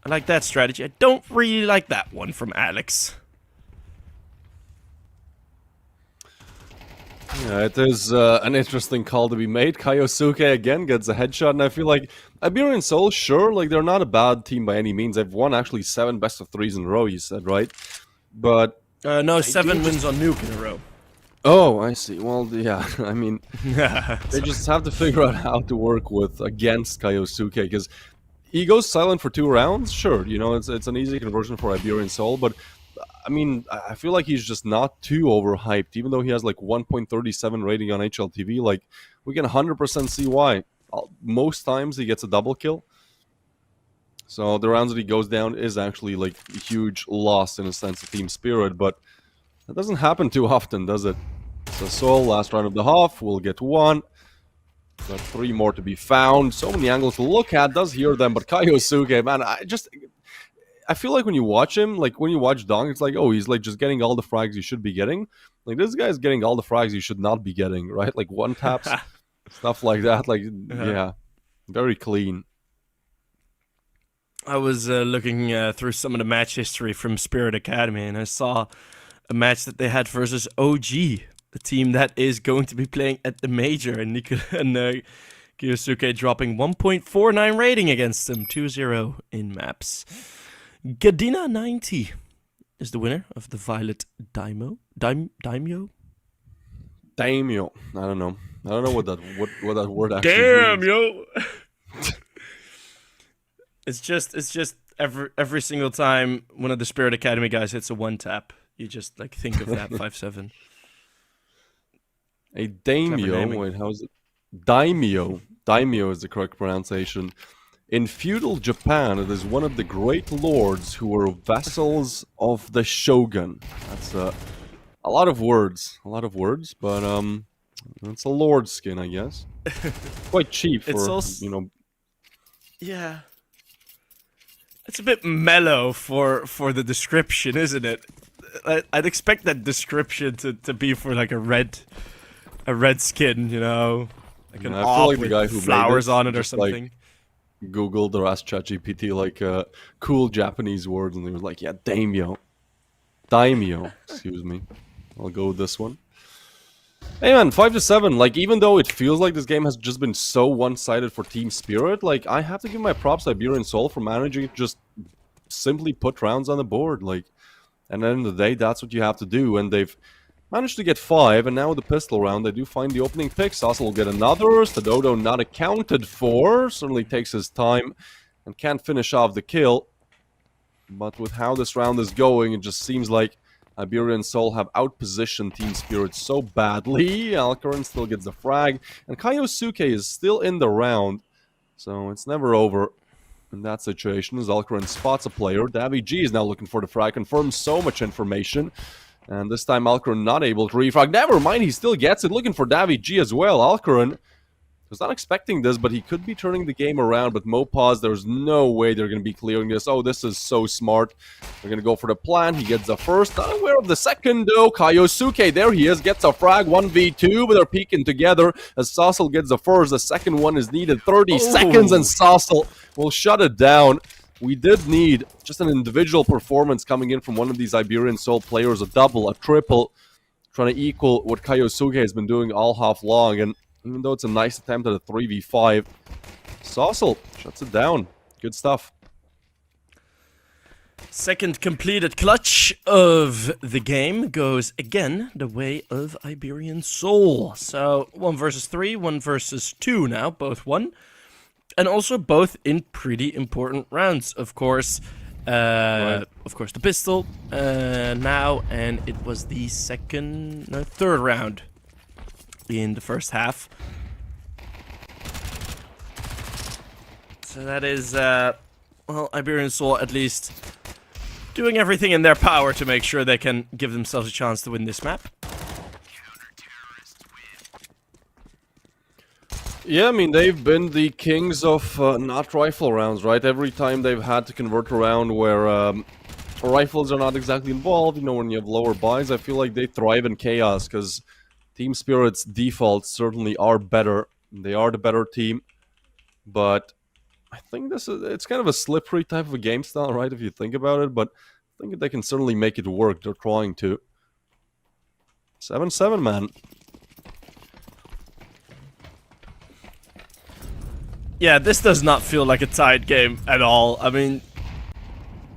Speaker 3: I like that strategy. I don't really like that one from Alex.
Speaker 4: Yeah, it is an interesting call to be made. Kaiosuke again gets a headshot, and I feel like Iberian Soul, sure, like they're not a bad team by any means. They've won actually 7 best of 3s in a row, you said, right? But...
Speaker 3: no, 7 wins on Nuke in a row.
Speaker 4: Oh, I see. Well, yeah, I mean, they just have to figure out how to work with against Kaiosuke, because he goes silent for 2 rounds, sure, you know, it's an easy conversion for Iberian Soul, but I mean, I feel like he's just not too overhyped, even though he has like 1.37 rating on HLTV, like, we can 100% see why. Most times he gets a double kill, so the rounds that he goes down is actually like a huge loss in a sense of team spirit, but that doesn't happen too often, does it? So Soul, last round of the half, will get 1. Got 3 more to be found. So many angles to look at. Does hear them, but Kaiosuke, man, I feel like when you watch him, like when you watch Dong, it's like, oh, he's like just getting all the frags you should be getting. Like, this guy's getting all the frags you should not be getting, right? Like one taps, stuff like that. Like, yeah, very clean.
Speaker 3: I was looking through some of the match history from Spirit Academy, and I saw a match that they had versus OG, the team that is going to be playing at the major, and Kiyosuke dropping 1.49 rating against them, 2-0 in maps. Gadina 90 is the winner of the Violet Daimyo.
Speaker 4: Daimyo. I don't know what that word actually means.
Speaker 3: Yo. It's just every single time one of the Spirit Academy guys hits a one tap, you just like think of that 5-7.
Speaker 4: A daimyo. Wait, how is it? Daimyo. Daimyo is the correct pronunciation. In feudal Japan, it is one of the great lords who were vassals of the shogun. That's a lot of words. But it's a lord skin, I guess. Quite cheap for,
Speaker 3: It's also, yeah. It's a bit mellow for the description, isn't it? I'd expect that description to be for like a red skin, like an
Speaker 4: I feel
Speaker 3: orb
Speaker 4: like the
Speaker 3: with
Speaker 4: guy who made
Speaker 3: flowers
Speaker 4: it
Speaker 3: on it or
Speaker 4: just,
Speaker 3: something.
Speaker 4: like, Googled or asked ChatGPT like cool Japanese words, and they were like, yeah, daimyo. Daimyo, excuse me. I'll go with this one. Hey man, 5-7. Like, even though it feels like this game has just been so one-sided for Team Spirit, like, I have to give my props to Iberian Soul for managing to just simply put rounds on the board. Like, and at the end of the day, that's what you have to do. And they've managed to get 5, and now with the pistol round, they do find the opening pick. Sassel will get another. Stadodo not accounted for. Certainly takes his time and can't finish off the kill. But with how this round is going, it just seems like Iberian Soul have outpositioned Team Spirit so badly. Alcaran still gets the frag, and Kiyosuke is still in the round, so it's never over in that situation as Alcaran spots a player. Davi G is now looking for the frag, confirms so much information, and this time Alcaran not able to refrag. Never mind, he still gets it, looking for Davi G as well. Alcaran was not expecting this, but he could be turning the game around. But Mopaz, there's no way they're going to be clearing this. Oh, this is so smart. They're going to go for the plan. He gets the first. Not aware of the second, though. Kiyosuke, there he is. Gets a frag. 1v2, but they're peeking together as Sassel gets the first. The second one is needed. 30 seconds, and Sassel will shut it down. We did need just an individual performance coming in from one of these Iberian Soul players. A double, a triple, trying to equal what Kiyosuke has been doing all half long. And even though it's a nice attempt at a 3v5, Sassel shuts it down. Good stuff.
Speaker 3: Second completed clutch of the game goes again the way of Iberian Soul. So 1 versus 3, 1 versus 2 now, both won. And also both in pretty important rounds, of course. Right. Of course, the pistol now, and it was the third round in the first half. So that is, well, Iberian Soul at least doing everything in their power to make sure they can give themselves a chance to win this map.
Speaker 4: Yeah, I mean, they've been the kings of not rifle rounds, right? Every time they've had to convert a round where rifles are not exactly involved, when you have lower buys, I feel like they thrive in chaos, because Team Spirit's defaults certainly are better. They are the better team, but I think it's kind of a slippery type of a game style, right, if you think about it, but I think they can certainly make it work. They're trying to. 7-7, man.
Speaker 3: Yeah, this does not feel like a tight game at all. I mean,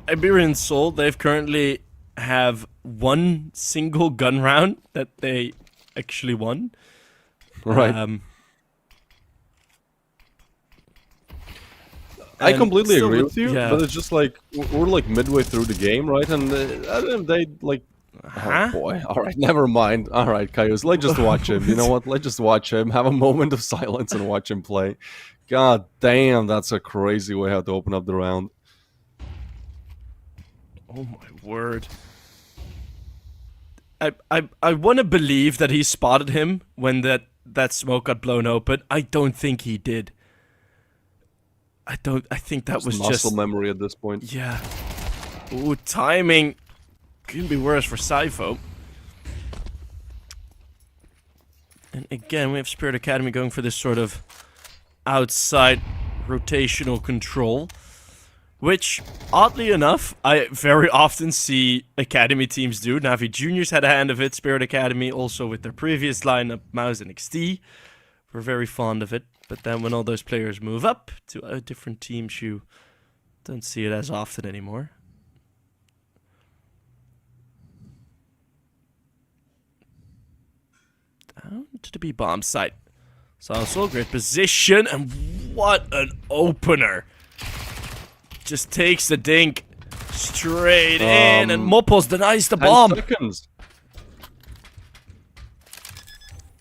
Speaker 3: Iberian Soul, they've currently have one single gun round that they actually won.
Speaker 4: Right. I completely agree with you, but it's just like, we're like midway through the game, right? And they like, oh boy, alright, never mind. Alright, Kaios, let's just watch him. You know what? Let's just watch him, have a moment of silence and watch him play. God damn, that's a crazy way how to open up the round.
Speaker 3: Oh my word. I want to believe that he spotted him when that smoke got blown open. I don't think he did. I think that was just
Speaker 4: muscle memory at this point.
Speaker 3: Yeah. Ooh, timing couldn't be worse for Sypho. And again, we have Spirit Academy going for this sort of outside rotational control. Which, oddly enough, I very often see Academy teams do. Navi Juniors had a hand of it, Spirit Academy also with their previous lineup, Mouse and XT. We're very fond of it. But then when all those players move up to different teams, you don't see it as often anymore. Down to the B-bomb site. So great position, and what an opener. Just takes the dink straight in, and Mopos denies the
Speaker 4: 10
Speaker 3: bomb.
Speaker 4: seconds.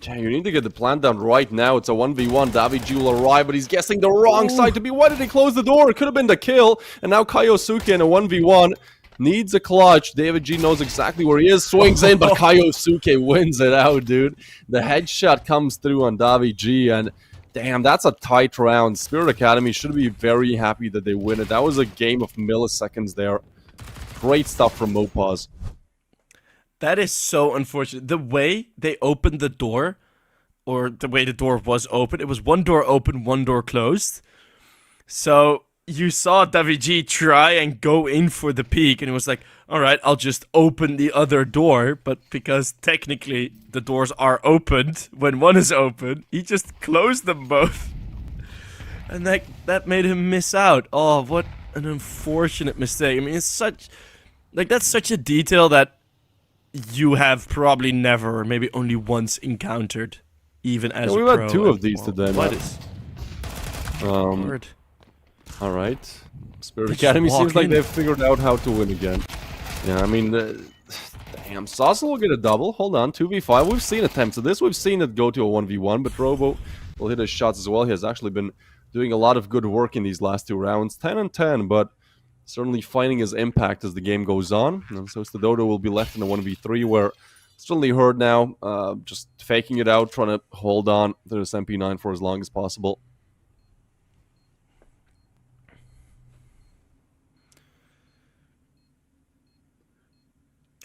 Speaker 4: Yeah, you need to get the plan down right now. It's a 1v1. Daviji will arrive, but he's guessing the wrong side to be. Why did he close the door? It could have been the kill. And now Kaiosuke in a 1v1 needs a clutch. David G knows exactly where he is. Swings in, but Kaiosuke wins it out, dude. The headshot comes through on Daviji, and damn, that's a tight round. Spirit Academy should be very happy that they win it. That was a game of milliseconds there. Great stuff from Mopaz.
Speaker 3: That is so unfortunate. The way they opened the door, or the way the door was open, it was one door open, one door closed. So you saw Daviji try and go in for the peek, and it was like, all right, I'll just open the other door. But because technically the doors are opened when one is open, he just closed them both. And that made him miss out. Oh, what an unfortunate mistake. I mean, it's such, like, that's such a detail that you have probably never, or maybe only once encountered, even as a pro.
Speaker 4: We've had two of these today.
Speaker 3: What is? Word.
Speaker 4: All right. Spirit
Speaker 3: Just
Speaker 4: Academy
Speaker 3: walk
Speaker 4: seems like
Speaker 3: in.
Speaker 4: they've figured out how to win again. Yeah, I mean, damn, Saucer will get a double. Hold on, 2v5. We've seen attempts of this. We've seen it go to a 1v1, but Robo will hit his shots as well. He has actually been doing a lot of good work in these last two rounds. 10 and 10, but certainly finding his impact as the game goes on. And so Dodo will be left in a 1v3 where it's certainly hurt now. Just faking it out, trying to hold on to this MP9 for as long as possible.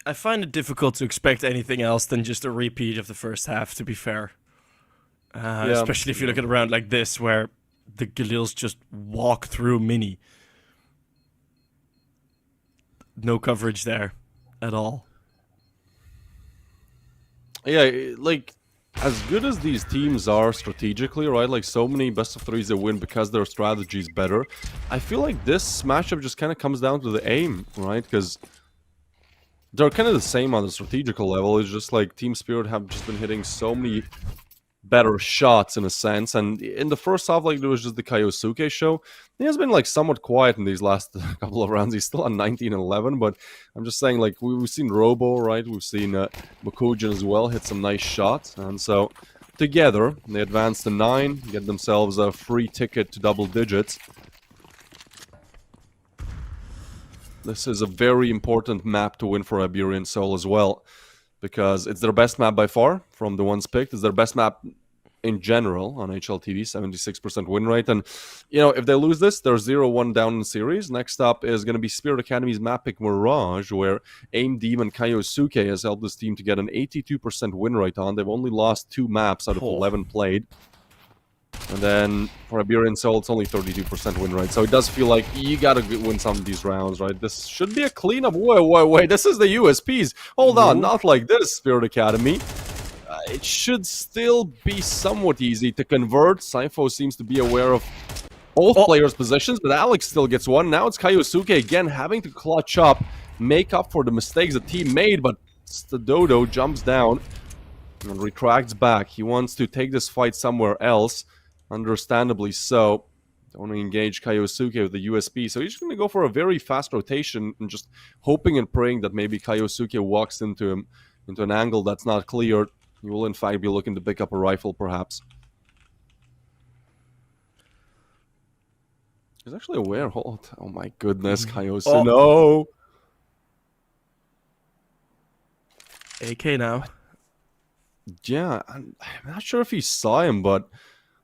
Speaker 3: I find it difficult to expect anything else than just a repeat of the first half, to be fair. Especially if you look at a round like this, where the Galils just walk through Mini. No coverage there at all.
Speaker 4: Yeah, like, as good as these teams are strategically, right? Like, so many best of threes they win because their strategy is better. I feel like this matchup just kind of comes down to the aim, right? Because they're kind of the same on the strategical level. It's just like Team Spirit have just been hitting so many better shots in a sense. And in the first half, like, there was just the Kaiosuke show. He has been like somewhat quiet in these last couple of rounds. He's still on 19 and 11, but I'm just saying, like, we've seen Robo, right? We've seen Mukujin as well hit some nice shots. And so together, they advance to 9, get themselves a free ticket to double digits. This is a very important map to win for Iberian Soul as well, because it's their best map by far from the ones picked. It's their best map in general on HLTV, 76% win rate. And, you know, if they lose this, they're 0-1 down in the series. Next up is going to be Spirit Academy's map pick Mirage, where Aim Demon Kaiosuke has helped this team to get an 82% win rate on. They've only lost 2 maps out of 11 played. And then for Iberian Soul, it's only 32% win rate. So it does feel like you gotta win some of these rounds, right? This should be a cleanup. Wait. This is the USPs. Hold on, not like this, Spirit Academy. It should still be somewhat easy to convert. Sypho seems to be aware of both players' positions, but Alex still gets one. Now it's Kaiosuke again having to clutch up, make up for the mistakes the team made, but Dodo jumps down and retracts back. He wants to take this fight somewhere else. Understandably so. Don't want to engage Kaiosuke with the USP, so he's just going to go for a very fast rotation and just hoping and praying that maybe Kaiosuke walks into him, into an angle that's not cleared. He will in fact be looking to pick up a rifle, perhaps. He's actually aware. Oh my goodness, Kaiosu, no!
Speaker 3: AK now.
Speaker 4: Yeah, I'm not sure if he saw him, but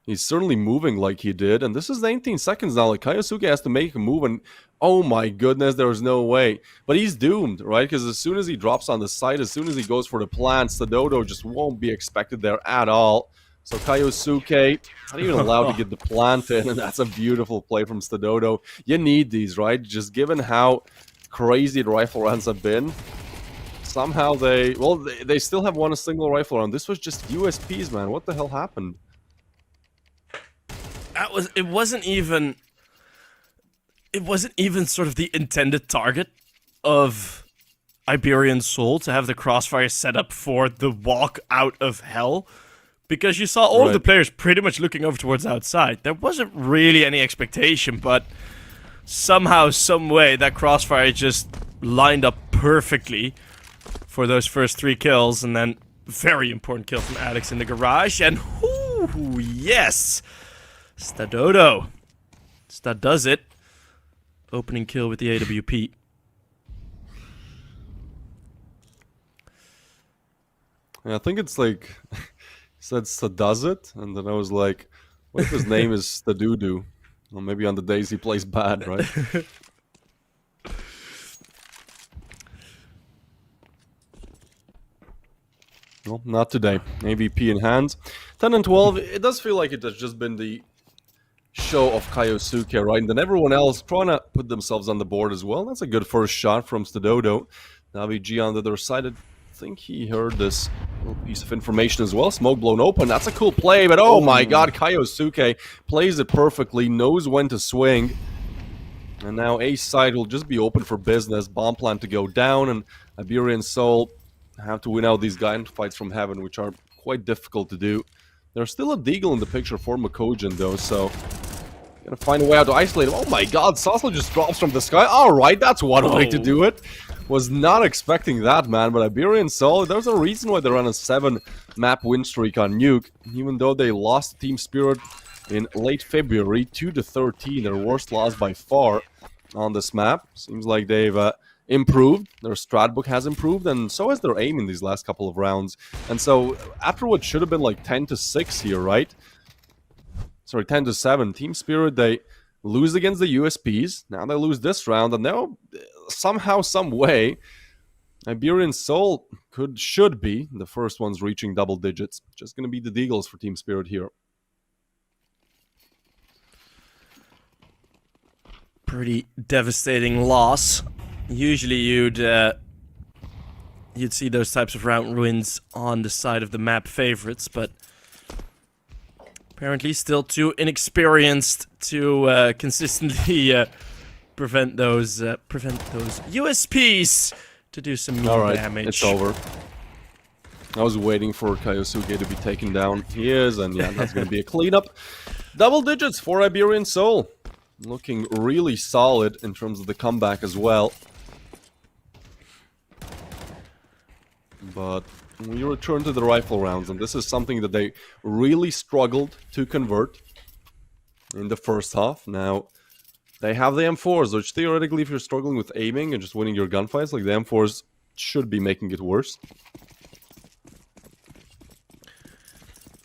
Speaker 4: he's certainly moving like he did. And this is 19 seconds now. Like, Kaiosuke has to make a move, and oh my goodness, there's no way. But he's doomed, right? Because as soon as he drops on the site, as soon as he goes for the plant, Dodo just won't be expected there at all. So Kaiosuke, not even allowed to get the plant in, and that's a beautiful play from Stadodo. You need these, right? Just given how crazy the rifle rounds have been, somehow they still have won a single rifle round. This was just USPs, man. What the hell happened?
Speaker 3: It wasn't even sort of the intended target of Iberian Soul to have the crossfire set up for the walk out of hell, because you saw all of the players pretty much looking over towards outside. There wasn't really any expectation, but somehow, some way, that crossfire just lined up perfectly for those first 3 kills, and then very important kill from Alex in the garage, and whoo, yes! Stadodo. Stad does it. Opening kill with the AWP.
Speaker 4: Yeah, I think it's like, he said does it, and then I was like, what if his name is Stadudu? Well, maybe on the days he plays bad, right? Well, not today. AVP in hand. 10 and 12, it does feel like it has just been the show of Kaiosuke, right? And then everyone else trying to put themselves on the board as well. That's a good first shot from Stadodo. Navi G on the other side. I think he heard this little piece of information as well. Smoke blown open. That's a cool play, but oh my god, Kaiosuke plays it perfectly, knows when to swing. And now A side will just be open for business. Bomb plant to go down, and Iberian Soul have to win out these gunfights from heaven, which are quite difficult to do. There's still a Deagle in the picture for Makojin, though, so gotta find a way out to isolate him. Oh my god, Sassel just drops from the sky. Alright, that's one way to do it. Was not expecting that, man, but Iberian Soul, there's a reason why they're on a 7-map win streak on Nuke, even though they lost Team Spirit in late February, 2-13, their worst loss by far on this map. Seems like they've improved, their strat book has improved, and so has their aim in these last couple of rounds. And so, after what should have been like 10-6 here, right? Sorry, 10-7, Team Spirit, they lose against the USPs, now they lose this round, and now, somehow, some way, Iberian Soul should be the first ones reaching double digits. Just gonna be the Deagles for Team Spirit here.
Speaker 3: Pretty devastating loss. Usually you'd see those types of round wins on the side of the map favorites, but apparently still too inexperienced to consistently prevent those USPs to do some mean damage.
Speaker 4: It's over. I was waiting for Kaiosuke to be taken down. He is, and yeah, that's going to be a cleanup. Double digits for Iberian Soul. Looking really solid in terms of the comeback as well. But we return to the rifle rounds, and this is something that they really struggled to convert in the first half. Now, they have the M4s, which theoretically, if you're struggling with aiming and just winning your gunfights, like the M4s should be making it worse.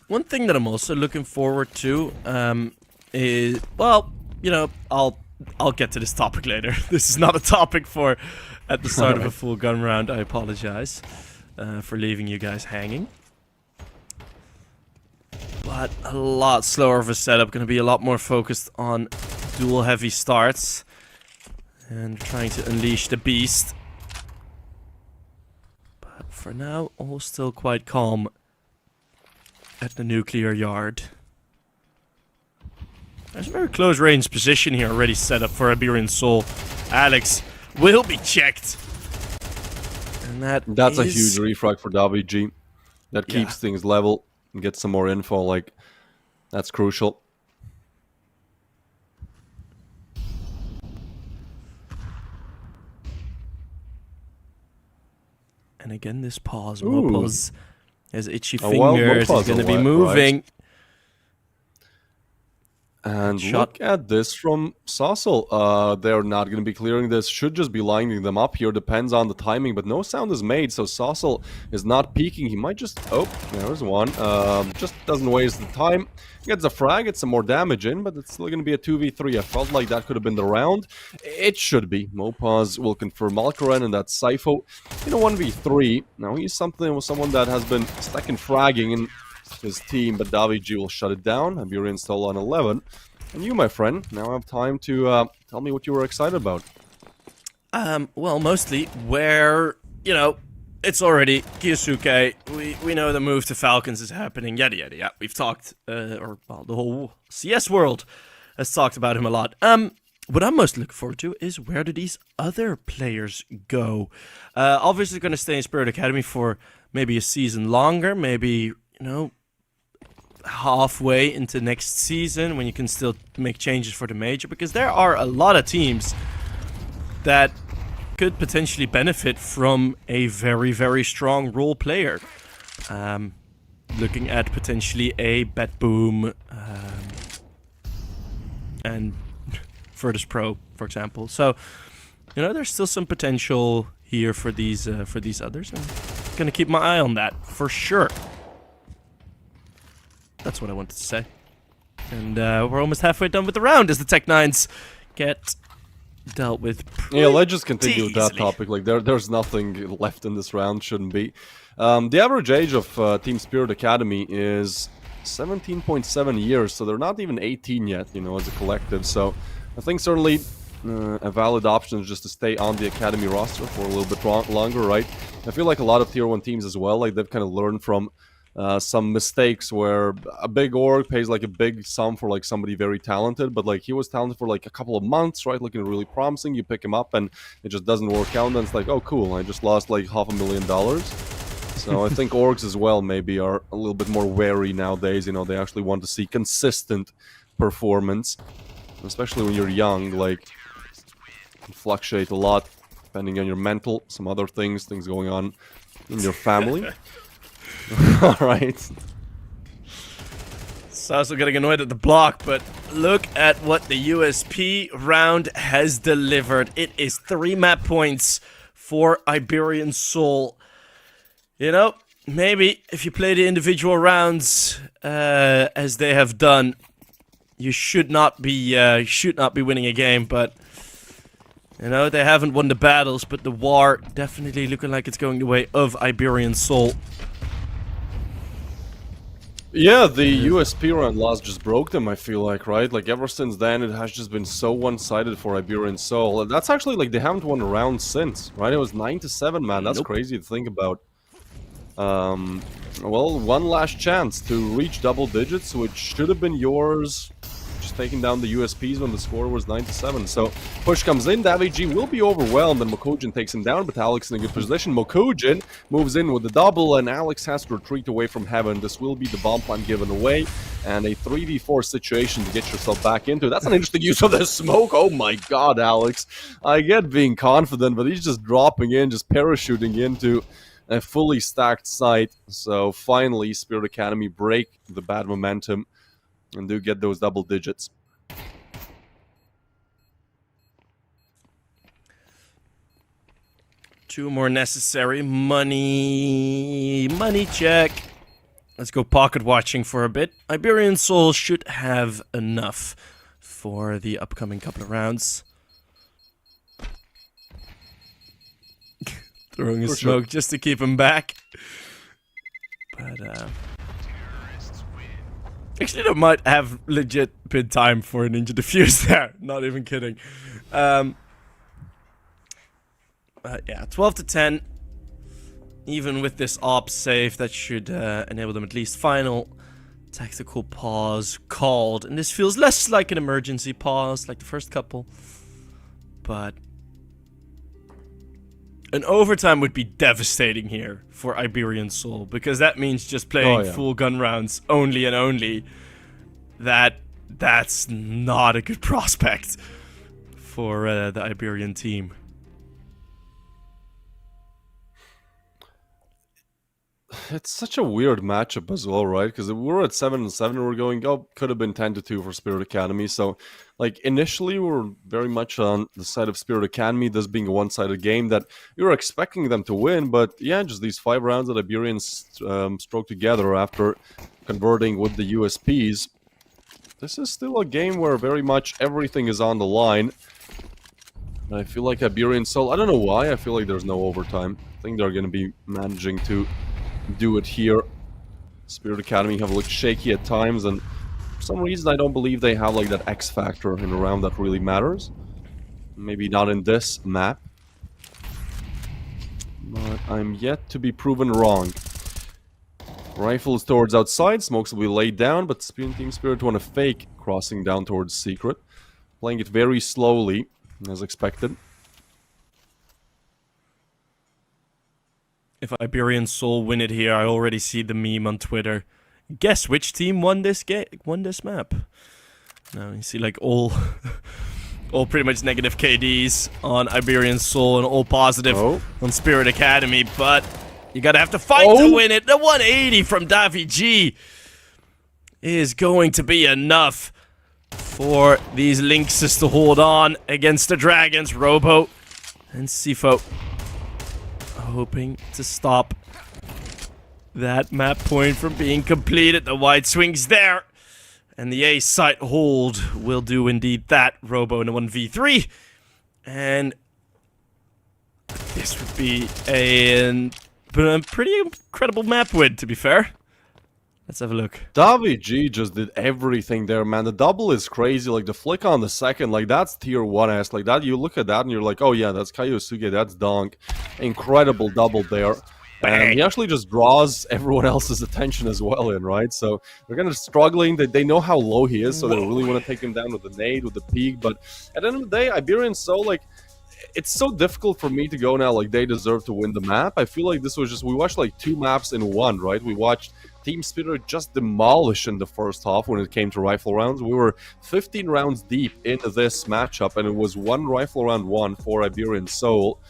Speaker 3: One thing that I'm also looking forward to is, well, you know, I'll get to this topic later. This is not a topic for at the start of a full gun round. I apologize for leaving you guys hanging. But a lot slower of a setup. Going to be a lot more focused on dual heavy starts and trying to unleash the beast. But for now, all still quite calm at the nuclear yard. There's a very close range position here already set up for Iberian Soul. Alex will be checked. And that's
Speaker 4: a huge refrag for WG. That keeps things level and gets some more info, like, that's crucial.
Speaker 3: And again, this pause. Mopos has itchy fingers. He's going to be moving.
Speaker 4: Right. And look at this from Sassel. They're not going to be clearing this. Should just be lining them up here. Depends on the timing, but no sound is made, so Sassel is not peeking. He might just... Oh, there's one. Just doesn't waste the time. Gets a frag, gets some more damage in, but it's still going to be a 2v3. I felt like that could have been the round. It should be. Mopaz will confirm Malkoren, and that's Sypho in a 1v3. Now, he's someone that has been stuck in fragging, and his team, but Daviji will shut it down. Iberian Soul on 11. And you, my friend, now have time to tell me what you were excited about.
Speaker 3: Well, mostly where, you know, it's already Kyosuke. We know the move to Falcons is happening. Yada yada yada. We've talked, the whole CS world has talked about him a lot. What I'm most looking forward to is where do these other players go? Obviously, going to stay in Spirit Academy for maybe a season longer, maybe, you know, halfway into next season when you can still make changes for the major, because there are a lot of teams that could potentially benefit from a very, very strong role player. Looking at potentially a Bet Boom and Virtus Pro, for example. So, you know, there's still some potential here for these others. I'm gonna keep my eye on that for sure. That's what I wanted to say. And we're almost halfway done with the round as the Tech-9s get dealt with.
Speaker 4: Yeah, let's just continue with that
Speaker 3: easily.
Speaker 4: topic. Like, there's nothing left in this round, shouldn't be. The average age of Team Spirit Academy is 17.7 years, so they're not even 18 yet, you know, as a collective. So I think certainly a valid option is just to stay on the Academy roster for a little bit longer, right? I feel like a lot of Tier 1 teams as well, like they've kind of learned from some mistakes where a big org pays like a big sum for like somebody very talented, but like he was talented for like a couple of months, right? Looking really promising. You pick him up and it just doesn't work out, and then it's like, oh cool, I just lost like $500,000. So I think orgs as well maybe are a little bit more wary nowadays. You know, they actually want to see consistent performance, especially when you're young. Like, it can fluctuate a lot depending on your mental, some other things going on in your family. Alright.
Speaker 3: Sasso getting annoyed at the block, but look at what the USP round has delivered. It is 3 map points for Iberian Soul. You know, maybe if you play the individual rounds as they have done, you should not be winning a game, but you know, they haven't won the battles, but the war definitely looking like it's going the way of Iberian Soul.
Speaker 4: Yeah, the USP round loss just broke them, I feel like, right? Like, ever since then, it has just been so one-sided for Iberian Soul. And that's actually, like, they haven't won a round since, right? It was 9-7, man. That's crazy to think about. Well, one last chance to reach double digits, which should have been yours, just taking down the USPs when the score was 9-7. So, push comes in, Daviji will be overwhelmed, and Mokujin takes him down, but Alex in a good position. Mokujin moves in with the double, and Alex has to retreat away from heaven. This will be the bomb plant given away, and a 3v4 situation to get yourself back into. That's an interesting use of the smoke. Oh my god, Alex. I get being confident, but he's just dropping in, just parachuting into a fully stacked site. So finally, Spirit Academy break the bad momentum and do get those double digits.
Speaker 3: Two more necessary. Money check. Let's go pocket watching for a bit. Iberian Soul should have enough for the upcoming couple of rounds. Throwing a smoke just to keep him back. But, actually, there might have legit been time for a Ninja Defuse there. Not even kidding. Yeah, 12-10. Even with this op save, that should enable them at least final tactical pause called. And this feels less like an emergency pause, like the first couple. But an overtime would be devastating here for Iberian Soul, because that means just playing full gun rounds only and only. That's not a good prospect for the Iberian team.
Speaker 4: It's such a weird matchup as well, right? Because we were at 7-7 and we're going, oh, could have been 10-2 for Spirit Academy. So, like, initially we were very much on the side of Spirit Academy, this being a one-sided game that we were expecting them to win. But yeah, just these 5 rounds that Iberians stroked together after converting with the USPs. This is still a game where very much everything is on the line. And I feel like Iberian Soul, I don't know why, I feel like there's no overtime. I think they're going to be managing to do it here. Spirit Academy have looked shaky at times, and for some reason I don't believe they have like that X factor in a round that really matters. Maybe not in this map. But I'm yet to be proven wrong. Rifle is towards outside, smokes will be laid down, but Team Spirit want to fake crossing down towards Secret. Playing it very slowly, as expected.
Speaker 3: If Iberian Soul win it here, I already see the meme on Twitter. Guess which team won this map? Now you see like all pretty much negative KDs on Iberian Soul and all positive on Spirit Academy, but you gotta have to fight to win it. The 180 from Davi G is going to be enough for these Lynxes to hold on against the Dragons. Robo and Sifo hoping to stop that map point from being completed. The wide swings there. And the A site hold will do indeed that. Robo in a 1v3. And this would be a pretty incredible map win, to be fair. Let's have a look.
Speaker 4: Davi G just did everything there, man. The double is crazy. Like, the flick on the second, like, that's tier 1S. Like, that, you look at that and you're like, oh, yeah, that's Kaiosuke, that's Donk. Incredible double there. And he actually just draws everyone else's attention as well in, right? So they're kind of struggling. They know how low he is, so they really want to take him down with the nade, with the peak. But at the end of the day, Iberian Soul, like, it's so difficult for me to go now, like, they deserve to win the map. I feel like this was just, we watched like 2 maps in one, right? We watched Team Spirit just demolish in the first half when it came to rifle rounds. We were 15 rounds deep into this matchup, and it was 1 rifle round 1 for Iberian Soul.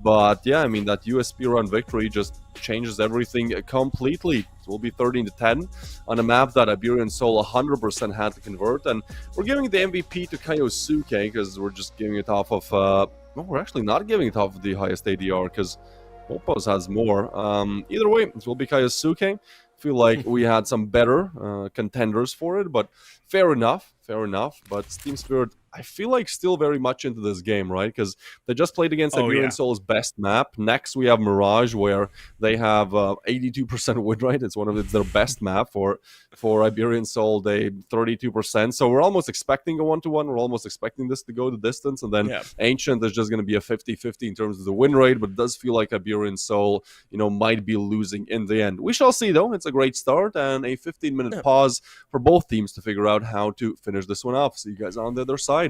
Speaker 4: But yeah, I mean, that USP round victory just changes everything completely. It will be 13-10 on a map that Iberian Soul 100% had to convert. And we're giving the MVP to Kaiosuke because we're just giving it off of... no, we're actually not giving it off of the highest ADR because Popos has more. Either way, it will be Kaiosuke. Feel like we had some better contenders for it, but fair enough. But Team Spirit, I feel like still very much into this game, right? Because they just played against Iberian Soul's best map. Next, we have Mirage, where they have 82% win rate. It's their best map. For Iberian Soul, they 32%. So we're almost expecting a 1-to-1. We're almost expecting this to go the distance. And then Ancient is just going to be a 50-50 in terms of the win rate. But it does feel like Iberian Soul, might be losing in the end. We shall see, though. It's a great start and a 15-minute pause for both teams to figure out how to finish this one off. See you guys on the other side.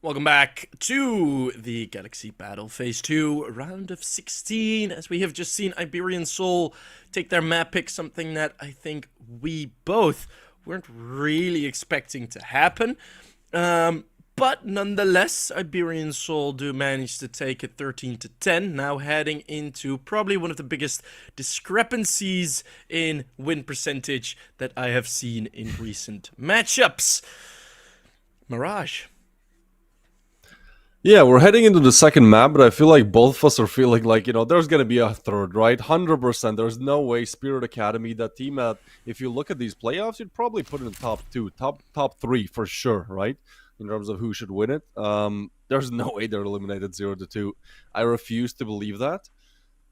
Speaker 3: Welcome back to the Galaxy Battle Phase 2, round of 16, as we have just seen Iberian Soul take their map pick, something that I think we both weren't really expecting to happen. But nonetheless, Iberian Soul do manage to take it 13-10, now heading into probably one of the biggest discrepancies in win percentage that I have seen in recent matchups. Mirage.
Speaker 4: Yeah, we're heading into the second map, but I feel like both of us are feeling like, there's going to be a third, right? 100%. There's no way Spirit Academy, that team, if you look at these playoffs, you'd probably put it in the top 2, top 3 for sure, right? In terms of who should win it. There's no way they're eliminated 0-2. I refuse to believe that.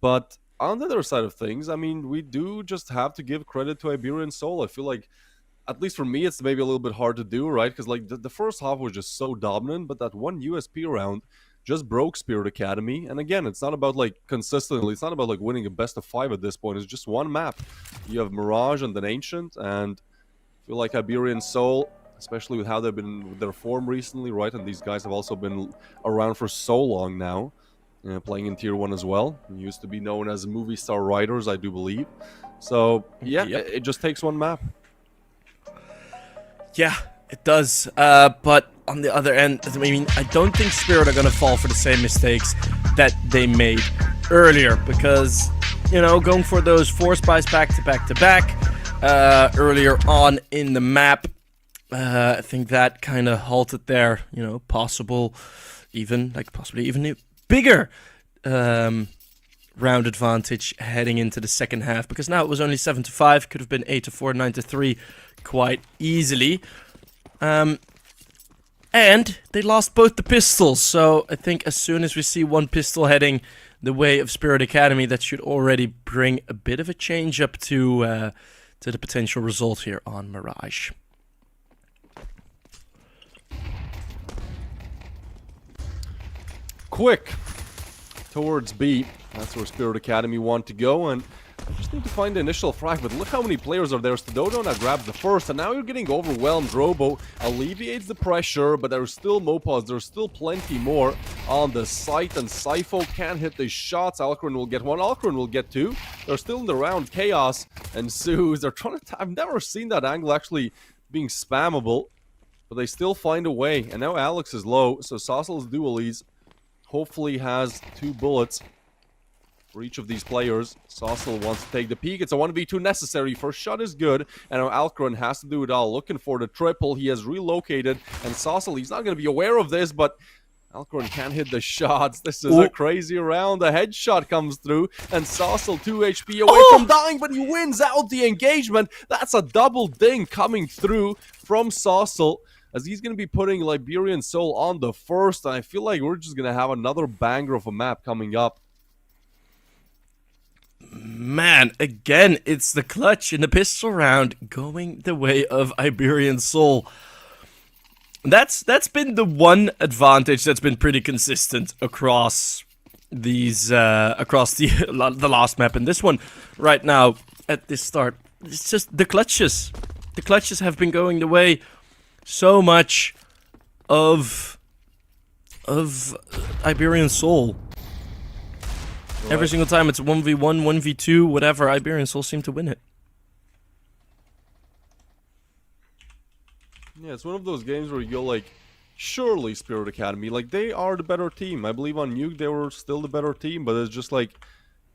Speaker 4: But on the other side of things, I mean, we do just have to give credit to Iberian Soul. I feel like, at least for me, it's maybe a little bit hard to do, right? Because like the first half was just so dominant, but that one USP round just broke Spirit Academy. And again, it's not about like consistently, it's not about like winning a best of 5 at this point. It's just one map. You have Mirage and then Ancient, and I feel like Iberian Soul, especially with how they've been with their form recently, right? And these guys have also been around for so long now, playing in Tier 1 as well. They used to be known as movie star riders, I do believe. So yeah, it just takes one map.
Speaker 3: Yeah, it does. But on the other end, I mean, I don't think Spirit are going to fall for the same mistakes that they made earlier. Because, going for those 4 spies back to back to back earlier on in the map, I think that kind of halted their, possibly even a bigger round advantage heading into the second half. Because now it was only 7-5, could have been 8-4, 9-3. Quite easily. And they lost both the pistols, so I think as soon as we see one pistol heading the way of Spirit Academy, that should already bring a bit of a change up to the potential result here on Mirage.
Speaker 4: Quick towards B. That's where Spirit Academy want to go, and just need to find the initial frag, but look how many players are there. Stododo now grabs the first, and now you're getting overwhelmed. Robo alleviates the pressure, but there's still Mopaz. There's still plenty more on the site, and Sypho can't hit the shots. Alcron will get one. Alcron will get 2. They're still in the round. Chaos ensues. They're trying to... I've never seen that angle actually being spammable, but they still find a way. And now Alex is low, so Sassel's dualies hopefully has 2 bullets for each of these players. Sassel wants to take the peek. It's a 1v2 necessary. First shot is good. And now Alcron has to do it all. Looking for the triple. He has relocated. And Sassel, he's not going to be aware of this, but Alcron can't hit the shots. This is a crazy round. A headshot comes through. And Sassel 2 HP away from dying, but he wins out the engagement. That's a double ding coming through from Sassel, as he's going to be putting Iberian Soul on the first. And I feel like we're just going to have another banger of a map coming up.
Speaker 3: Man, again, it's the clutch in the pistol round going the way of Iberian Soul. That's been the one advantage that's been pretty consistent across these across the last map, and this one right now at this start. It's just the clutches. The clutches have been going the way so much of Iberian Soul. Right. Every single time it's 1v1, 1v2, whatever, Iberian Soul seem to win it.
Speaker 4: Yeah, it's one of those games where you go like, surely Spirit Academy, like they are the better team. I believe on Nuke they were still the better team, but it's just like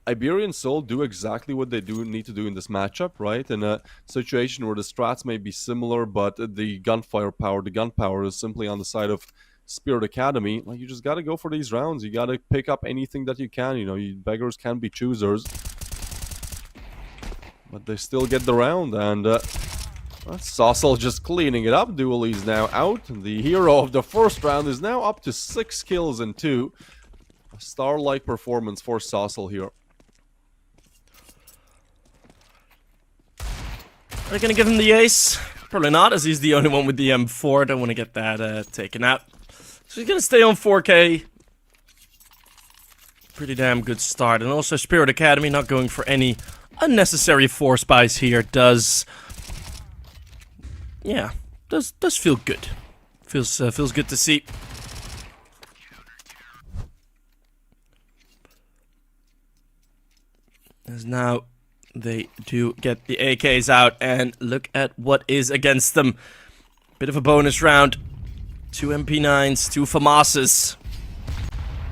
Speaker 4: Iberian Soul do exactly what they need to do in this matchup, right? In a situation where the strats may be similar, but the gunfire power, the gunpowder is simply on the side of Spirit Academy. Like, you just gotta go for these rounds. You gotta pick up anything that you can. You beggars can be choosers, but they still get the round. And Sassel just cleaning it up. Dualies now out. The hero of the first round is now up to 6 kills and 2. A star-like performance for Sassel here.
Speaker 3: Are they gonna give him the ace? Probably not, as he's the only one with the M4. Don't want to get that taken out. So he's going to stay on 4K. Pretty damn good start. And also Spirit Academy not going for any unnecessary 4 spies here does... Yeah, does feel good. Feels good to see. As now they do get the AKs out, and look at what is against them. Bit of a bonus round. 2 MP9s, 2 FAMASs,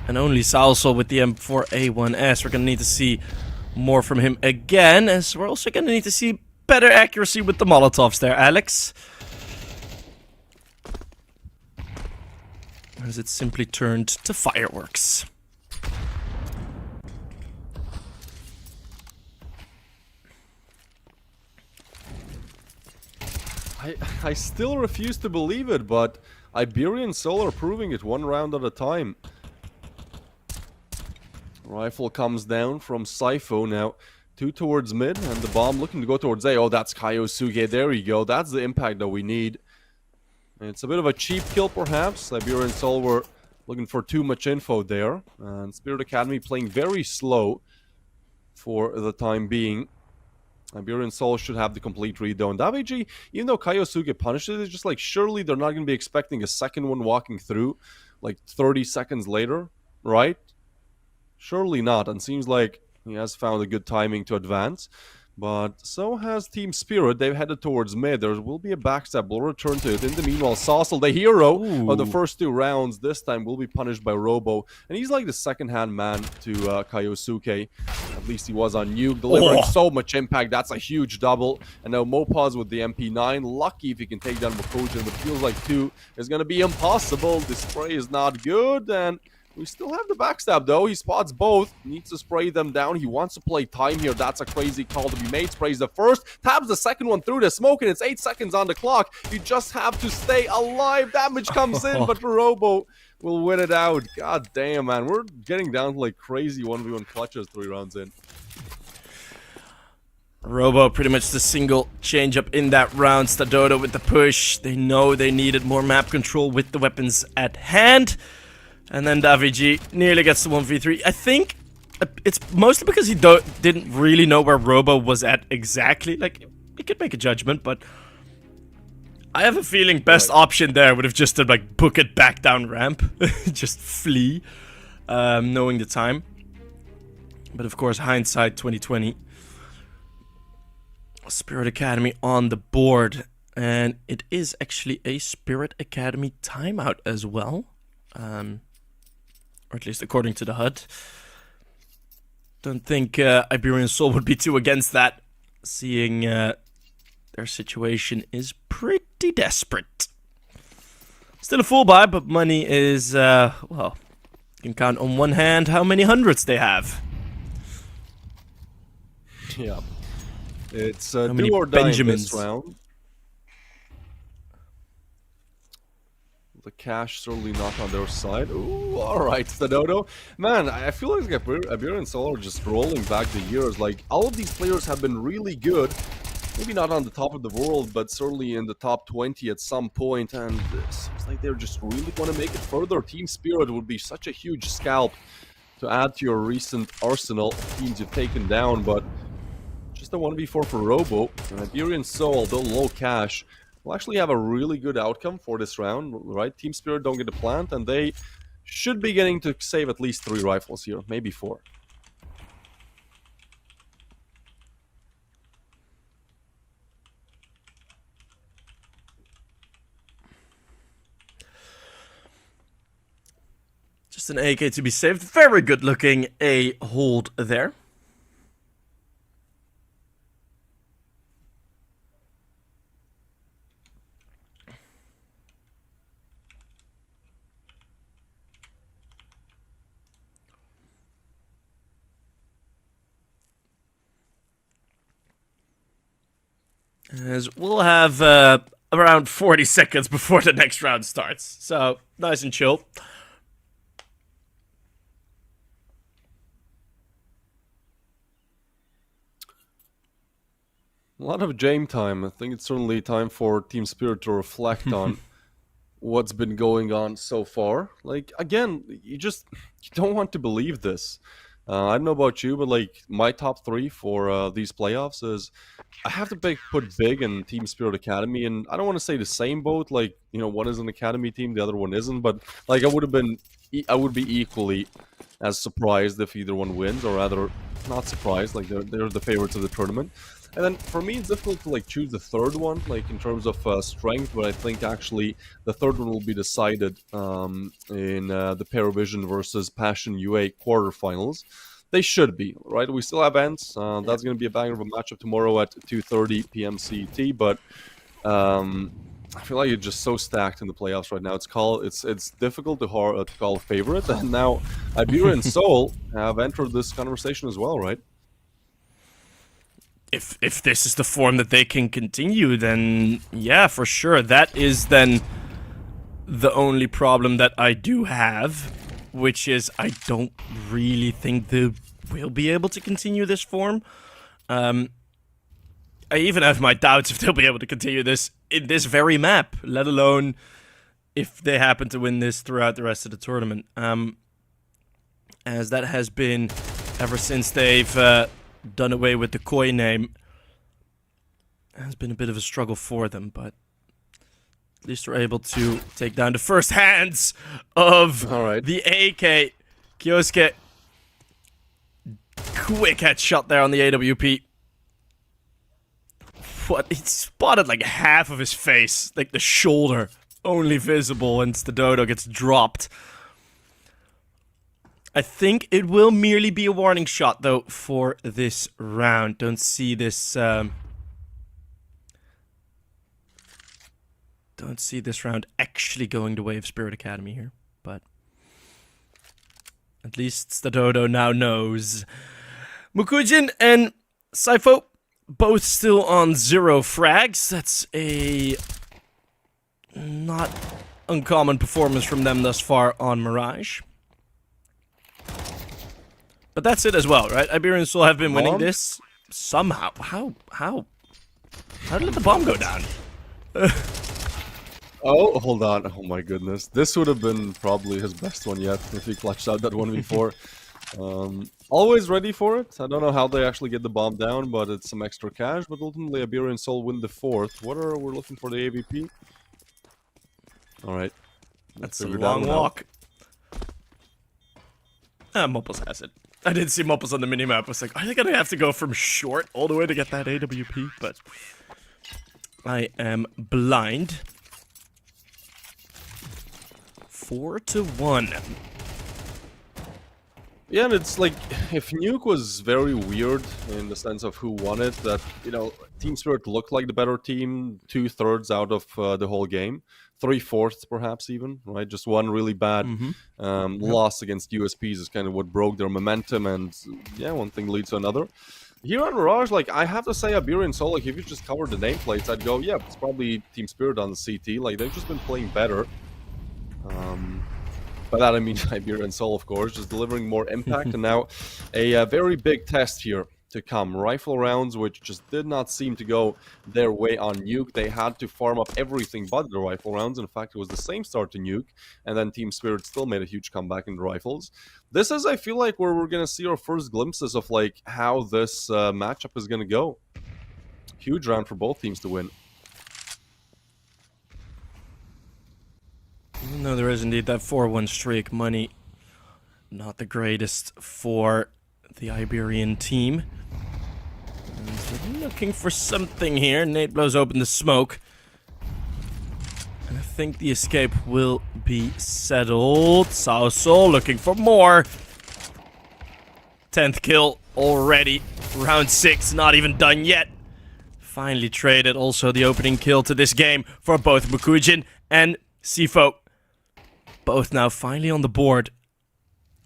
Speaker 3: and only Salsol with the M4A1S. We're gonna need to see more from him again, as we're also gonna need to see better accuracy with the Molotovs there, Alex. As it simply turned to fireworks.
Speaker 4: I still refuse to believe it, but Iberian Soul are proving it one round at a time. Rifle comes down from Sipho now. 2 towards mid, and the bomb looking to go towards A. Oh, that's Kaiosuke. There you go. That's the impact that we need. It's a bit of a cheap kill, perhaps. Iberian Soul were looking for too much info there. And Spirit Academy playing very slow for the time being. Iberian Soul should have the complete read though. And Daviji, even though Kaiosuke punished it, it's just like surely they're not going to be expecting a second one walking through like 30 seconds later, right? Surely not. And seems like he has found a good timing to advance. But so has Team Spirit. They've headed towards mid. There will be a backstab. We'll return to it. In the meanwhile, Saucel, the hero of the first 2 rounds, this time will be punished by Robo. And he's like the second-hand man to Kaiosuke. At least he was on Nuke, delivering so much impact. That's a huge double. And now Mopaz with the MP9. Lucky if he can take down Makojin, but feels like 2 is going to be impossible. The spray is not good, and we still have the backstab though. He spots both. Needs to spray them down. He wants to play time here. That's a crazy call to be made. Sprays the first. Tabs the second one through the smoke, and it's 8 seconds on the clock. You just have to stay alive. Damage comes in, but Robo will win it out. God damn, man. We're getting down to like crazy 1v1 clutches 3 rounds in.
Speaker 3: Robo pretty much the single change up in that round. Stadodo with the push. They know they needed more map control with the weapons at hand. And then Daviji nearly gets the 1v3. I think it's mostly because he didn't really know where Robo was at exactly. Like, he could make a judgment, but I have a feeling best option there would have just to, like, book it back down ramp. Just flee, knowing the time. But of course, hindsight 2020. Spirit Academy on the board. And it is actually a Spirit Academy timeout as well. Or at least according to the HUD. Don't think Iberian Soul would be too against that, seeing their situation is pretty desperate. Still a full buy, but money is, well, you can count on one hand how many hundreds they have.
Speaker 4: Yeah. It's
Speaker 3: How
Speaker 4: do
Speaker 3: many
Speaker 4: or die in
Speaker 3: Benjamins?
Speaker 4: this round. The cash certainly not on their side. Ooh, alright, Stadodo. Man, I feel like Iberian Soul are just rolling back the years. Like, all of these players have been really good. Maybe not on the top of the world, but certainly in the top 20 at some point. And it seems like they're just really going to make it further. Team Spirit would be such a huge scalp to add to your recent arsenal of teams you've taken down. But just a 1v4 for Robo. And Iberian Soul, although low cash, will actually have a really good outcome for this round, right? Team Spirit don't get the plant, and they should be getting to save at least 3 rifles here, maybe 4.
Speaker 3: Just an AK to be saved. Very good looking A hold there. As we'll have around 40 seconds before the next round starts. So, nice and chill.
Speaker 4: A lot of Jame time. I think it's certainly time for Team Spirit to reflect on what's been going on so far. Like, again, you don't want to believe this. I don't know about you, but like my top 3 for these playoffs is I have to put big in Team Spirit Academy, and I don't want to say the same boat. Like, you know, one is an academy team, the other one isn't. But like, I would have been I would be equally as surprised if either one wins, or rather, not surprised. Like they're the favorites of the tournament. And then for me, it's difficult to like choose the third one, like in terms of strength. But I think actually the third one will be decided in the PARIVISION versus Passion UA quarterfinals. They should be, right? We still have ends. That's going to be a banger of a matchup tomorrow at 2:30 p.m. CET. But I feel like it's just so stacked in the playoffs right now. It's difficult to call a favorite. And now Iberian and Seoul have entered this conversation as well, right?
Speaker 3: If this is the form that they can continue, then yeah, for sure. That is then the only problem that I do have, which is I don't really think they will be able to continue this form. I even have my doubts if they'll be able to continue this in this very map, let alone if they happen to win this throughout the rest of the tournament. As that has been ever since they've done away with the Koi name. It has been a bit of a struggle for them, but at least we're able to take down the first hands of the AK. Kyosuke, quick headshot there on the AWP. What? He spotted like half of his face, like the shoulder, only visible once the dodo gets dropped. I think it will merely be a warning shot, though, for this round. Don't see this. Don't see this round actually going the way of Spirit Academy here, but at least the dodo now knows. Mukujin and Saifo both still on 0 frags. That's a not uncommon performance from them thus far on Mirage. But that's it as well, right? Iberian Soul have been winning this somehow. How did the bomb go down?
Speaker 4: Oh, hold on. Oh my goodness. This would have been probably his best one yet if he clutched out that 1v4. Always ready for it. I don't know how they actually get the bomb down, but it's some extra cash. But ultimately, Iberian Soul win the 4th. We're looking for the AVP. Alright.
Speaker 3: That's a long walk. Mopples has it. I did see Mopples on the minimap. I was like, are they gonna have to go from short all the way to get that AWP? But I am blind. 4-1.
Speaker 4: Yeah, and it's like, if Nuke was very weird in the sense of who won it, that, you know, Team Spirit looked like the better team 2/3 out of the whole game. 3/4 perhaps even, right? Just one really bad loss against USPs is kind of what broke their momentum, and yeah, one thing leads to another. Here on Mirage, like, I have to say Iberian Soul, like, if you just covered the nameplates, I'd go, yeah, it's probably Team Spirit on the CT. Like, they've just been playing better. By that I mean Iberian Soul, of course, just delivering more impact, and now a very big test here to come. Rifle rounds, which just did not seem to go their way on Nuke. They had to farm up everything but the rifle rounds. In fact, it was the same start to Nuke, and then Team Spirit still made a huge comeback in the rifles. This is, I feel like, where we're going to see our first glimpses of, like, how this matchup is going to go. Huge round for both teams to win.
Speaker 3: Even though there is indeed that 4-1 streak, money not the greatest for the Iberian team. And they're looking for something here. Nate blows open the smoke. And I think the escape will be settled. Sauso looking for more. 10th kill already. Round 6 not even done yet. Finally traded also the opening kill to this game for both Mukujin and Sifo. Both now finally on the board.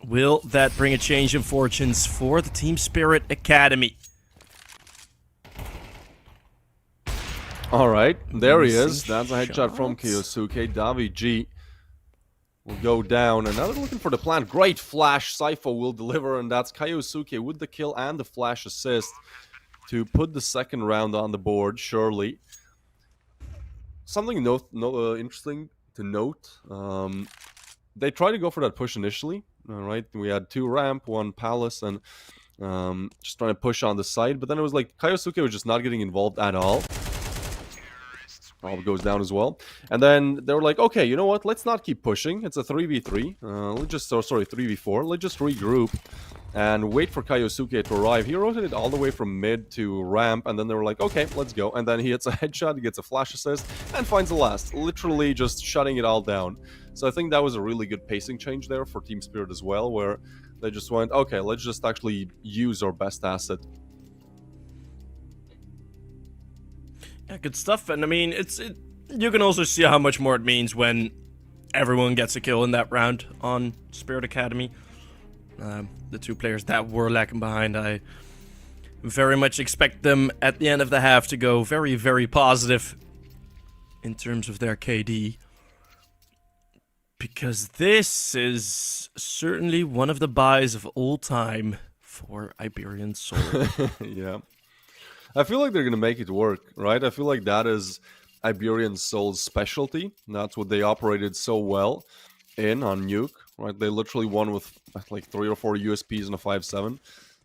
Speaker 3: Will that bring a change in fortunes for the Team Spirit Academy?
Speaker 4: Alright, there he is. That's a headshot from Kyosuke. Davi G will go down. And now they're looking for the plant. Great flash. Saifo will deliver, and that's Kyosuke with the kill and the flash assist to put the second round on the board, surely. Something interesting to note. They tried to go for that push initially. Alright, we had 2 ramp, 1 palace, and just trying to push on the side. But then it was like Kyosuke was just not getting involved at all. All goes down as well. And then they were like, okay, you know what? Let's not keep pushing. It's a 3v3. Let's just, sorry, 3v4. Let's just regroup and wait for Kaiosuke to arrive. He rotated all the way from mid to ramp, and then they were like, okay, let's go. And then he hits a headshot, he gets a flash assist, and finds the last, literally just shutting it all down. So I think that was a really good pacing change there for Team Spirit as well, where they just went, okay, let's just actually use our best asset.
Speaker 3: Yeah, good stuff. And I mean, you can also see how much more it means when everyone gets a kill in that round on Spirit Academy. The two players that were lacking behind, I very much expect them at the end of the half to go very, very positive in terms of their KD. Because this is certainly one of the buys of all time for Iberian Soul.
Speaker 4: Yeah. I feel like they're going to make it work, right? I feel like that is Iberian Soul's specialty. That's what they operated so well on Nuke, right? They literally won with like 3 or 4 USPs and a 5-7.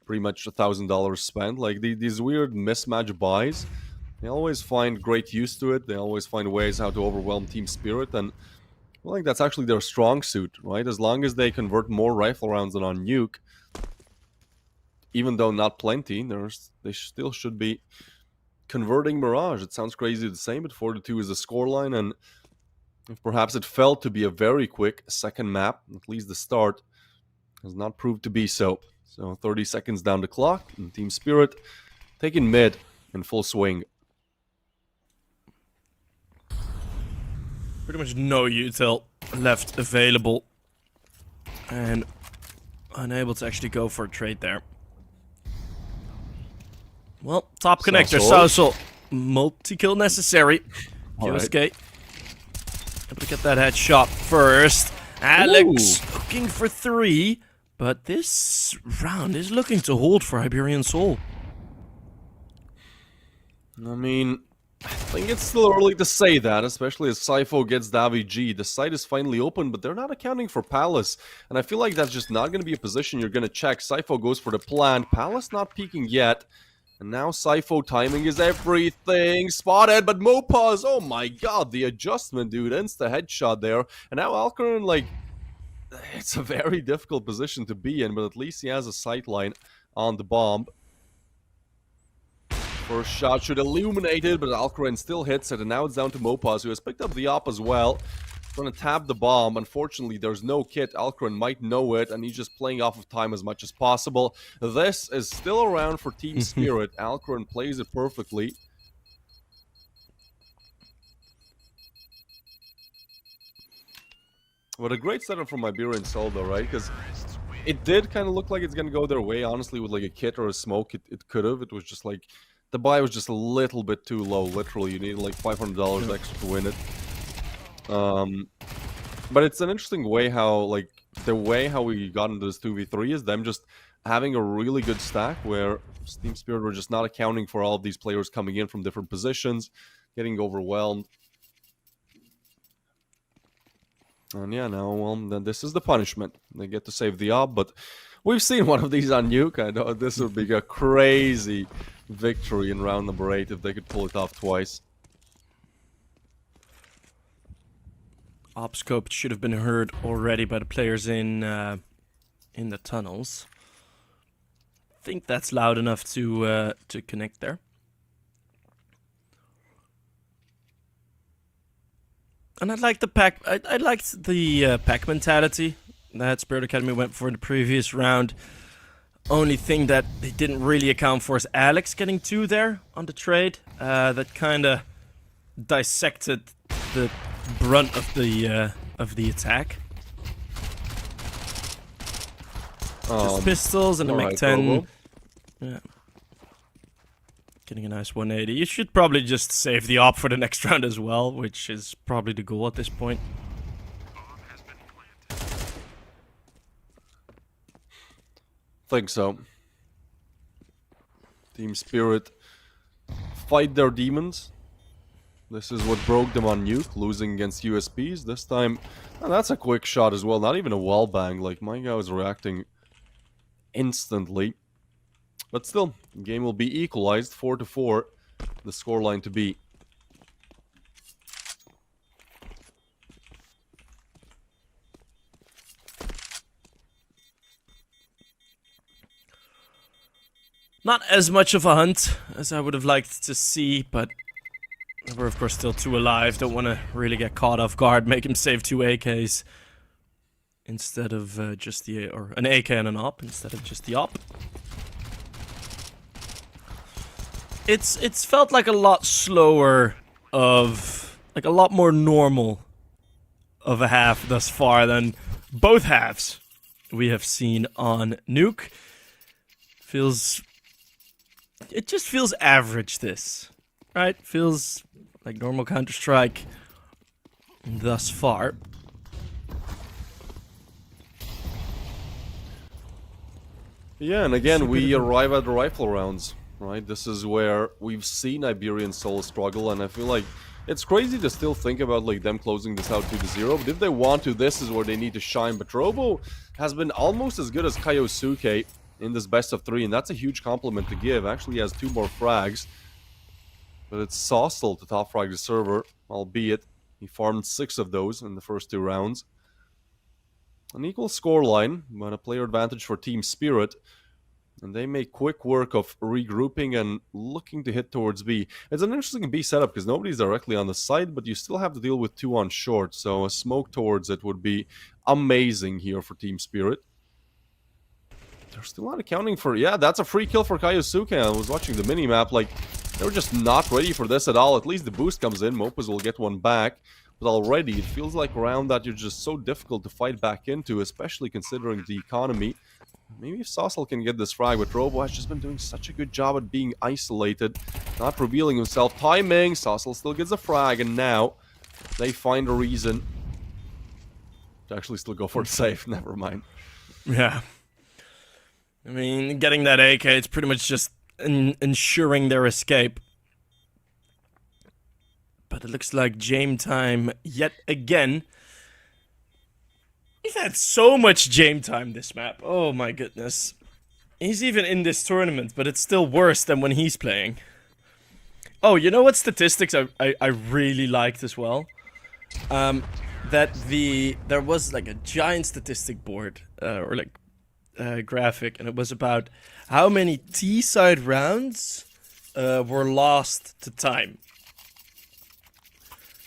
Speaker 4: Pretty much $1,000 spent. Like these weird mismatch buys, they always find great use to it. They always find ways how to overwhelm Team Spirit. And I feel like that's actually their strong suit, right? As long as they convert more rifle rounds than on Nuke, even though not plenty, they still should be converting Mirage. It sounds crazy to say, but 4-2 is the scoreline, and if perhaps it felt to be a very quick second map, at least the start, has not proved to be so. So 30 seconds down the clock, and Team Spirit taking mid in full swing.
Speaker 3: Pretty much no util left available, and unable to actually go for a trade there. Well, top connector, Sausal. Multi-kill necessary. Yosuke. Able to get that headshot first. Alex looking for 3. But this round is looking to hold for Iberian Soul.
Speaker 4: I mean, I think it's still early to say that, especially as Sypho gets Davi G. The site is finally open, but they're not accounting for Palace. And I feel like that's just not going to be a position you're going to check. Sypho goes for the plant. Palace not peeking yet. And now Sypho timing is everything. Spotted, but Mopaz, oh my god, the adjustment, dude. Insta headshot there. And now Alcaran, like, it's a very difficult position to be in, but at least he has a sight line on the bomb. First shot should illuminate it, but Alcaran still hits it, and now it's down to Mopaz, who has picked up the op as well. Gonna tap the bomb. Unfortunately, there's no kit. Alcaran might know it, and he's just playing off of time as much as possible. This is still around for Team Spirit. Alcaran plays it perfectly. What a great setup from Iberian Soul, though, right? Because it did kind of look like it's gonna go their way. Honestly, with like a kit or a smoke, it could have. It was just like the buy was just a little bit too low. Literally, you needed like $500 extra to win it. But it's an interesting way how, like, the way how we got into this 2v3 is them just having a really good stack where Team Spirit were just not accounting for all of these players coming in from different positions, getting overwhelmed. And yeah, now, well, then this is the punishment. They get to save the op, but we've seen one of these on Nuke. I know this would be a crazy victory in round number 8 if they could pull it off twice.
Speaker 3: Op scope should have been heard already by the players in the tunnels. I think that's loud enough to connect there. And I like the pack. I liked the pack mentality that Spirit Academy went for in the previous round. Only thing that they didn't really account for is Alex getting 2 there on the trade. That kind of dissected the brunt of the attack. Just pistols and a Mac-10. Yeah. Getting a nice 180. You should probably just save the op for the next round as well, which is probably the goal at this point.
Speaker 4: Think so. Team Spirit fight their demons. This is what broke them on Nuke, losing against USPs. This time, oh, that's a quick shot as well. Not even a wall bang. Like, my guy was reacting instantly. But still, the game will be equalized, 4-4. The scoreline to be.
Speaker 3: Not as much of a hunt as I would have liked to see, but we're of course still 2 alive. Don't want to really get caught off guard. Make him save 2 AKs instead of just the... or an AK and an op instead of just the op. It's felt like a lot slower of... like a lot more normal of a half thus far than both halves we have seen on Nuke. It just feels average, this. Right? Feels like normal Counter-Strike thus far.
Speaker 4: Yeah, and again, we arrive at the rifle rounds, right? This is where we've seen Iberian Soul struggle, and I feel like it's crazy to still think about like them closing this out 2-0, but if they want to, this is where they need to shine. But Robo has bin almost as good as Kaiosuke in this best of 3, and that's a huge compliment to give. Actually, he has 2 more frags, but it's Saucel to top frag the server, albeit he farmed 6 of those in the first 2 rounds. An equal scoreline, but a player advantage for Team Spirit. And they make quick work of regrouping and looking to hit towards B. It's an interesting B setup because nobody's directly on the side, but you still have to deal with 2 on short. So a smoke towards it would be amazing here for Team Spirit. They're still not accounting for... yeah, that's a free kill for Kaiosuke. I was watching the minimap, like, they were just not ready for this at all. At least the boost comes in. Mopaz will get one back. But already, it feels like a round that you're just so difficult to fight back into, especially considering the economy. Maybe if Saucel can get this frag, but Robo has just been doing such a good job at being isolated, not revealing himself. Timing, Saucel still gets a frag, and now they find a reason to actually still go for the save. Never mind.
Speaker 3: Yeah. I mean, getting that AK, it's pretty much just ensuring their escape. But it looks like Jame time yet again. He's had so much Jame time this map. Oh my goodness. He's even in this tournament, but it's still worse than when he's playing. Oh, you know what statistics I really liked as well? There was like a giant statistic board, or like graphic, and it was about how many T-side rounds were lost to time.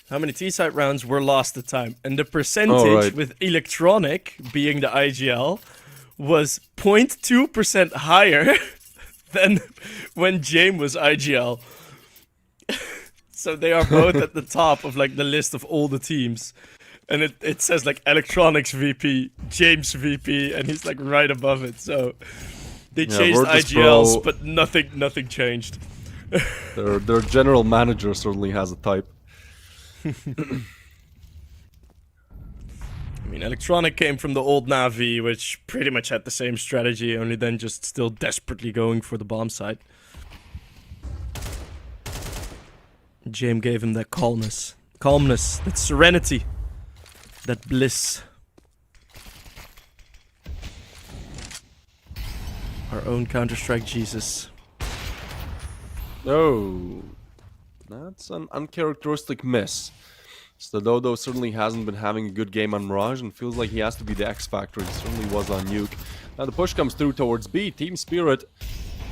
Speaker 3: How many T-side rounds were lost to time. And the percentage with Electronic being the IGL was 0.2% higher than when Jame was IGL. So they are both at the top of like the list of all the teams. And it says like Electronics VP, James VP, and he's like right above it. So they changed IGLs, but nothing changed.
Speaker 4: Their general manager certainly has a type.
Speaker 3: I mean, Electronic came from the old Navi, which pretty much had the same strategy, only then just still desperately going for the bomb site. Jame gave him that calmness, that serenity, that bliss. Our own Counter-Strike Jesus.
Speaker 4: Oh, that's an uncharacteristic miss. Stadodo certainly hasn't been having a good game on Mirage and feels like he has to be the X Factor. He certainly was on Nuke. Now the push comes through towards B. Team Spirit.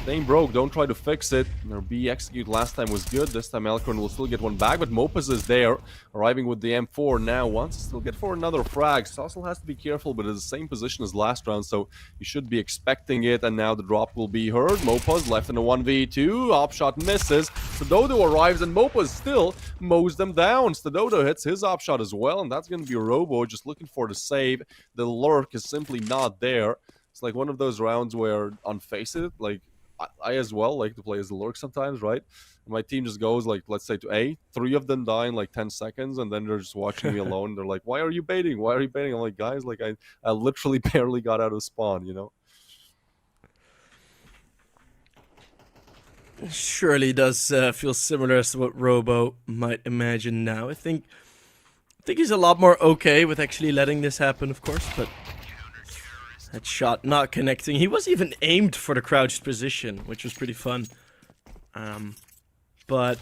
Speaker 4: It ain't broke, don't try to fix it. Their B execute last time was good. This time Elkhorn will still get one back, but Mopaz is there, arriving with the M4 now. Wants to still get for another frag. Saucel has to be careful, but it's the same position as last round, so you should be expecting it. And now the drop will be heard. Mopaz left in a 1v2. Op shot misses. Stadodo arrives, and Mopaz still mows them down. Stadodo hits his op shot as well, and that's going to be Robo just looking for the save. The lurk is simply not there. It's like one of those rounds where on Face It, like, I as well like to play as the lurk sometimes, right? My team just goes like, let's say to A, 3 of them die in like 10 seconds, and then they're just watching me alone. They're like, why are you baiting? Why are you baiting? I'm like, guys, like I literally barely got out of spawn, you know?
Speaker 3: Surely does feel similar as to what Robo might imagine now. I think he's a lot more okay with actually letting this happen, of course, but that shot not connecting. He was even aimed for the crouched position, which was pretty fun. But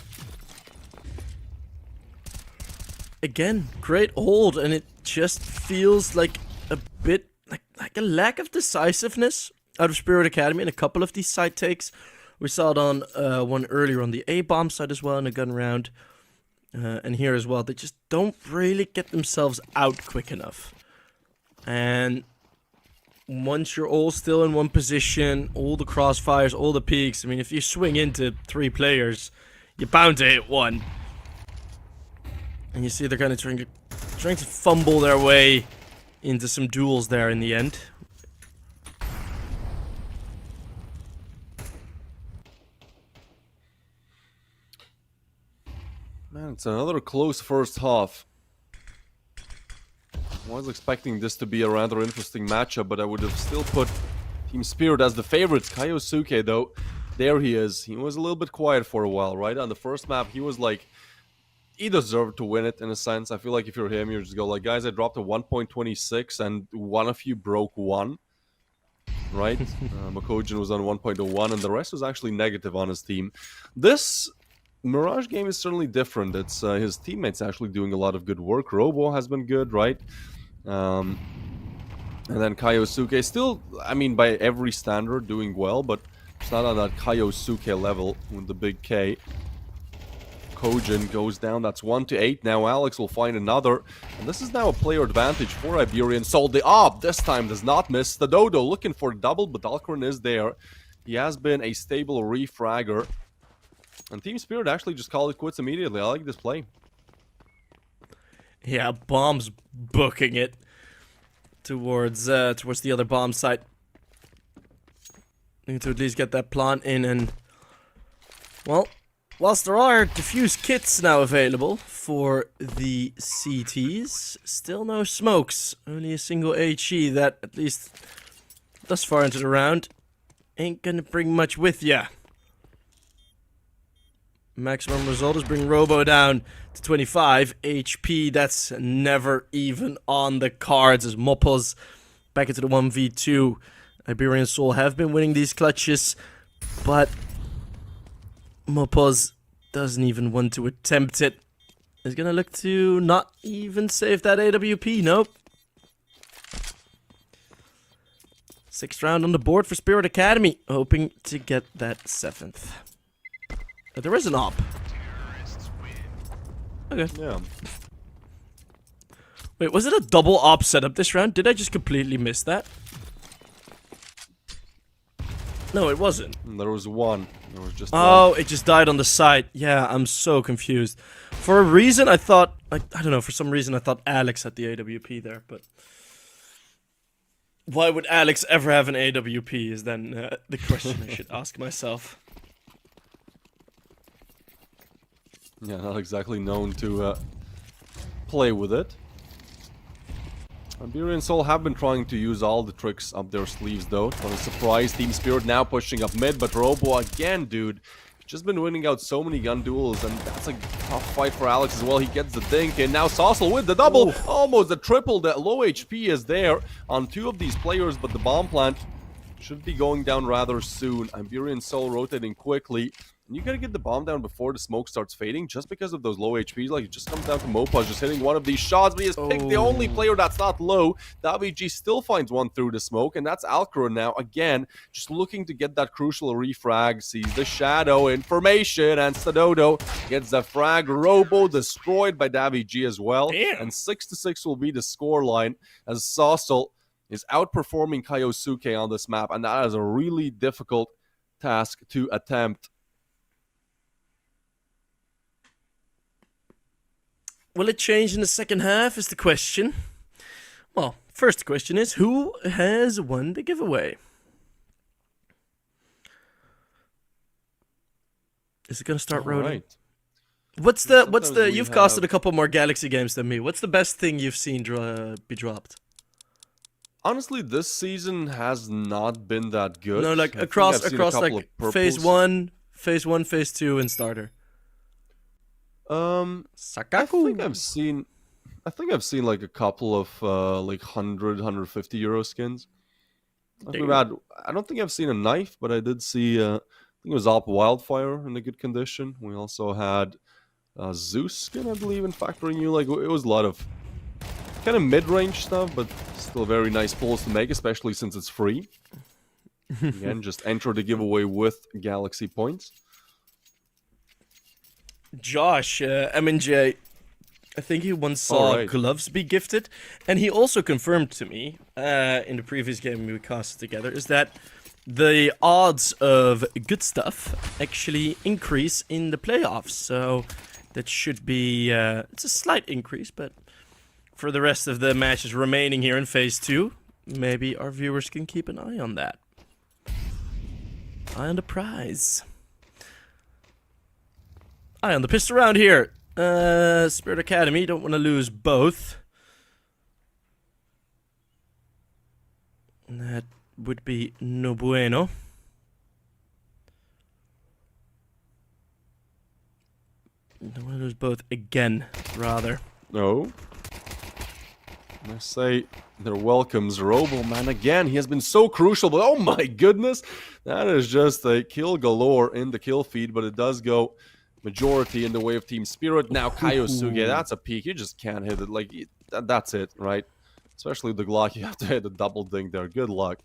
Speaker 3: again, great hold, and it just feels like a bit like a lack of decisiveness out of Spirit Academy in a couple of these side takes. We saw it on one earlier on the A-bomb side as well in a gun round. And here as well, they just don't really get themselves out quick enough. And once you're all still in one position, all the crossfires, all the peaks, I mean, if you swing into 3 players, you're bound to hit one. And you see they're kind of trying to fumble their way into some duels there in the end.
Speaker 4: Man, it's another close first half. I was expecting this to be a rather interesting matchup, but I would have still put Team Spirit as the favorites. Kaiosuke, though, there he is. He was a little bit quiet for a while, right? On the first map, he was like, he deserved to win it in a sense. I feel like if you're him, you just go like, guys, I dropped a 1.26 and one of you broke 1. Right? Makojin was on 1.01 and the rest was actually negative on his team. This Mirage game is certainly different. It's his teammates actually doing a lot of good work. Robo has been good, right? And then Kaiosuke still, I mean, by every standard, doing well, but it's not on that Kaiosuke level with the big K. Kojin goes down, that's 1-8. Now Alex will find another. And this is now a player advantage for Iberian. So the op this time does not miss. The Dodo looking for a double, but Alcaran is there. He has been a stable refragger. And Team Spirit actually just called it quits immediately. I like this play.
Speaker 3: Yeah, bombs booking it towards the other bomb site. Need to at least get that plant in and, well, whilst there are diffuse kits now available for the CTs, still no smokes. Only a single HE that, at least thus far into the round, ain't gonna bring much with ya. Maximum result is bring Robo down to 25 HP. That's never even on the cards as Mopos back into the 1v2. Iberian Soul have been winning these clutches, but Mopos doesn't even want to attempt it. He's gonna look to not even save that AWP, nope. 6th round on the board for Spirit Academy, hoping to get that 7th. But there is an op. Okay.
Speaker 4: Yeah.
Speaker 3: Wait, was it a double op setup this round? Did I just completely miss that? No, it wasn't.
Speaker 4: There was one. There was just
Speaker 3: Oh,
Speaker 4: one.
Speaker 3: it just died on the side. Yeah, I'm so confused. For a reason, I thought, like, I don't know, for some reason I thought Alex had the AWP there, but why would Alex ever have an AWP is then the question I should ask myself.
Speaker 4: Yeah, not exactly known to play with it. Iberian Soul have been trying to use all the tricks up their sleeves, though. Not a surprise. Team Spirit now pushing up mid, but Robo again, dude. Just been winning out so many gun duels, and that's a tough fight for Alex as well. He gets the dink, and now Saucel with the double. Ooh. Almost the triple. That low HP is there on 2 of these players, but the bomb plant should be going down rather soon. Iberian Soul rotating quickly. And you gotta get the bomb down before the smoke starts fading, just because of those low HPs. Like, it just comes down to Mopaz just hitting one of these shots, but he has picked the only player that's not low. Davig still finds one through the smoke, and that's Alcaran now, again, just looking to get that crucial refrag. Sees the shadow information, and Stadodo gets the frag. Robo destroyed by Davig as well. Damn. And 6-6 will be the scoreline, as Saucel is outperforming Kaiosuke on this map, and that is a really difficult task to attempt.
Speaker 3: Will it change in the second half is the question. Well, first question is, who has won the giveaway? Is it gonna start rolling?
Speaker 4: Right.
Speaker 3: What's the you've casted a couple more Galaxy games than me. What's the best thing you've seen be dropped?
Speaker 4: Honestly, this season has not been that good.
Speaker 3: No, like across like phase 1, phase 2 and starter.
Speaker 4: Sakaku? I think I've seen like a couple of like 100, 150 euro skins. I don't think I've seen a knife, but I did see I think it was Alp Wildfire in a good condition. We also had Zeus skin, I believe, in Factory New. Like, it was a lot of kind of mid-range stuff, but still very nice pulls to make, especially since it's free. Again, just enter the giveaway with Galaxy points.
Speaker 3: Josh, M&J, I think he once saw
Speaker 4: Alright.
Speaker 3: gloves be gifted, and he also confirmed to me, in the previous game we casted together, is that the odds of good stuff actually increase in the playoffs, so that should be, it's a slight increase, but for the rest of the matches remaining here in Phase 2, maybe our viewers can keep an eye on that. Eye on the prize. Eye on the pistol round here. Spirit Academy, don't want to lose both. That would be no bueno. Don't want to lose both again, rather.
Speaker 4: No. I say their welcomes Roboman again. He has been so crucial, but oh my goodness, that is just a kill galore in the kill feed, but it does go majority in the way of Team Spirit. Now Kaiosuge, that's a peak. You just can't hit it. Like, that's it, right? Especially the Glock, you have to hit a double ding there. Good luck.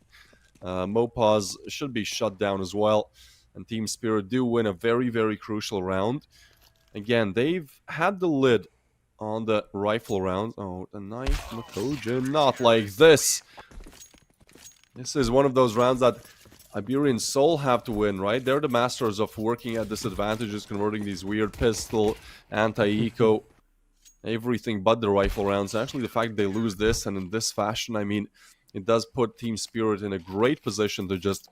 Speaker 4: Mopaz should be shut down as well. And Team Spirit do win a very, very crucial round. Again, they've had the lid on the rifle round. Oh, the knife, Makojin, not like this. This is one of those rounds that Iberian Soul have to win, right? They're the masters of working at disadvantages, converting these weird pistol, anti-eco, everything but the rifle rounds. Actually, the fact they lose this and in this fashion, I mean, it does put Team Spirit in a great position to just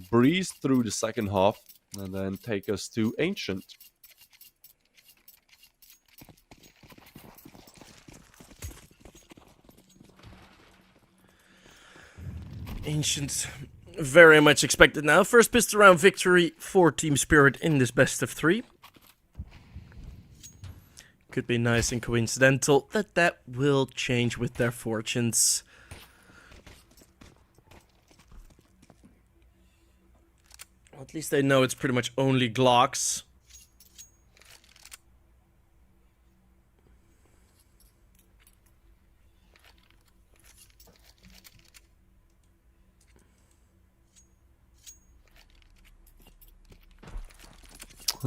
Speaker 4: breeze through the second half and then take us to Ancient.
Speaker 3: Ancient, very much expected now. First pistol round victory for Team Spirit in this best of 3. Could be nice and coincidental that will change with their fortunes. Well, at least they know it's pretty much only Glocks.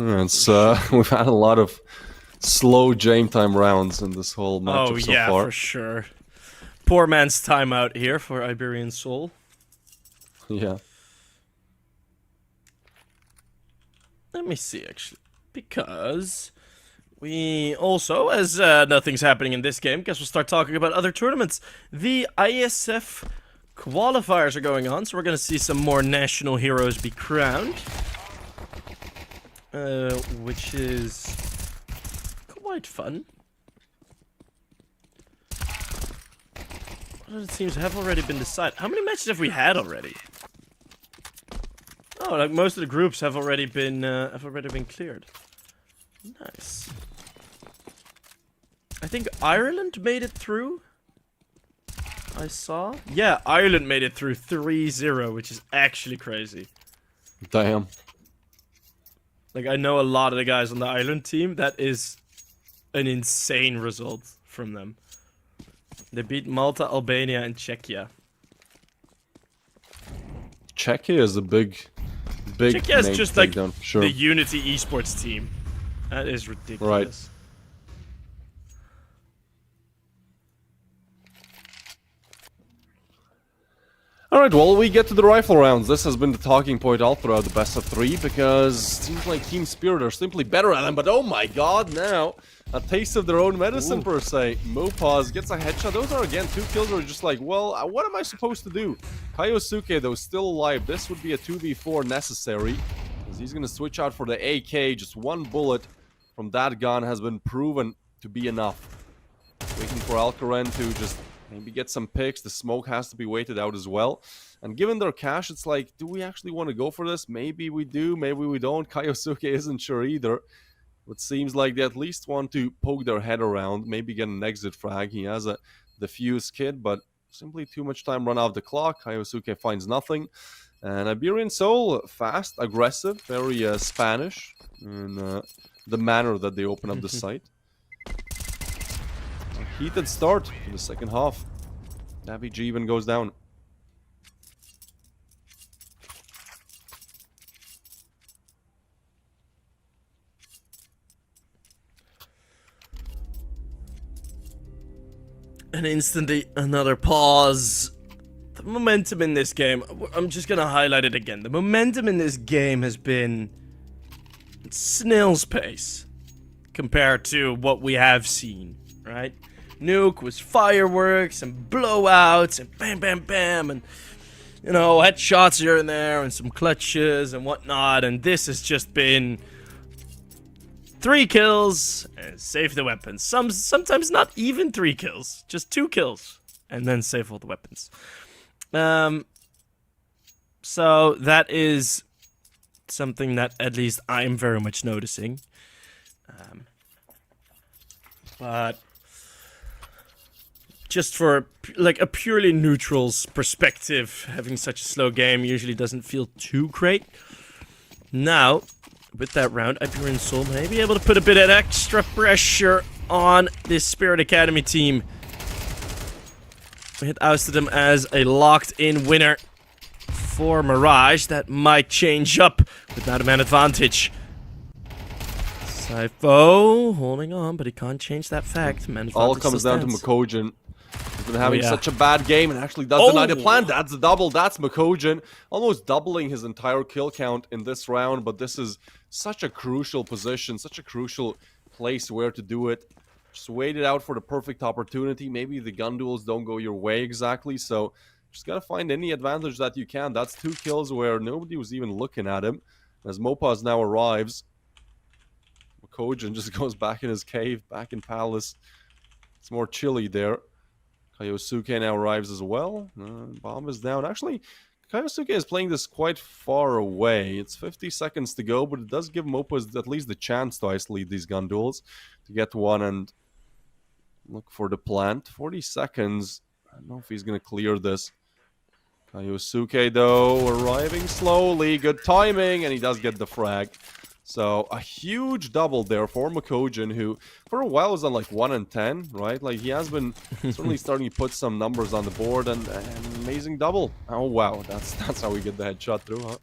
Speaker 4: It's we've had a lot of slow game time rounds in this whole matchup so far.
Speaker 3: For sure. Poor man's timeout here for Iberian Soul.
Speaker 4: Yeah.
Speaker 3: Let me see, actually. Because we also, as nothing's happening in this game, guess we'll start talking about other tournaments. The ISF qualifiers are going on, so we're going to see some more national heroes be crowned. Which is quite fun. What other teams have already been decided? How many matches have we had already? Oh, like most of the groups have already been cleared. Nice. I think Ireland made it through. I saw. Yeah, Ireland made it through 3-0, which is actually crazy.
Speaker 4: Damn.
Speaker 3: Like, I know a lot of the guys on the Ireland team. That is an insane result from them. They beat Malta, Albania, and Czechia.
Speaker 4: Czechia is a big
Speaker 3: Czechia is just like
Speaker 4: sure.
Speaker 3: the Unity esports team. That is ridiculous.
Speaker 4: Right. Alright, well, we get to the rifle rounds. This has been the talking point all throughout the best of 3, because it seems like Team Spirit are simply better at them, but oh my god, now, a taste of their own medicine, per se. Mopaz gets a headshot. Those are, again, 2 kills where you're just like, well, what am I supposed to do? Kaiosuke, though, still alive. This would be a 2v4 necessary, because he's going to switch out for the AK. Just 1 bullet from that gun has been proven to be enough. Waiting for Alcaran to just maybe get some picks. The smoke has to be waited out as well. And given their cash, it's like, do we actually want to go for this? Maybe we do, maybe we don't. Kaiosuke isn't sure either. It seems like they at least want to poke their head around, maybe get an exit frag. He has a defuse kit, but simply too much time run off the clock. Kaiosuke finds nothing. And Iberian Soul, fast, aggressive, very Spanish in the manner that they open up the site. Heated start for the second half. Navi G even goes down.
Speaker 3: And instantly another pause. The momentum in this game, I'm just gonna highlight it again. The momentum in this game has been snail's pace compared to what we have seen, right? Nuke was fireworks and blowouts and bam, bam, bam, and you know, headshots here and there and some clutches and whatnot. And this has just been 3 kills and save the weapons. Sometimes not even 3 kills, just 2 kills and then save all the weapons. So that is something that at least I'm very much noticing. But just for like a purely neutral's perspective, having such a slow game usually doesn't feel too great. Now, with that round, Iberian Soul may be able to put a bit of extra pressure on this Spirit Academy team. We had ousted them as a locked-in winner for Mirage. That might change up without a man advantage. Sypho holding on, but he can't change that fact. Man advantage
Speaker 4: All comes down to
Speaker 3: stands.
Speaker 4: Makojin. He's been having
Speaker 3: yeah.
Speaker 4: such a bad game and actually does deny the plan. That's the double. That's Makojin. Almost doubling his entire kill count in this round, but this is such a crucial position, such a crucial place where to do it. Just wait it out for the perfect opportunity. Maybe the gun duels don't go your way exactly, so just gotta find any advantage that you can. That's 2 kills where nobody was even looking at him. As Mopaz now arrives, Makojin just goes back in his cave, back in Palace. It's more chilly there. Kaiosuke now arrives as well. Bomb is down. Actually, Kaiosuke is playing this quite far away. It's 50 seconds to go, but it does give Mopaz at least the chance to isolate these gun duels, to get one and look for the plant. 40 seconds. I don't know if he's going to clear this. Kaiosuke, though, arriving slowly. Good timing, and he does get the frag. So, a huge double there for Makojin, who for a while was on like 1 and 10, right? Like, he has been certainly starting to put some numbers on the board, and an amazing double. Oh, wow. That's how we get the headshot through, huh?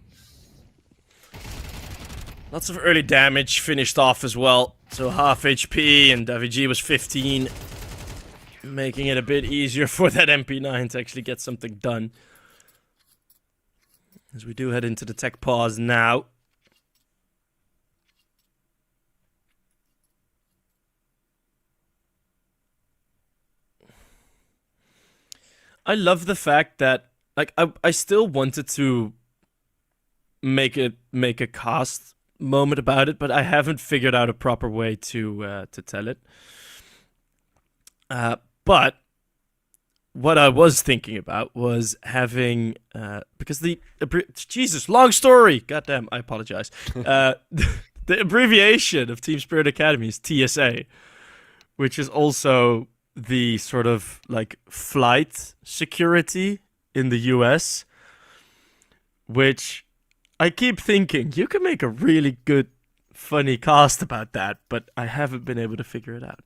Speaker 3: Lots of early damage finished off as well. So half HP, and Davigi was 15. Making it a bit easier for that MP9 to actually get something done. As we do head into the tech pause now. I love the fact that, like, I still wanted to make a cast moment about it, but I haven't figured out a proper way to tell it. But what I was thinking about was having because Jesus, long story. Goddamn, I apologize. The abbreviation of Team Spirit Academy is TSA, which is also the sort of like flight security in the US, which I keep thinking you can make a really good funny cast about that, but I haven't been able to figure it out.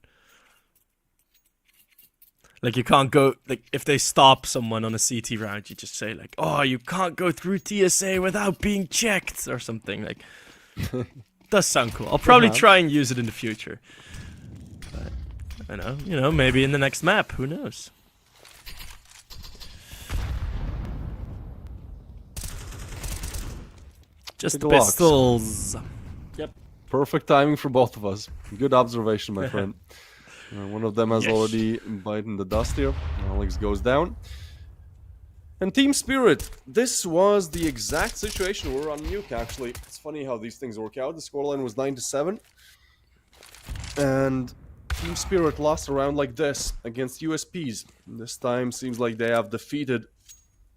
Speaker 3: Like, you can't go, like, if they stop someone on a CT round, you just say like, oh, you can't go through TSA without being checked or something. Like, does sound cool. I'll probably try and use it in the future. But I know, you know, maybe in the next map. Who knows? Just
Speaker 4: Take a look.
Speaker 3: pistols. Yep.
Speaker 4: Perfect timing for both of us. Good observation, my friend. One of them has already bitten the dust here. Alex goes down. And Team Spirit, this was the exact situation. We're on Nuke, actually. It's funny how these things work out. The scoreline was 9-7. And Team Spirit lost a round like this against USPs. This time seems like they have defeated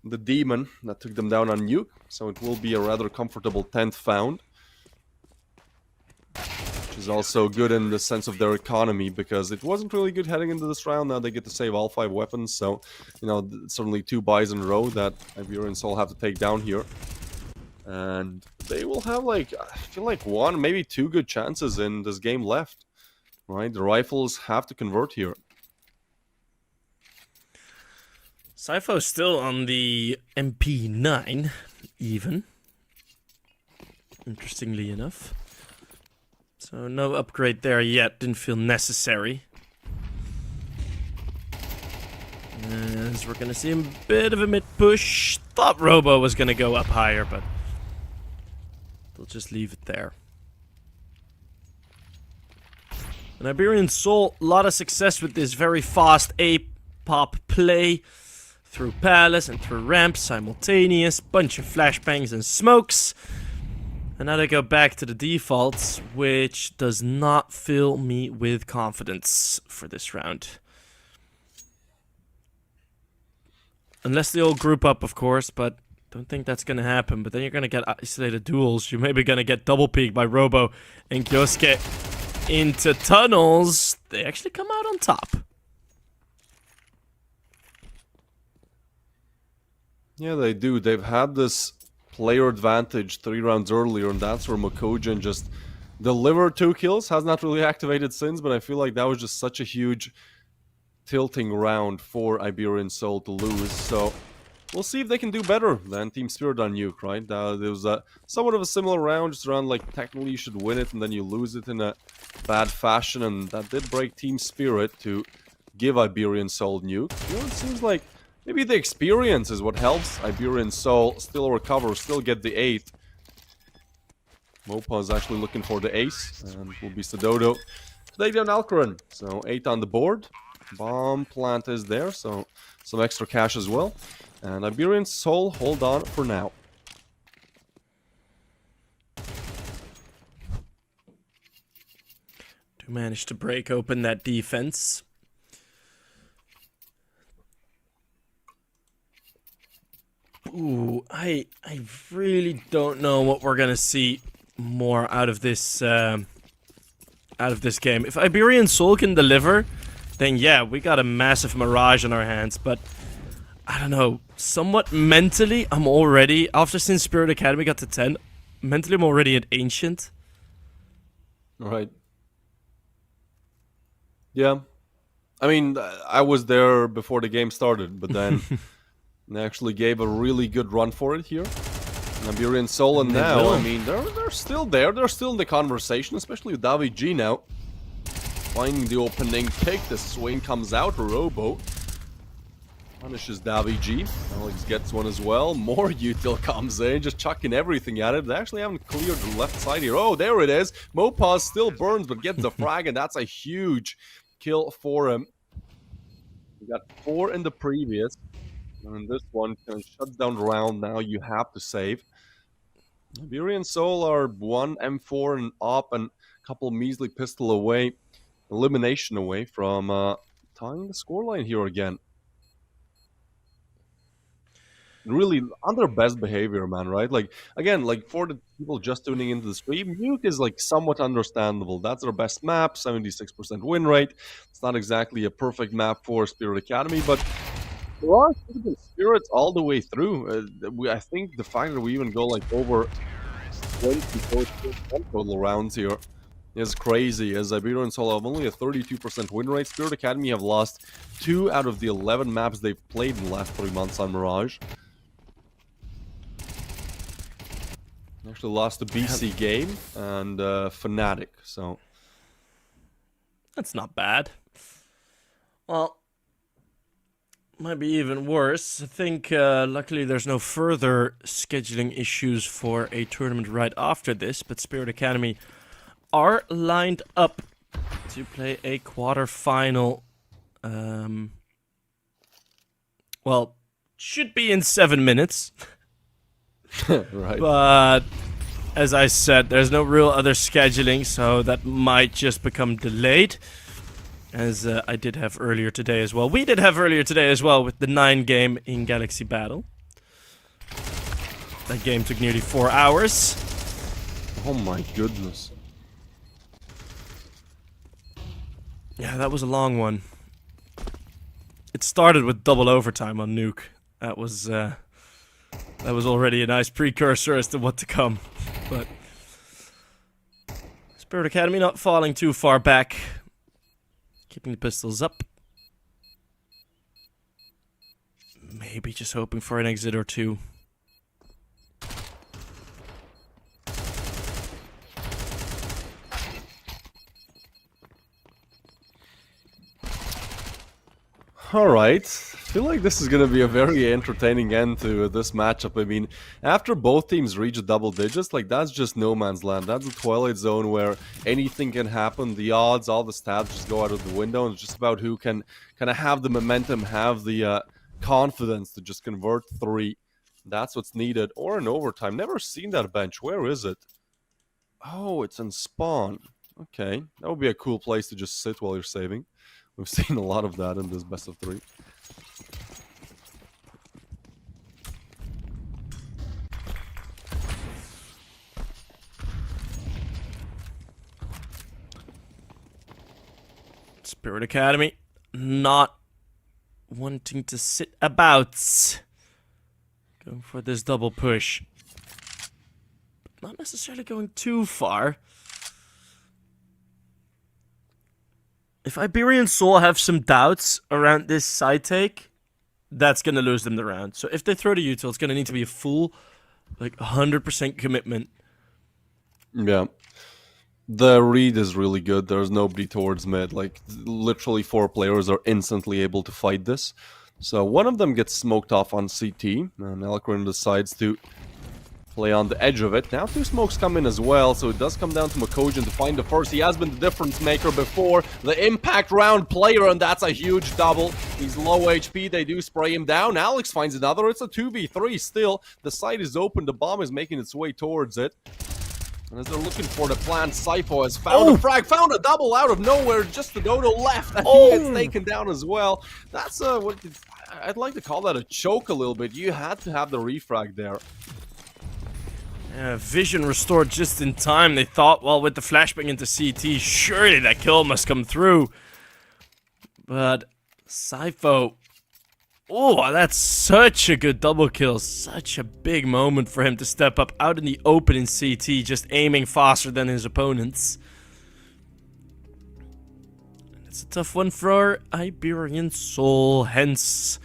Speaker 4: the demon that took them down on Nuke. So it will be a rather comfortable 10th found. Which is also good in the sense of their economy, because it wasn't really good heading into this round. Now they get to save all 5 weapons, so, you know, certainly 2 buys in a row that Iberian Soul have to take down here. And they will have, like, I feel like 1, maybe 2 good chances in this game left. Right? The rifles have to convert here.
Speaker 3: Sypho still on the MP9, even. Interestingly enough. So no upgrade there yet, didn't feel necessary. As we're gonna see a bit of a mid push. Thought Robo was gonna go up higher, but they'll just leave it there. And Iberian Soul, a lot of success with this very fast A-pop play. Through Palace and through ramps, simultaneous, bunch of flashbangs and smokes. And now they go back to the defaults, which does not fill me with confidence for this round. Unless they all group up, of course, but don't think that's gonna happen. But then you're gonna get isolated duels. You're maybe gonna get double peek by Robo and Gyosuke into tunnels. They actually come out on top.
Speaker 4: Yeah, they do. They've had this player advantage 3 rounds earlier, and that's where Mokojin just delivered 2 kills. Has not really activated since, but I feel like that was just such a huge tilting round for Iberian Soul to lose. So we'll see if they can do better than Team Spirit on Nuke, right? There was somewhat of a similar round, just around like technically you should win it and then you lose it in a bad fashion, and that did break Team Spirit to give Iberian Soul Nuke. You know, it seems like maybe the experience is what helps Iberian Soul still recover, still get the 8th. Mopa is actually looking for the ace, and will be Sadodo to take down Alcaran. So 8 on the board. Bomb plant is there, so some extra cash as well. And Iberian Soul hold on for now.
Speaker 3: Do manage to break open that defense. Ooh, I really don't know what we're gonna see more out of this game. If Iberian Soul can deliver, then yeah, we got a massive mirage on our hands. But I don't know, somewhat mentally, I'm already, after since Spirit Academy got to 10, mentally I'm already at Ancient.
Speaker 4: Right. Yeah. I mean, I was there before the game started, but then they actually gave a really good run for it here. And Iberian Soul, and now, I mean, they're still there. They're still in the conversation, especially with Davi G now. Finding the opening pick, the swing comes out, Robo punishes Davi G. Alex gets one as well. More util comes in, just chucking everything at it. They actually haven't cleared the left side here. Oh, there it is. Mopaz still burns, but gets the frag, and that's a huge kill for him. We got 4 in the previous. And this one kind of shuts down the round. Now you have to save. Iberian Soul are 1 M4 and up, and a couple measly pistol away, elimination away from tying the scoreline here again. Really on their best behavior, man, right? Like, again, like for the people just tuning into the stream, Nuke is like somewhat understandable. That's their best map, 76% win rate. It's not exactly a perfect map for Spirit Academy, but there are spirits all the way through. I think the fact that we even go like over 20 total rounds here is crazy, as Iberian Soul have only a 32% win rate. Spirit Academy have lost 2 out of the 11 maps they've played in the last 3 months on Mirage. Actually lost the BC game and Fnatic, so
Speaker 3: that's not bad. Well, might be even worse. I think luckily there's no further scheduling issues for a tournament right after this, but Spirit Academy are lined up to play a quarterfinal. Well, should be in 7 minutes.
Speaker 4: right.
Speaker 3: But as I said, there's no real other scheduling, so that might just become delayed. As I did have earlier today as well. We did have earlier today as well with the 9 game in Galaxy Battle. That game took nearly 4 hours.
Speaker 4: Oh my goodness.
Speaker 3: Yeah, that was a long one. It started with double overtime on Nuke. That was already a nice precursor as to what to come. But Spirit Academy not falling too far back. Keeping the pistols up. Maybe just hoping for an exit or 2.
Speaker 4: Alright. feel like this is going to be a very entertaining end to this matchup. I mean, after both teams reach double digits, like that's just no man's land. That's a Twilight Zone where anything can happen. The odds, all the stats just go out of the window. And it's just about who can kind of have the momentum, have the confidence to just convert 3. That's what's needed. Or in overtime. Never seen that bench. Where is it? Oh, it's in spawn. Okay, that would be a cool place to just sit while you're saving. We've seen a lot of that in this best of 3.
Speaker 3: Spirit Academy not wanting to sit about. Going for this double push. But not necessarily going too far. If Iberian Soul have some doubts around this side take, that's going to lose them the round. So if they throw the util, it's going to need to be a full, like, 100% commitment.
Speaker 4: Yeah. The read is really good. There's nobody towards mid. Like, literally 4 players are instantly able to fight this. So one of them gets smoked off on CT, and Elkrin decides to play on the edge of it. Now 2 smokes come in as well, so it does come down to Mokojin to find the first. He has been the difference maker before, the impact round player, and that's a huge double. He's low HP, they do spray him down. Alex finds another, it's a 2v3 still. The site is open, the bomb is making its way towards it. And as they're looking for the plant, Sypho has found a frag, found a double out of nowhere, just the dodo left, and he gets taken down as well. That's I'd like to call that a choke a little bit. You had to have the refrag there.
Speaker 3: Vision restored just in time. They thought, well, with the flashbang into CT, surely that kill must come through. But Sypho, oh, that's such a good double kill. Such a big moment for him to step up out in the open in CT, just aiming faster than his opponents. It's a tough one for Iberian Soul, hence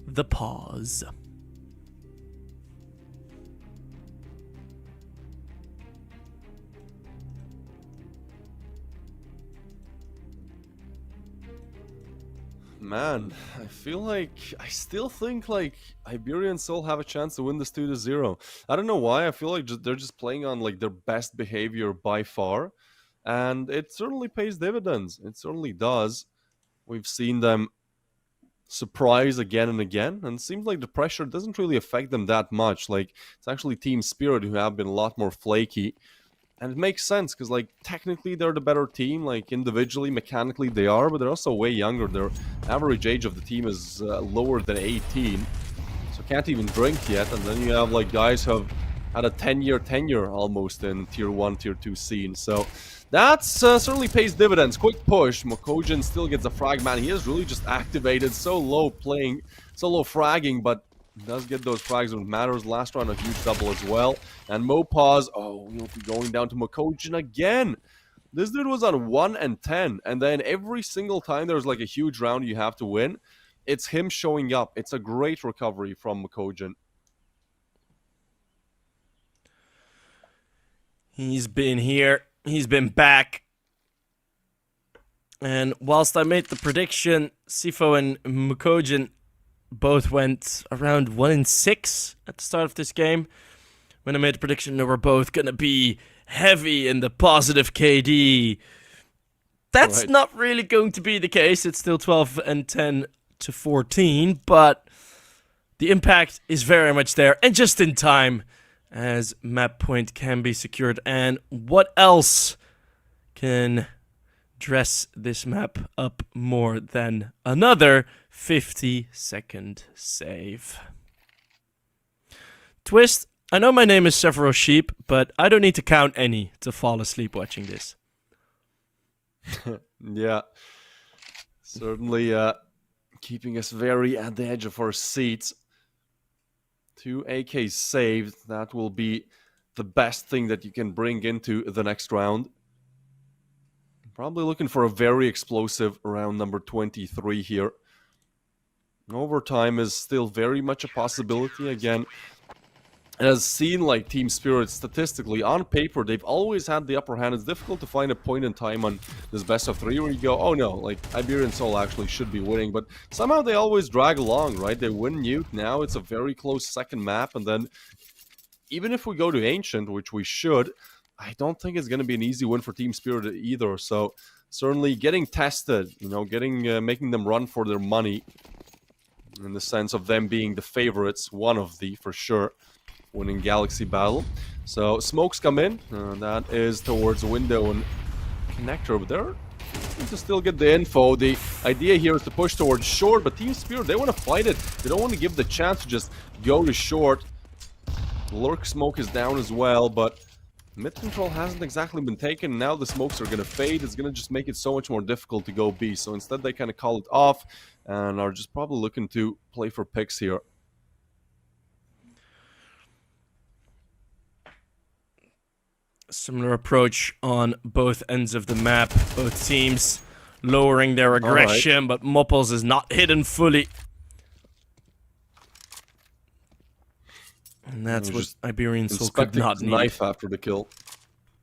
Speaker 3: the pause.
Speaker 4: Man, I still think like Iberian Soul have a chance to win this 2-0. I don't know why. I feel like they're just playing on like their best behavior by far, and it certainly pays dividends. It certainly does. We've seen them surprise again and again, and it seems like the pressure doesn't really affect them that much. Like, it's actually Team Spirit who have been a lot more flaky. And it makes sense, because, like, technically they're the better team. Like, individually, mechanically they are, but they're also way younger. Their average age of the team is lower than 18. So can't even drink yet. And then you have, like, guys who have had a 10-year tenure almost in Tier 1, Tier 2 scene. So that certainly pays dividends. Quick push. Mokojin still gets a frag. Man, he is really just activated. So low playing, so low fragging, but does get those frags when it matters. Last round, a huge double as well. And Mopaz, oh, we'll be going down to Mokojin again. This dude was on 1 and 10. And then every single time there's like a huge round you have to win, it's him showing up. It's a great recovery from Mokojin.
Speaker 3: He's been here. He's been back. And whilst I made the prediction, Sypho and Mokojin both went around 1 and 6 at the start of this game. When I made the prediction, they were both going to be heavy in the positive KD. That's not really going to be the case. It's still 12 and 10 to 14, but the impact is very much there, and just in time, as map point can be secured. And what else can dress this map up more than another 50-second save? Twist, I know my name is Several Sheep, but I don't need to count any to fall asleep watching this.
Speaker 4: Yeah. Certainly keeping us very at the edge of our seats. 2 AKs saved. That will be the best thing that you can bring into the next round. Probably looking for a very explosive round number 23 here. Overtime is still very much a possibility. Again, has seen like Team Spirit statistically on paper, they've always had the upper hand. It's difficult to find a point in time on this best of 3 where you go, oh no, like Iberian Soul actually should be winning, but somehow they always drag along, right? They win Nuke, now it's a very close second map, and then even if we go to Ancient, which we should, I don't think it's going to be an easy win for Team Spirit either. So certainly getting tested, you know, making them run for their money in the sense of them being the favorites, one of the for sure, winning Galaxy Battle. So smokes come in, that is towards window and connector, but they're going to still get the info. The idea here is to push towards short, but Team Spirit, they want to fight it. They don't want to give the chance to just go to short. Lurk smoke is down as well, but mid control hasn't exactly been taken. Now the smokes are going to fade. It's going to just make it so much more difficult to go B. So instead they kind of call it off and are just probably looking to play for picks here.
Speaker 3: Similar approach on both ends of the map. Both teams lowering their aggression, but Mopples is not hidden fully. And that's what Iberian Soul could not need.
Speaker 4: Knife after the kill.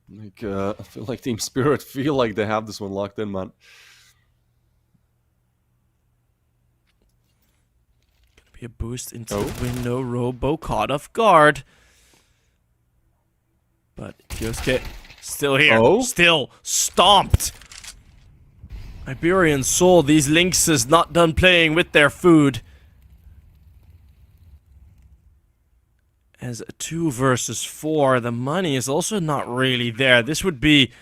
Speaker 4: Like, I feel like Team Spirit feel like they have this one locked in, man.
Speaker 3: Gonna be a boost into the window. Robo caught off guard. But Kioske still here. Still stomped. Iberian Soul, these Lynxes not done playing with their food. As a 2 versus 4, the money is also not really there. This would be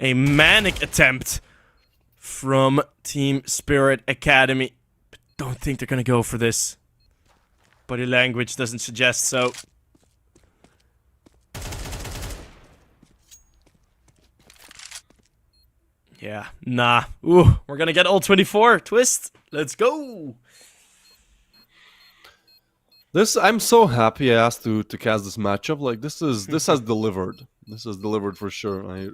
Speaker 3: a manic attempt from Team Spirit Academy. But don't think they're gonna go for this. Body language doesn't suggest so. Yeah, nah. Ooh, we're gonna get all 24. Twist. Let's go.
Speaker 4: I'm so happy I asked to cast this matchup. Like this has delivered. This has delivered for sure. I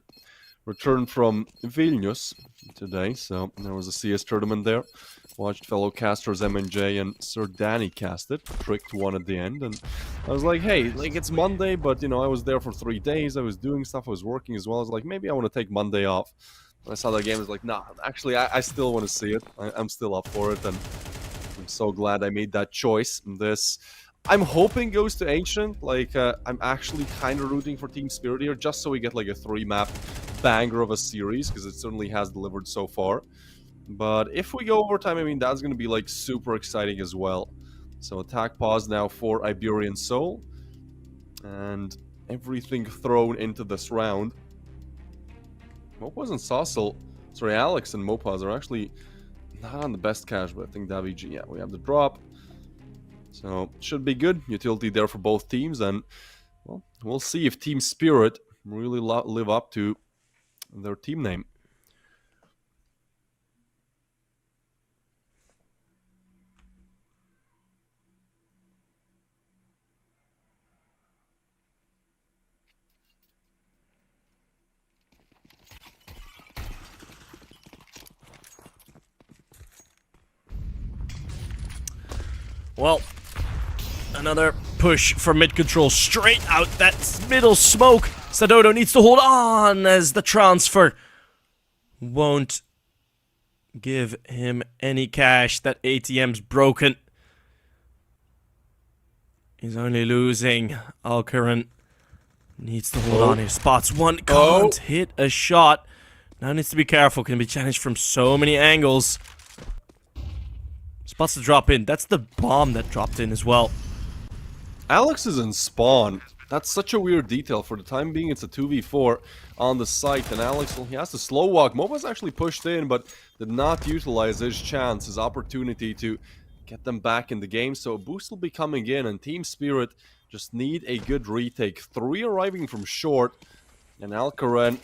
Speaker 4: returned from Vilnius today, so there was a CS tournament there. Watched fellow casters MNJ and Sir Danny cast it. Tricked one at the end, and I was like, hey, like it's Monday, but you know I was there for 3 days. I was doing stuff. I was working as well. I was like, maybe I want to take Monday off. When I saw that game, I was like, nah. Actually, I still want to see it. I'm still up for it, and I'm so glad I made that choice. This, I'm hoping goes to Ancient. Like, I'm actually kind of rooting for Team Spirit here, just so we get like a 3-map banger of a series, because it certainly has delivered so far. But if we go overtime, I mean, that's going to be like super exciting as well. So attack pause now for Iberian Soul. And everything thrown into this round. Mopaz and Saucil, sorry, Alex and Mopaz are actually not on the best cash, but I think Davig, yeah, we have the drop. So, should be good. Utility there for both teams, and, well, we'll see if Team Spirit really live up to their team name.
Speaker 3: Well, another push for mid-control straight out that middle smoke. Sadodo needs to hold on as the transfer won't give him any cash. That ATM's broken. He's only losing. Alcaran needs to hold on. He spots one, can't hit a shot. Now needs to be careful. Can be challenged from so many angles. Spots to drop in. That's the bomb that dropped in as well.
Speaker 4: Alex is in spawn. That's such a weird detail. For the time being, it's a 2v4 on the site, and Alex, well, he has to slow walk. Moba's actually pushed in, but did not utilize his chance, his opportunity to get them back in the game. So a boost will be coming in, and Team Spirit just need a good retake. 3 arriving from short, and Alcaran,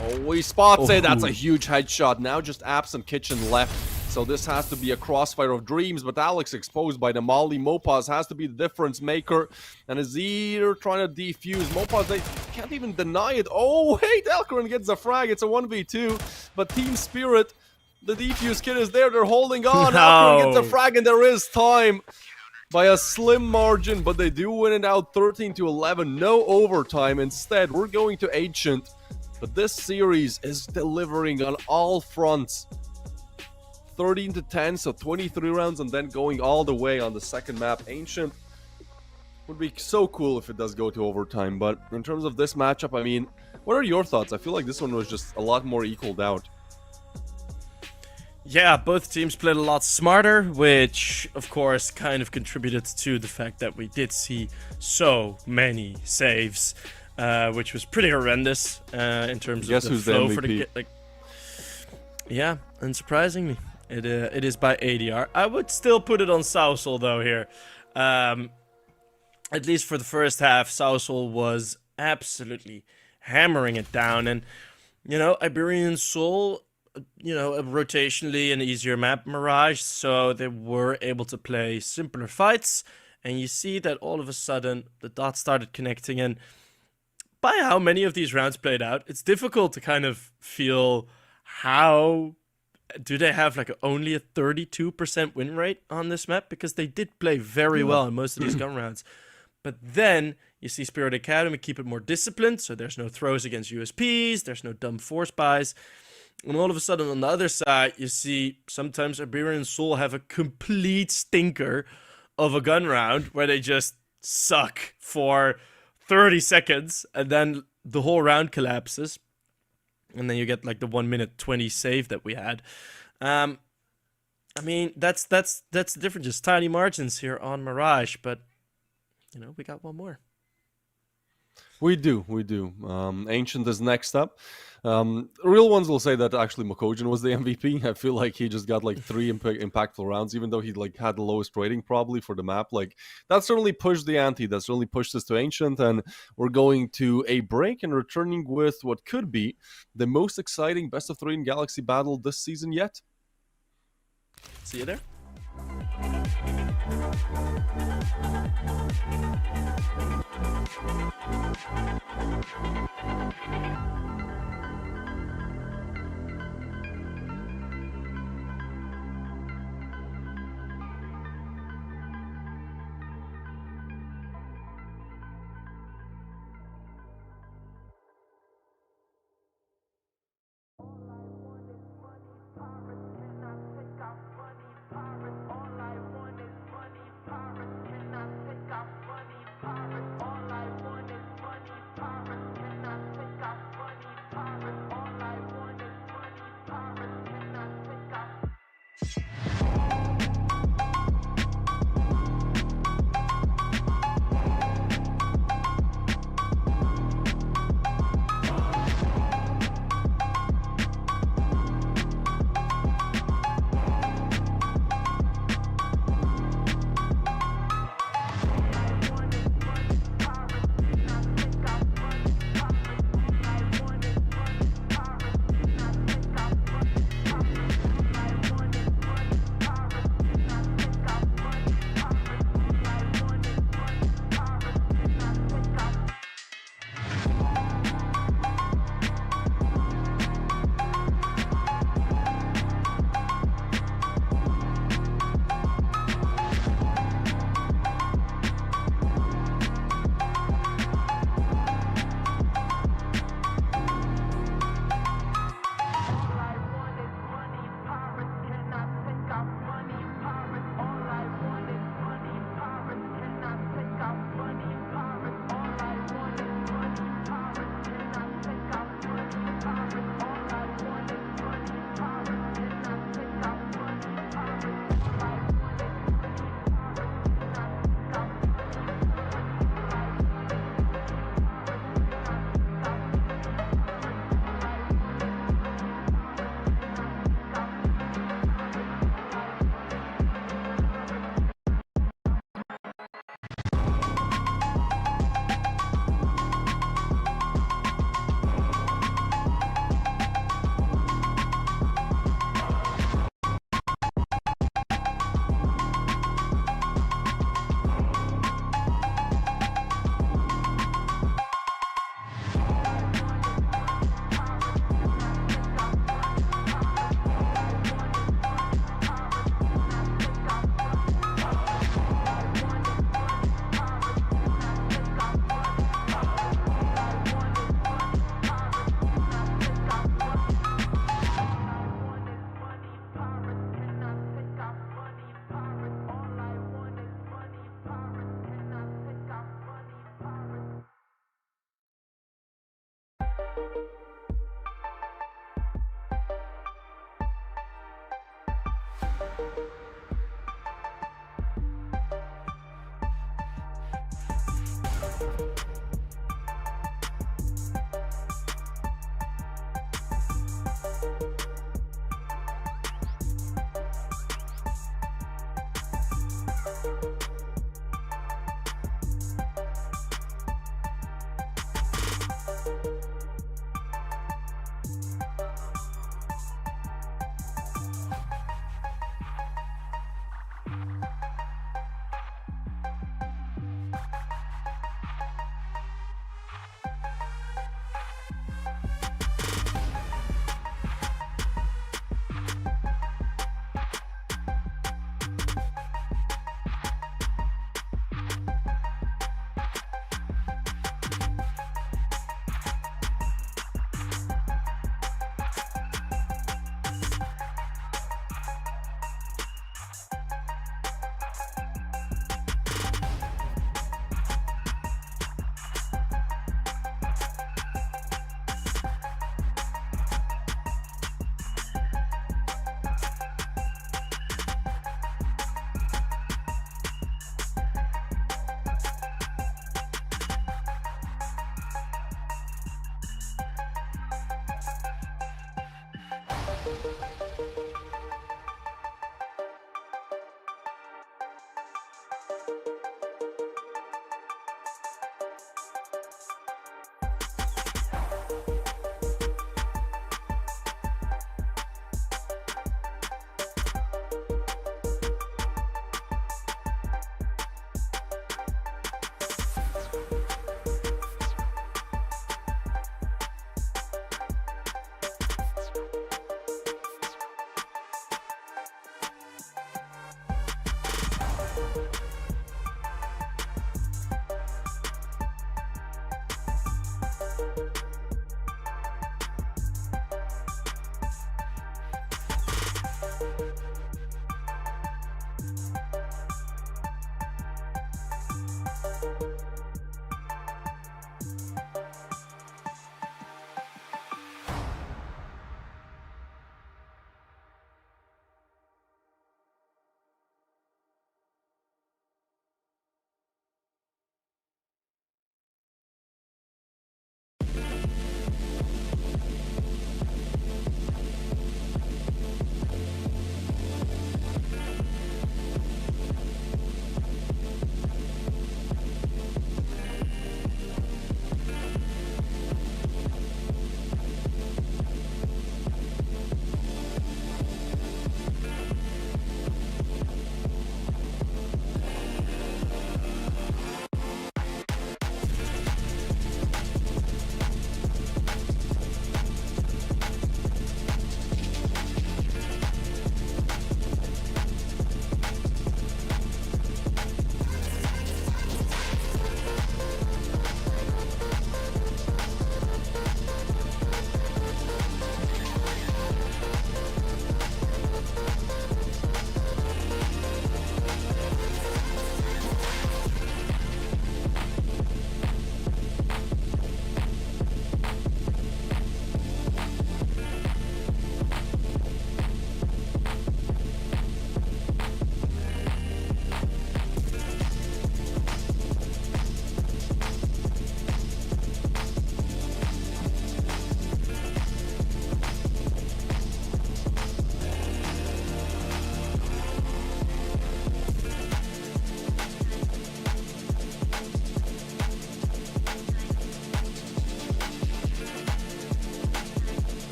Speaker 4: oh, he spots it. That's a huge headshot. Now just Apps and Kitchen left. So this has to be a crossfire of dreams, but Alex exposed by the Molly. Mopaz has to be the difference maker, and Azir trying to defuse. Mopaz, they can't even deny it. Oh, hey, Alcaran gets a frag. It's a 1v2, but Team Spirit, the defuse kit is there. They're holding on. No. Alcaran gets a frag, and there is time. by a slim margin, but they do win it out 13-11. No overtime. Instead, we're going to Ancient. But this series is delivering on all fronts. 13-10, so 23 rounds, and then going all the way on the second map. Ancient would be so cool if it does go to overtime. But in terms of this matchup, I mean, what are your thoughts? I feel like this one was just a lot more equaled out.
Speaker 3: Yeah, both teams played a lot smarter, which of course kind of contributed to the fact that we did see so many saves, which was pretty horrendous in terms of the flow for the like. Yeah, unsurprisingly, it is by ADR. I would still put it on Sousel though here. At least for the first half, Sousel was absolutely hammering it down, and you know, Iberian Soul, you know, rotationally an easier map, Mirage, so they were able to play simpler fights, and you see that all of a sudden the dots started connecting, and by how many of these rounds played out, it's difficult to kind of feel how do they have like only a 32% win rate on this map, because they did play very well in most of these gun rounds. But then you see Spirit Academy keep it more disciplined, so there's no throws against USPs, there's no dumb force buys. And all of a sudden, on the other side, you see sometimes Iberian Soul have a complete stinker of a gun round where they just suck for 30 seconds, and then the whole round collapses. And then you get like the 1 minute 20 save that we had. I mean, that's the difference. Just tiny margins here on Mirage, but you know, we got one more.
Speaker 4: We do. Ancient is next up. Real ones will say that actually Mokojin was the MVP. I feel like he just got like 3 impactful rounds, even though he like had the lowest rating probably for the map. Like that certainly pushed the ante. That certainly pushed us to Ancient, and we're going to a break and returning with what could be the most exciting best of 3 in Galaxy battle this season yet.
Speaker 3: See you there.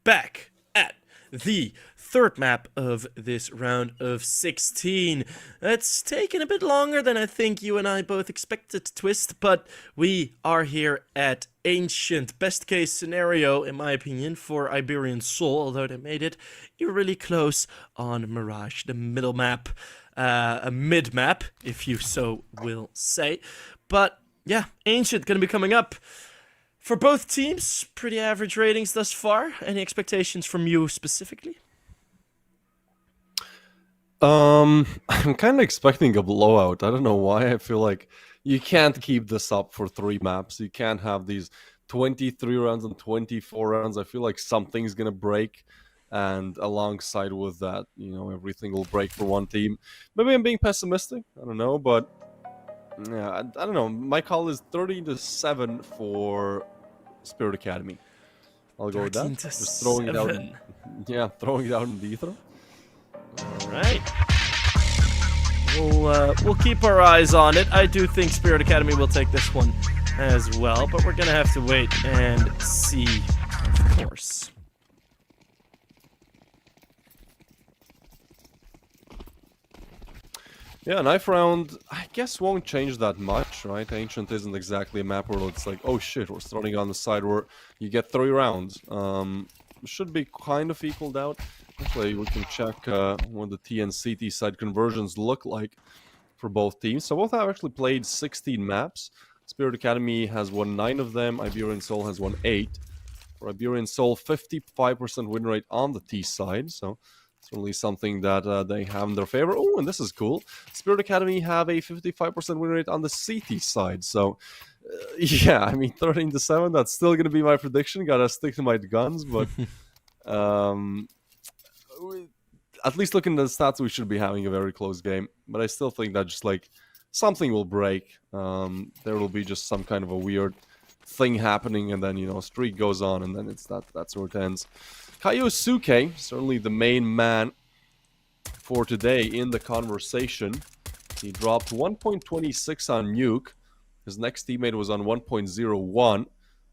Speaker 3: Back at the third map of this round of 16. It's taken a bit longer than I think you and I both expected, Twist, but we are here at Ancient. Best case scenario, in my opinion, for Iberian Soul, although they made it really close on Mirage, the middle map, a mid map, if you so will say. But yeah, Ancient gonna be coming up. For both teams, pretty average ratings thus far. Any expectations from you specifically?
Speaker 4: I'm kind of expecting a blowout. I don't know why. I feel like you can't keep this up for 3 maps. You can't have these 23 rounds and 24 rounds. I feel like something's gonna break, and alongside with that, you know, everything will break for one team. Maybe I'm being pessimistic. I don't know, but yeah, I don't know. My call is 30-7 for Spirit Academy. I'll go with that. Just throwing it out. Yeah, throwing it out in the ether.
Speaker 3: All right. We'll keep our eyes on it. I do think Spirit Academy will take this one as well, but we're gonna have to wait and see, of course.
Speaker 4: Yeah, knife round, I guess, won't change that much, right? Ancient isn't exactly a map where it's like, oh shit, we're starting on the side where you get 3 rounds. Should be kind of equaled out. Actually, we can check what the T and CT side conversions look like for both teams. So both have actually played 16 maps. Spirit Academy has won 9 of them. Iberian Soul has won 8. For Iberian Soul, 55% win rate on the T side. So certainly something that they have in their favor. Oh, and this is cool. Spirit Academy have a 55% win rate on the CT side. So, yeah, I mean, 13-7, that's still going to be my prediction. Gotta stick to my guns, but at least looking at the stats, we should be having a very close game. But I still think that just, like, something will break. There will be just some kind of a weird thing happening, and then, you know, streak goes on, and then it's that's where it ends. Kaiosuke, certainly the main man for today in the conversation. He dropped 1.26 on Nuke. His next teammate was on 1.01.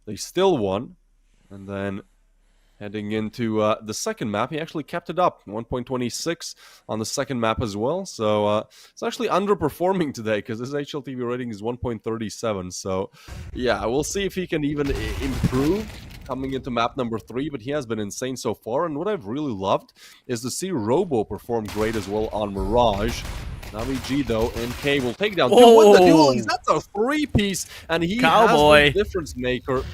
Speaker 4: They still won. And then heading into the second map, he actually kept it up. 1.26 on the second map as well. So it's actually underperforming today because his HLTV rating is 1.37. So yeah, we'll see if he can even improve. coming into map number 3, but he has been insane so far. And what I've really loved is to see Robo perform great as well on Mirage. Navi though, and K will take down 2 with the duelies. That's a 3-piece, and he has the difference maker.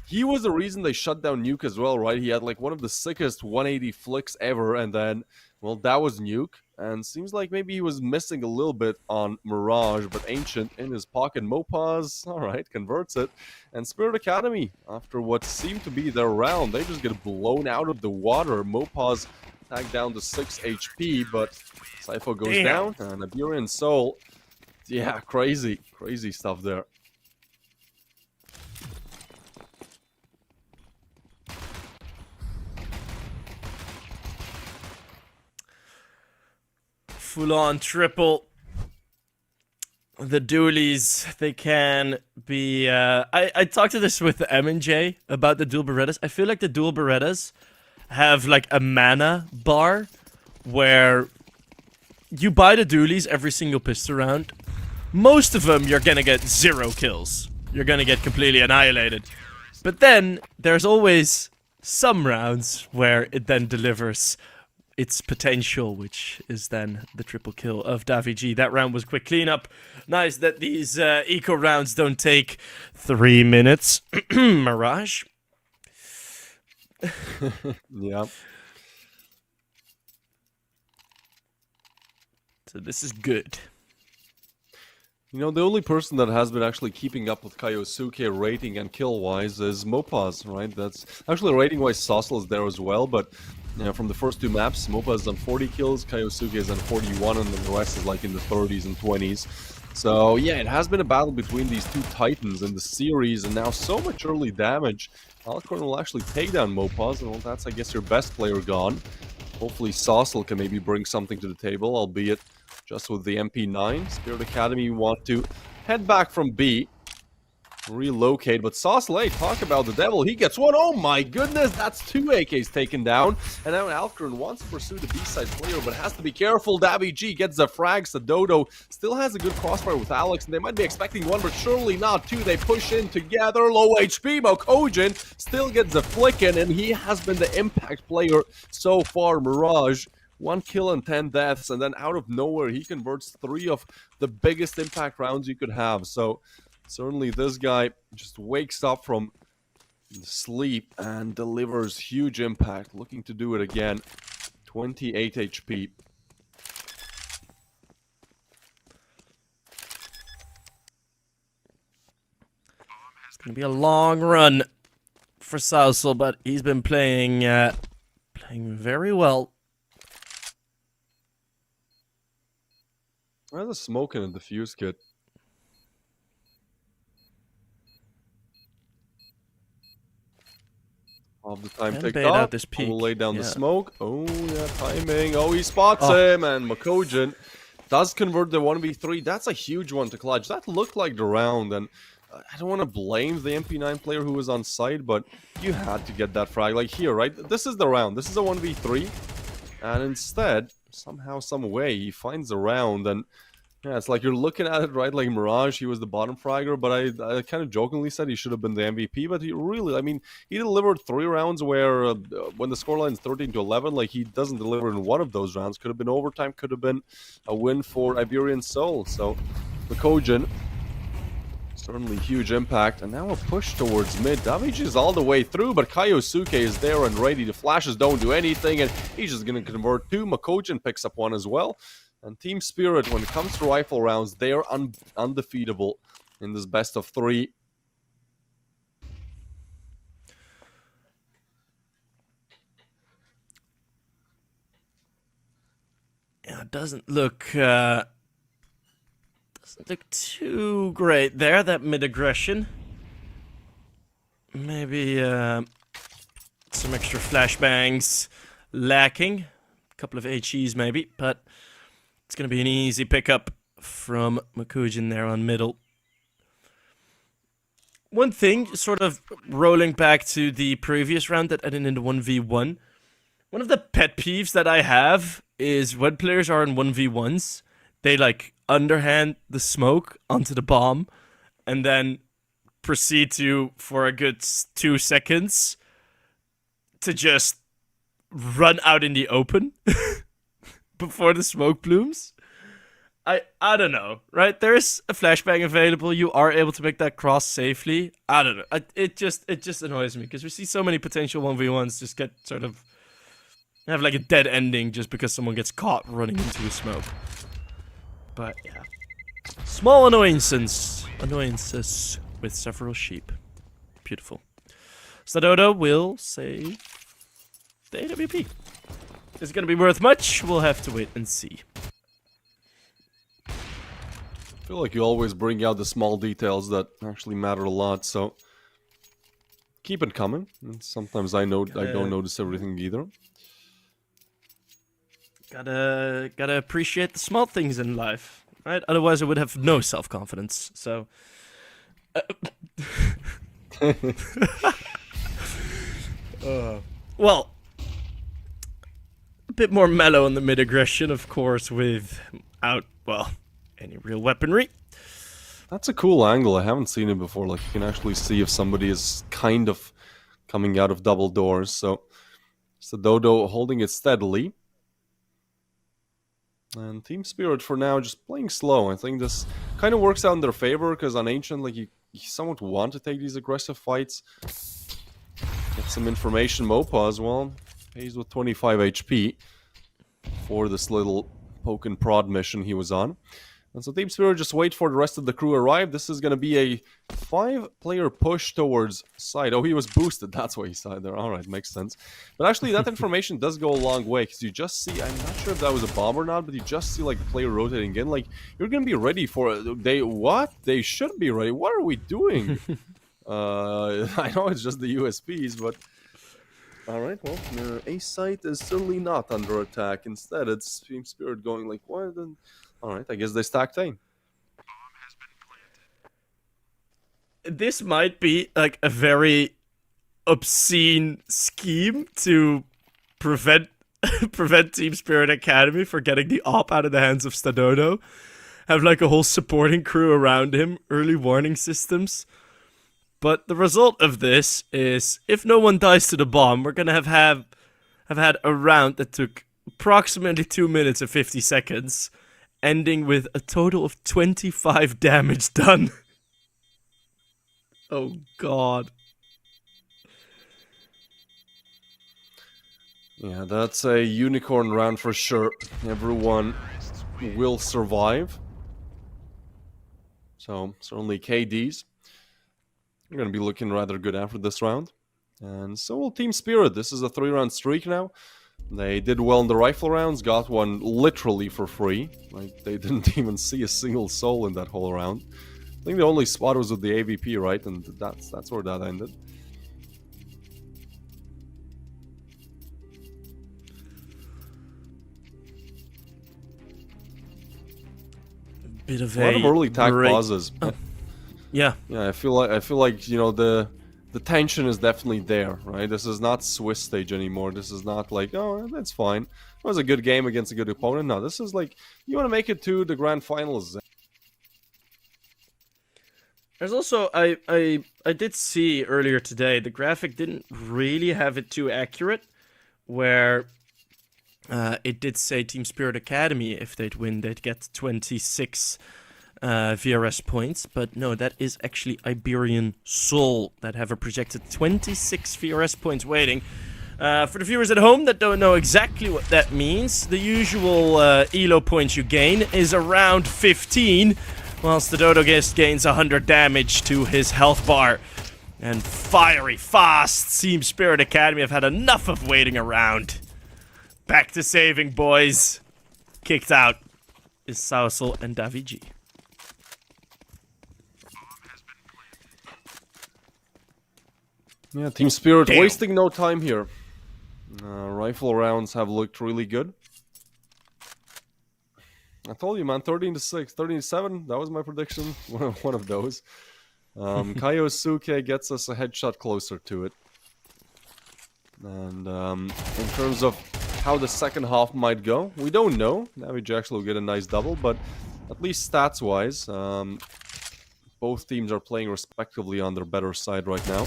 Speaker 4: He was the reason they shut down Nuke as well, right? He had like one of the sickest 180 flicks ever, and then, well, that was Nuke. And seems like maybe he was missing a little bit on Mirage, but Ancient in his pocket. Mopaz, alright, converts it. And Spirit Academy, after what seemed to be their round, they just get blown out of the water. Mopaz tagged down to 6 HP, but Sypho goes down, and Iberian Soul, yeah, crazy stuff there.
Speaker 3: Full-on triple. The dualies, they can be... I talked to this with M and J about the dual Berettas. I feel like the dual Berettas have like a mana bar where you buy the dualies every single pistol round. Most of them you're gonna get 0 kills. You're gonna get completely annihilated. But then there's always some rounds where it then delivers its potential, which is then the triple kill of Davy. That round was quick cleanup. Nice that these eco rounds don't take 3 minutes. Mirage.
Speaker 4: Yeah.
Speaker 3: So this is good.
Speaker 4: You know, the only person that has been actually keeping up with Kaiosuke rating and kill-wise is Mopaz, right? That's actually rating-wise, Saucel is there as well, but you know, from the first 2 maps, Mopaz has done 40 kills, Kaiosuke has done 41, and then the rest is like in the 30s and 20s. So yeah, it has been a battle between these 2 titans in the series, and now so much early damage. Alcorn will actually take down Mopaz, and well, that's, I guess, your best player gone. Hopefully Saucel can maybe bring something to the table, albeit just with the MP9. Spirit Academy want to head back from B, relocate, but Saucel, hey, talk about the devil. He gets one. Oh my goodness, that's 2 AKs taken down. And now Alcorn wants to pursue the B-side player, but has to be careful. Davy G gets the frags. The Dodo still has a good crossfire with Alex, and they might be expecting 1, but surely not 2. They push in together. Low HP, Mokojin still gets the flick in, and he has been the impact player so far. Mirage, 1 kill and 10 deaths, and then out of nowhere, he converts 3 of the biggest impact rounds you could have. So certainly this guy just wakes up from sleep and delivers huge impact. Looking to do it again. 28 HP.
Speaker 3: It's going to be a long run for Saucel, but he's been playing very well.
Speaker 4: There's a smoke in a defuse kit. All the time picked up.
Speaker 3: This peak.
Speaker 4: We'll lay down the smoke. Oh, yeah, timing. Oh, he spots him, and Mokojin does convert the 1v3. That's a huge one to clutch. That looked like the round, and I don't want to blame the MP9 player who was on site, but you had to get that frag. Like here, right? This is the round. This is a 1v3, and instead, somehow, some way, he finds the round, and yeah, it's like you're looking at it, right? Like Mirage, he was the bottom fragger, but I kind of jokingly said he should have been the MVP, but he really, I mean, he delivered 3 rounds where when the scoreline is 13-11, like he doesn't deliver in one of those rounds. Could have been overtime, could have been a win for Iberian Soul. So Mokojin, certainly huge impact, and now a push towards mid. Damage is all the way through, but Kaiosuke is there and ready. The flashes don't do anything, and he's just going to convert 2. Mokojin picks up 1 as well. And Team Spirit, when it comes to rifle rounds, they are undefeatable in this best of 3.
Speaker 3: Yeah, it doesn't look too great there, that mid-aggression. Maybe some extra flashbangs lacking. A couple of HEs maybe, but it's going to be an easy pickup from Mokojin there on middle. One thing, sort of rolling back to the previous round that I did in the 1v1, one of the pet peeves that I have is when players are in 1v1s, they like underhand the smoke onto the bomb and then proceed to, for a good 2 seconds, to just run out in the open before the smoke blooms. I don't know, right? There's a flashbang available. You are able to make that cross safely. I don't know. It just annoys me because we see so many potential 1v1s just get sort of have like a dead ending just because someone gets caught running into a smoke. But yeah, small annoyances with several sheep. Beautiful. Stadodo will save the AWP. Is it gonna be worth much? We'll have to wait and see.
Speaker 4: I feel like you always bring out the small details that actually matter a lot, so keep it coming. And sometimes I don't notice everything either.
Speaker 3: Gotta appreciate the small things in life, right? Otherwise, I would have no self-confidence. So, well, a bit more mellow on the mid-aggression, of course, without, well, any real weaponry.
Speaker 4: That's a cool angle. I haven't seen it before. Like, you can actually see if somebody is kind of coming out of double doors. So, Dodo holding it steadily. And Team Spirit for now just playing slow. I think this kind of works out in their favor because on Ancient, like, you somewhat want to take these aggressive fights. Get some information. Mopa as well. He's with 25 HP for this little poke and prod mission he was on. And so Team Spirit just wait for the rest of the crew arrive. This is going to be a 5-player push towards side. Oh, he was boosted. That's why he side there. All right, makes sense. But actually, that information does go a long way because you just see, I'm not sure if that was a bomb or not, but you just see like the player rotating in. Like, you're going to be ready for it. They should be ready. What are we doing? I know it's just the USPs, but... Alright, well, A site is certainly not under attack. Instead, it's Team Spirit going like, what? Alright, I guess they stacked aim.
Speaker 3: This might be like a very obscene scheme to prevent Team Spirit Academy from getting the op out of the hands of Stadodo. Have like a whole supporting crew around him, early warning systems. But the result of this is, if no one dies to the bomb, we're gonna have had a round that took approximately 2 minutes and 50 seconds, ending with a total of 25 damage done. Oh god.
Speaker 4: Yeah, that's a unicorn round for sure. Everyone will survive. So, certainly KDs. We're going to be looking rather good after this round. And so will Team Spirit. This is a 3-round streak now. They did well in the rifle rounds, got one literally for free. Like, they didn't even see a single soul in that whole round. I think the only spot was with the AVP, right? And that's where that ended.
Speaker 3: Bit of
Speaker 4: a lot of early tag pauses.
Speaker 3: Yeah.
Speaker 4: Yeah, I feel like you know the tension is definitely there, right? This is not Swiss stage anymore. This is not like, oh, that's fine. It was a good game against a good opponent. No, this is like, you want to make it to the grand finals.
Speaker 3: There's also, I did see earlier today, the graphic didn't really have it too accurate, where it did say Team Spirit Academy, if they'd win, they'd get 26 VRS points, but no, that is actually Iberian Soul that have a projected 26 VRS points waiting. For the viewers at home that don't know exactly what that means, the usual ELO points you gain is around 15, whilst the Dodo gains 100 damage to his health bar. And fiery, fast Team Spirit Academy have had enough of waiting around. Back to saving, boys. Kicked out is Sausel and Davigi.
Speaker 4: Yeah, Team Spirit wasting no time here. Rifle rounds have looked really good. I told you, man, 13-6, 13-7. That was my prediction. One of those. Kaiosuke gets us a headshot closer to it. And in terms of how the second half might go, we don't know. Navy Jax will get a nice double, but at least stats-wise, both teams are playing respectively on their better side right now.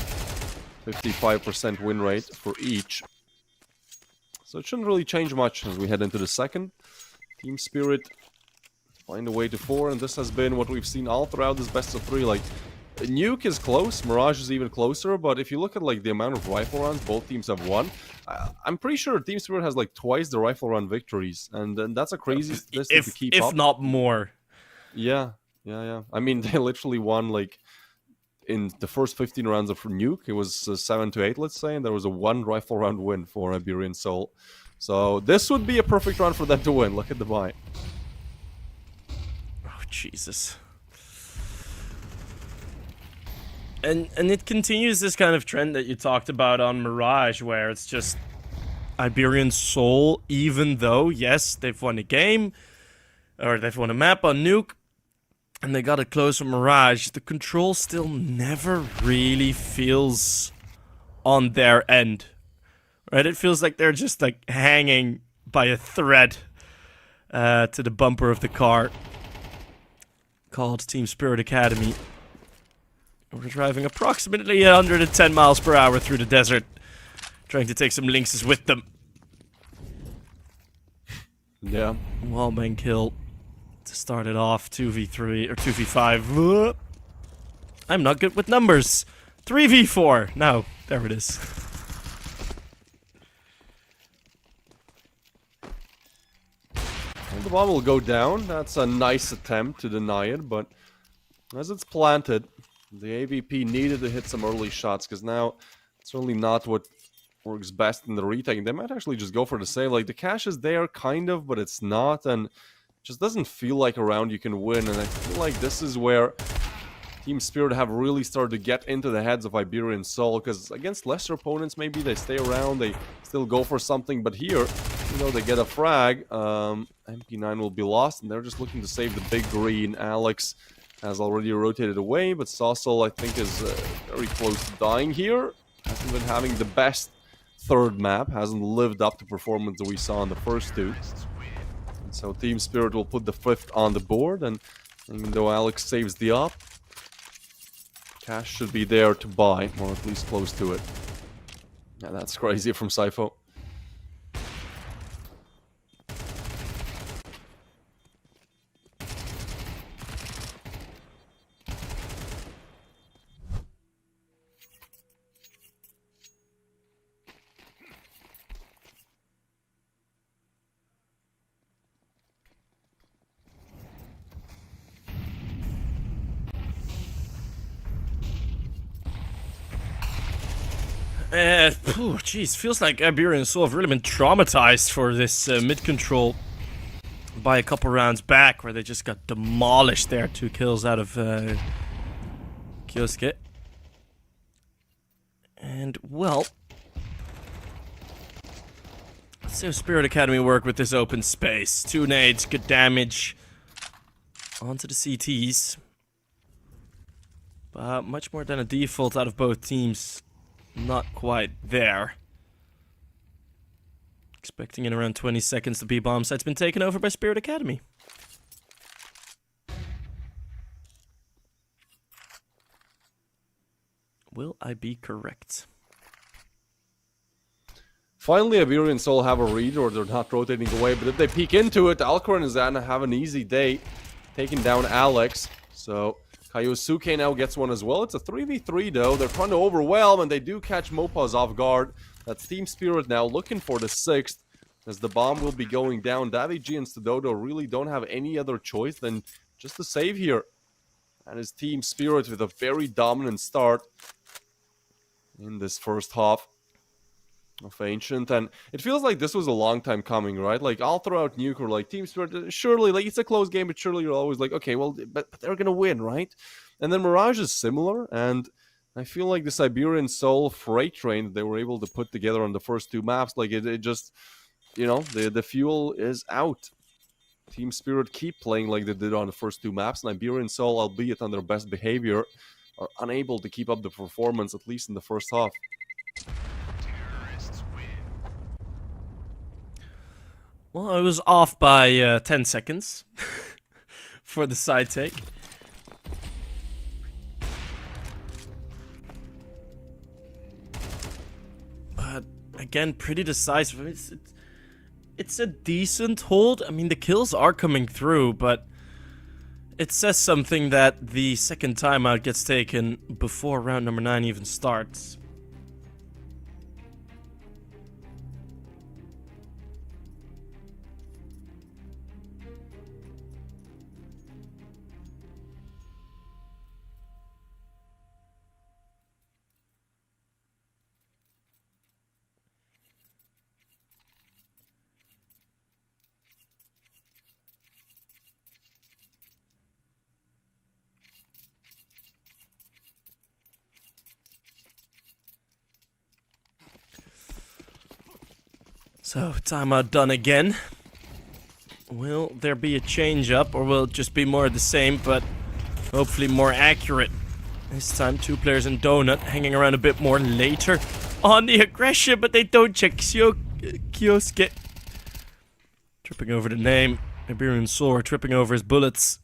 Speaker 4: 55% win rate for each. So it shouldn't really change much as we head into the second. Team Spirit find a way to 4, and this has been what we've seen all throughout this best of 3. Like, Nuke is close, Mirage is even closer, but if you look at like the amount of rifle runs both teams have won, I'm pretty sure Team Spirit has like twice the rifle run victories, and that's a crazy statistic to keep up.
Speaker 3: If not more.
Speaker 4: Yeah. I mean, they literally won like in the first 15 rounds of Nuke. It was 7-8, let's say, and there was a 1 rifle round win for Iberian Soul. So this would be a perfect round for them to win. Look at the buy.
Speaker 3: Oh, Jesus. And it continues this kind of trend that you talked about on Mirage, where it's just Iberian Soul, even though, yes, they've won a game, or they've won a map on Nuke, and they got it close from Mirage, the control still never really feels on their end. Right? It feels like they're just like hanging by a thread to the bumper of the car called Team Spirit Academy. We're driving approximately 110 miles per hour through the desert, trying to take some lynxes with them.
Speaker 4: Yeah.
Speaker 3: Wallbang kill to start it off. 2v3 or 2v5. I'm not good with numbers. 3v4. No, there it is.
Speaker 4: And the bomb will go down. That's a nice attempt to deny it, but as it's planted, the AVP needed to hit some early shots, because now it's really not what works best in the retake. They might actually just go for the save. Like, the cash is there, kind of, but it's not, and it just doesn't feel like a round you can win. And I feel like this is where Team Spirit have really started to get into the heads of Iberian Soul, because against lesser opponents, maybe they stay around, they still go for something, but here, you know, they get a frag. MP9 will be lost, and they're just looking to save the big green. Alex has already rotated away, but Saucel, I think, is very close to dying here. Hasn't been having the best third map, hasn't lived up to performance that we saw in the first 2. And so Team Spirit will put the 5th on the board, and even though Alex saves the op, cash should be there to buy, or at least close to it. Yeah, that's crazy from Sypho.
Speaker 3: Jeez, feels like Iberian Soul have really been traumatized for this mid-control by a couple rounds back, where they just got demolished there. 2 kills out of Kioske. And, well, let's see how Spirit Academy work with this open space. 2 nades, good damage onto the CTs. But much more than a default out of both teams. Not quite there. Expecting in around 20 seconds the B-bomb site's been taken over by Spirit Academy. Will I be correct?
Speaker 4: Finally, Iberian Soul have a read, or they're not rotating away, but if they peek into it, Alcoran is gonna have an easy day taking down Alex. So Kaiosuke now gets one as well. It's a 3v3 though. They're trying to overwhelm, and they do catch Mopaz off guard. That's Team Spirit now looking for the 6th, as the bomb will be going down. Davig and Stododo really don't have any other choice than just to save here. And his Team Spirit with a very dominant start in this first half of Ancient. And it feels like this was a long time coming, right? Like, all throughout Nuke, or like Team Spirit, surely, like, it's a close game, but surely you're always like, okay, well, but they're gonna win, right? And then Mirage is similar, and I feel like this Iberian Soul freight train that they were able to put together on the first 2 maps, like, it just, you know, the fuel is out. Team Spirit keep playing like they did on the first 2 maps, and Iberian Soul, albeit on their best behavior, are unable to keep up the performance, at least in the first half.
Speaker 3: Well, I was off by 10 seconds for the side take. but again, pretty decisive. I mean, it's a decent hold. I mean, the kills are coming through, but it says something that the second timeout gets taken before round number 9 even starts. So, timeout done again. Will there be a change up, or will it just be more of the same, but hopefully more accurate? This time, 2 players in Donut, hanging around a bit more later on the aggression, but they don't check Kioske. Tripping over the name. Iberian Soul, tripping over his bullets.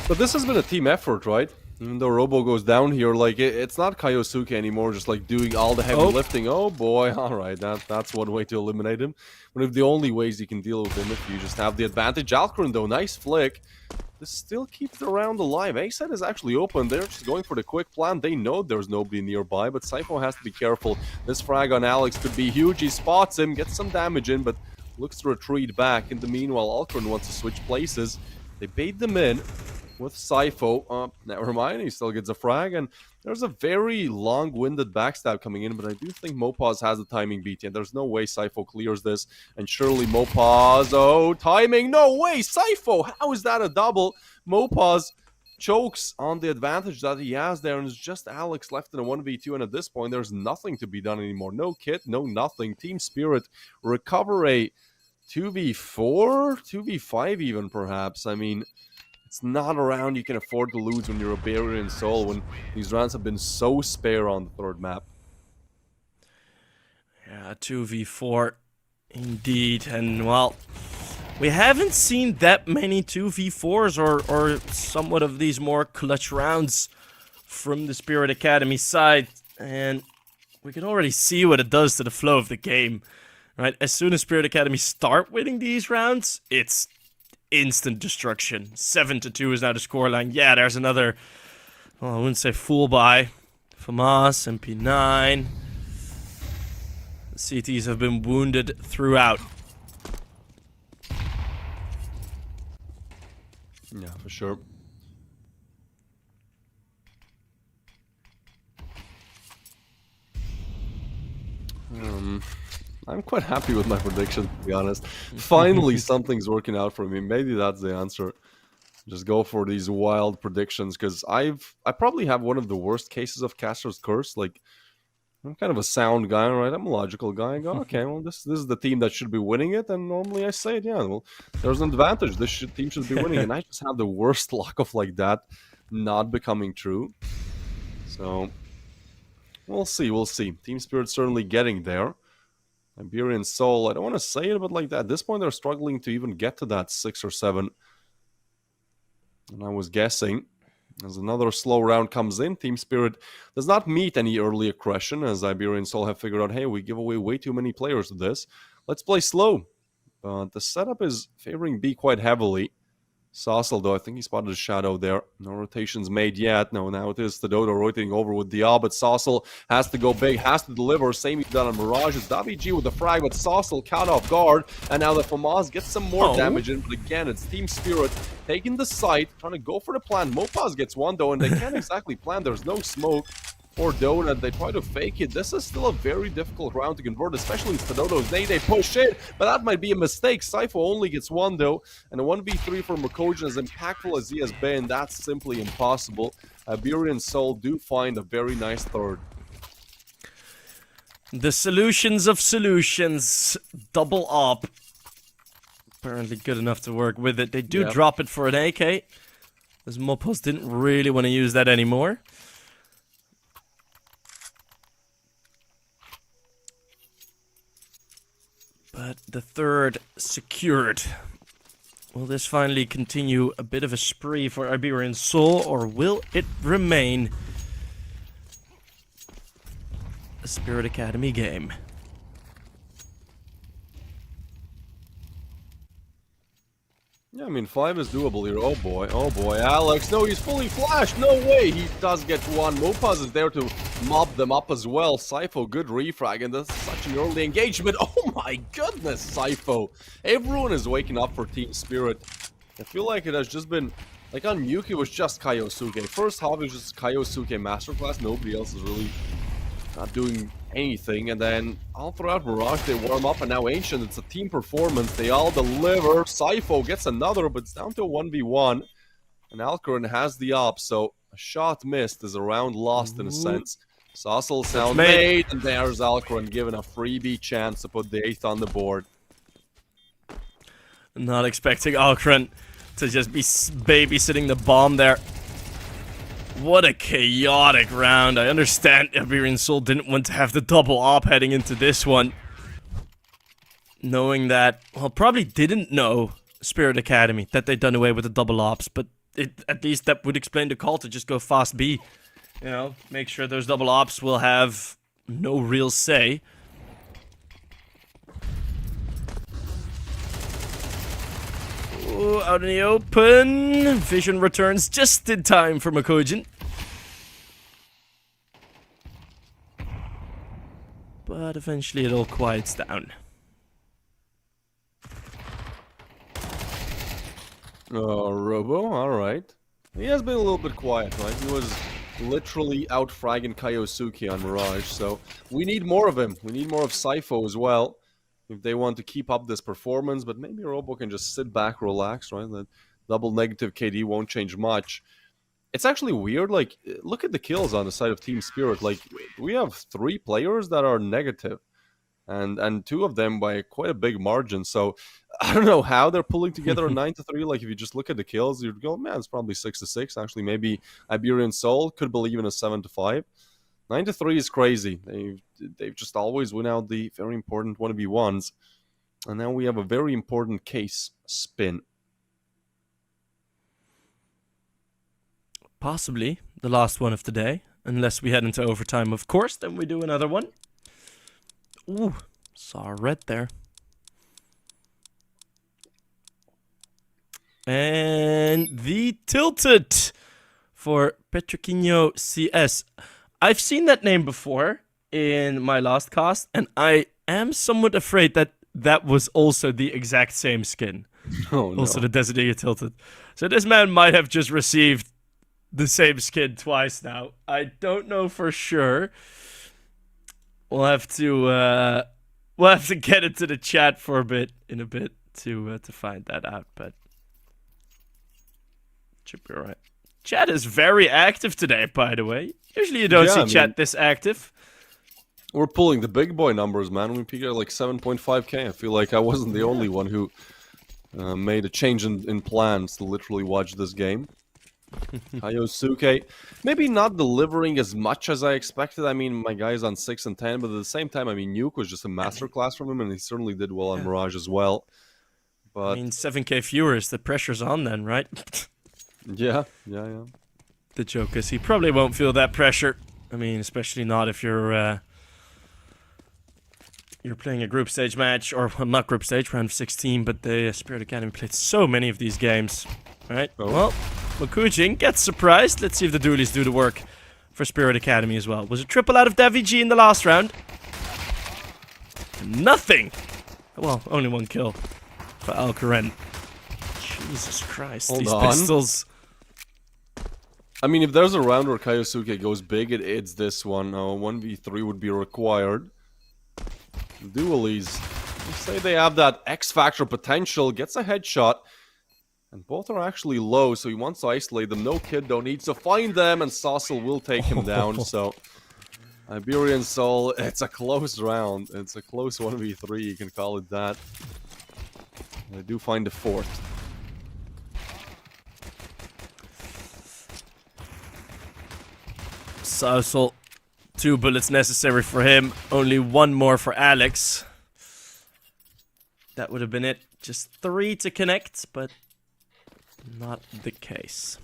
Speaker 4: But this has been a team effort, right? Even though Robo goes down here, like, it's not Kaiosuke anymore, just like doing all the heavy lifting. Oh boy, alright, that's one way to eliminate him. One of the only ways you can deal with him if you just have the advantage. Alcarin though, nice flick. This still keeps the round alive. A-side is actually open. They're just going for the quick plan. They know there's nobody nearby, but Sypho has to be careful. This frag on Alex could be huge. He spots him, gets some damage in, but looks to retreat back. In the meanwhile, Alcarin wants to switch places. They bait them in with Sypho. Never mind, he still gets a frag, and there's a very long-winded backstab coming in, but I do think Mopaz has the timing beat, and there's no way Sypho clears this, and surely Mopaz, oh, timing, no way, Sypho, how is that a double? Mopaz chokes on the advantage that he has there, and it's just Alex left in a 1v2, and at this point, there's nothing to be done anymore. No kit, no nothing. Team Spirit recover a 2v4, 2v5 even, perhaps. I mean, it's not a round you can afford to lose when you're Iberian Soul, when these rounds have been so spare on the third map.
Speaker 3: Yeah, 2v4 indeed, and well, we haven't seen that many 2v4s or somewhat of these more clutch rounds from the Spirit Academy side, and we can already see what it does to the flow of the game, right? As soon as Spirit Academy start winning these rounds, it's instant destruction. 7-2 is now the scoreline. Yeah, there's another, well, I wouldn't say full buy. FAMAS, MP9. The CTs have been wounded throughout.
Speaker 4: Yeah, for sure. I'm quite happy with my prediction, to be honest. Finally, something's working out for me. Maybe that's the answer. Just go for these wild predictions, because I probably have one of the worst cases of Caster's Curse. Like, I'm kind of a sound guy, right? I'm a logical guy. I go, okay, well, this is the team that should be winning it, and normally I say it, yeah, well, there's an advantage. This team should be winning, and I just have the worst luck of like that not becoming true. So, we'll see, we'll see. Team Spirit's certainly getting there. Iberian Soul, I don't want to say it, but like that, at this point they're struggling to even get to that 6 or 7. And I was guessing, as another slow round comes in, Team Spirit does not meet any early aggression, as Iberian Soul have figured out, hey, we give away way too many players to this. Let's play slow. But the setup is favoring B quite heavily. Saucel, though, I think he spotted a shadow there. No rotations made yet. No, now it is Stadodo rotating over with Diab, but Saucel has to go big, has to deliver. Same he's done on Mirage. It's WG with the frag, but Saucel caught off guard. And now the FAMAS gets some more damage in, but again, it's Team Spirit taking the site, trying to go for the plan. Mopaz gets one, though, and they can't exactly plan. There's no smoke or Donut. They try to fake it. This is still a very difficult round to convert, especially Stadodo's nade. They push it, but that might be a mistake. Sypho only gets one, though, and a 1v3 for Makojin, as impactful as he has been, that's simply impossible. Iberian Soul do find a very nice third.
Speaker 3: The solutions of solutions. Double up. Apparently good enough to work with it. They do drop it for an AK, as Mopaz didn't really want to use that anymore. But the third secured. Will this finally continue a bit of a spree for Iberian Soul, or will it remain Spirit Academy game.
Speaker 4: Yeah, I mean, 5 is doable here. Oh boy, Alex. No, he's fully flashed. No way. He does get one. Mopaz is there to mob them up as well. Sypho, good refrag, and that's such an early engagement. Oh my goodness, Sypho. Everyone is waking up for Team Spirit. I feel like it has just been, like on Nuke, it was just Kaiosuke. First half, it was just Kaiosuke Masterclass. Nobody else is really not doing anything, and then all throughout Mirage they warm up, and now Ancient, it's a team performance, they all deliver. Sypho gets another, but it's down to a 1v1, and Alcaran has the op, so a shot missed is a round lost in a sense. Saucel sound made, and there's Alcaran given a freebie chance to put the 8th on the board.
Speaker 3: Not expecting Alcaran to just be babysitting the bomb there. What a chaotic round. I understand Iberian Soul didn't want to have the double op heading into this one. Knowing that, well, probably didn't know Spirit Academy, that they'd done away with the double ops, but at least that would explain the call to just go fast B. You know, make sure those double ops will have no real say. Ooh, out in the open. Vision returns just in time for Makojin. But eventually it all quiets down.
Speaker 4: Oh, Robo, alright. He has been a little bit quiet, right? He was literally out-fragging Kaiosuke on Mirage, so we need more of him. We need more of Sypho as well, if they want to keep up this performance, but maybe Robo can just sit back, relax, right? That double negative KD won't change much. It's actually weird, like, look at the kills on the side of Team Spirit. Like, we have 3 players that are negative, and 2 of them by quite a big margin, so I don't know how they're pulling together a 9-3. Like, if you just look at the kills, you'd go, man, it's probably 6-6. Actually, maybe Iberian Soul could believe in a 7-5. 9-3 is crazy. They've just always win out the very important 1v1s. And now we have a very important case spin.
Speaker 3: Possibly the last one of the day. Unless we head into overtime, of course. Then we do another one. Ooh, saw a red there. And the tilted for Petroquinho CS. I've seen that name before in my last cast, and I am somewhat afraid that that was also the exact same skin.
Speaker 4: Oh, no.
Speaker 3: Also the Designated Tilted. So this man might have just received the same skin twice now. I don't know for sure. We'll have to get into the chat for a bit to find that out, but should be alright. Chat is very active today, by the way. Usually you don't see chat this active.
Speaker 4: We're pulling the big boy numbers, man. We peaked at like 7.5k. I feel like I wasn't the only one who made a change in plans to literally watch this game. Kaiosuke, maybe not delivering as much as I expected. I mean, my guy's on 6 and 10, but at the same time, I mean, Nuke was just a masterclass from him, and he certainly did well on Mirage as well. But
Speaker 3: I mean, 7k viewers, the pressure's on then, right?
Speaker 4: yeah.
Speaker 3: The joke is he probably won't feel that pressure. I mean, especially not if you're playing a group stage match, or well, not group stage, round of 16, but the Spirit Academy played so many of these games. Right?
Speaker 4: Oh.
Speaker 3: Well, Makujin gets surprised. Let's see if the dualies do the work for Spirit Academy as well. Was a triple out of DaVG in the last round. Nothing! Well, only 1 kill for Alcaran. Jesus Christ,
Speaker 4: Hold
Speaker 3: these
Speaker 4: on.
Speaker 3: pistols.
Speaker 4: I mean, if there's a round where Kaiosuke goes big, it's this one. 1v3 would be required. Dualies, they say they have that X-Factor potential, gets a headshot, and both are actually low, so he wants to isolate them. No Kiddo needs to find them, and Saucel will take him down, so... Iberian Soul, it's a close round. It's a close 1v3, you can call it that. They do find the 4th.
Speaker 3: Saucel, 2 bullets necessary for him, only 1 more for Alex. That would have been it. Just 3 to connect, but not the case.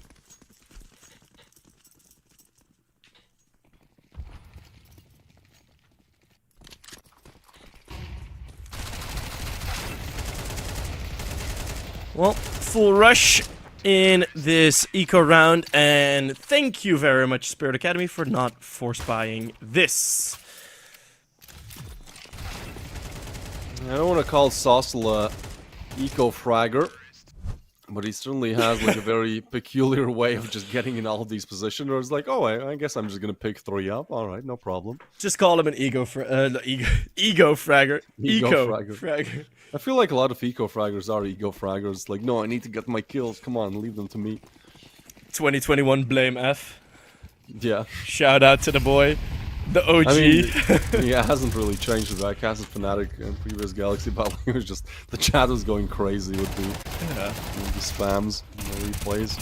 Speaker 3: Well, full rush in this eco round, and thank you very much, Spirit Academy, for not force buying this.
Speaker 4: I don't want to call Saucel a eco-fragger, but he certainly has like a very peculiar way of just getting in all of these positions. Where it's like, oh, I guess I'm just gonna pick 3 up. All right, no problem.
Speaker 3: Just call him an ego fragger. Eco-fragger.
Speaker 4: I feel like a lot of eco-fraggers are eco-fraggers. Like, no, I need to get my kills. Come on, leave them to me.
Speaker 3: 2021 Blame F.
Speaker 4: Yeah.
Speaker 3: Shout out to the boy. The OG.
Speaker 4: I mean, yeah, it hasn't really changed with that. Casted Fnatic and previous Galaxy Battle, it was just, the chat was going crazy with the spams and the replays.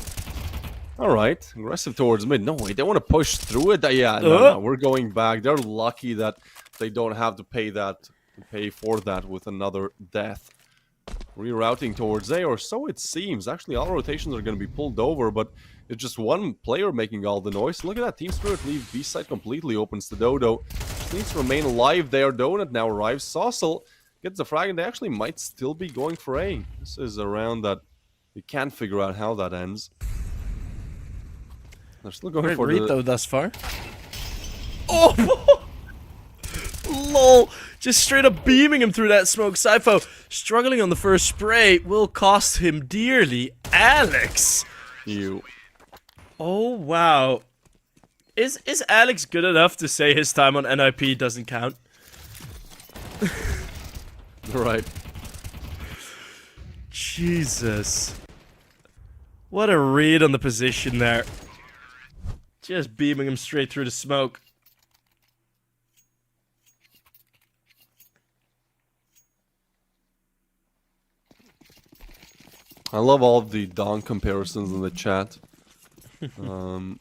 Speaker 4: Alright, aggressive towards mid. No, wait, they want to push through it? Yeah, no, we're going back. They're lucky that they don't have to pay for that with another death. Rerouting towards A, or so it seems. Actually, all rotations are going to be pulled over, but it's just one player making all the noise. Look at that. Team Spirit leave B side completely, opens to Dodo. Just needs to remain alive there. Donut now arrives. Saucel gets the frag, and they actually might still be going for A. This is a round that you can't figure out how that ends. They're still going
Speaker 3: Great
Speaker 4: for
Speaker 3: read,
Speaker 4: the...
Speaker 3: though, thus far. Oh! Lol! Just straight up beaming him through that smoke. Sypho struggling on the first spray will cost him dearly. Alex!
Speaker 4: You.
Speaker 3: Oh, wow. Is Alex good enough to say his time on NIP doesn't count?
Speaker 4: Right.
Speaker 3: Jesus. What a read on the position there. Just beaming him straight through the smoke.
Speaker 4: I love all of the Dawn comparisons in the chat. I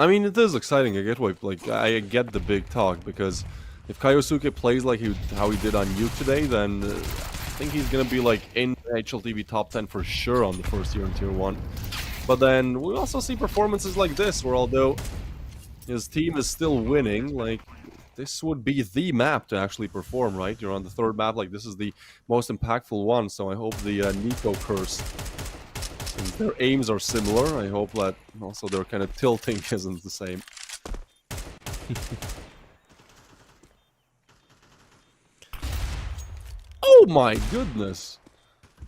Speaker 4: mean, it is exciting. I get why, like, I get the big talk, because if Kaiosuke plays like how he did on Nuke today, then I think he's gonna be like in HLTV top 10 for sure on the first year in Tier 1. But then we also see performances like this, where although his team is still winning, like, this would be the map to actually perform, right? You're on the 3rd map, like, this is the most impactful one, so I hope the Nico curse, since their aims are similar, I hope that also their kind of tilting isn't the same. Oh my goodness!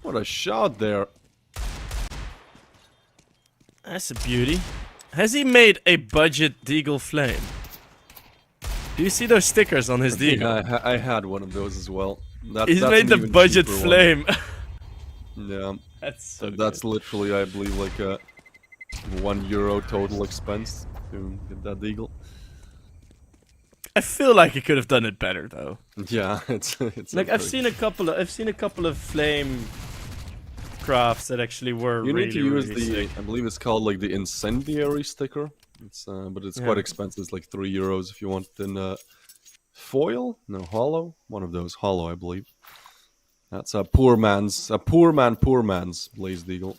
Speaker 4: What a shot there!
Speaker 3: That's a beauty. Has he made a budget Deagle Flame? Do you see those stickers on his Deagle?
Speaker 4: Yeah, I had one of those as well.
Speaker 3: He's made the budget flame.
Speaker 4: Yeah.
Speaker 3: That's so
Speaker 4: That's
Speaker 3: good.
Speaker 4: literally, I believe, like a €1 total expense to get that Deagle.
Speaker 3: I feel like he could have done it better though.
Speaker 4: Yeah, it's
Speaker 3: Like I've seen a couple of flame crafts that actually were
Speaker 4: You
Speaker 3: really,
Speaker 4: need to use
Speaker 3: really
Speaker 4: the,
Speaker 3: sick.
Speaker 4: I believe it's called like the incendiary sticker. It's but it's quite expensive. It's like €3 if you want it in foil, no hollow, one of those hollow, I believe. That's a poor man's Blaze Deagle.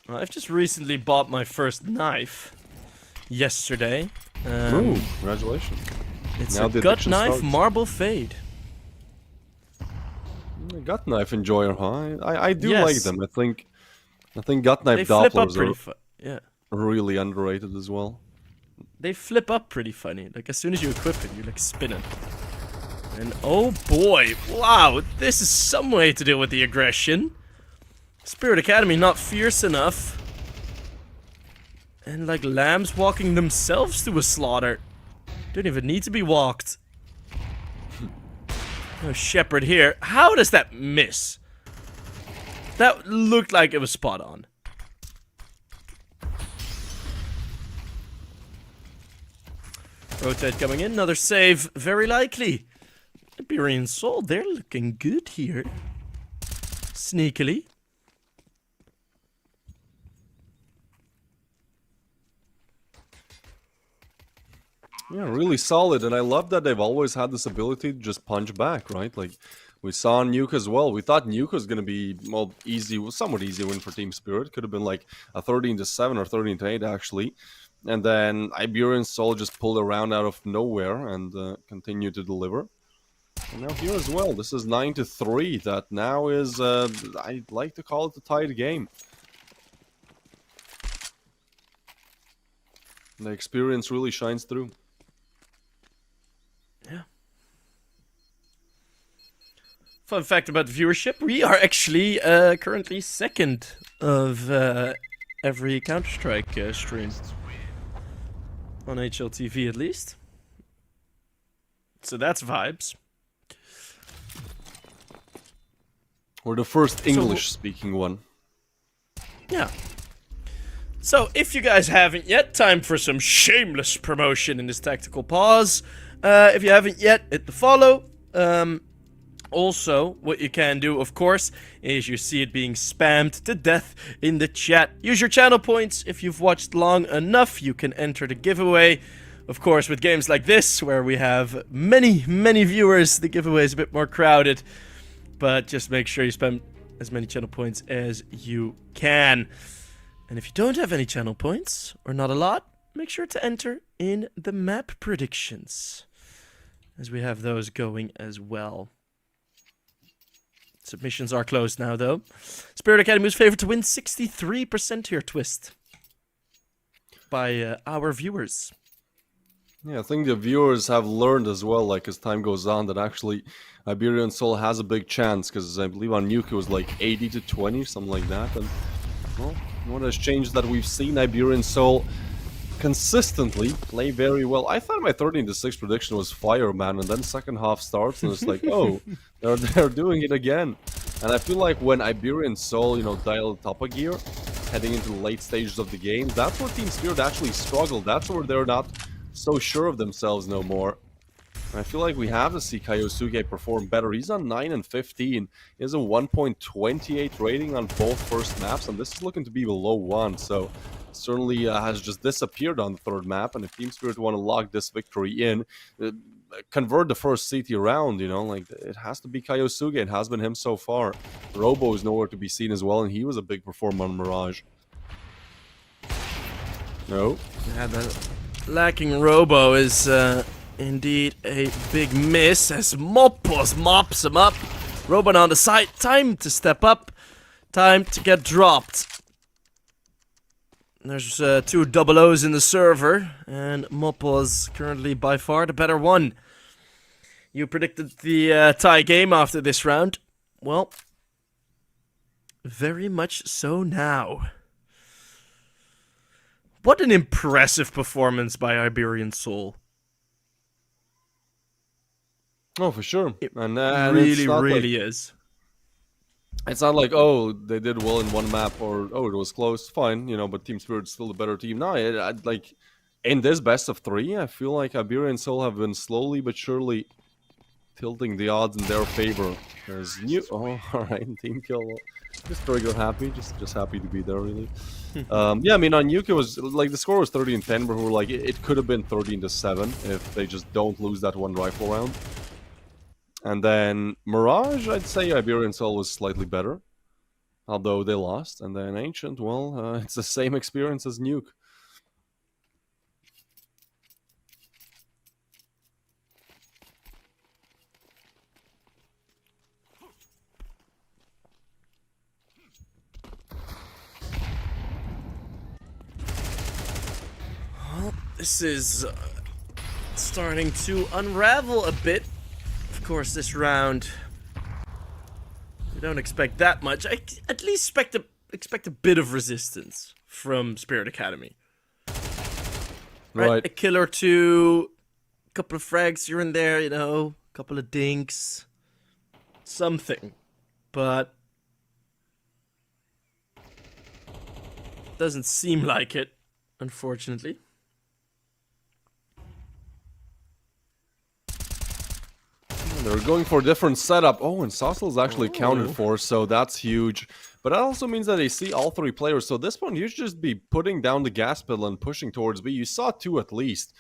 Speaker 3: Well, I've just recently bought my first knife yesterday.
Speaker 4: Ooh, congratulations!
Speaker 3: It's
Speaker 4: Now
Speaker 3: a
Speaker 4: the
Speaker 3: gut
Speaker 4: addiction
Speaker 3: knife
Speaker 4: starts.
Speaker 3: marble fade.
Speaker 4: Gut knife enjoyer, huh? I do
Speaker 3: Yes.
Speaker 4: like them. I think gut
Speaker 3: They
Speaker 4: knife
Speaker 3: flip up
Speaker 4: Dopplers
Speaker 3: pretty
Speaker 4: are
Speaker 3: yeah.
Speaker 4: really underrated as well.
Speaker 3: They flip up pretty funny. Like as soon as you equip it, you like spin it. And oh boy, wow, this is some way to deal with the aggression. Spirit Academy not fierce enough. And like lambs walking themselves to a slaughter. Don't even need to be walked. No shepherd here. How does that miss? That looked like it was spot on. Rotate coming in, another save, very likely. Iberian Soul, they're looking good here. Sneakily.
Speaker 4: Yeah, really solid, and I love that they've always had this ability to just punch back, right? Like, we saw Nuke as well. We thought Nuke was going to be, well, somewhat easy win for Team Spirit. Could have been like a 13-7 or 13-8, actually. And then Iberian Soul just pulled a round out of nowhere and continued to deliver. And now here as well, this is 9-3. That now is, I'd like to call it a tied game. The experience really shines through.
Speaker 3: Yeah. Fun fact about the viewership, we are actually currently second of every Counter-Strike stream. On HLTV at least. So that's vibes.
Speaker 4: We're the first English-speaking one.
Speaker 3: Yeah. So, if you guys haven't yet, time for some shameless promotion in this tactical pause. If you haven't yet, hit the follow. Also, what you can do, of course, is you see it being spammed to death in the chat. Use your channel points. If you've watched long enough, you can enter the giveaway. Of course, with games like this, where we have many, many viewers, the giveaway is a bit more crowded. But just make sure you spam as many channel points as you can. And if you don't have any channel points, or not a lot, make sure to enter in the map predictions, as we have those going as well. Submissions are closed now, though. Spirit Academy is favored to win 63% here, Twist. By our viewers.
Speaker 4: Yeah, I think the viewers have learned as well, like as time goes on, that actually Iberian Soul has a big chance, because I believe on Nuke it was like 80-20, something like that. And well, what has changed that we've seen Iberian Soul consistently play very well. I thought my 13-6 prediction was fire, man, and then second half starts and it's like, oh, they're doing it again. And I feel like when Iberian Soul, you know, dialed up a gear, heading into the late stages of the game, that's where Team Spirit actually struggled. That's where they're not so sure of themselves no more. And I feel like we have to see Kaiosuke perform better. He's on 9 and 15. He has a 1.28 rating on both first maps, and this is looking to be below 1, so certainly has just disappeared on the third map. And if Team Spirit want to lock this victory in, convert the first CT round, you know, like, it has to be Kaiosuke. It has been him so far. Robo is nowhere to be seen as well, and he was a big performer on Mirage. No.
Speaker 3: Yeah, the lacking Robo is indeed a big miss, as Mopos mops him up. Robo on the side, time to step up, time to get dropped. There's 2 double O's in the server, and Mopos currently by far the better one. You predicted the tie game after this round. Well, very much so now. What an impressive performance by Iberian Soul.
Speaker 4: Oh, for sure. And
Speaker 3: really is.
Speaker 4: It's not like, oh, they did well in one map, or, oh, it was close, fine, you know, but Team Spirit's still the better team. No, like, in this best of 3, I feel like Iberian Soul have been slowly but surely tilting the odds in their favor. There's new... Oh, alright, team kill. Just trigger happy, just happy to be there, really. Yeah, I mean, on Nuke, it was, like, the score was 30-10, but we were like, it could have been 13-7 if they just don't lose that one rifle round. And then Mirage, I'd say Iberian Soul was slightly better, although they lost. And then Ancient, well, it's the same experience as Nuke.
Speaker 3: Well, this is starting to unravel a bit. Of course, this round, we don't expect that much. I at least expect a bit of resistance from Spirit Academy. Right? A kill or two, a couple of frags here and there, you know, a couple of dinks, something. But doesn't seem like it, unfortunately.
Speaker 4: They're going for a different setup. Oh, and Saucel is actually accounted for, so that's huge. But that also means that they see all 3 players. So this one, you should just be putting down the gas pedal and pushing towards B. You saw 2 at least.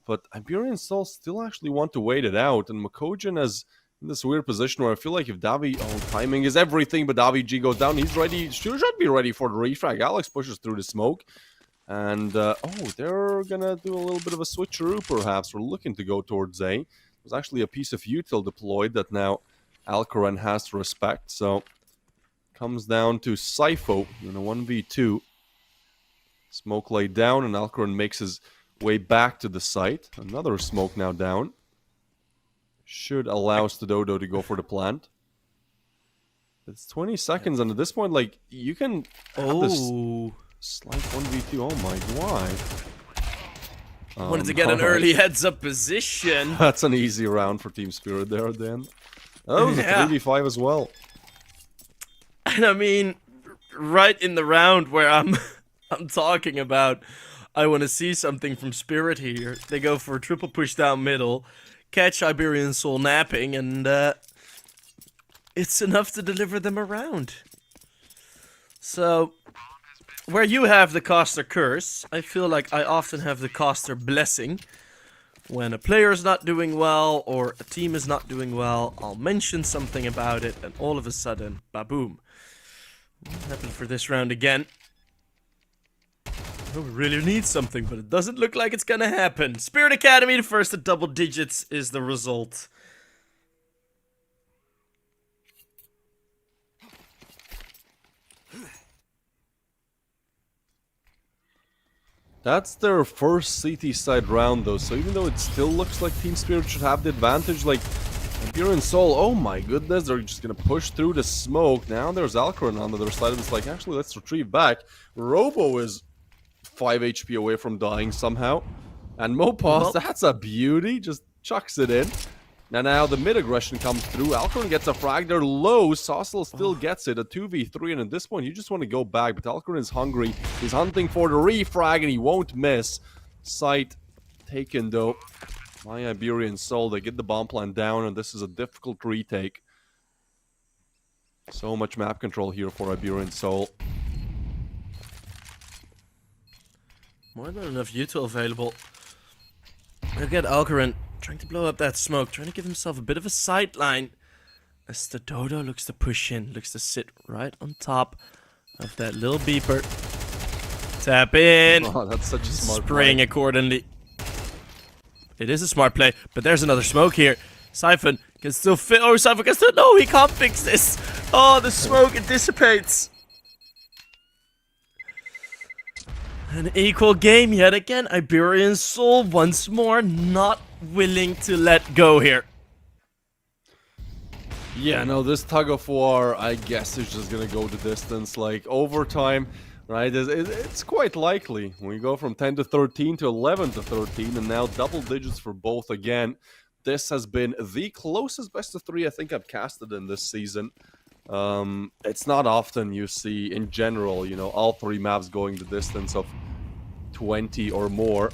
Speaker 4: But Iberian Soul still actually want to wait it out. And Makojin is in this weird position where I feel like if Davi... Oh, timing is everything, but Davi G goes down. He's ready. Should be ready for the refrag. Alex pushes through the smoke. And, oh, they're gonna do a little bit of a switcheroo, perhaps. We're looking to go towards A. There's actually a piece of util deployed that now Alcoran has to respect. So comes down to Sypho in a 1v2. Smoke laid down, and Alcoran makes his way back to the site. Another smoke now down. Should allow Stododo to go for the plant. It's 20 seconds, and at this point, like, you can have this slight 1v2. Oh my, why?
Speaker 3: Wanted to get an early heads-up position.
Speaker 4: That's an easy round for Team Spirit there at the end. That was a 3v5 as well.
Speaker 3: And I mean, right in the round where I'm talking about, I want to see something from Spirit here. They go for a triple push down middle, catch Iberian Soul napping, and it's enough to deliver them around. So, where you have the caster curse, I feel like I often have the caster blessing. When a player is not doing well, or a team is not doing well, I'll mention something about it, and all of a sudden, ba-boom. What happened for this round again? We really need something, but it doesn't look like it's gonna happen. Spirit Academy, the first at double digits, is the result.
Speaker 4: That's their first CT side round though, so even though it still looks like Team Spirit should have the advantage, like Iberian Soul, oh my goodness, they're just gonna push through the smoke. Now there's Alcoran on the other side, and it's like, actually, let's retrieve back. Robo is 5 HP away from dying somehow. And Mopos, that's a beauty, just chucks it in. Now the mid aggression comes through. Alcoran gets a frag. They're low. Saucel still gets it. A 2v3. And at this point, you just want to go back. But Alcoran is hungry. He's hunting for the refrag. And he won't miss. Site taken, though. My Iberian Soul. They get the bomb plant down. And this is a difficult retake. So much map control here for Iberian Soul.
Speaker 3: More than enough util available. Look at Alcoran trying to blow up that smoke, trying to give himself a bit of a sideline. As the Dodo looks to push in, looks to sit right on top of that little beeper. Tap in.
Speaker 4: Oh, that's such a smart
Speaker 3: Spraying
Speaker 4: play.
Speaker 3: accordingly. It is a smart play, but there's another smoke here. Siphon can still fit. Oh, Siphon can still. No, he can't fix this. Oh, the smoke, it dissipates. An equal game yet again. Iberian Soul once more not willing to let go here.
Speaker 4: Yeah, no, this tug of war, I guess, is just gonna go the distance. Like, overtime, right, it's quite likely. When you go from 10 to 13 to 11 to 13, and now double digits for both again. This has been the closest best of 3 I think I've casted in this season. It's not often you see, in general, you know, all 3 maps going the distance of 20 or more.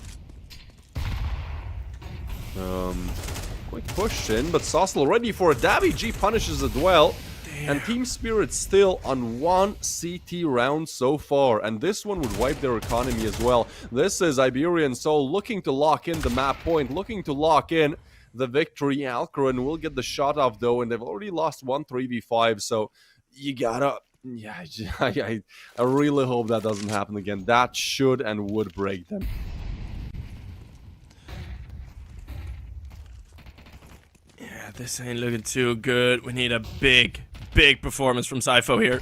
Speaker 4: Quick push in, but Saucel ready for a Dabby. G punishes it well. Damn. And Team Spirit still on 1 CT round so far, and this one would wipe their economy as well. This is Iberian Soul looking to lock in the map point, looking to lock in the victory. Alcoran will get the shot off though, and they've already lost 1 3v5, so you gotta... Yeah, I really hope that doesn't happen again. That should and would break them.
Speaker 3: Yeah, this ain't looking too good. We need a big performance from Sypho here.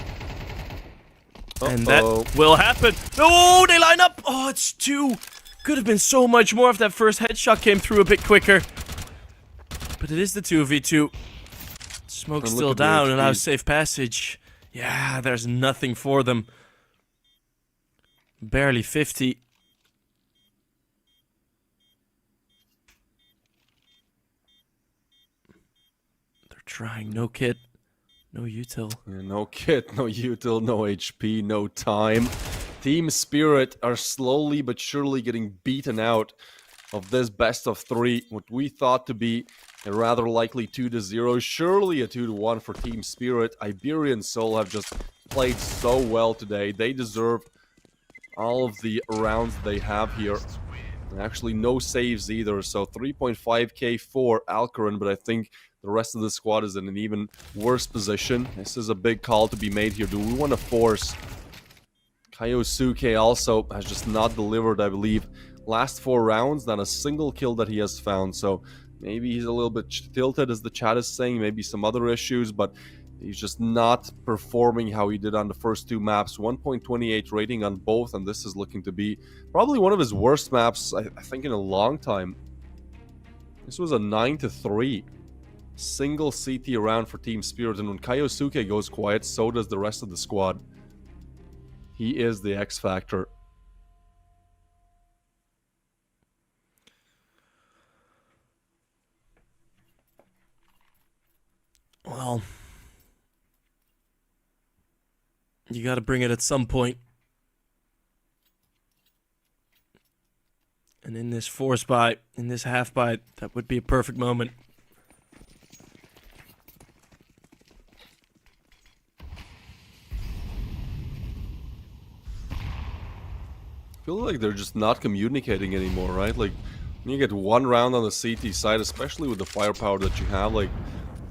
Speaker 3: And that will happen. No, they line up. Oh, it's 2. Could have been so much more if that first headshot came through a bit quicker. But it is the 2v2. Smoke's still down, allows safe passage. Yeah, there's nothing for them. Barely 50. They're trying. No kit. No util.
Speaker 4: Yeah, no kit, no util, no HP, no time. Team Spirit are slowly but surely getting beaten out of this best of 3. What we thought to be a rather likely 2-0, surely a 2-1 for Team Spirit. Iberian Soul have just played so well today. They deserve all of the rounds they have here. And actually, no saves either, so 3.5k for Alcoran, but I think the rest of the squad is in an even worse position. This is a big call to be made here. Do we want to force? Kaiosuke also has just not delivered, I believe. Last 4 rounds, not a single kill that he has found, so Maybe he's a little bit tilted, as the chat is saying, maybe some other issues, but he's just not performing how he did on the first 2 maps. 1.28 rating on both, and this is looking to be probably one of his worst maps, I think, in a long time. This was a 9-3. Single CT round for Team Spirit, and when Kaiosuke goes quiet, so does the rest of the squad. He is the X factor.
Speaker 3: Well, you got to bring it at some point. And in this force buy, in this half buy, that would be a perfect moment.
Speaker 4: I feel like they're just not communicating anymore, right? Like, when you get one round on the CT side, especially with the firepower that you have, like,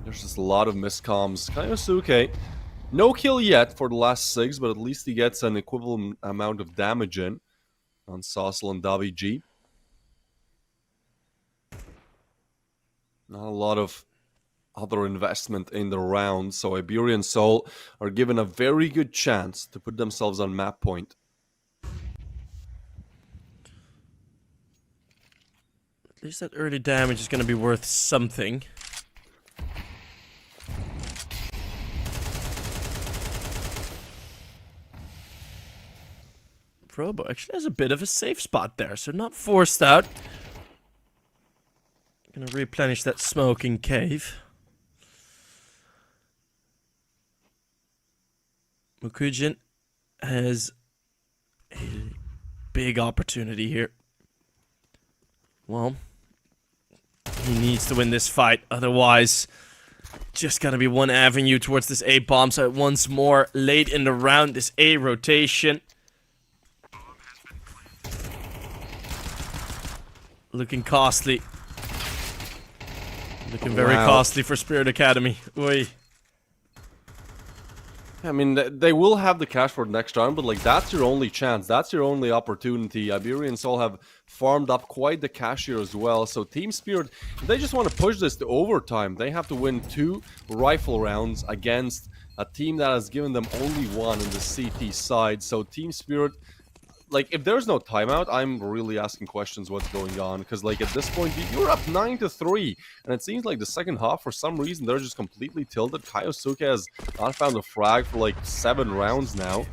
Speaker 4: there's just a lot of miscomms. Kaiosuke, no kill yet for the last 6, but at least he gets an equivalent amount of damage in on Saucel and Davi G. Not a lot of other investment in the round, so Iberian Soul are given a very good chance to put themselves on map point.
Speaker 3: At least that early damage is going to be worth something. Robo actually has a bit of a safe spot there, so not forced out. Gonna replenish that smoking cave. Mukujin has a big opportunity here. Well, he needs to win this fight, otherwise just gonna be one avenue towards this A bomb. So once more, late in the round, this A rotation. Looking costly. Looking very costly for Spirit Academy. Oi.
Speaker 4: I mean, they will have the cash for the next round, but like, that's your only chance. That's your only opportunity. Iberian Soul have farmed up quite the cash here as well. So Team Spirit, if they just want to push this to overtime, they have to win 2 rifle rounds against a team that has given them only 1 in the CT side. So Team Spirit, like, if there's no timeout, I'm really asking questions what's going on. Because, like, at this point, you're up 9-3. And it seems like the second half, for some reason, they're just completely tilted. Kaiosuke has not found a frag for, like, 7 rounds now.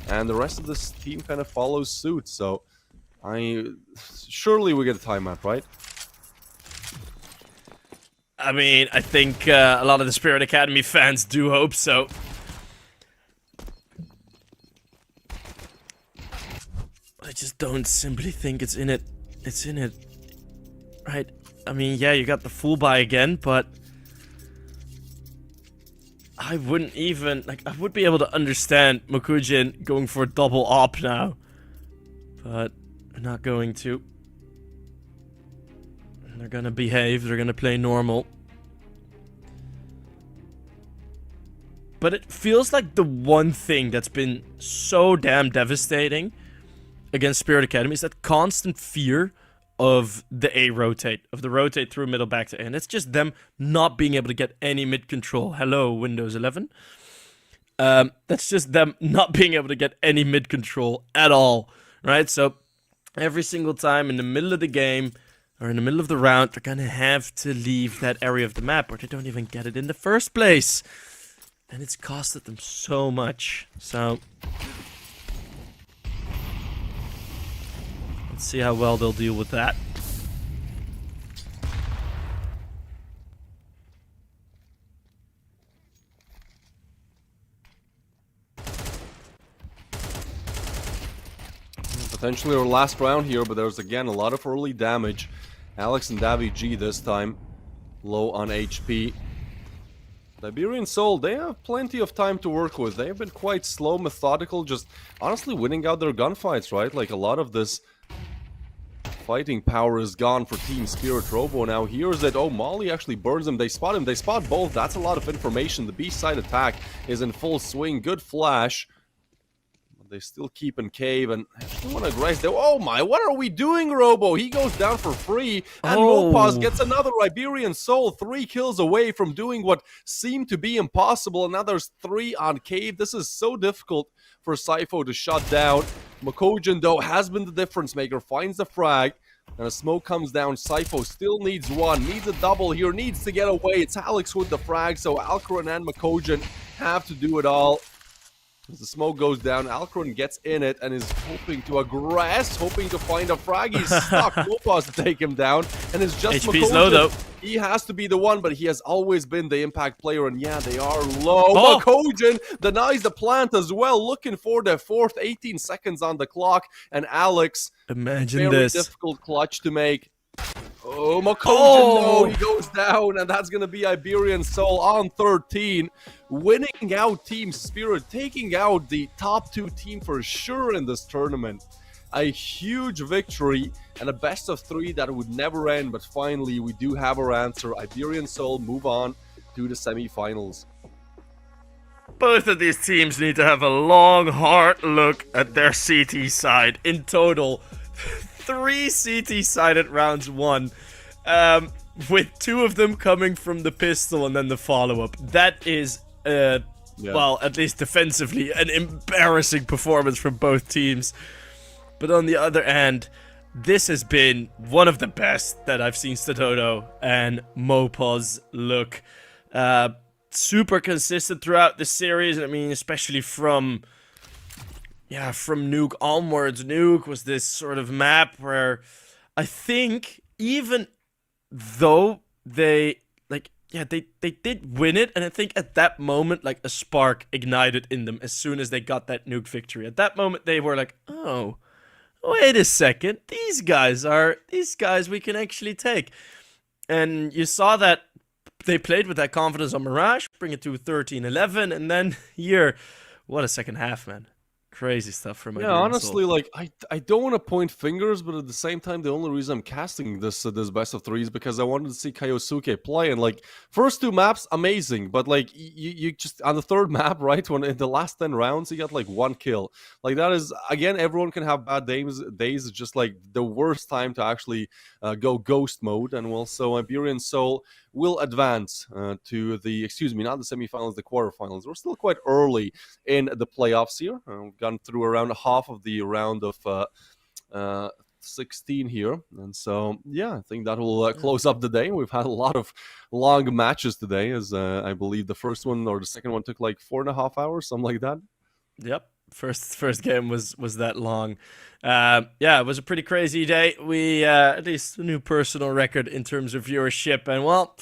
Speaker 4: And the rest of this team kind of follows suit. So, surely we get a timeout, right?
Speaker 3: I mean, I think a lot of the Spirit Academy fans do hope so. I just don't simply think it's in it. It's in it. Right? I mean, yeah, you got the full buy again, but I wouldn't even, like, I would be able to understand Mukujin going for a double op now. But they're not going to. They're gonna behave, they're gonna play normal. But it feels like the one thing that's been so damn devastating against Spirit Academy is that constant fear of the A rotate, of the rotate through middle back to A. And it's just them not being able to get any mid control. Hello, Windows 11. That's just them not being able to get any mid control at all, right? So every single time in the middle of the game or in the middle of the round, they're gonna have to leave that area of the map, or they don't even get it in the first place. And it's costed them so much. So let's see how well they'll deal with that.
Speaker 4: Potentially our last round here, but there's again a lot of early damage. Alex and Davi G this time, low on HP. The Iberian Soul, they have plenty of time to work with. They've been quite slow, methodical, just honestly winning out their gunfights, right? Like, a lot of this fighting power is gone for Team Spirit. Robo now hears it. Oh, Molly actually burns him. They spot him. They spot both. That's a lot of information. The B-side attack is in full swing. Good flash. They still keep in cave and want to aggress. Oh my, what are we doing, Robo? He goes down for free, and Mopaz gets another Iberian Soul, 3 kills away from doing what seemed to be impossible, and now there's 3 on cave. This is so difficult for Sypho to shut down. Makojin, though, has been the difference maker, finds the frag, and a smoke comes down. Sypho still needs 1, needs a double here, needs to get away. It's Alex with the frag, so Alcaran and Makojin have to do it all. As the smoke goes down, Alcaran gets in it and is hoping to aggress, hoping to find a frag. He's stuck. Mopaz to take him down, and it's just
Speaker 3: HP's
Speaker 4: Makojin.
Speaker 3: low, though.
Speaker 4: He has to be the one, but he has always been the impact player, and yeah, they are low.
Speaker 3: Oh.
Speaker 4: Makojin denies the plant as well, looking for the 4th, 18 seconds on the clock, and Alex,
Speaker 3: Imagine
Speaker 4: very
Speaker 3: this.
Speaker 4: difficult clutch to make. Oh, Makojin, no, he goes down, and that's going to be Iberian Soul on 13, winning out Team Spirit, taking out the top 2 team for sure in this tournament. A huge victory and a best of 3 that would never end, but finally we do have our answer. Iberian Soul move on to the semi-finals.
Speaker 3: Both of these teams need to have a long, hard look at their CT side. In total, 3 CT-sided rounds won, with 2 of them coming from the pistol and then the follow-up. That is, well, at least defensively, an embarrassing performance from both teams. But on the other hand, this has been one of the best that I've seen Stododo and Mopaz look. Super consistent throughout the series. I mean, especially from Nuke onwards. Nuke was this sort of map where I think even though they did win it, and I think at that moment, like, a spark ignited in them as soon as they got that Nuke victory. At that moment, they were like, oh, wait a second, these guys we can actually take. And you saw that they played with that confidence on Mirage, bring it to 13-11, and then here, what a second half, man. Crazy stuff from
Speaker 4: Yeah, honestly, like, I don't want to point fingers, but at the same time, the only reason I'm casting this best of 3 is because I wanted to see Kaiosuke play, and like, first 2 maps, amazing, but like, you just, on the 3rd map, right, when in the last 10 rounds, he got like 1 kill. Like, that is, again, everyone can have bad days, it's just like the worst time to actually go ghost mode, and well, so Iberian Soul will advance to the, not the semifinals, the quarterfinals. We're still quite early in the playoffs here. We've gone through around half of the round of 16 here. And so, yeah, I think that will close up the day. We've had a lot of long matches today, as I believe the first one or the second one took like 4.5 hours, something like that.
Speaker 3: Yep. First game was that long. Yeah, it was a pretty crazy day. We at least a new personal record in terms of viewership, and well,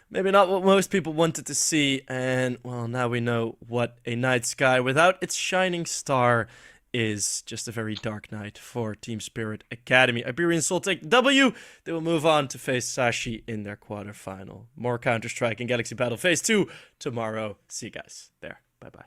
Speaker 3: maybe not what most people wanted to see. And well, now we know what a night sky without its shining star is. Just a very dark night for Team Spirit Academy. Iberian Soul take W. They will move on to face Sashi in their quarterfinal. More Counter-Strike and Galaxy Battle Phase 2 tomorrow. See you guys there. Bye-bye.